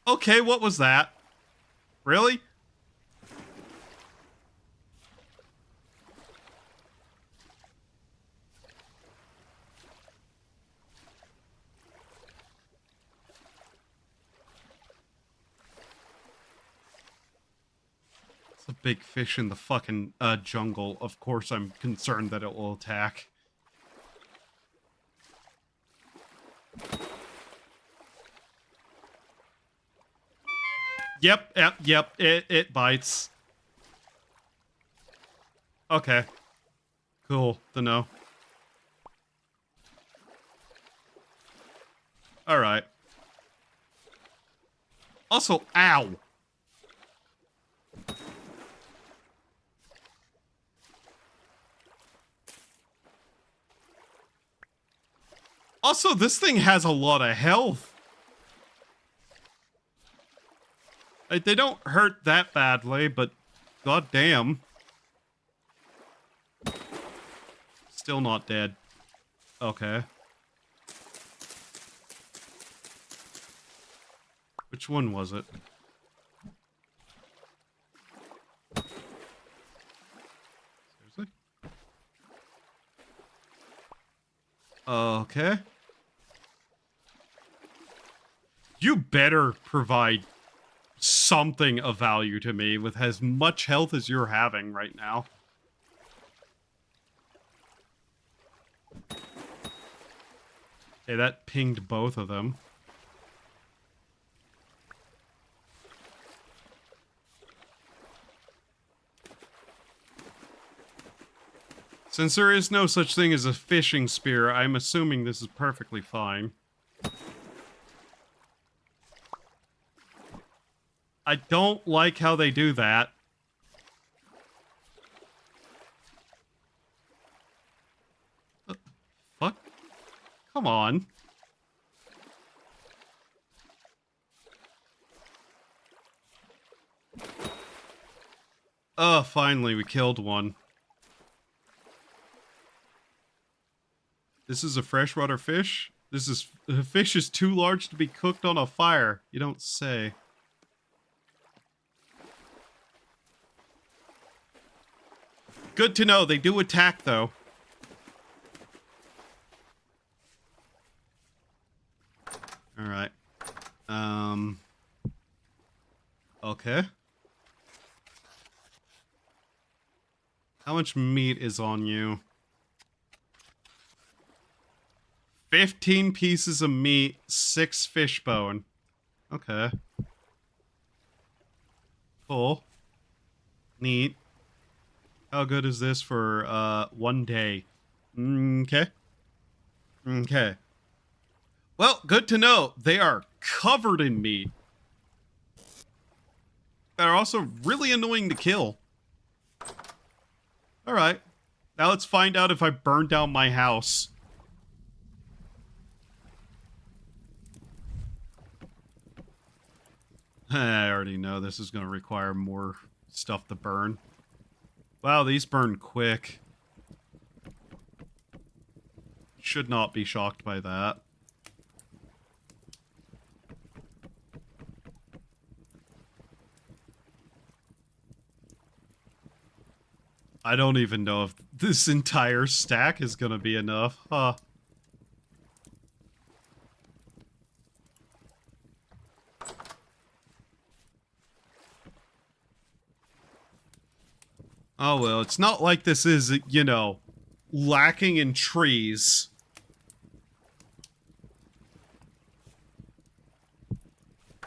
Okay, what was that? Really? It's a big fish in the fucking jungle. Of course I'm concerned that it will attack. Yep. It bites. Okay. Cool to know. Alright. Also, ow! Also, this thing has a lot of health. Like, they don't hurt that badly, but goddamn. Still not dead. Okay. Which one was it? Seriously? Okay. You better provide something of value to me with as much health as you're having right now. Okay, that pinged both of them. Since there is no such thing as a fishing spear, I'm assuming this is perfectly fine. I don't like how they do that. Fuck? Come on. Oh, finally, we killed one. This is a freshwater fish? The fish is too large to be cooked on a fire. You don't say. Good to know. They do attack, though. Alright. Okay. How much meat is on you? 15 pieces of meat, 6 fish bone. Okay. Cool. Neat. How good is this for, 1 day? Okay. Okay. Well, good to know. They are covered in meat. They're also really annoying to kill. Alright. Now let's find out if I burn down my house. I already know this is going to require more stuff to burn. Wow, these burn quick. Should not be shocked by that. I don't even know if this entire stack is going to be enough. Huh. Oh, well, it's not like this is, you know, lacking in trees.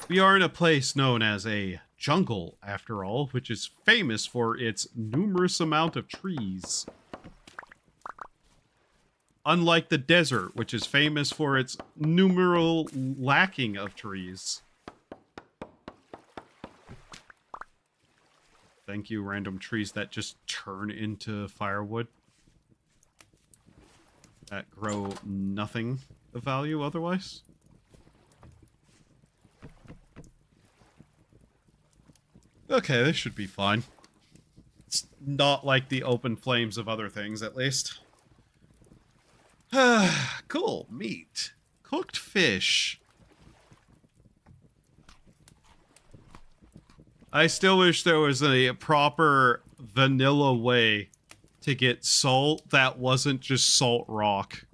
We are in a place known as a jungle, after all, which is famous for its numerous amount of trees. Unlike the desert, which is famous for its numeral lacking of trees. Thank you, random trees that just turn into firewood. That grow nothing of value otherwise. Okay, this should be fine. It's not like the open flames of other things, at least. Cool. Meat. Cooked fish. I still wish there was a proper vanilla way to get salt that wasn't just salt rock.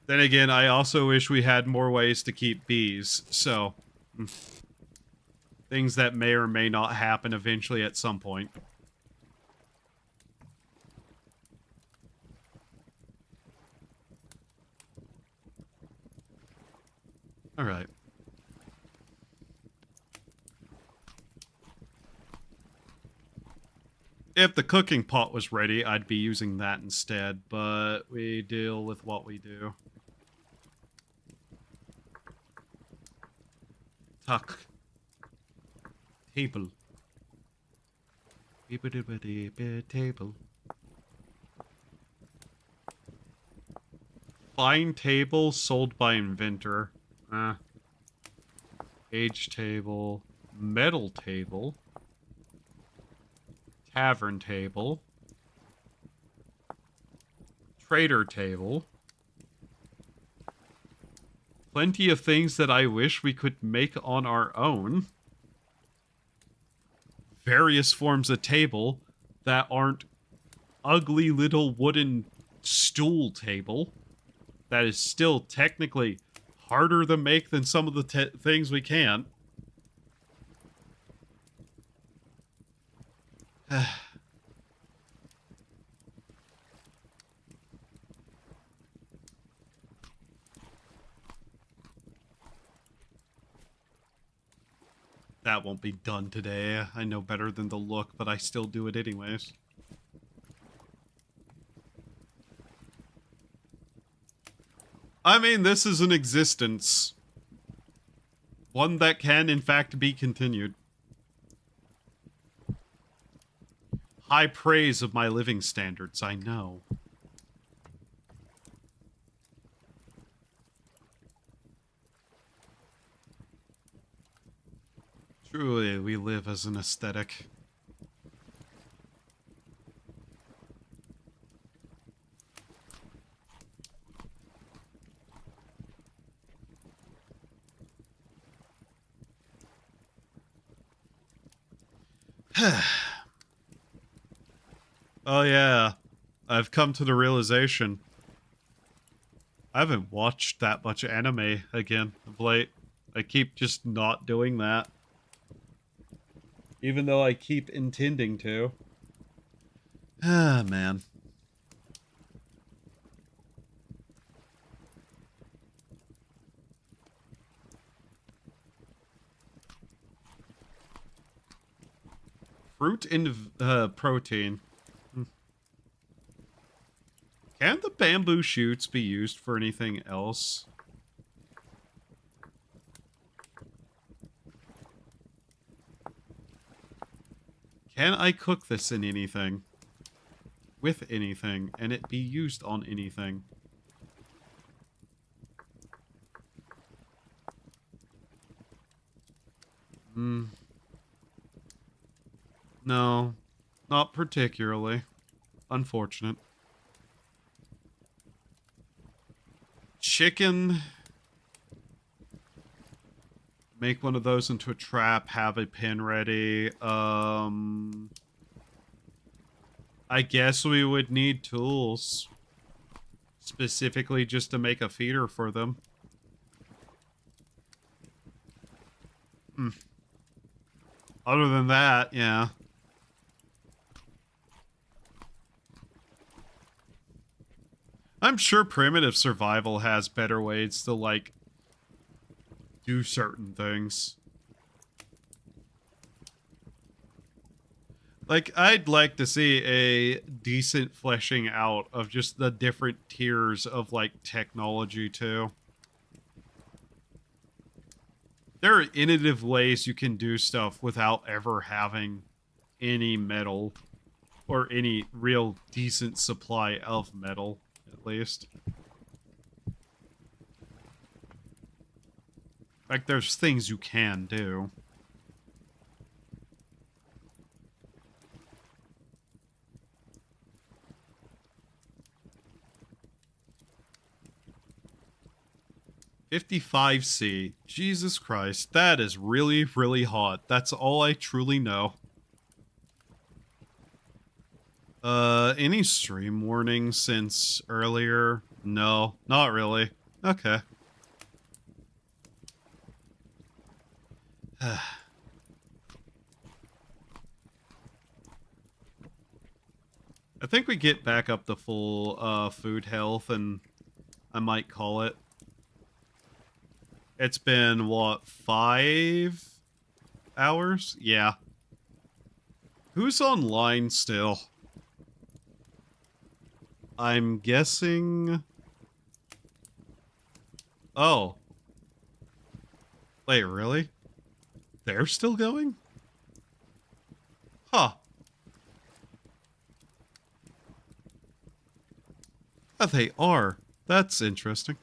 Then again, I also wish we had more ways to keep bees, so... things that may or may not happen eventually at some point. Alright. If the cooking pot was ready, I'd be using that instead, but we deal with what we do. Tuck. Table. Table. Fine table sold by inventor. Age table. Metal table. Tavern table. Trader table. Plenty of things that I wish we could make on our own. Various forms of table that aren't ugly little wooden stool table. That is still technically harder to make than some of the things we can. That won't be done today. I know better than the look, but I still do it anyways. I mean, this is an existence. One that can, in fact, be continued. High praise of my living standards, I know. Truly, we live as an aesthetic. Oh yeah, I've come to the realization I haven't watched that much anime again of late. I keep just not doing that. Even though I keep intending to. Ah, man. Fruit and protein. Can the bamboo shoots be used for anything else? Can I cook this in anything? With anything, and it be used on anything? No, not particularly. Unfortunate. Chicken. Make one of those into a trap, have a pin ready. I guess we would need tools. Specifically just to make a feeder for them. Other than that, yeah. I'm sure primitive survival has better ways to, like, do certain things. Like, I'd like to see a decent fleshing out of just the different tiers of, like, technology, too. There are innovative ways you can do stuff without ever having any metal. Or any real decent supply of metal, at least. Like, there's things you can do. $55C. Jesus Christ, that is really, really hot. That's all I truly know. Any stream warnings since earlier? No, not really. Okay. I think we get back up to full, food health, and I might call it. It's been, what, 5 hours? Yeah. Who's online still? I'm guessing... Oh. Wait, really? They're still going? Huh. Oh, they are. That's interesting.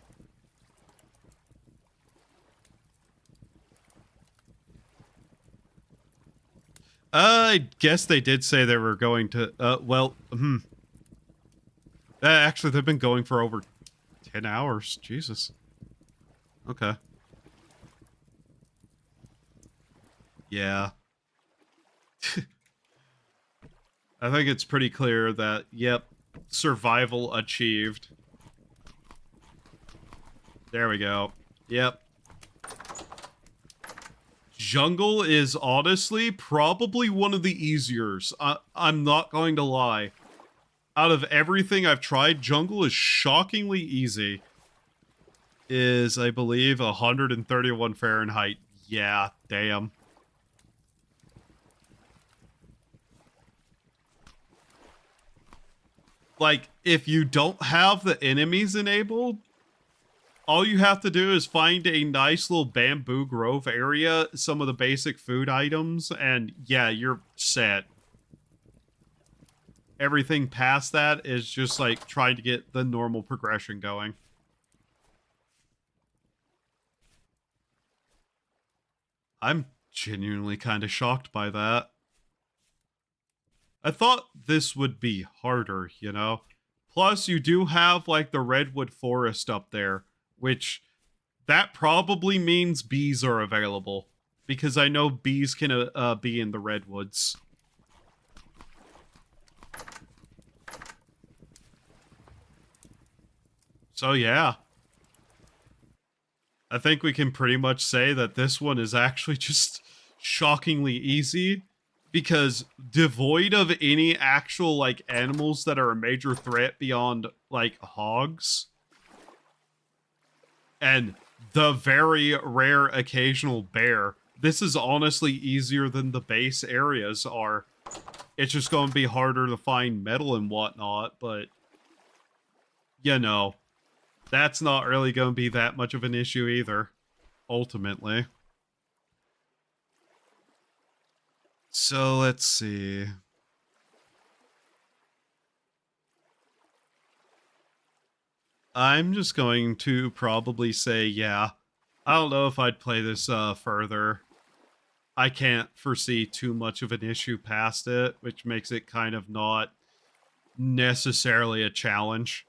I guess they did say they were going to, actually, they've been going for over 10 hours. Jesus. Okay. Yeah. I think it's pretty clear that, yep, survival achieved. There we go. Yep. Jungle is honestly probably one of the easiers. I'm not going to lie. Out of everything I've tried, Jungle is shockingly easy. Is, I believe, 131 Fahrenheit. Yeah, damn. Like, if you don't have the enemies enabled, all you have to do is find a nice little bamboo grove area, some of the basic food items, and yeah, you're set. Everything past that is just like trying to get the normal progression going. I'm genuinely kind of shocked by that. I thought this would be harder, you know? Plus, you do have, like, the redwood forest up there, which that probably means bees are available. Because I know bees can be in the redwoods. So, yeah. I think we can pretty much say that this one is actually just shockingly easy. Because devoid of any actual, like, animals that are a major threat beyond, like, hogs. And the very rare occasional bear. This is honestly easier than the base areas are. It's just going to be harder to find metal and whatnot, but... you know, that's not really going to be that much of an issue either, ultimately. So, let's see. I'm just going to probably say, yeah. I don't know if I'd play this further. I can't foresee too much of an issue past it, which makes it kind of not necessarily a challenge.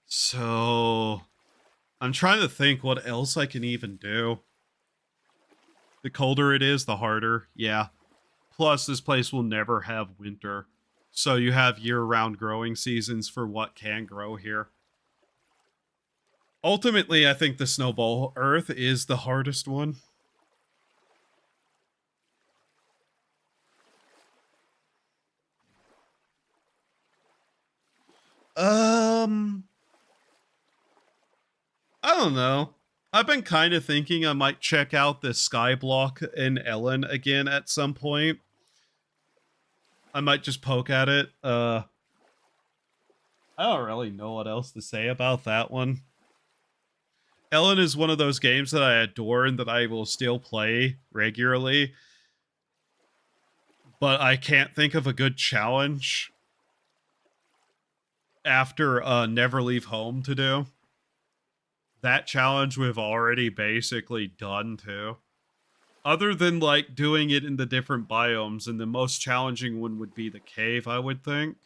So... I'm trying to think what else I can even do. The colder it is, the harder. Yeah. Plus, this place will never have winter. So you have year-round growing seasons for what can grow here. Ultimately, I think the Snowball Earth is the hardest one. I don't know. I've been kind of thinking I might check out the Skyblock in Ellen again at some point. I might just poke at it. I don't really know what else to say about that one. Ellen is one of those games that I adore and that I will still play regularly. But I can't think of a good challenge after Never Leave Home to do. That challenge we've already basically done too. Other than like doing it in the different biomes, and the most challenging one would be the cave, I would think.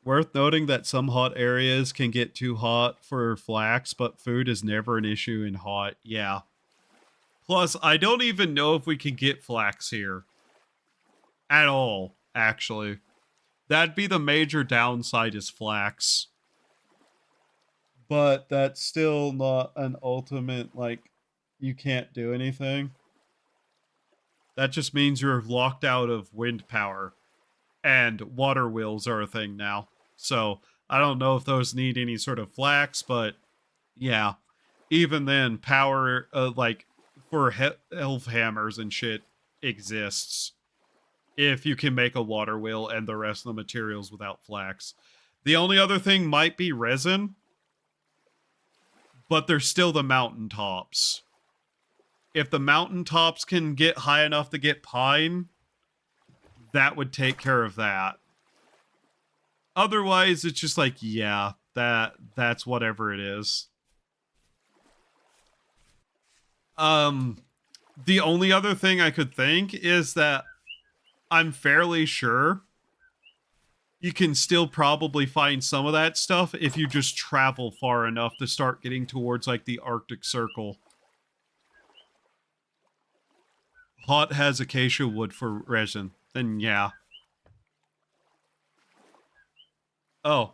Worth noting that some hot areas can get too hot for flax, but food is never an issue in hot. Yeah. Plus, I don't even know if we can get flax here. At all, actually. That'd be the major downside is flax. But that's still not an ultimate, like, you can't do anything. That just means you're locked out of wind power. And water wheels are a thing now. So, I don't know if those need any sort of flax, but yeah. Even then, power, like, for elf hammers and shit exists. If you can make a water wheel and the rest of the materials without flax. The only other thing might be resin. But there's still the mountaintops. If the mountaintops can get high enough to get pine, that would take care of that. Otherwise, it's just like, yeah, that's whatever it is. The only other thing I could think is that I'm fairly sure you can still probably find some of that stuff if you just travel far enough to start getting towards, like, the Arctic Circle. Hot has acacia wood for resin. Then, yeah. Oh.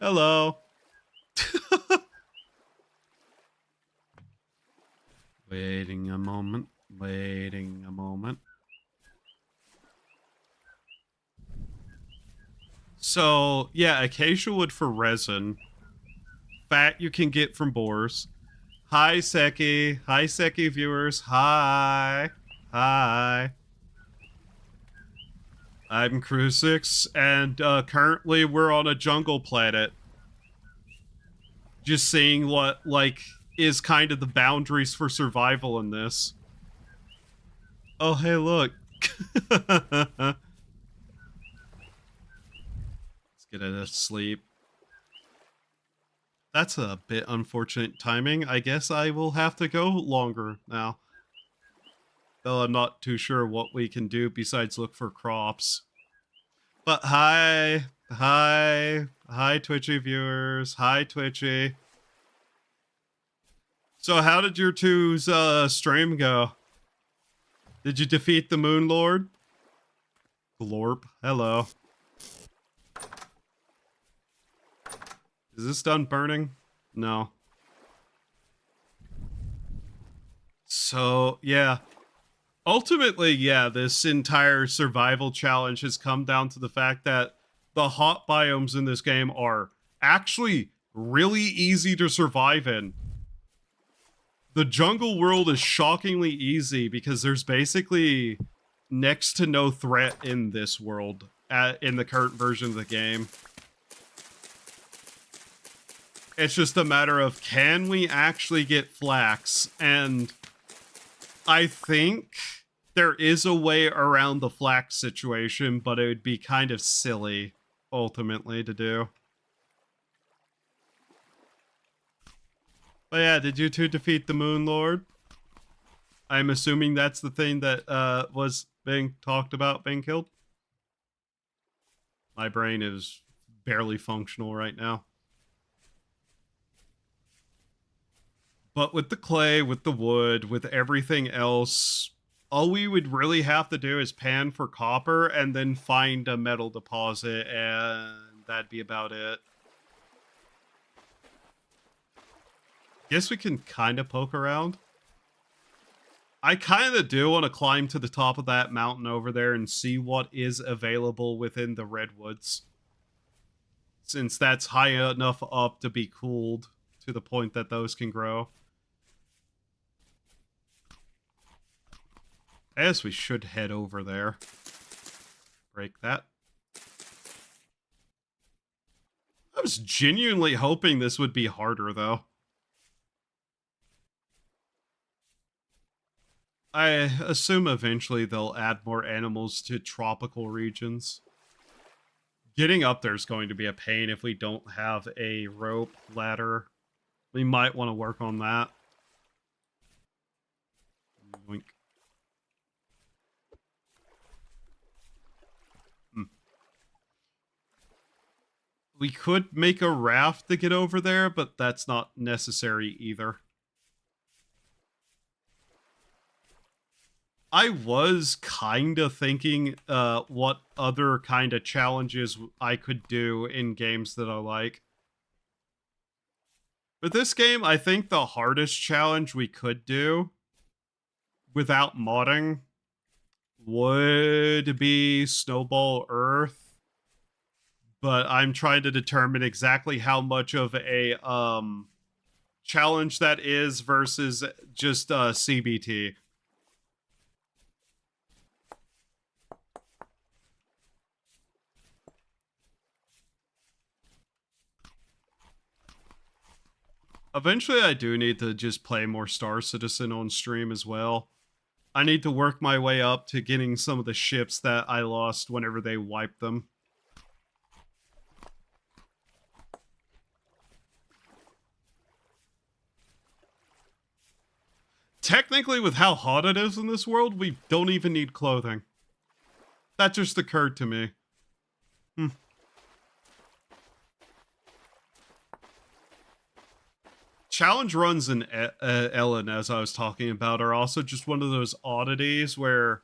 Hello. Waiting a moment. Waiting a moment. So, yeah, acacia wood for resin. Fat you can get from boars. Hi, Seki. Hi, Seki viewers. Hi. Hi. I'm Crucix, and currently we're on a jungle planet. Just seeing what, like, is kind of the boundaries for survival in this. Oh, hey, look. Let's get it to sleep. That's a bit unfortunate timing. I guess I will have to go longer now. Though I'm not too sure what we can do besides look for crops. But hi. Hi, Twitchy viewers. Hi, Twitchy. So how did your two's stream go? Did you defeat the Moon Lord? Glorp. Hello. Is this done burning? No. So, yeah. Ultimately, yeah, this entire survival challenge has come down to the fact that the hot biomes in this game are actually really easy to survive in. The jungle world is shockingly easy because there's basically next to no threat in this world in the current version of the game. It's just a matter of, can we actually get flax? And I think there is a way around the flax situation, but it would be kind of silly, ultimately, to do. But yeah, did you two defeat the Moon Lord? I'm assuming that's the thing that was being talked about being killed. My brain is barely functional right now. But with the clay, with the wood, with everything else, all we would really have to do is pan for copper and then find a metal deposit, and that'd be about it. Guess we can kind of poke around. I kind of do want to climb to the top of that mountain over there and see what is available within the redwoods. Since that's high enough up to be cooled to the point that those can grow. I guess we should head over there. Break that. I was genuinely hoping this would be harder, though. I assume eventually they'll add more animals to tropical regions. Getting up there is going to be a pain if we don't have a rope ladder. We might want to work on that. Yoink. We could make a raft to get over there, but that's not necessary either. I was kind of thinking what other kind of challenges I could do in games that I like. But this game, I think the hardest challenge we could do without modding would be Snowball Earth. But I'm trying to determine exactly how much of a challenge that is versus just CBT. Eventually, I do need to just play more Star Citizen on stream as well. I need to work my way up to getting some of the ships that I lost whenever they wiped them. Technically, with how hot it is in this world, we don't even need clothing. That just occurred to me. Challenge runs in Ellen, as I was talking about, are also just one of those oddities where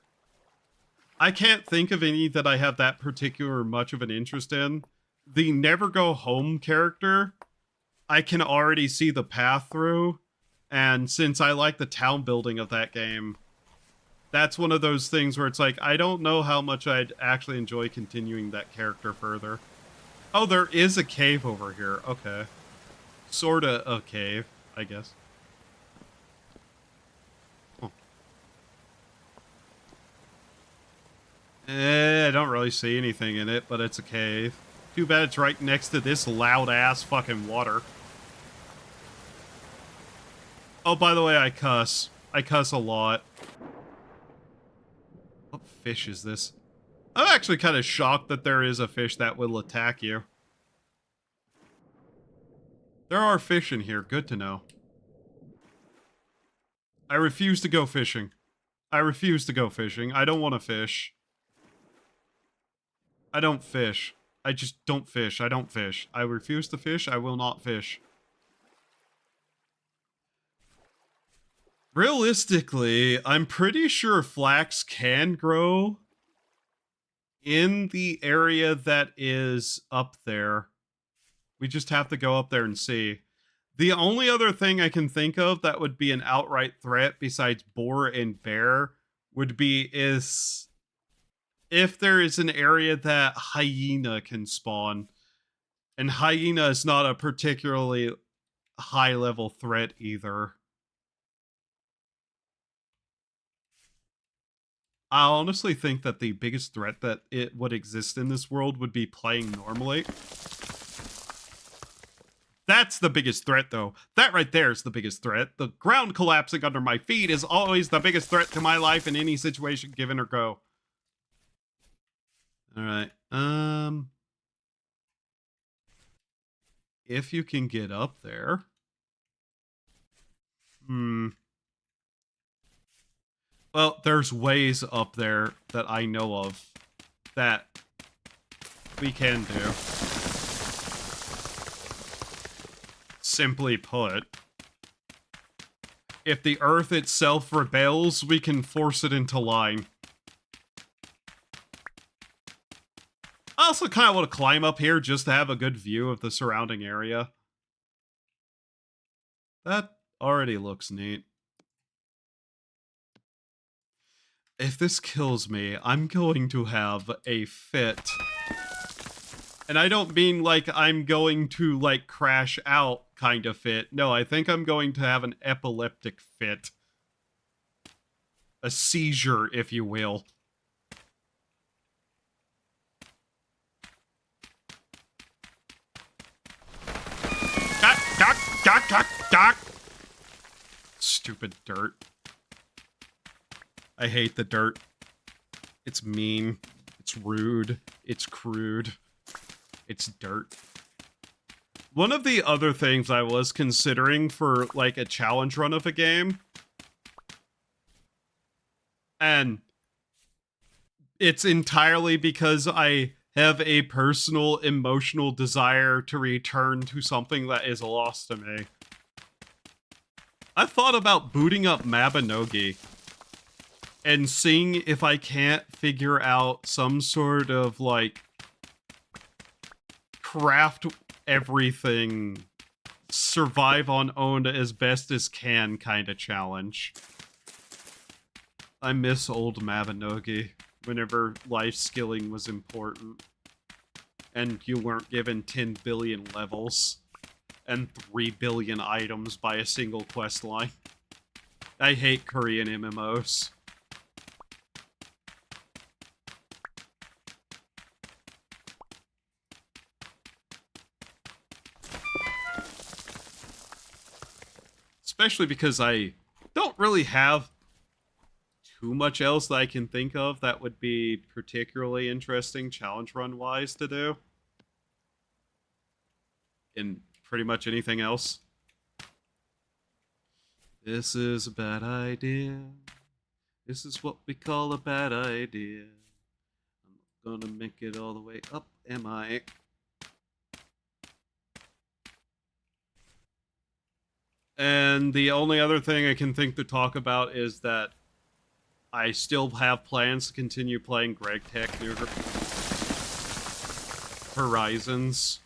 I can't think of any that I have that particular much of an interest in. The Never Go Home character, I can already see the path through, and since I like the town building of that game, that's one of those things where it's like, I don't know how much I'd actually enjoy continuing that character further. Oh, there is a cave over here. Okay. Sorta a cave, I guess. Oh. I don't really see anything in it, but it's a cave. Too bad it's right next to this loud-ass fucking water. Oh, by the way, I cuss. I cuss a lot. What fish is this? I'm actually kind of shocked that there is a fish that will attack you. There are fish in here. Good to know. I refuse to go fishing. I refuse to go fishing. I don't want to fish. I don't fish. I just don't fish. I don't fish. I refuse to fish. I will not fish. Realistically, I'm pretty sure flax can grow in the area that is up there. We just have to go up there and see. The only other thing I can think of that would be an outright threat besides boar and bear would be is if there is an area that hyena can spawn. And hyena is not a particularly high level threat either. I honestly think that the biggest threat that it would exist in this world would be playing normally. That's the biggest threat, though. That right there is the biggest threat. The ground collapsing under my feet is always the biggest threat to my life in any situation, given or go. Alright, if you can get up there. Well, there's ways up there that I know of that we can do. Simply put, if the Earth itself rebels, we can force it into line. I also kind of want to climb up here just to have a good view of the surrounding area. That already looks neat. If this kills me, I'm going to have a fit. And I don't mean like I'm going to like crash out kind of fit. No, I think I'm going to have an epileptic fit. A seizure, if you will. Doc. Stupid dirt. I hate the dirt. It's mean. It's rude. It's crude. It's dirt. One of the other things I was considering for, like, a challenge run of a game, and it's entirely because I have a personal emotional desire to return to something that is lost to me. I thought about booting up Mabinogi and seeing if I can't figure out some sort of, like, craft everything, survive on own as best as can kind of challenge. I miss old Mabinogi whenever life skilling was important. And you weren't given 10 billion levels and 3 billion items by a single quest line. I hate Korean MMOs. Especially because I don't really have too much else that I can think of that would be particularly interesting challenge run wise to do. In pretty much anything else. This is a bad idea. This is what we call a bad idea. I'm gonna make it all the way up, am I? And the only other thing I can think to talk about is that I still have plans to continue playing Greg Tech New Horizons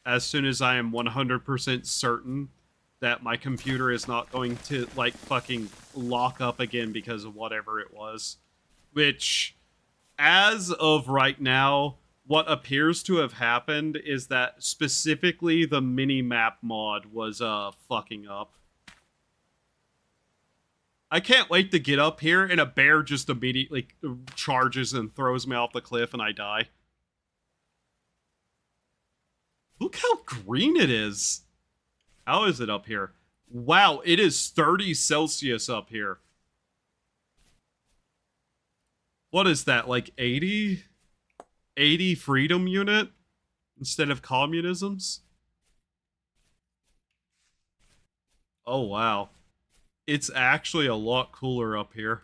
as soon as I am 100% certain that my computer is not going to, like, fucking lock up again because of whatever it was. Which, as of right now, what appears to have happened is that specifically the mini-map mod was, fucking up. I can't wait to get up here and a bear just immediately charges and throws me off the cliff and I die. Look how green it is. How is it up here? Wow, it is 30 Celsius up here. What is that, like 80? 80 freedom unit instead of communisms? Oh, wow. It's actually a lot cooler up here.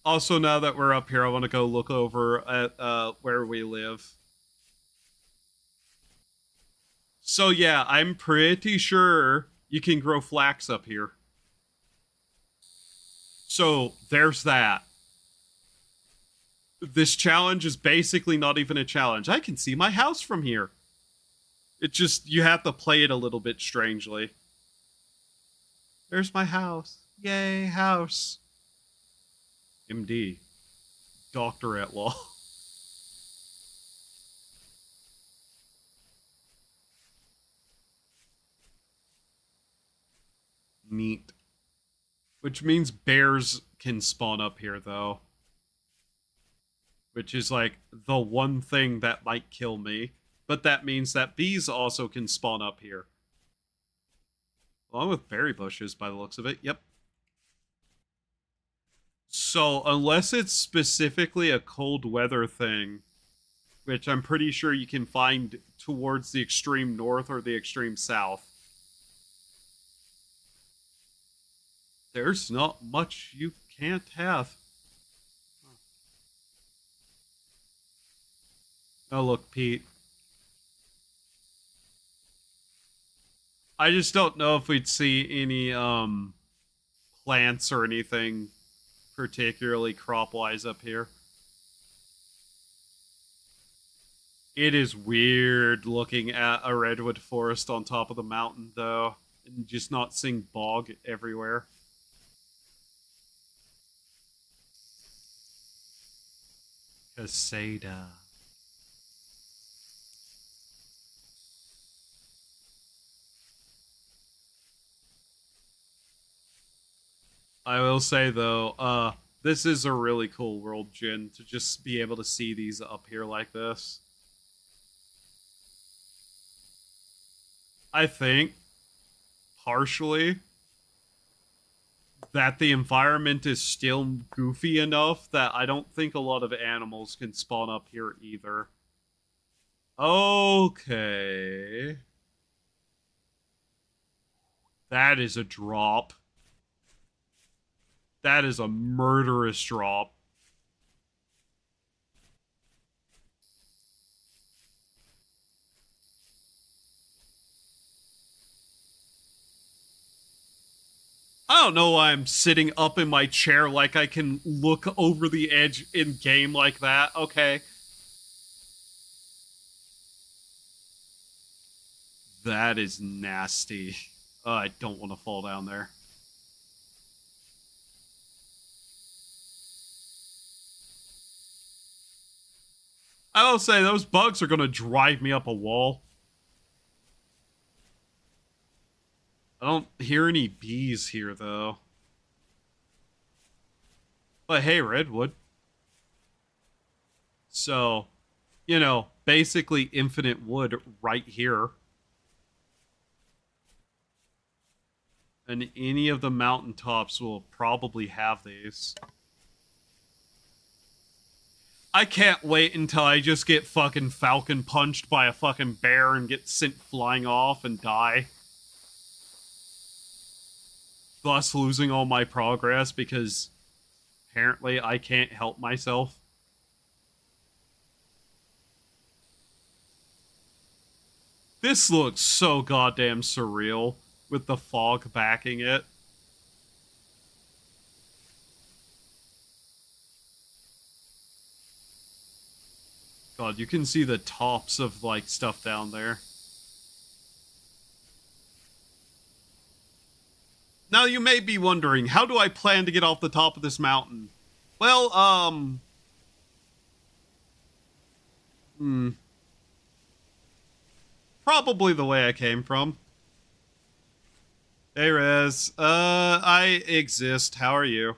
Also, now that we're up here, I want to go look over at where we live. So yeah, I'm pretty sure you can grow flax up here. So there's that. This challenge is basically not even a challenge. I can see my house from here. It just, you have to play it a little bit strangely. There's my house. Yay, house. MD. Doctor at law. Neat. Which means bears can spawn up here, though. Which is, like, the one thing that might kill me. But that means that bees also can spawn up here. Along with berry bushes, by the looks of it. Yep. So, unless it's specifically a cold weather thing, which I'm pretty sure you can find towards the extreme north or the extreme south, there's not much you can't have. Oh, look, Pete. I just don't know if we'd see any, plants or anything particularly crop-wise up here. It is weird looking at a redwood forest on top of the mountain, though, and just not seeing bog everywhere. Casada. I will say, though, this is a really cool world, Jin, to just be able to see these up here like this. I think, partially, that the environment is still goofy enough that I don't think a lot of animals can spawn up here either. Okay. That is a drop. That is a murderous drop. I don't know why I'm sitting up in my chair like I can look over the edge in game like that. Okay. That is nasty. I don't want to fall down there. I will say, those bugs are going to drive me up a wall. I don't hear any bees here, though. But hey, redwood. So, you know, basically infinite wood right here. And any of the mountaintops will probably have these. I can't wait until I just get fucking falcon punched by a fucking bear and get sent flying off and die. Thus losing all my progress because apparently I can't help myself. This looks so goddamn surreal with the fog backing it. God, you can see the tops of, like, stuff down there. Now, you may be wondering, how do I plan to get off the top of this mountain? Well, probably the way I came from. Hey, Rez. I exist. How are you?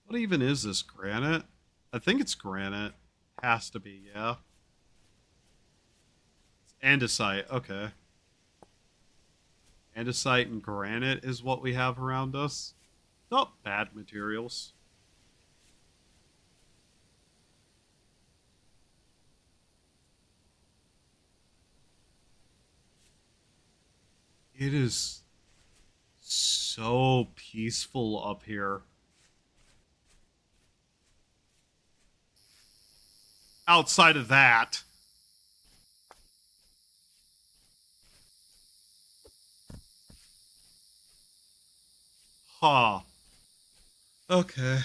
What even is this? Granite? I think it's granite. Has to be, yeah. It's andesite. Okay. Andesite and granite is what we have around us. Not bad materials. It is so peaceful up here. Outside of that. Huh. Okay.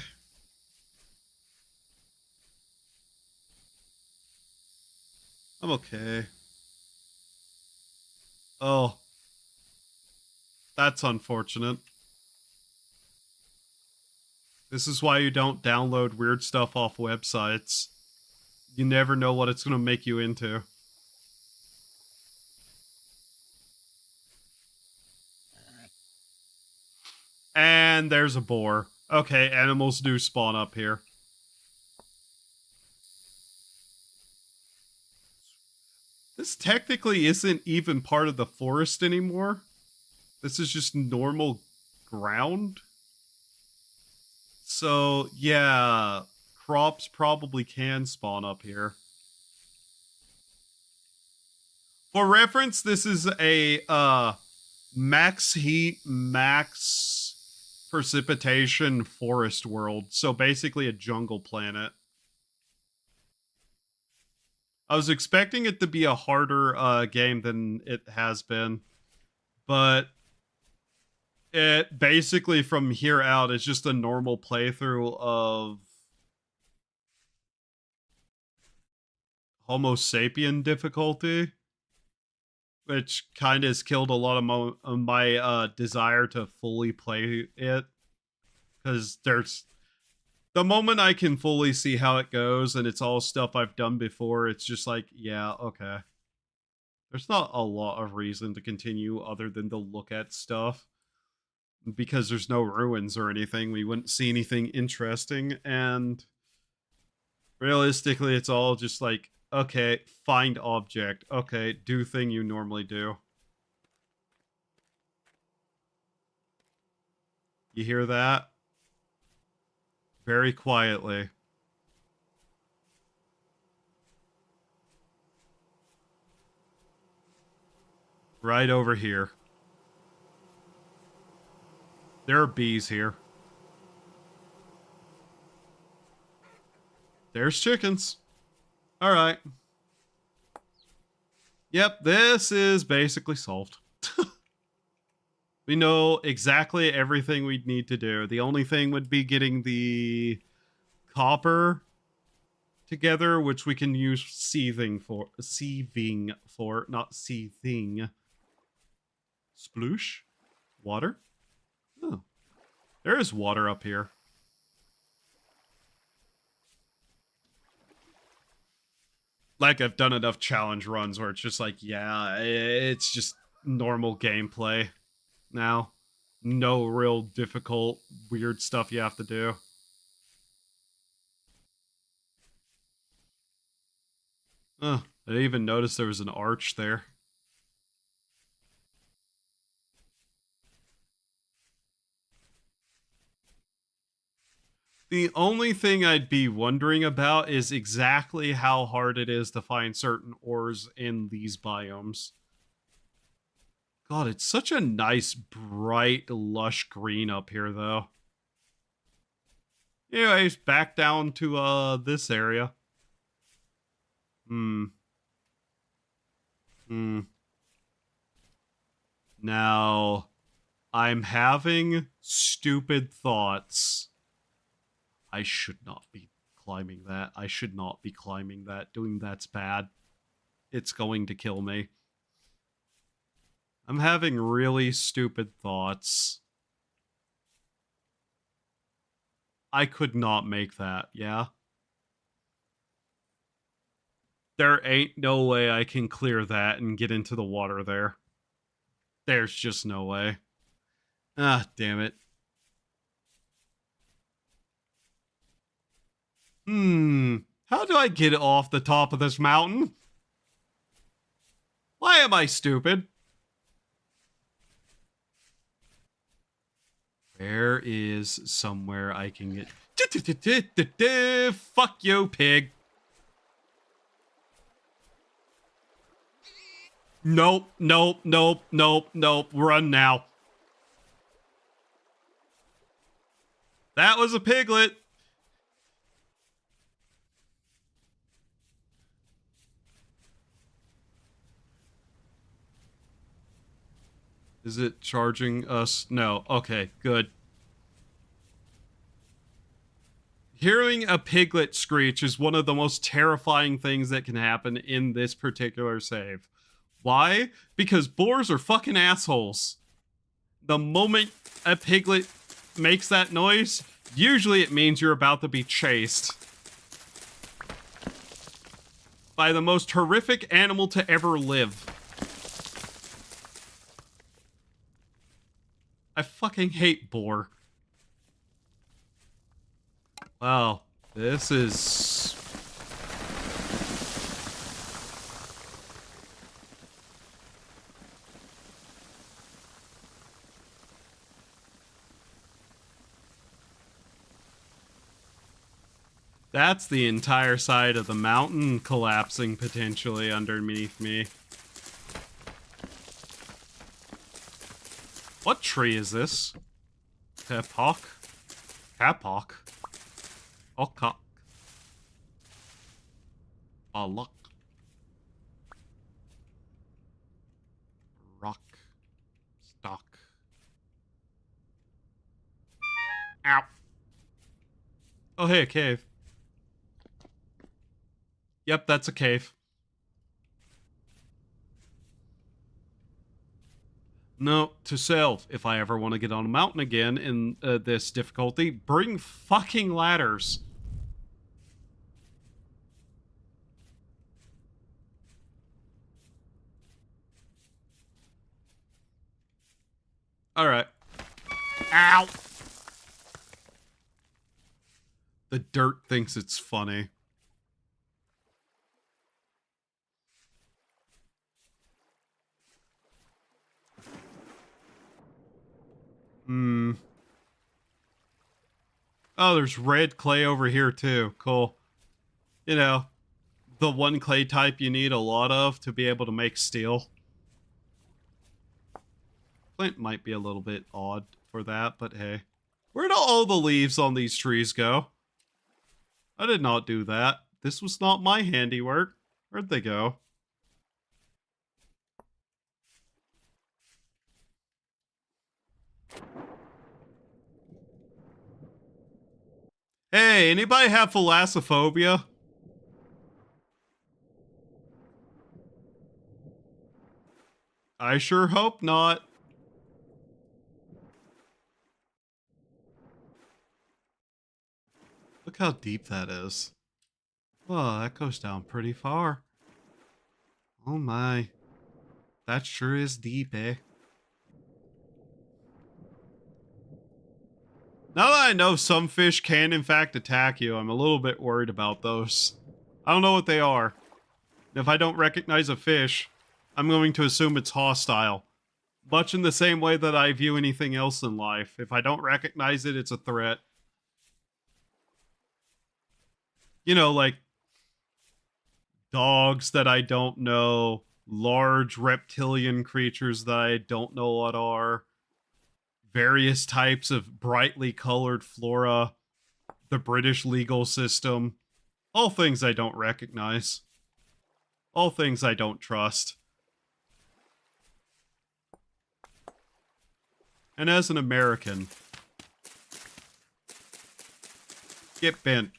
I'm okay. Oh. That's unfortunate. This is why you don't download weird stuff off websites. You never know what it's going to make you into. And there's a boar. Okay, animals do spawn up here. This technically isn't even part of the forest anymore. This is just normal ground. So, yeah, crops probably can spawn up here. For reference, this is a max heat, max precipitation forest world. So basically a jungle planet. I was expecting it to be a harder game than it has been. But it basically from here out is just a normal playthrough of Homo sapien difficulty, which kind of has killed a lot of my desire to fully play it. Because there's the moment I can fully see how it goes and it's all stuff I've done before, it's just like, yeah, okay. There's not a lot of reason to continue other than to look at stuff. Because there's no ruins or anything, we wouldn't see anything interesting, and realistically, it's all just like, okay, find object. Okay, do thing you normally do. You hear that? Very quietly. Right over here. There are bees here. There's chickens. All right. Yep, this is basically solved. We know exactly everything we'd need to do. The only thing would be getting the copper together, which we can use sieving for, not seething. Sploosh? Water? Oh. There is water up here. Like, I've done enough challenge runs where it's just like, yeah, it's just normal gameplay now. No real difficult, weird stuff you have to do. I didn't even notice there was an arch there. The only thing I'd be wondering about is exactly how hard it is to find certain ores in these biomes. God, it's such a nice, bright, lush green up here, though. Anyways, back down to, this area. Now, I'm having stupid thoughts. I should not be climbing that. I should not be climbing that. Doing that's bad. It's going to kill me. I'm having really stupid thoughts. I could not make that, yeah? There ain't no way I can clear that and get into the water there. There's just no way. Ah, damn it. How do I get off the top of this mountain? Why am I stupid? Where is somewhere I can get... Fuck you, pig. Nope, nope, nope, nope, nope. Run now. That was a piglet. Is it charging us? No. Okay, good. Hearing a piglet screech is one of the most terrifying things that can happen in this particular save. Why? Because boars are fucking assholes. The moment a piglet makes that noise, usually it means you're about to be chased by the most horrific animal to ever live. I fucking hate boar. Wow, this is... That's the entire side of the mountain collapsing potentially underneath me. What tree is this? Kapok? Kapok? Okok. Aluk. Rock. Stock. Ow. Oh, hey, a cave. Yep, that's a cave. No, to self, if I ever want to get on a mountain again in this difficulty, bring fucking ladders. Alright. Ow! The dirt thinks it's funny. Oh, there's red clay over here too. Cool. You know, the one clay type you need a lot of to be able to make steel. Flint might be a little bit odd for that, but hey. Where do all the leaves on these trees go? I did not do that. This was not my handiwork. Where'd they go? Hey, anybody have thalassophobia? I sure hope not. Look how deep that is. Oh, that goes down pretty far. Oh my. That sure is deep, eh? Now that I know some fish can in fact attack you, I'm a little bit worried about those. I don't know what they are. If I don't recognize a fish, I'm going to assume it's hostile. Much in the same way that I view anything else in life. If I don't recognize it, it's a threat. You know, like dogs that I don't know, large reptilian creatures that I don't know what are, various types of brightly colored flora, the British legal system, all things I don't recognize. All things I don't trust. And as an American, get bent.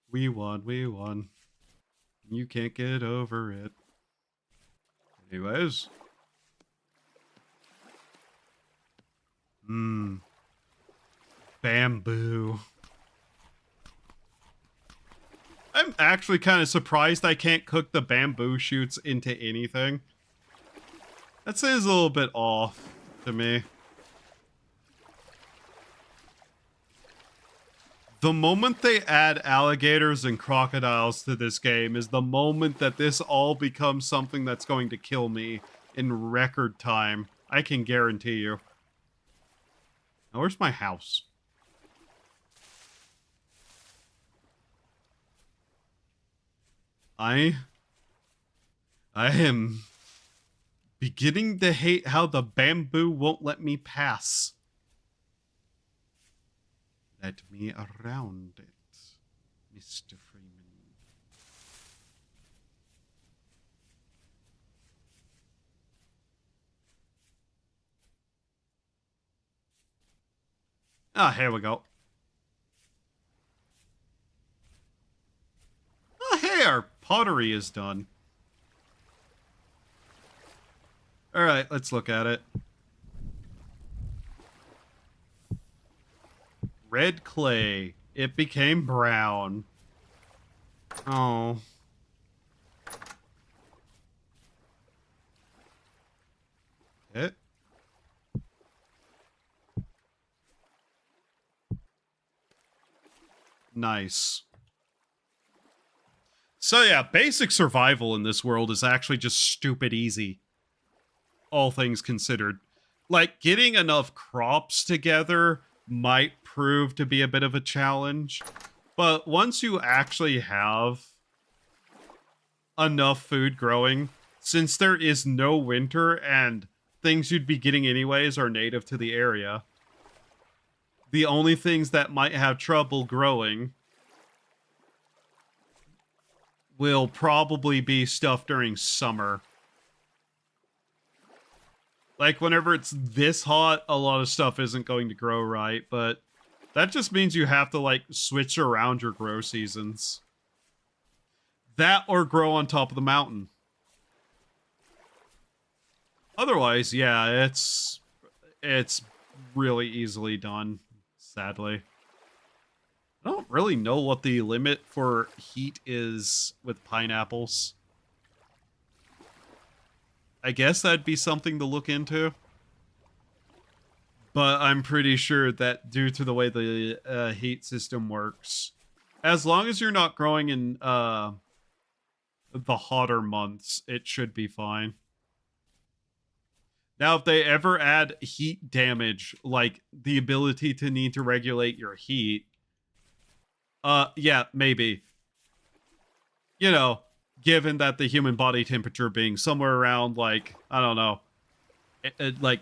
We won, we won. You can't get over it. Anyways. Bamboo. I'm actually kind of surprised I can't cook the bamboo shoots into anything. That seems a little bit off to me. The moment they add alligators and crocodiles to this game is the moment that this all becomes something that's going to kill me in record time. I can guarantee you. Now, where's my house? I am beginning to hate how the bamboo won't let me pass. Let me around it, Mr. Freeman. Ah, here we go. Oh, hey, our pottery is done. Alright, let's look at it. Red clay. It became brown. Oh. It? Nice. So yeah, basic survival in this world is actually just stupid easy. All things considered. Like, getting enough crops together might prove to be a bit of a challenge. But once you actually have enough food growing, since there is no winter and things you'd be getting anyways are native to the area, the only things that might have trouble growing will probably be stuff during summer. Like, whenever it's this hot, a lot of stuff isn't going to grow right, but that just means you have to, like, switch around your grow seasons. That or grow on top of the mountain. Otherwise, yeah, it's really easily done, sadly. I don't really know what the limit for heat is with pineapples. I guess that'd be something to look into. But I'm pretty sure that due to the way the heat system works, as long as you're not growing in the hotter months, it should be fine. Now, if they ever add heat damage, like the ability to need to regulate your heat, yeah, maybe. You know, given that the human body temperature being somewhere around, like, I don't know, like,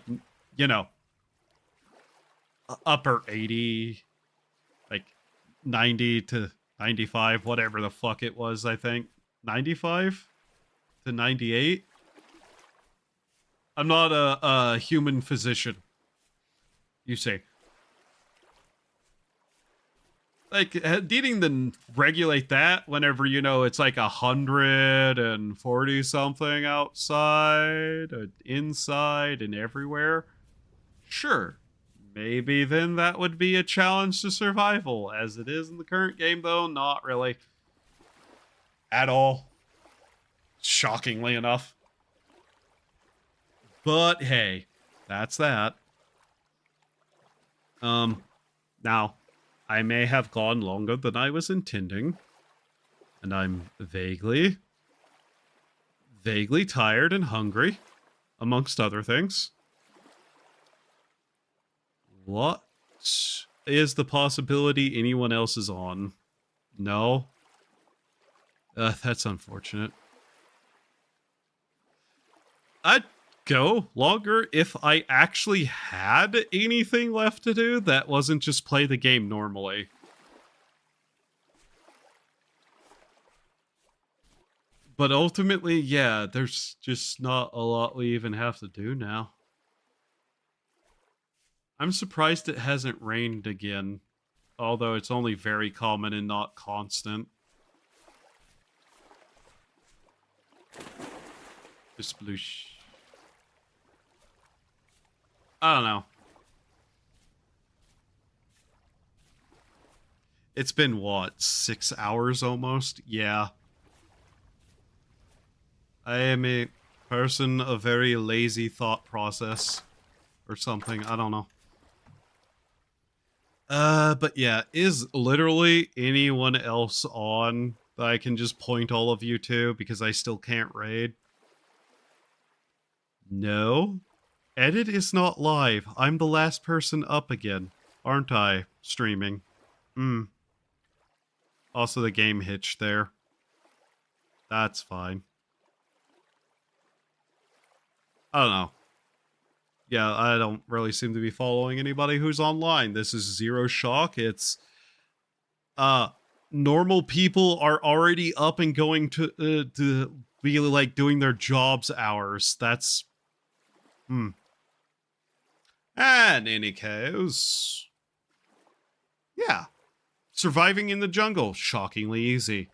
you know, upper 80, like 90 to 95, whatever the fuck it was, I think. 95 to 98? I'm not a human physician, you say. Like, needing to regulate that whenever, you know, it's like 140 something outside, inside, and everywhere. Sure. Maybe then that would be a challenge to survival. As it is in the current game, though, not really. At all. Shockingly enough. But hey, that's that. Now, I may have gone longer than I was intending. And I'm vaguely tired and hungry, amongst other things. What is the possibility anyone else is on? No? That's unfortunate. I'd go longer if I actually had anything left to do that wasn't just play the game normally. But ultimately, yeah, there's just not a lot we even have to do now. I'm surprised it hasn't rained again, although it's only very common and not constant. Sploosh. I don't know. It's been, what, 6 hours almost? Yeah. I am a person of very lazy thought process. Or something, I don't know. But yeah, is literally anyone else on that I can just point all of you to because I still can't raid? No? Edit is not live. I'm the last person up again, aren't I? Streaming. Also, the game hitched there. That's fine. I don't know. Yeah, I don't really seem to be following anybody who's online. This is zero shock. It's normal people are already up and going to be like doing their jobs hours. That's And in any case, yeah, surviving in the jungle, shockingly easy.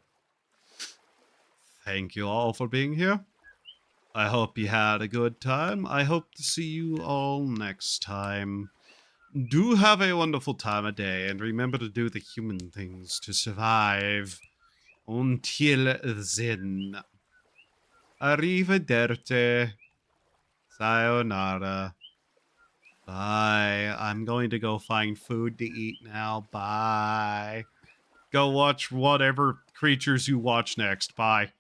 Thank you all for being here. I hope you had a good time. I hope to see you all next time. Do have a wonderful time of day, and remember to do the human things to survive. Until then. Arrivederci. Sayonara. Bye. I'm going to go find food to eat now. Bye. Go watch whatever creatures you watch next. Bye.